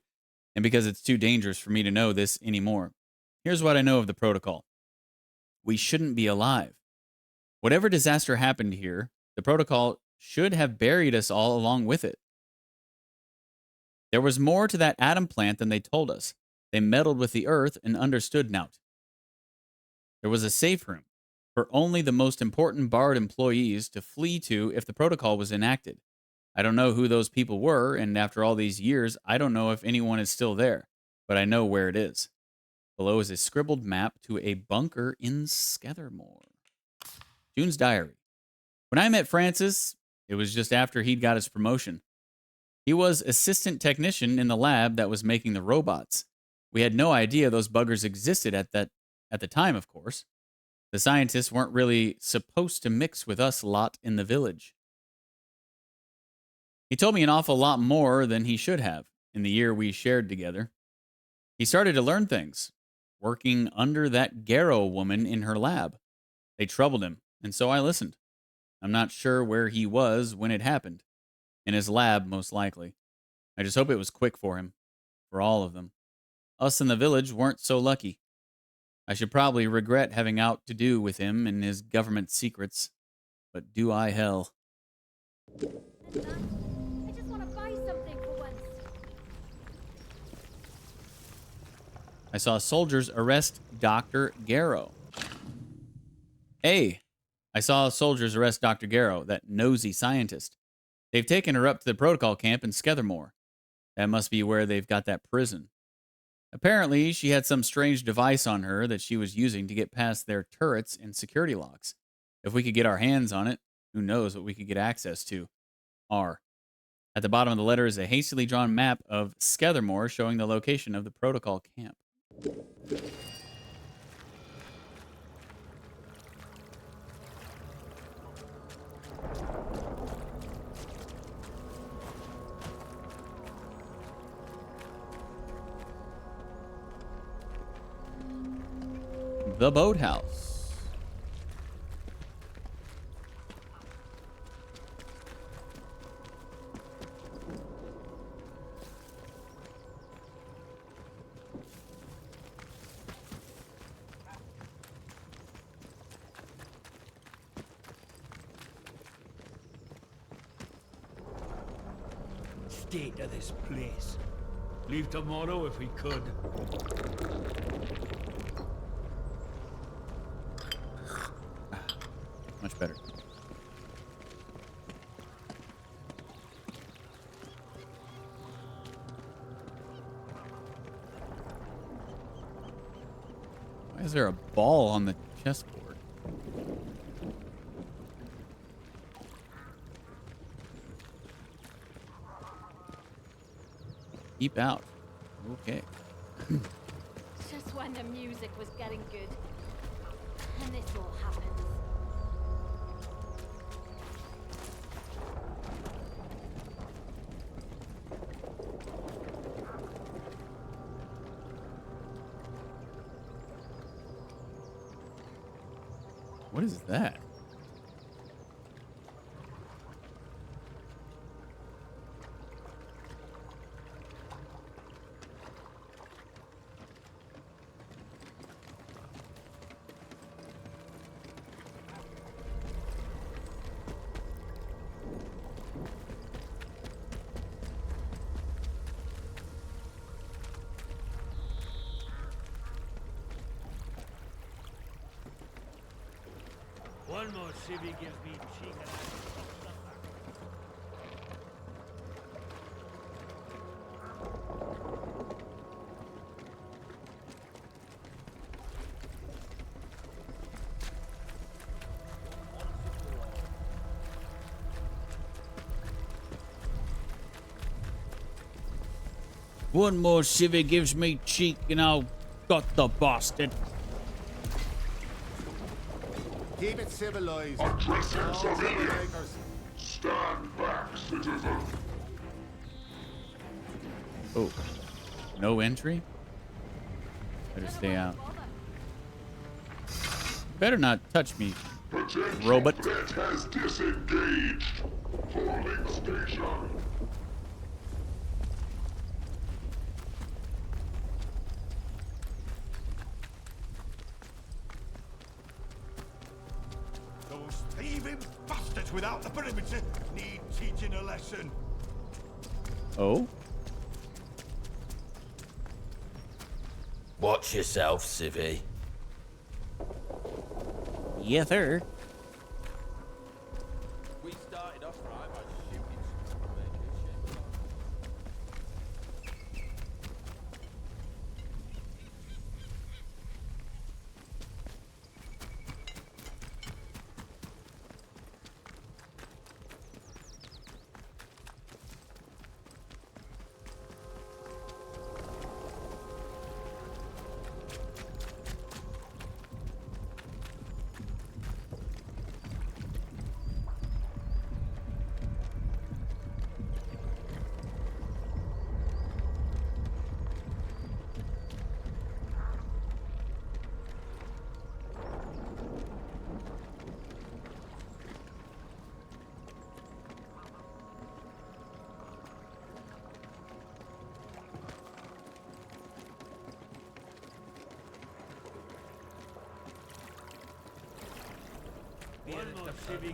And because it's too dangerous for me to know this anymore. Here's what I know of the protocol. We shouldn't be alive. Whatever disaster happened here, the protocol should have buried us all along with it. There was more to that atom plant than they told us. They meddled with the earth and understood Nout. There was a safe room for only the most important Bard employees to flee to if the protocol was enacted. I don't know who those people were, and after all these years, I don't know if anyone is still there, but I know where it is. Below is a scribbled map to a bunker in Scathermore. June's Diary. When I met Francis, it was just after he'd got his promotion. He was assistant technician in the lab that was making the robots. We had no idea those buggers existed at the time, of course. The scientists weren't really supposed to mix with us lot in the village. He told me an awful lot more than he should have in the year we shared together. He started to learn things, working under that Garrow woman in her lab. They troubled him, and so I listened. I'm not sure where he was when it happened. In his lab, most likely. I just hope it was quick for him. For all of them. Us in the village weren't so lucky. I should probably regret having out to do with him and his government secrets. But do I hell. I just want to buy something for once. I saw soldiers arrest Dr. Garrow. A. I saw soldiers arrest Dr. Garrow, that nosy scientist. They've taken her up to the protocol camp in Skethermore. That must be where they've got that prison. Apparently, she had some strange device on her that she was using to get past their turrets and security locks. If we could get our hands on it, who knows what we could get access to. R. At the bottom of the letter is a hastily drawn map of Skethermore showing the location of the protocol camp. The boathouse. State of this place. Leave tomorrow if we could. Much better. Why is there a ball on the chessboard? Keep out. Okay. Just when the music was getting good. And this all happens. What is that? One more civvy gives me cheek and One more civvy gives me cheek and I'll got the bastard. Keep it civilized. Addressing All civilians. troublemakers. Stand back, citizen. Oh, no entry? Better stay out. Better not touch me, robot. Threat has disengaged. Holding station. Those thieving bastards without the perimeter need teaching a lesson. Oh? Watch yourself, civvy. Yes, sir. We started off right by shooting some vacation.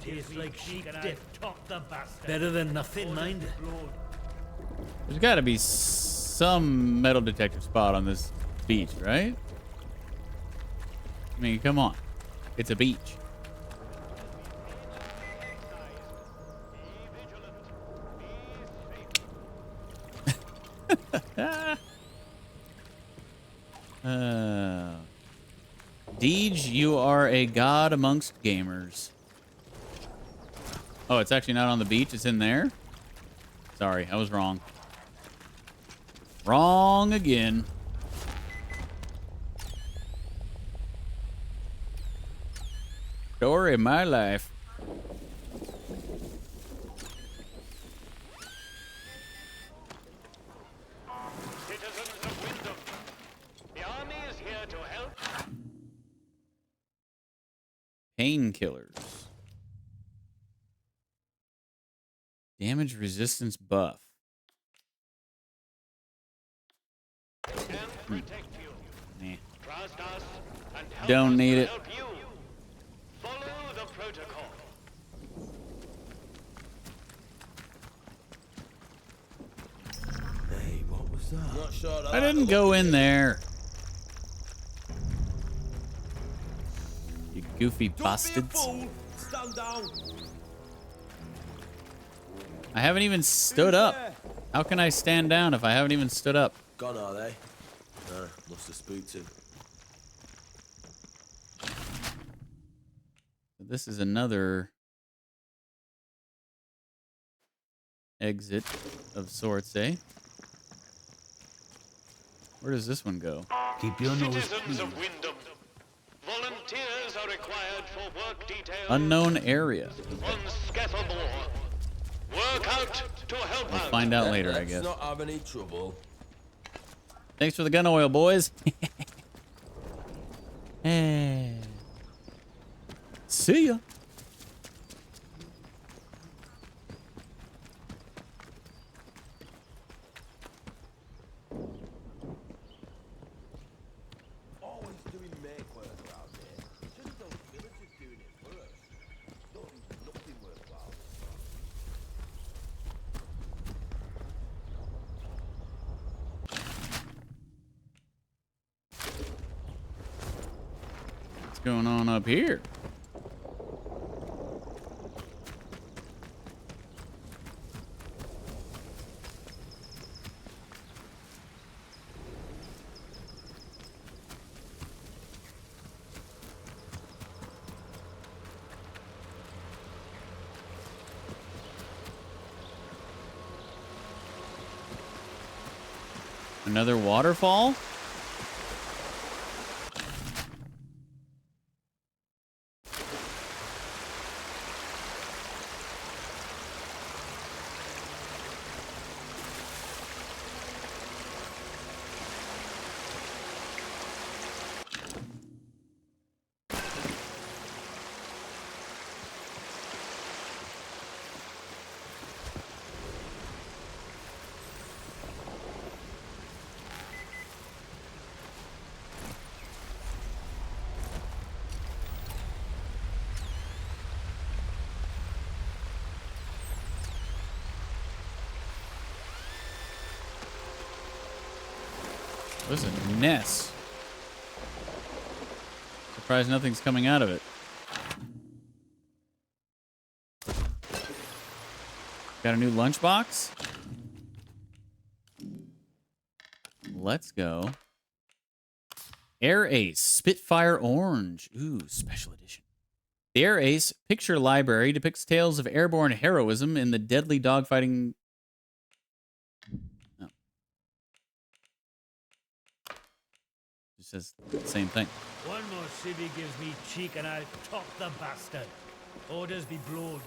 Tastes like sheep dip. Better than nothing, mind. There's got to be some metal detector spot on this beach, right? I mean, come on. It's a beach. Deej, you are a god amongst gamers. Oh, it's actually not on the beach. It's in there? Sorry, I was wrong. Wrong again. Story of my life. Citizens of Wyndham, the army is here to help. Painkillers. Damage resistance buff. Hmm. Nah. Trust us and help Don't us need to it. help you. Follow the protocol. Hey, what was that? Not sure I didn't go in there. You goofy bastards. Stand down. I haven't even stood up. How can I stand down if I haven't even stood up? Gone, are they? Nah, must have spooked him. This is another exit of sorts, eh? Where does this one go? Keep your nose Citizens of Wyndham, volunteers are required for work details Unknown area. on Scattermore. Work out to help We'll out. find out later, I Let's guess. not have any trouble. Thanks for the gun oil, boys. Hey. See ya. Always doing make work around here. Just those villagers doing it for us. Nothing worthwhile. What's going on up here? Another waterfall? This is a mess. Surprised nothing's coming out of it. Got a new lunchbox? Let's go. Air Ace Spitfire Orange. Ooh, special edition. The Air Ace picture library depicts tales of airborne heroism in the deadly dogfighting. Oh. Just says the same thing. One more civvy gives me cheek and I'll top the bastard. Orders be blowed.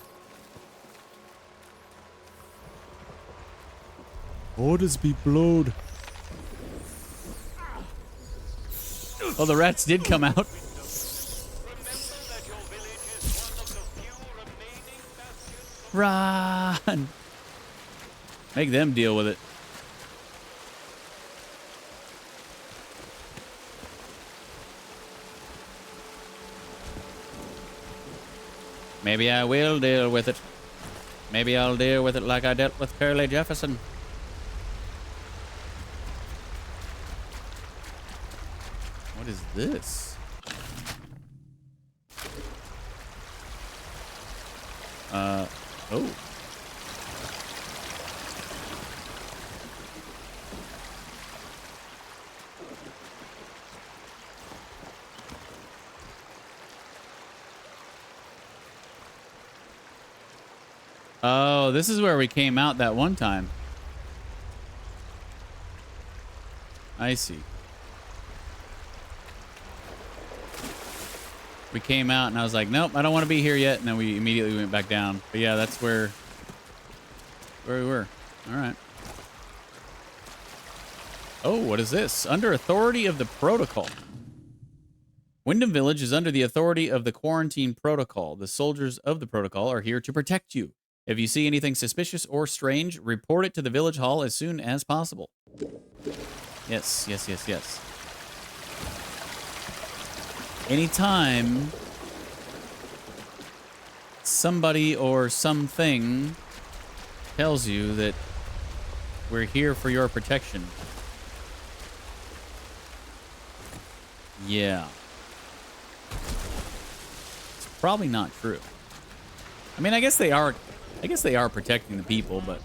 Orders be blowed. Oh, the rats did come out. Run! Make them deal with it. Maybe I will deal with it. Maybe I'll deal with it like I dealt with Curly Jefferson. this? Oh. Oh, this is where we came out that one time. I see. We came out and I was like, nope, I don't want to be here yet. And then we immediately went back down. But yeah, that's where we were. All right. Oh, what is this? Under authority of the protocol. Wyndham Village is under the authority of the quarantine protocol. The soldiers of the protocol are here to protect you. If you see anything suspicious or strange, report it to the village hall as soon as possible. Yes, yes, yes, yes. Anytime somebody or something tells you that we're here for your protection. Yeah. It's probably not true. I mean, I guess they are protecting the people, but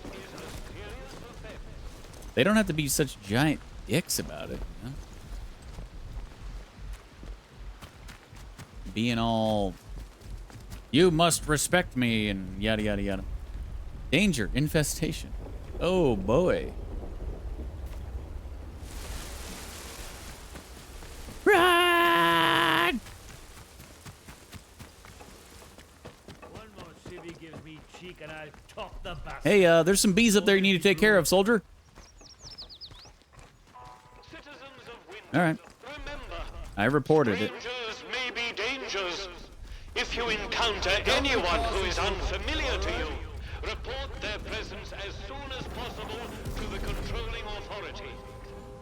they don't have to be such giant dicks about it, you know? Being all, you must respect me and yada yada yada. Danger, infestation. Oh boy. Run! One more civvy gives me cheek and I'll top the bastard. Hey, there's some bees up there you need to take care of, soldier. All right. I reported it. May be dangers. If you encounter anyone who is unfamiliar to you, report their presence as soon as possible to the controlling authority.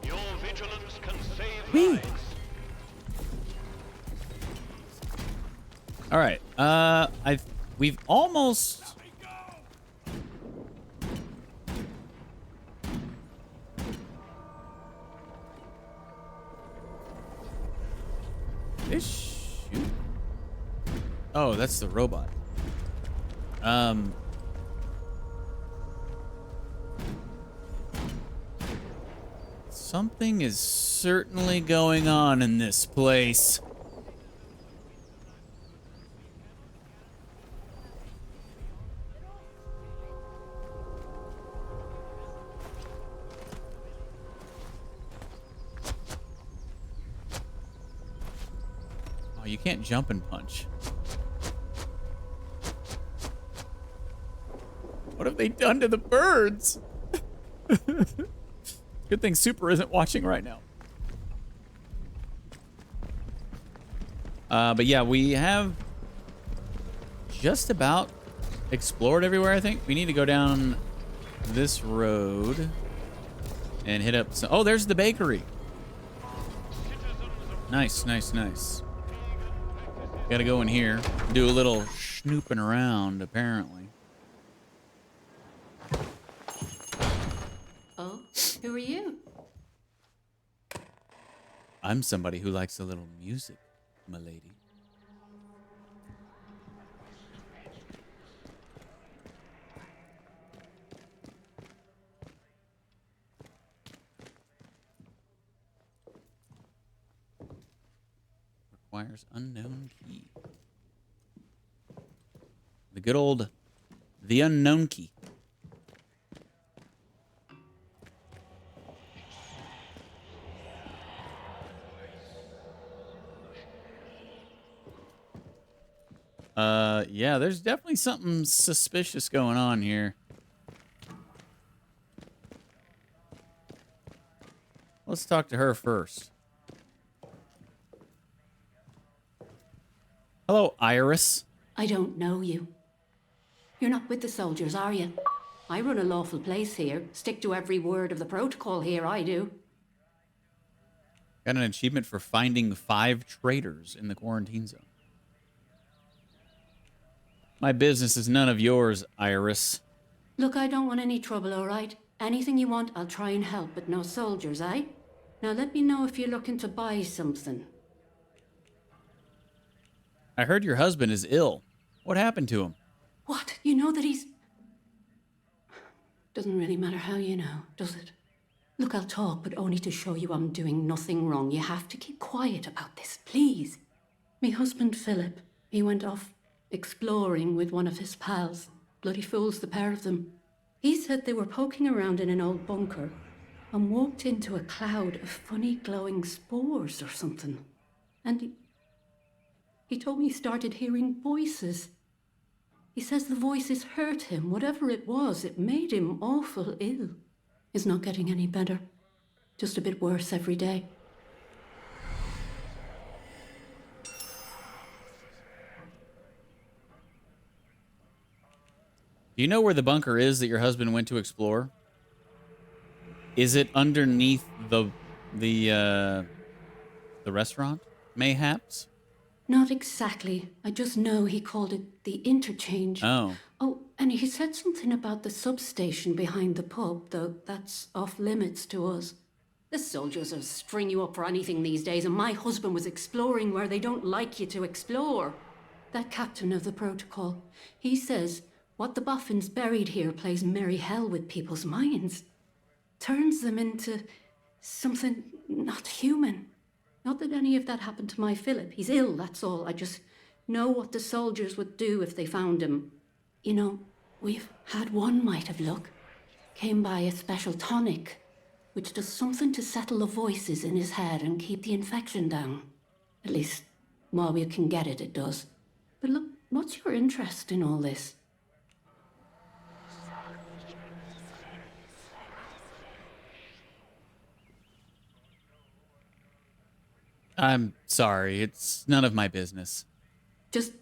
Your vigilance can save lives. All right. We've almost. Shoot. Oh, that's the robot. Something is certainly going on in this place. Oh, you can't jump and punch. What have they done to the birds? Good thing Super isn't watching right now. But yeah, we have just about explored everywhere, I think. We need to go down this road and hit up some... Oh, there's the bakery. Nice, nice, nice. Gotta go in here, do a little snooping around, apparently. Oh, who are you? I'm somebody who likes a little music, m'lady. Requires unknown key. The good old, the unknown key. Yeah, there's definitely something suspicious going on here. Let's talk to her first. Hello, Iris. I don't know you. You're not with the soldiers, are you? I run a lawful place here. Stick to every word of the protocol here, I do. Got an achievement for finding 5 traitors in the quarantine zone. My business is none of yours, Iris. Look, I don't want any trouble, all right? Anything you want, I'll try and help, but no soldiers, eh? Now let me know if you're looking to buy something. I heard your husband is ill. What happened to him? What? You know that he's... Doesn't really matter how you know, does it? Look, I'll talk, but only to show you I'm doing nothing wrong. You have to keep quiet about this, please. Me husband, Philip, he went off exploring with one of his pals. Bloody fools, the pair of them. He said they were poking around in an old bunker and walked into a cloud of funny glowing spores or something. And he told me he started hearing voices. He says the voices hurt him. Whatever it was, it made him awful ill. He's not getting any better. Just a bit worse every day. Do you know where the bunker is that your husband went to explore? Is it underneath the restaurant, mayhaps? Not exactly. I just know he called it the interchange. Oh. Oh, and he said something about the substation behind the pub, though that's off limits to us. The soldiers will string you up for anything these days, and my husband was exploring where they don't like you to explore. That captain of the protocol, he says what the boffins buried here plays merry hell with people's minds. Turns them into something not human. Not that any of that happened to my Philip. He's ill, that's all. I just know what the soldiers would do if they found him. You know, we've had one mite of luck. Came by a special tonic, which does something to settle the voices in his head and keep the infection down. At least, while we can get it, it does. But look, what's your interest in all this? I'm sorry. It's none of my business. Just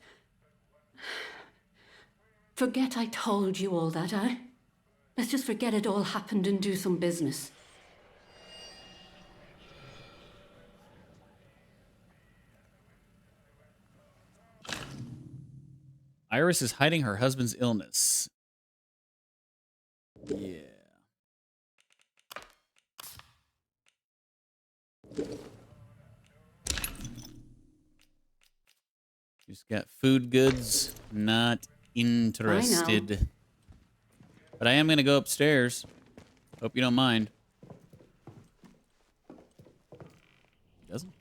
forget I told you all that, eh? Let's just forget it all happened and do some business. Iris is hiding her husband's illness. Yeah. She's got food goods. Not interested. But I am going to go upstairs. Hope you don't mind. He doesn't.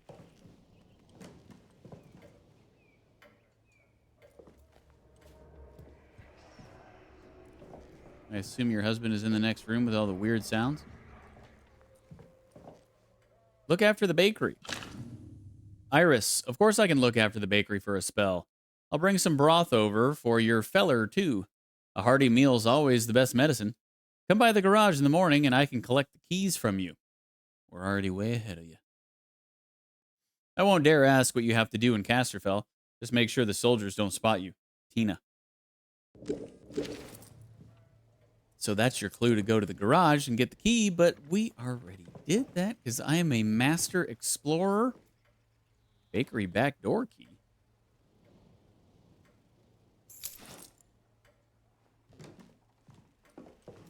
I assume your husband is in the next room with all the weird sounds. Look after the bakery. Iris, of course I can look after the bakery for a spell. I'll bring some broth over for your feller, too. A hearty meal's always the best medicine. Come by the garage in the morning and I can collect the keys from you. We're already way ahead of you. I won't dare ask what you have to do in Casterfell. Just make sure the soldiers don't spot you. Tina. So that's your clue to go to the garage and get the key, but we already did that because I am a master explorer. Bakery back door key.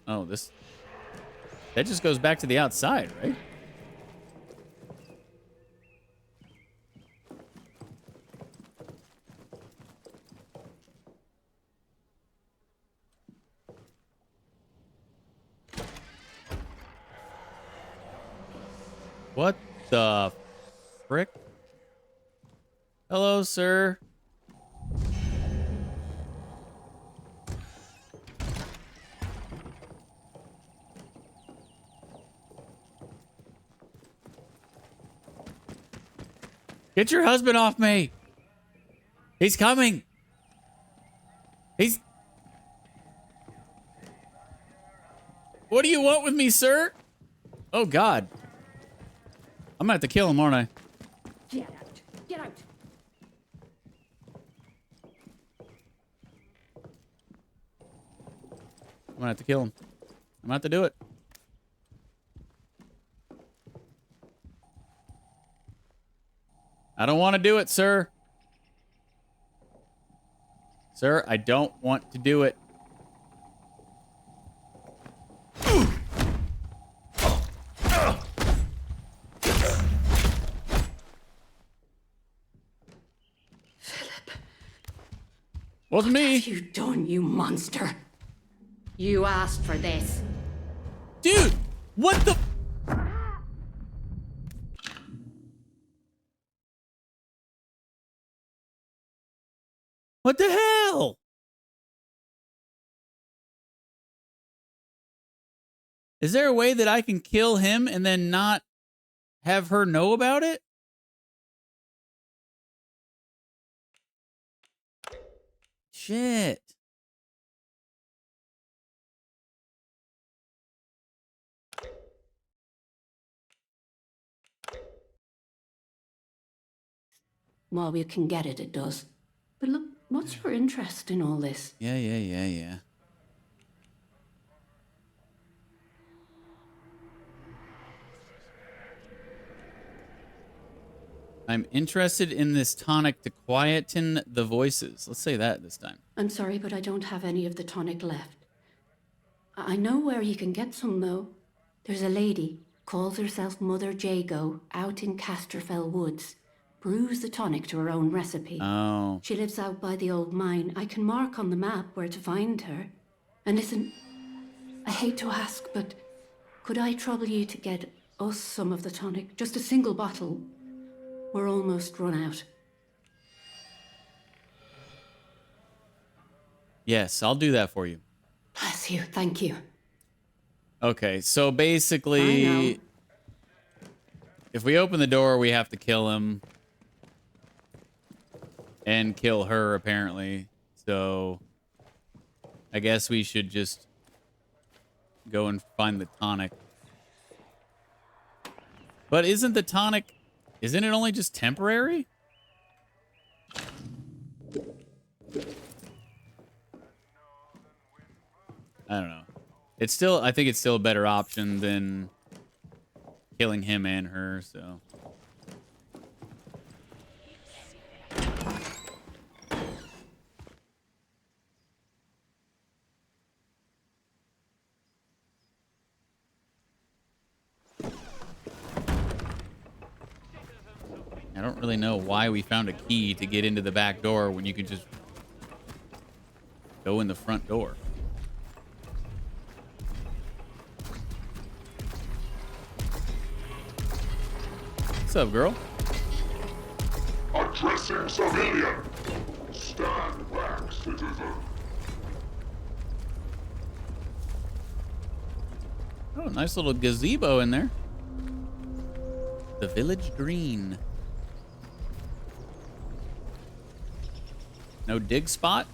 Oh, that just goes back to the outside, right? What the frick? Hello, sir. Get your husband off me. He's coming. What do you want with me, sir? Oh, God. I'm gonna have to kill him, aren't I? Get out. Get out. I'm gonna have to kill him. I'm gonna have to do it. I don't want to do it, sir. Sir, I don't want to do it. Philip. Wasn't me. What have you done, you monster? You asked for this. Dude, what the? What the hell? Is there a way that I can kill him and then not have her know about it? Shit. While we can get it, it does. But look, what's your interest in all this? Yeah. I'm interested in this tonic to quieten the voices. Let's say that this time. I'm sorry, but I don't have any of the tonic left. I know where you can get some, though. There's a lady, calls herself Mother Jago, out in Casterfell Woods. Brews the tonic to her own recipe. Oh. She lives out by the old mine. I can mark on the map where to find her. And listen, I hate to ask, but could I trouble you to get us some of the tonic? Just a single bottle. We're almost run out. Yes, I'll do that for you. Bless you. Thank you. Okay, so basically, if we open the door, we have to kill him. And kill her, apparently. So, I guess we should just go and find the tonic. But isn't the tonic... Isn't it only just temporary? I don't know. It's still... I think it's still a better option than killing him and her, so... I don't really know why we found a key to get into the back door when you could just go in the front door. What's up, girl? Addressing civilian. Stand back, citizen. Oh, nice little gazebo in there. The village green. No dig spot?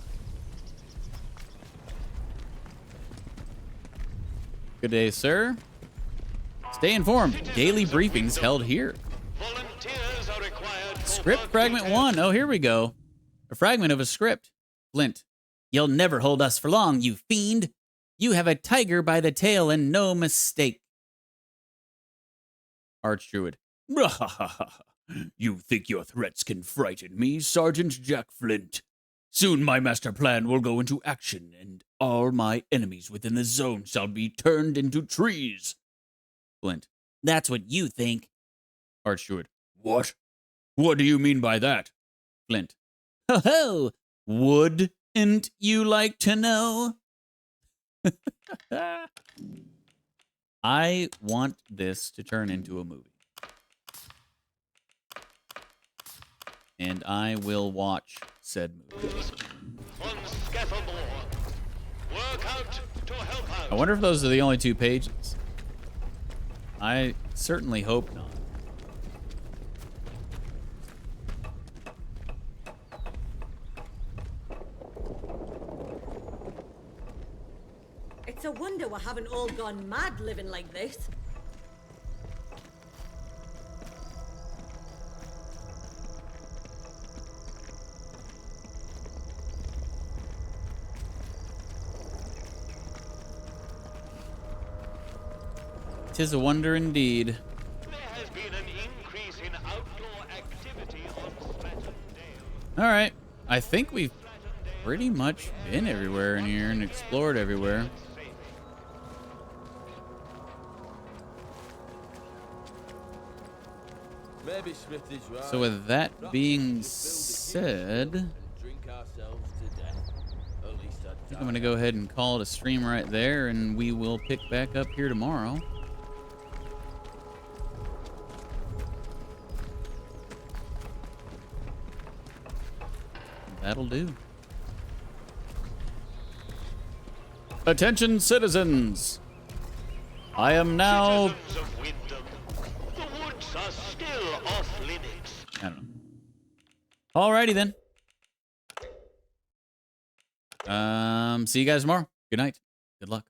Good day, sir. Stay informed. Daily briefings held here. Script fragment 1. Oh, here we go. A fragment of a script. Flint. You'll never hold us for long, you fiend. You have a tiger by the tail and no mistake. Archdruid. You think your threats can frighten me, Sergeant Jack Flint? Soon my master plan will go into action, and all my enemies within the zone shall be turned into trees. Flint. That's what you think. Archdruid. What? What do you mean by that? Flint. Ho ho! Wouldn't you like to know? I want this to turn into a movie. And I will watch said movie. I wonder if those are the only 2 pages. I certainly hope not. It's a wonder we haven't all gone mad living like this. Tis a wonder indeed. All right. I think we've pretty much been everywhere in here and explored everywhere. Maybe Smith is right. So with that being said, drink ourselves to At least I think I'm going to go ahead and call it a stream right there, and we will pick back up here tomorrow. That'll do. Attention, citizens! I am now... Citizens of Wyndham, the woods are still off limits. I don't know. Alrighty then. See you guys tomorrow. Good night. Good luck.